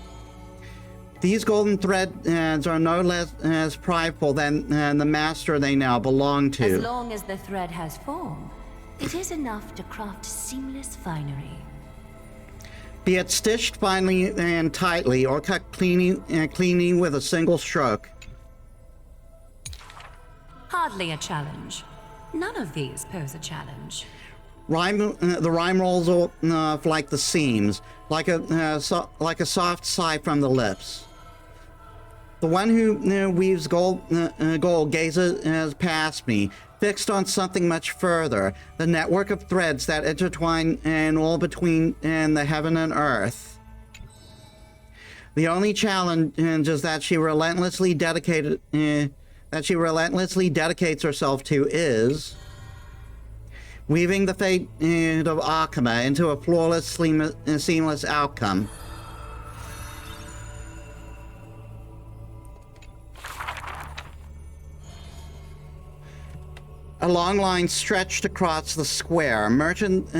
These golden threads are no less as prideful than the master they now belong to. As long as the thread has form, it is enough to craft seamless finery. Be it stitched finely and tightly, or cut cleanly with a single stroke. Hardly a challenge. None of these pose a challenge. The rhyme rolls off like the seams, like a soft sigh from the lips. The one who weaves gold gazes past me, fixed on something much further, the network of threads that intertwine all between the heaven and earth. The only challenge is that she relentlessly dedicates herself to is weaving the fate of Okima into a flawless, seamless outcome. A long line stretched across the square. Merchants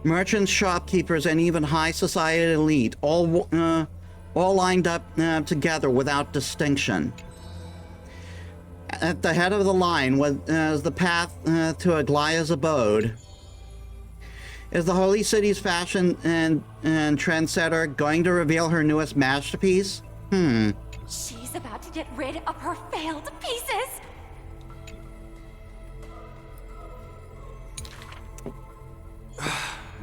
Merchants, shopkeepers, and even high society elite, all lined up together without distinction. At the head of the line was the path to Aglaya's abode. Is the Holy City's fashion and trendsetter going to reveal her newest masterpiece? She's about to get rid of her failed pieces!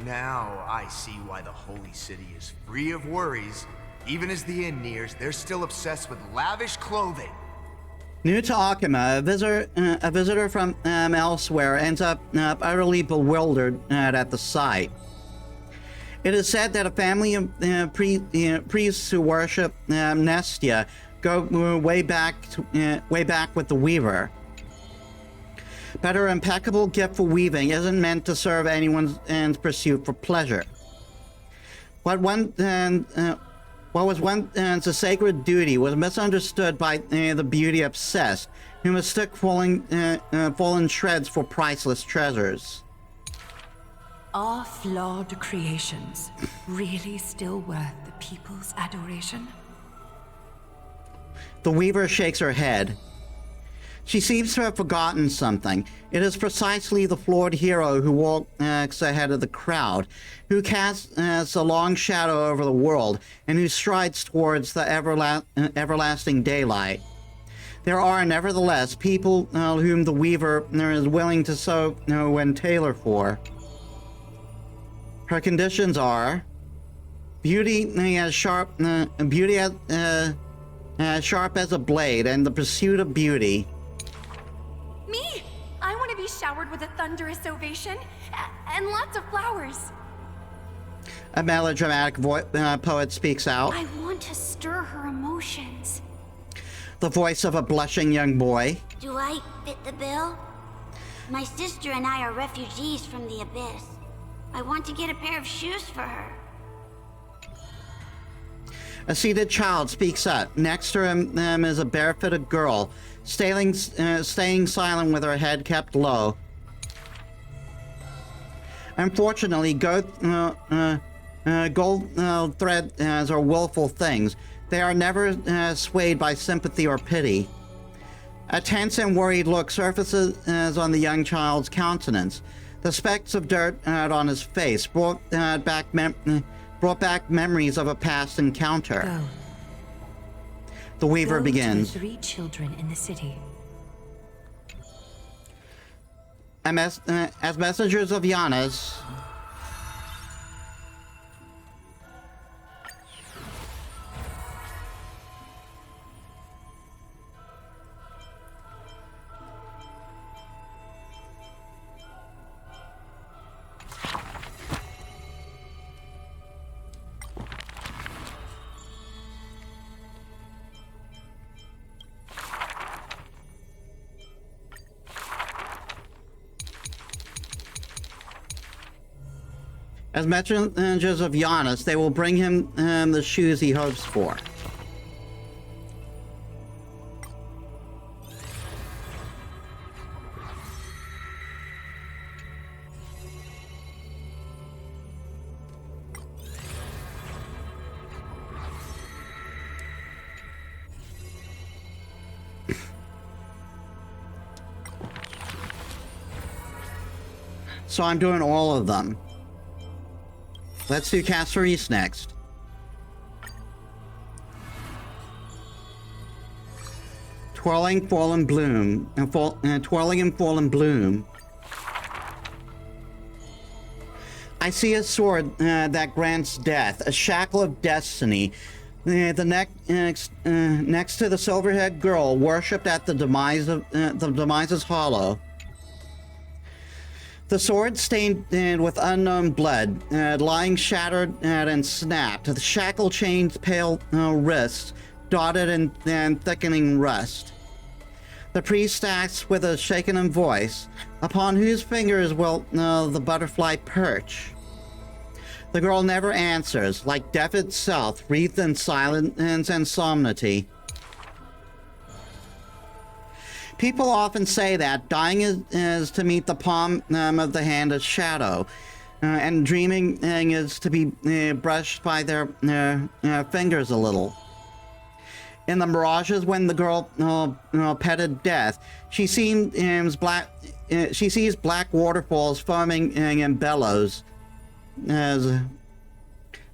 Now I see why the Holy City is free of worries. Even as the end nears, they're still obsessed with lavish clothing. New to Akima, a visitor from elsewhere ends up utterly bewildered at the sight. It is said that a family of priests who worship Nestia go way back with the Weaver. But her impeccable gift for weaving isn't meant to serve anyone's pursuit for pleasure. What was once a sacred duty was misunderstood by the beauty obsessed, who mistook fallen shreds for priceless treasures. Are flawed creations really still worth the people's adoration? The Weaver shakes her head. She seems to have forgotten something. It is precisely the flawed hero who walks ahead of the crowd, who casts a long shadow over the world, and who strides towards the everlasting daylight. There are, nevertheless, people whom the Weaver is willing to sew and tailor for. Her conditions are beauty as sharp as a blade, and the pursuit of beauty. Me! I want to be showered with a thunderous ovation and lots of flowers. A melodramatic poet speaks out. I want to stir her emotions. The voice of a blushing young boy. Do I fit the bill? My sister and I are refugees from the Abyss. I want to get a pair of shoes for her. A seated child speaks up. Next to him is a barefooted girl, staying silent with her head kept low. Unfortunately, gold threads are willful things. They are never swayed by sympathy or pity. A tense and worried look surfaces on the young child's countenance. The specks of dirt on his face brought back memories of a past encounter. Go. The Weaver Go begins. To the 3 children in the city. As messengers of Giannis, as messengers of Giannis, they will bring him the shoes he hopes for. So I'm doing all of them. Let's do Caceres next. Twirling fallen bloom, twirling and fallen bloom. I see a sword that grants death, a shackle of destiny. Next to the silver-haired girl worshipped at the Demise's hollow. The sword stained with unknown blood, lying shattered and snapped. The shackle chain's pale wrists, dotted and thickening rust. The priest asks with a shaken voice, upon whose fingers will the butterfly perch? The girl never answers, like death itself, wreathed in silence and solemnity. People often say that dying is to meet the palm of the hand as shadow. and dreaming is to be brushed by their fingers a little. In the mirages, when the girl petted death, she sees black waterfalls foaming in billows, as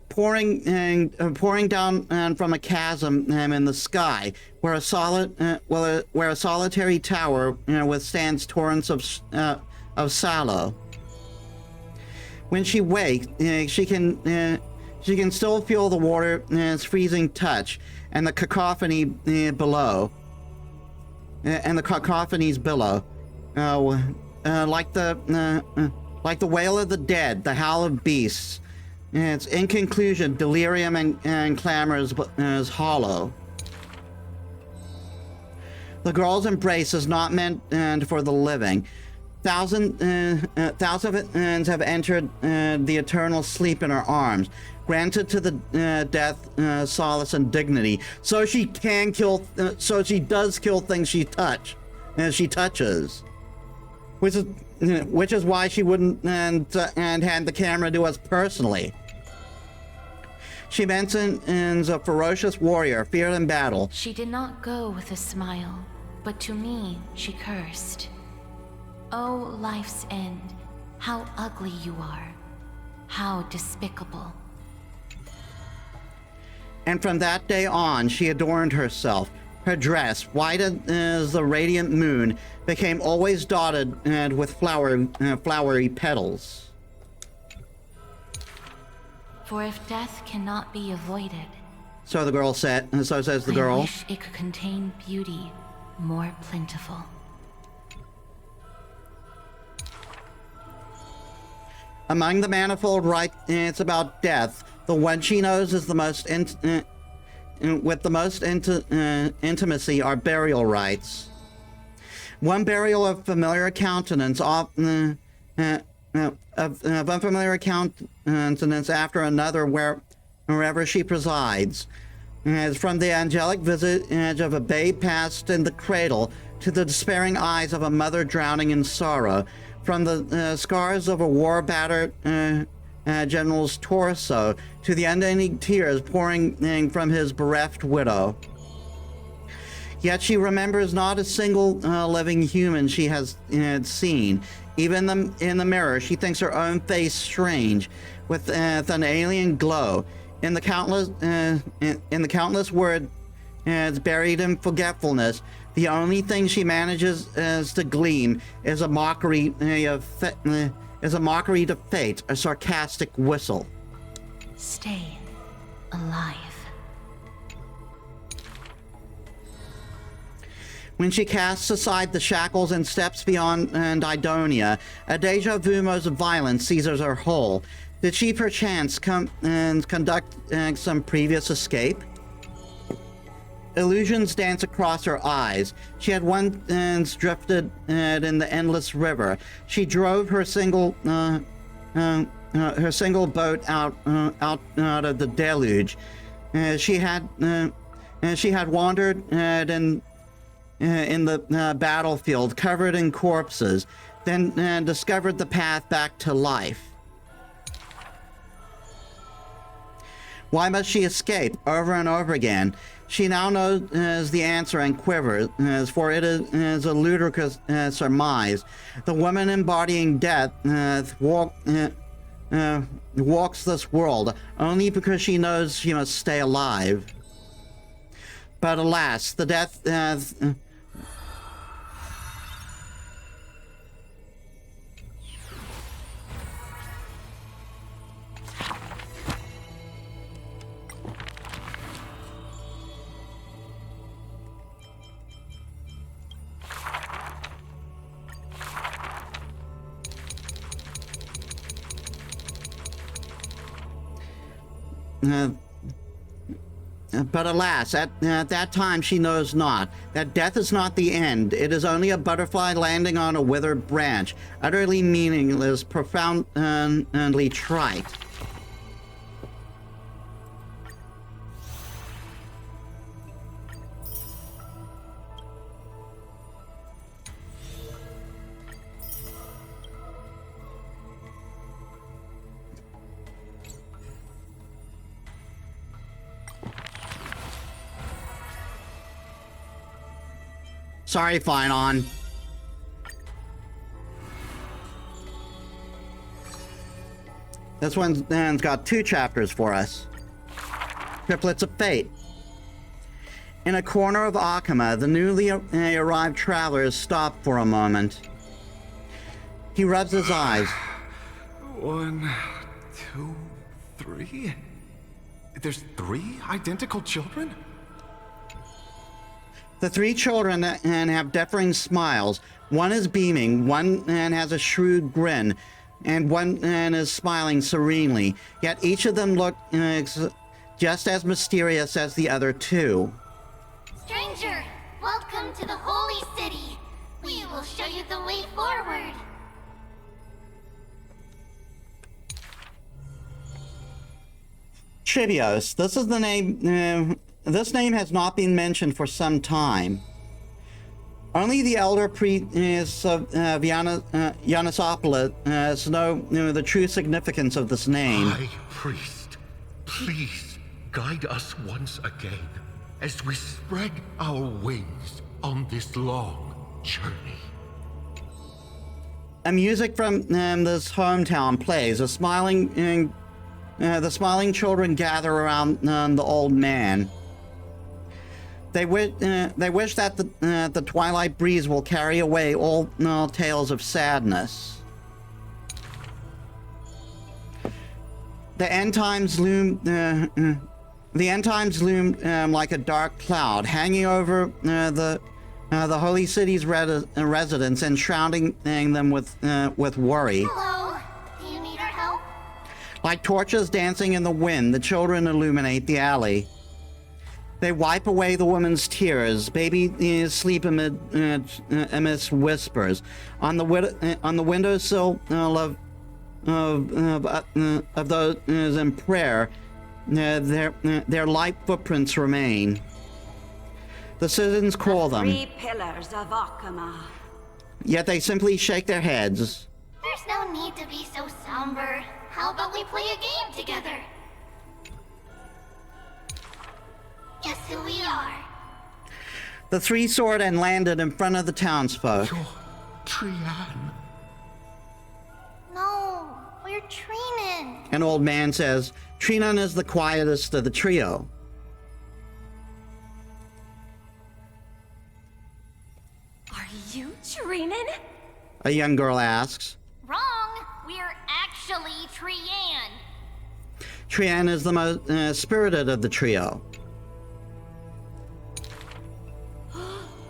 pouring down from a chasm in the sky, where a solitary tower withstands torrents of sallow. When she wakes, she can still feel the water's freezing touch and the cacophony below, like the wail of the dead, the howl of beasts. It's in conclusion, delirium and clamor is hollow. The girl's embrace is not meant for the living. Thousands have entered the eternal sleep in her arms, granted to the death, solace, and dignity. So she can kill. So she does kill things she touches, which is why she wouldn't and hand the camera to us personally. She mentions a ferocious warrior, feared in battle. She did not go with a smile, but to me she cursed. Oh, life's end, how ugly you are, how despicable. And from that day on, she adorned herself. Her dress, white as the radiant moon, became always dotted with flowery petals. For if death cannot be avoided, so the girl said, and so says the girl, I wish it could contain beauty more plentiful. Among the manifold rites about death, the one she knows is the most with the most intimacy are burial rites. One burial of familiar countenance, of unfamiliar countenance after another, wherever she presides. As from the angelic visage of a babe passed in the cradle to the despairing eyes of a mother drowning in sorrow, from the scars of a war-battered general's torso to the unending tears pouring from his bereft widow. Yet she remembers not a single living human she has seen. Even in the mirror, she thinks her own face strange, with an alien glow. In the countless words buried in forgetfulness, the only thing she manages to glean is a mockery to fate, a sarcastic whistle. Stay alive. When she casts aside the shackles and steps beyond Idonia, a deja vu most violence seizes her whole. Did she perchance conduct some previous escape? Illusions dance across her eyes. She had once drifted in the endless river. She drove her single boat out of the deluge. She had wandered in the battlefield, covered in corpses, then discovered the path back to life. Why must she escape over and over again? She now knows the answer and quivers, for it is a ludicrous surmise. The woman embodying death walks this world only because she knows she must stay alive. But alas, the death... But alas, at that time she knows not that death is not the end. It is only a butterfly landing on a withered branch, utterly meaningless, profoundly trite. Sorry, Finon. This one's got 2 chapters for us. Triplets of Fate. In a corner of Akama, the newly arrived travelers stop for a moment. He rubs his eyes. 1, 2, 3? There's 3 identical children? The 3 children have differing smiles. One is beaming, one has a shrewd grin, and one is smiling serenely. Yet each of them look just as mysterious as the other 2. Stranger, welcome to the Holy City. We will show you the way forward. Trivios. This is the name. This name has not been mentioned for some time. Only the elder priests of Yanasopolis know the true significance of this name. High Priest, please guide us once again as we spread our wings on this long journey. A music from this hometown plays. The smiling children gather around the old man. They wish that the twilight breeze will carry away all tales of sadness. The end times loom. The end times loom like a dark cloud, hanging over the holy city's residents and shrouding them with worry. Hello, do you need our help? Like torches dancing in the wind, the children illuminate the alley. They wipe away the woman's tears. Baby sleep amidst whispers. On the windowsill of those in prayer, their light footprints remain. The citizens call them. 3 pillars of Akama. Yet they simply shake their heads. There's no need to be so somber. How about we play a game together? Guess who we are? The 3 soared and landed in front of the townsfolk. You're Trian. No, we're Trinin. An old man says, Trinan is the quietest of the trio. Are you Trinin? A young girl asks. Wrong. We're actually Trian. Trian is the most spirited of the trio.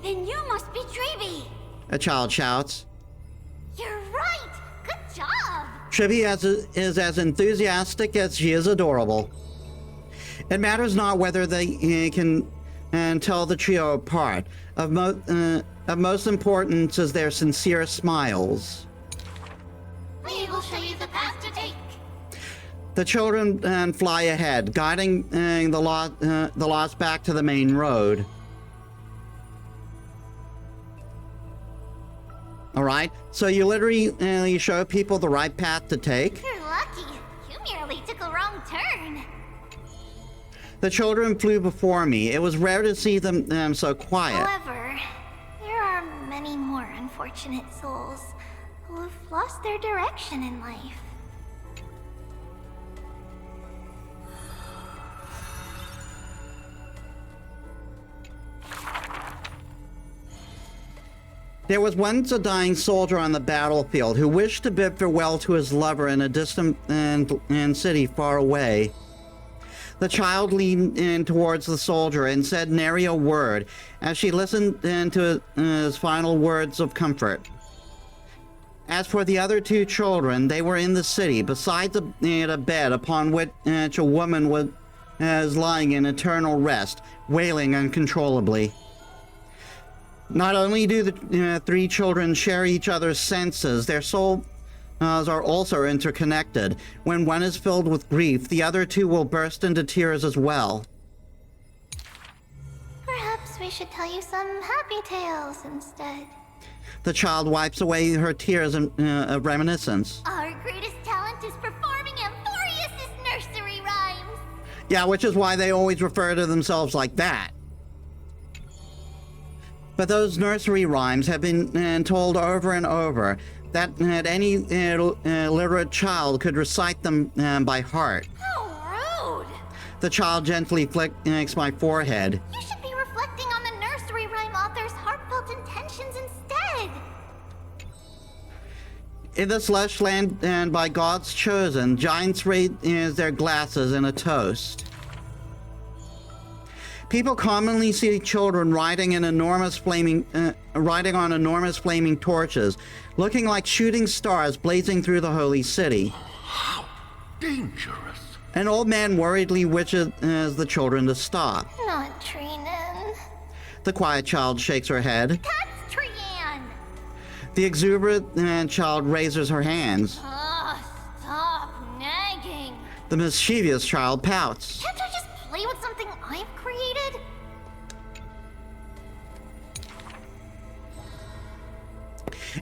Then you must be Treeby. A child shouts. You're right. Good job. Treeby is as enthusiastic as she is adorable. It matters not whether they can tell the trio apart. Of most importance is their sincere smiles. We will show you the path to take. The children fly ahead, guiding the lost back to the main road. All right, so you literally show people the right path to take. You're lucky. You merely took a wrong turn. The children flew before me. It was rare to see them so quiet. However, there are many more unfortunate souls who have lost their direction in life. There was once a dying soldier on the battlefield who wished to bid farewell to his lover in a distant city far away. The child leaned in towards the soldier and said nary a word as she listened to his final words of comfort. As for the other 2 children, they were in the city, beside a bed upon which a woman was lying in eternal rest, wailing uncontrollably. Not only do the 3 children share each other's senses, their souls are also interconnected. When one is filled with grief, the other 2 will burst into tears as well. Perhaps we should tell you some happy tales instead. The child wipes away her tears of reminiscence. Our greatest talent is performing Amphorius' nursery rhymes. Yeah, which is why they always refer to themselves like that. But those nursery rhymes have been told over and over that any literate child could recite them by heart. How rude! The child gently flicks my forehead. You should be reflecting on the nursery rhyme author's heartfelt intentions instead. In this lush land and by God's chosen, giants raise their glasses in a toast. People commonly see children riding on enormous flaming torches, looking like shooting stars blazing through the holy city. How dangerous. An old man worriedly wishes the children to stop. Not Trinan. The quiet child shakes her head. That's Trian! The exuberant child raises her hands. Stop nagging. The mischievous child pouts. Can't I just play with something I've created?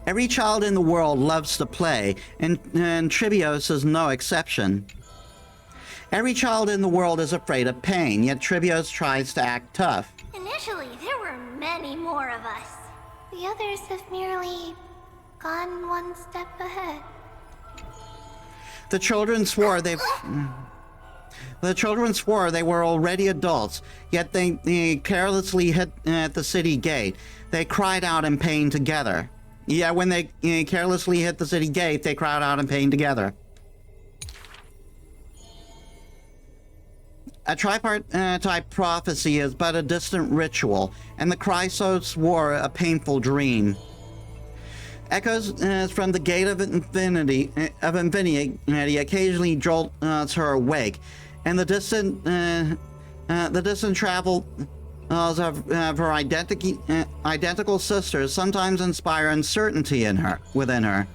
Every child in the world loves to play, and Tribios is no exception. Every child in the world is afraid of pain, yet Tribios tries to act tough. Initially, there were many more of us. The others have merely gone one step ahead. The children swore they were already adults, yet they carelessly hit at the city gate. They cried out in pain together. Yeah, when they carelessly hit the city gate, they cried out in pain together. A tripartite prophecy is but a distant ritual, and the Chrysos War a painful dream. Echoes from the gate of infinity occasionally jolts her awake, and the distant travels of her identical sisters sometimes inspire uncertainty within her.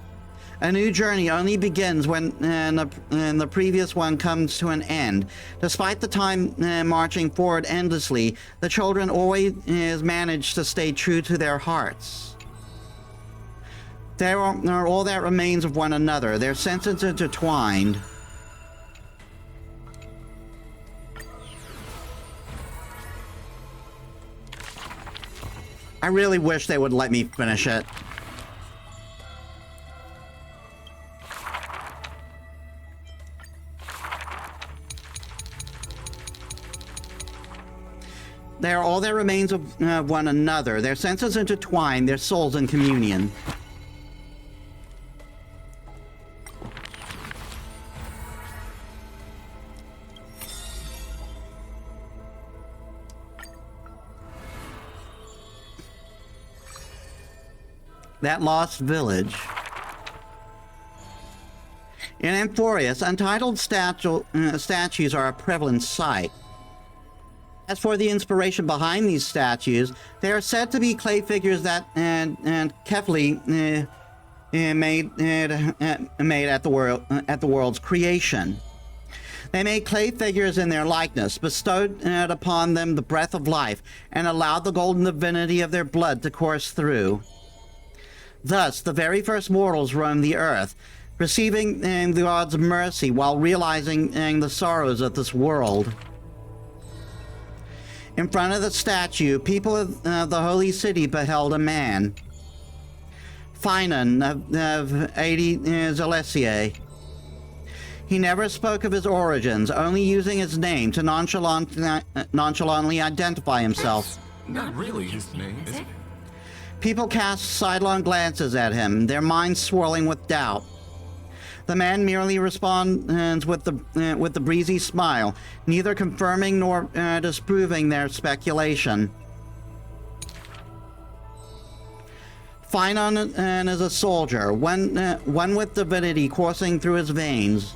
A new journey only begins when the previous one comes to an end. Despite the time marching forward endlessly, the children always manage to stay true to their hearts. They are all that remains of one another, their senses intertwined. I really wish they would let me finish it. They are all that remains of one another, their senses intertwined, their souls in communion. That lost village. In Amphorius, untitled statues are a prevalent sight. As for the inspiration behind these statues, they are said to be clay figures that Kefli made at the world's creation. They made clay figures in their likeness, bestowed upon them the breath of life, and allowed the golden divinity of their blood to course through. Thus, the very first mortals roamed the earth, receiving the God's mercy while realizing the sorrows of this world. In front of the statue, people of the holy city beheld a man. Finan of 80 Zalesiae. He never spoke of his origins, only using his name to nonchalantly identify himself. Not really his name, is it? People cast sidelong glances at him, their minds swirling with doubt. The man merely responds with the breezy smile, neither confirming nor disproving their speculation. Finan is a soldier, one with divinity coursing through his veins.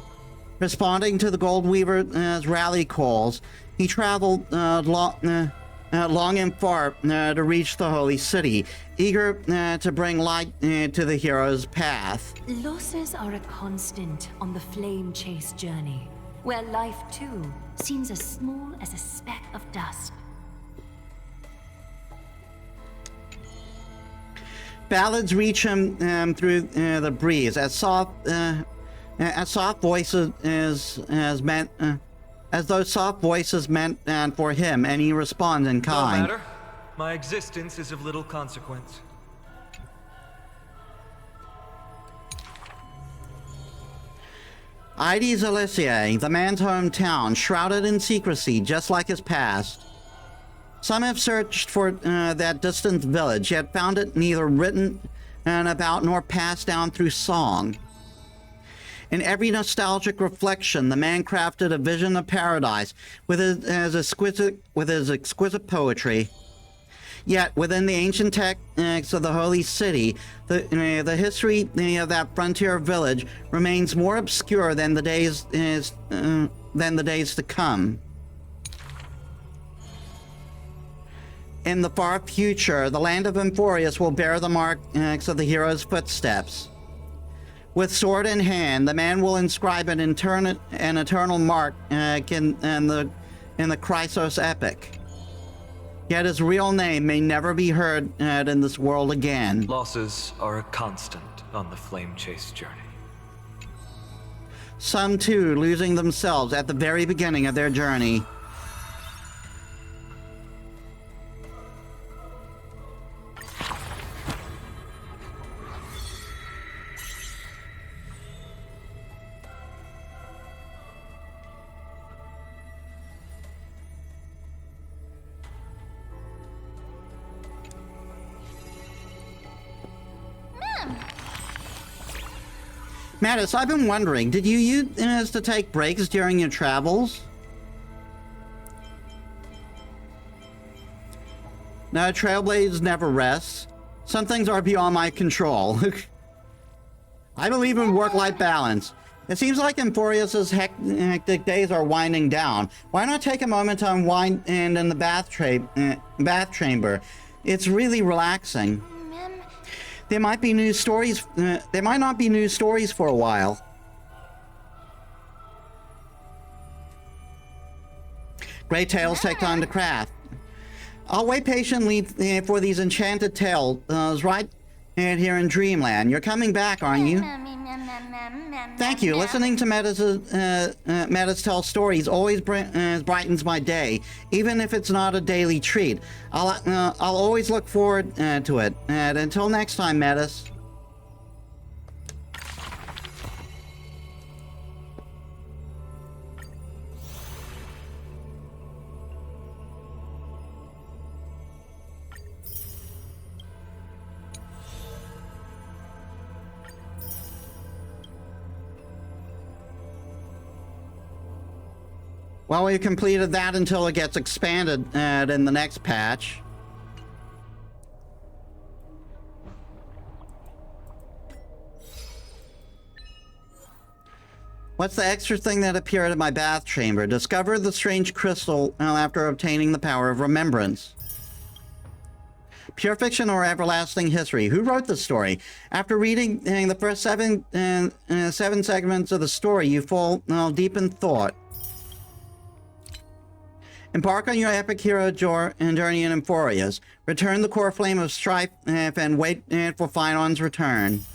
Responding to the Goldweaver's rally calls, he traveled long and far to reach the holy city, eager to bring light to the hero's path. Losses are a constant on the flame chase journey, where life too seems as small as a speck of dust. Ballads reach him through the breeze, as soft voices as though soft voices meant for him, and he responds in kind. No matter. My existence is of little consequence. Ides Elysiae, the man's hometown, shrouded in secrecy, just like his past. Some have searched for that distant village, yet found it neither written about nor passed down through song. In every nostalgic reflection, the man crafted a vision of paradise with his exquisite poetry. Yet, within the ancient texts of the Holy City, the history of that frontier village remains more obscure than the days to come. In the far future, the land of Emphorius will bear the marks of the hero's footsteps. With sword in hand, the man will inscribe an eternal mark in the Chrysos epic. Yet his real name may never be heard in this world again. Losses are a constant on the flame chase journey. Some too losing themselves at the very beginning of their journey. Metis, I've been wondering, did you use to take breaks during your travels? No, Trailblazers never rests. Some things are beyond my control. I believe in work-life balance. It seems like Emphorius' hectic days are winding down. Why not take a moment to unwind in the bath chamber? It's really relaxing. There might be new stories. There might not be new stories for a while. Great tales take time to craft. I'll wait patiently for these enchanted tales right here in Dreamland. You're coming back, aren't you? Thank you. Listening to Metis tell stories always brightens my day, even if it's not a daily treat. I'll always look forward to it. And until next time, Metis. Well, we've completed that until it gets expanded in the next patch. What's the extra thing that appeared in my bath chamber? Discover the strange crystal after obtaining the power of remembrance. Pure fiction or everlasting history? Who wrote the story? After reading the first seven segments of the story, you fall deep in thought. Embark on your epic hero journey in Emphorius. Return the core flame of strife and wait for Phinon's return.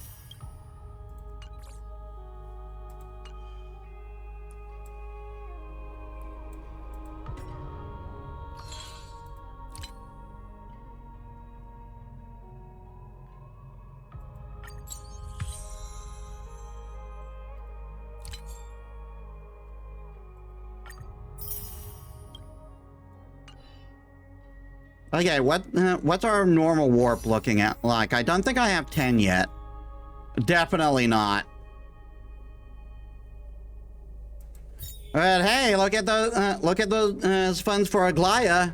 Okay, what's our normal warp looking at like? I don't think I have 10 yet. Definitely not. But hey, look at those funds for Aglaya.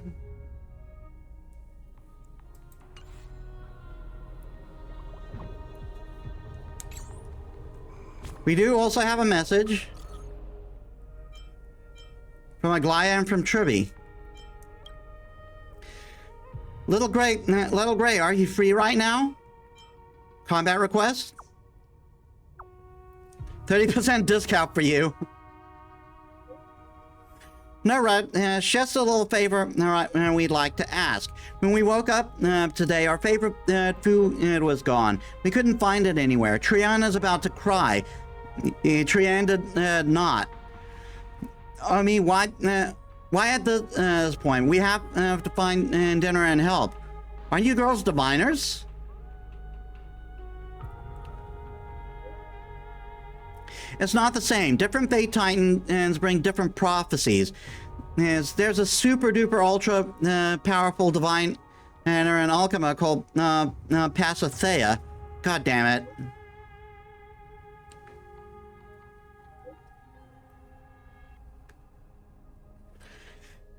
We do also have a message from Aglaya and from Tribby. Little Gray, are you free right now? Combat request? 30% discount for you. No, right, just a little favor we'd like to ask. When we woke up today, our favorite food was gone. We couldn't find it anywhere. Triana's about to cry. Triana did not. I mean, why Why at this point? We have to find dinner and help. Aren't you girls diviners? It's not the same. Different Fate Titans bring different prophecies. There's a super duper ultra powerful divine and an Alchema called Pasithea. God damn it.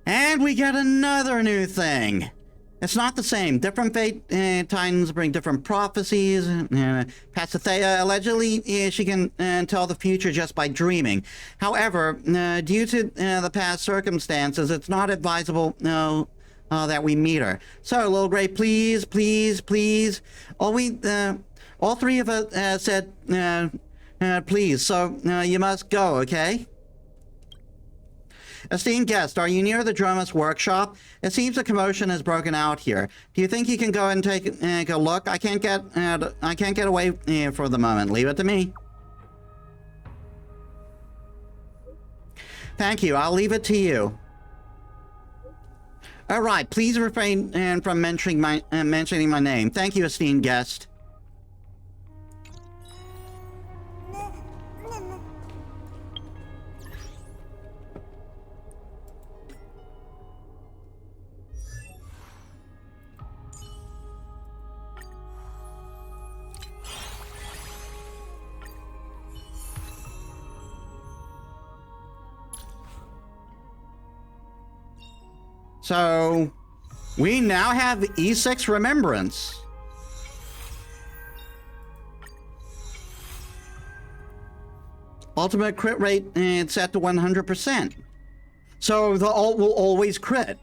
And we get another new thing. It's not the same. Different Fate Titans bring different prophecies. Pasithea, allegedly, she can tell the future just by dreaming. However, due to the past circumstances, it's not advisable that we meet her. So, Little Gray, please, please, please. All three of us said please. So, you must go, okay? Esteemed guest, are you near the Dromus workshop? It seems a commotion has broken out here. Do you think you can go and take a look? I can't get away for the moment. Leave it to me. Thank you. I'll leave it to you. All right. Please refrain from mentioning my name. Thank you, esteemed guest. So, we now have E6 Remembrance. Ultimate crit rate set to 100%. So the ult will always crit.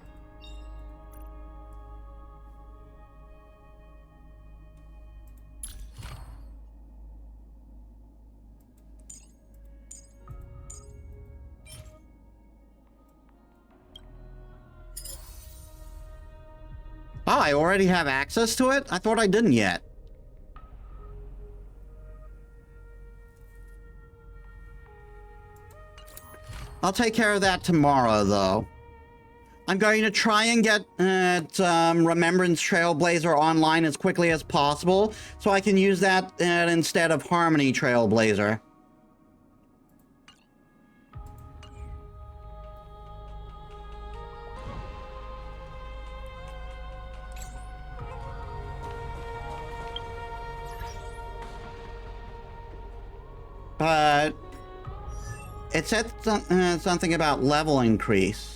Oh, I already have access to it? I thought I didn't yet. I'll take care of that tomorrow, though. I'm going to try and get Remembrance Trailblazer online as quickly as possible, so I can use that instead of Harmony Trailblazer. But it said something about level increase.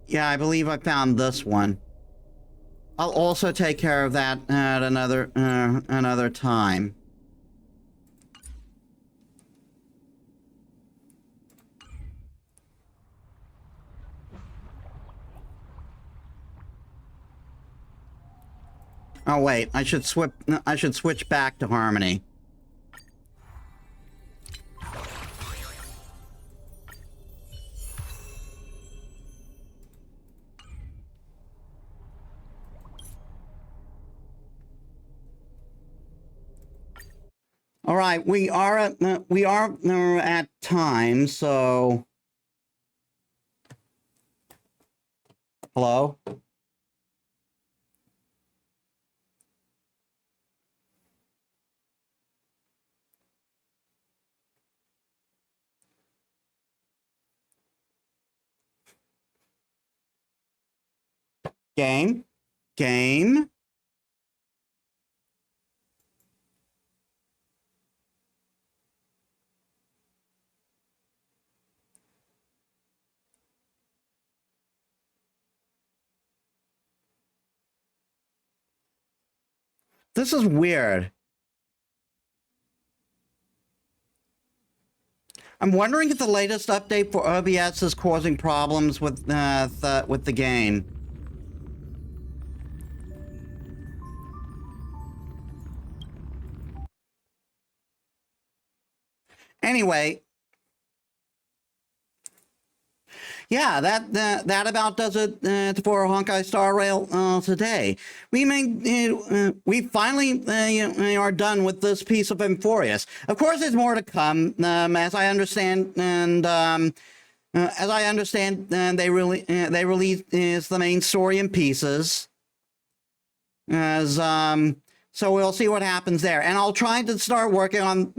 Yeah, I believe I found this one. I'll also take care of that at another time. Oh wait, I should switch back to Harmony. All right, we are at time, so hello. Game. This is weird. I'm wondering if the latest update for OBS is causing problems with the game. Anyway, yeah, that about does it for Honkai Star Rail today. We finally are done with this piece of Emphorius. Of course, there's more to come, as I understand, and they released the main story in pieces. So we'll see what happens there, and I'll try to start working on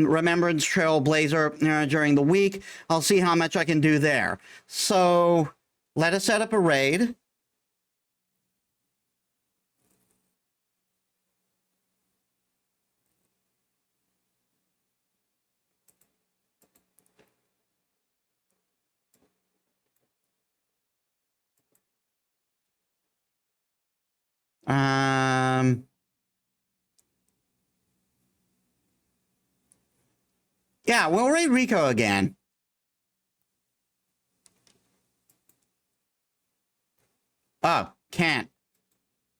Remembrance Trailblazer during the week. I'll see how much I can do there. So let us set up a raid. Yeah, we'll raid Rico again. Oh, can't.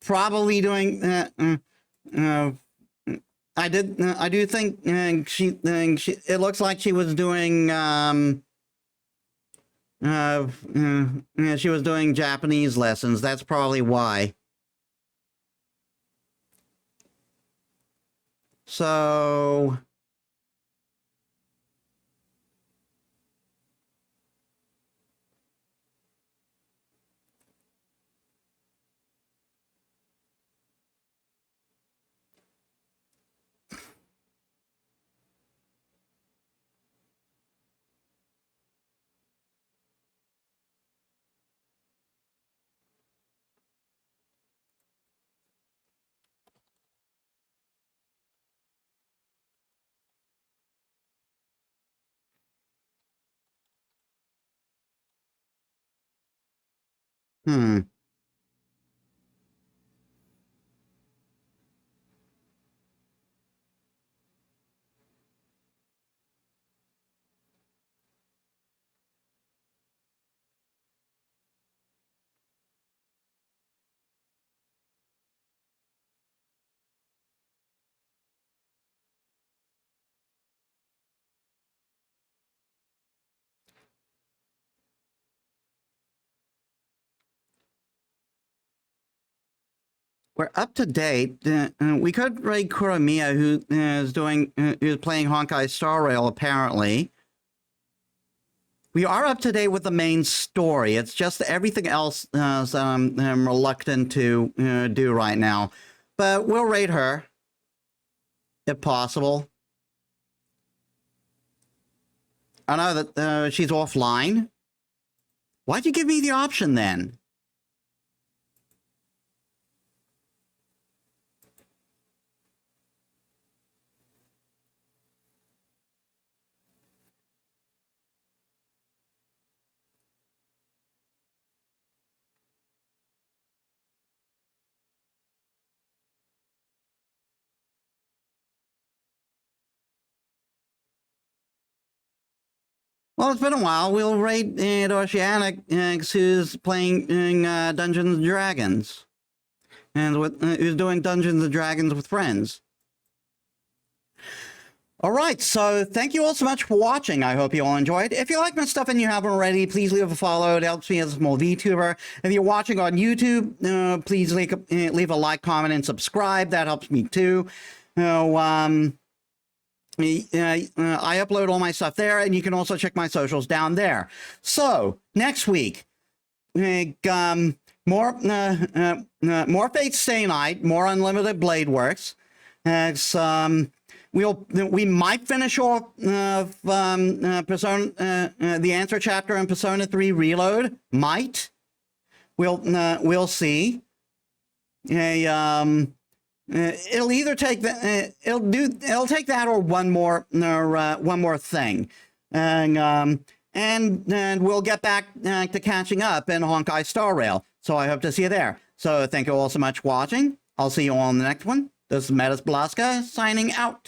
Probably doing. I do think she. It looks like she was doing. She was doing Japanese lessons. That's probably why. So. We're up to date. We could raid Kuromiya, who's playing Honkai Star Rail, apparently. We are up to date with the main story. It's just everything else I'm reluctant to do right now. But we'll raid her, if possible. I know that she's offline. Why'd you give me the option then? Well, it's been a while. We'll raid Oceanic, who's playing Dungeons & Dragons. And who's doing Dungeons & Dragons with friends. Alright, so thank you all so much for watching. I hope you all enjoyed. If you like my stuff and you haven't already, please leave a follow. It helps me as a small VTuber. If you're watching on YouTube, please leave a like, comment, and subscribe. That helps me too. I upload all my stuff there, and you can also check my socials down there. So next week, more Fate Stay Night, more Unlimited Blade Works. We might finish off Persona, the answer chapter in Persona 3 Reload. Might. We'll see. It'll either take it'll take that or one more thing, and we'll get back to catching up in Honkai Star Rail. So I hope to see you there. So thank you all so much for watching. I'll see you all in the next one. This is Metis Balaska signing out.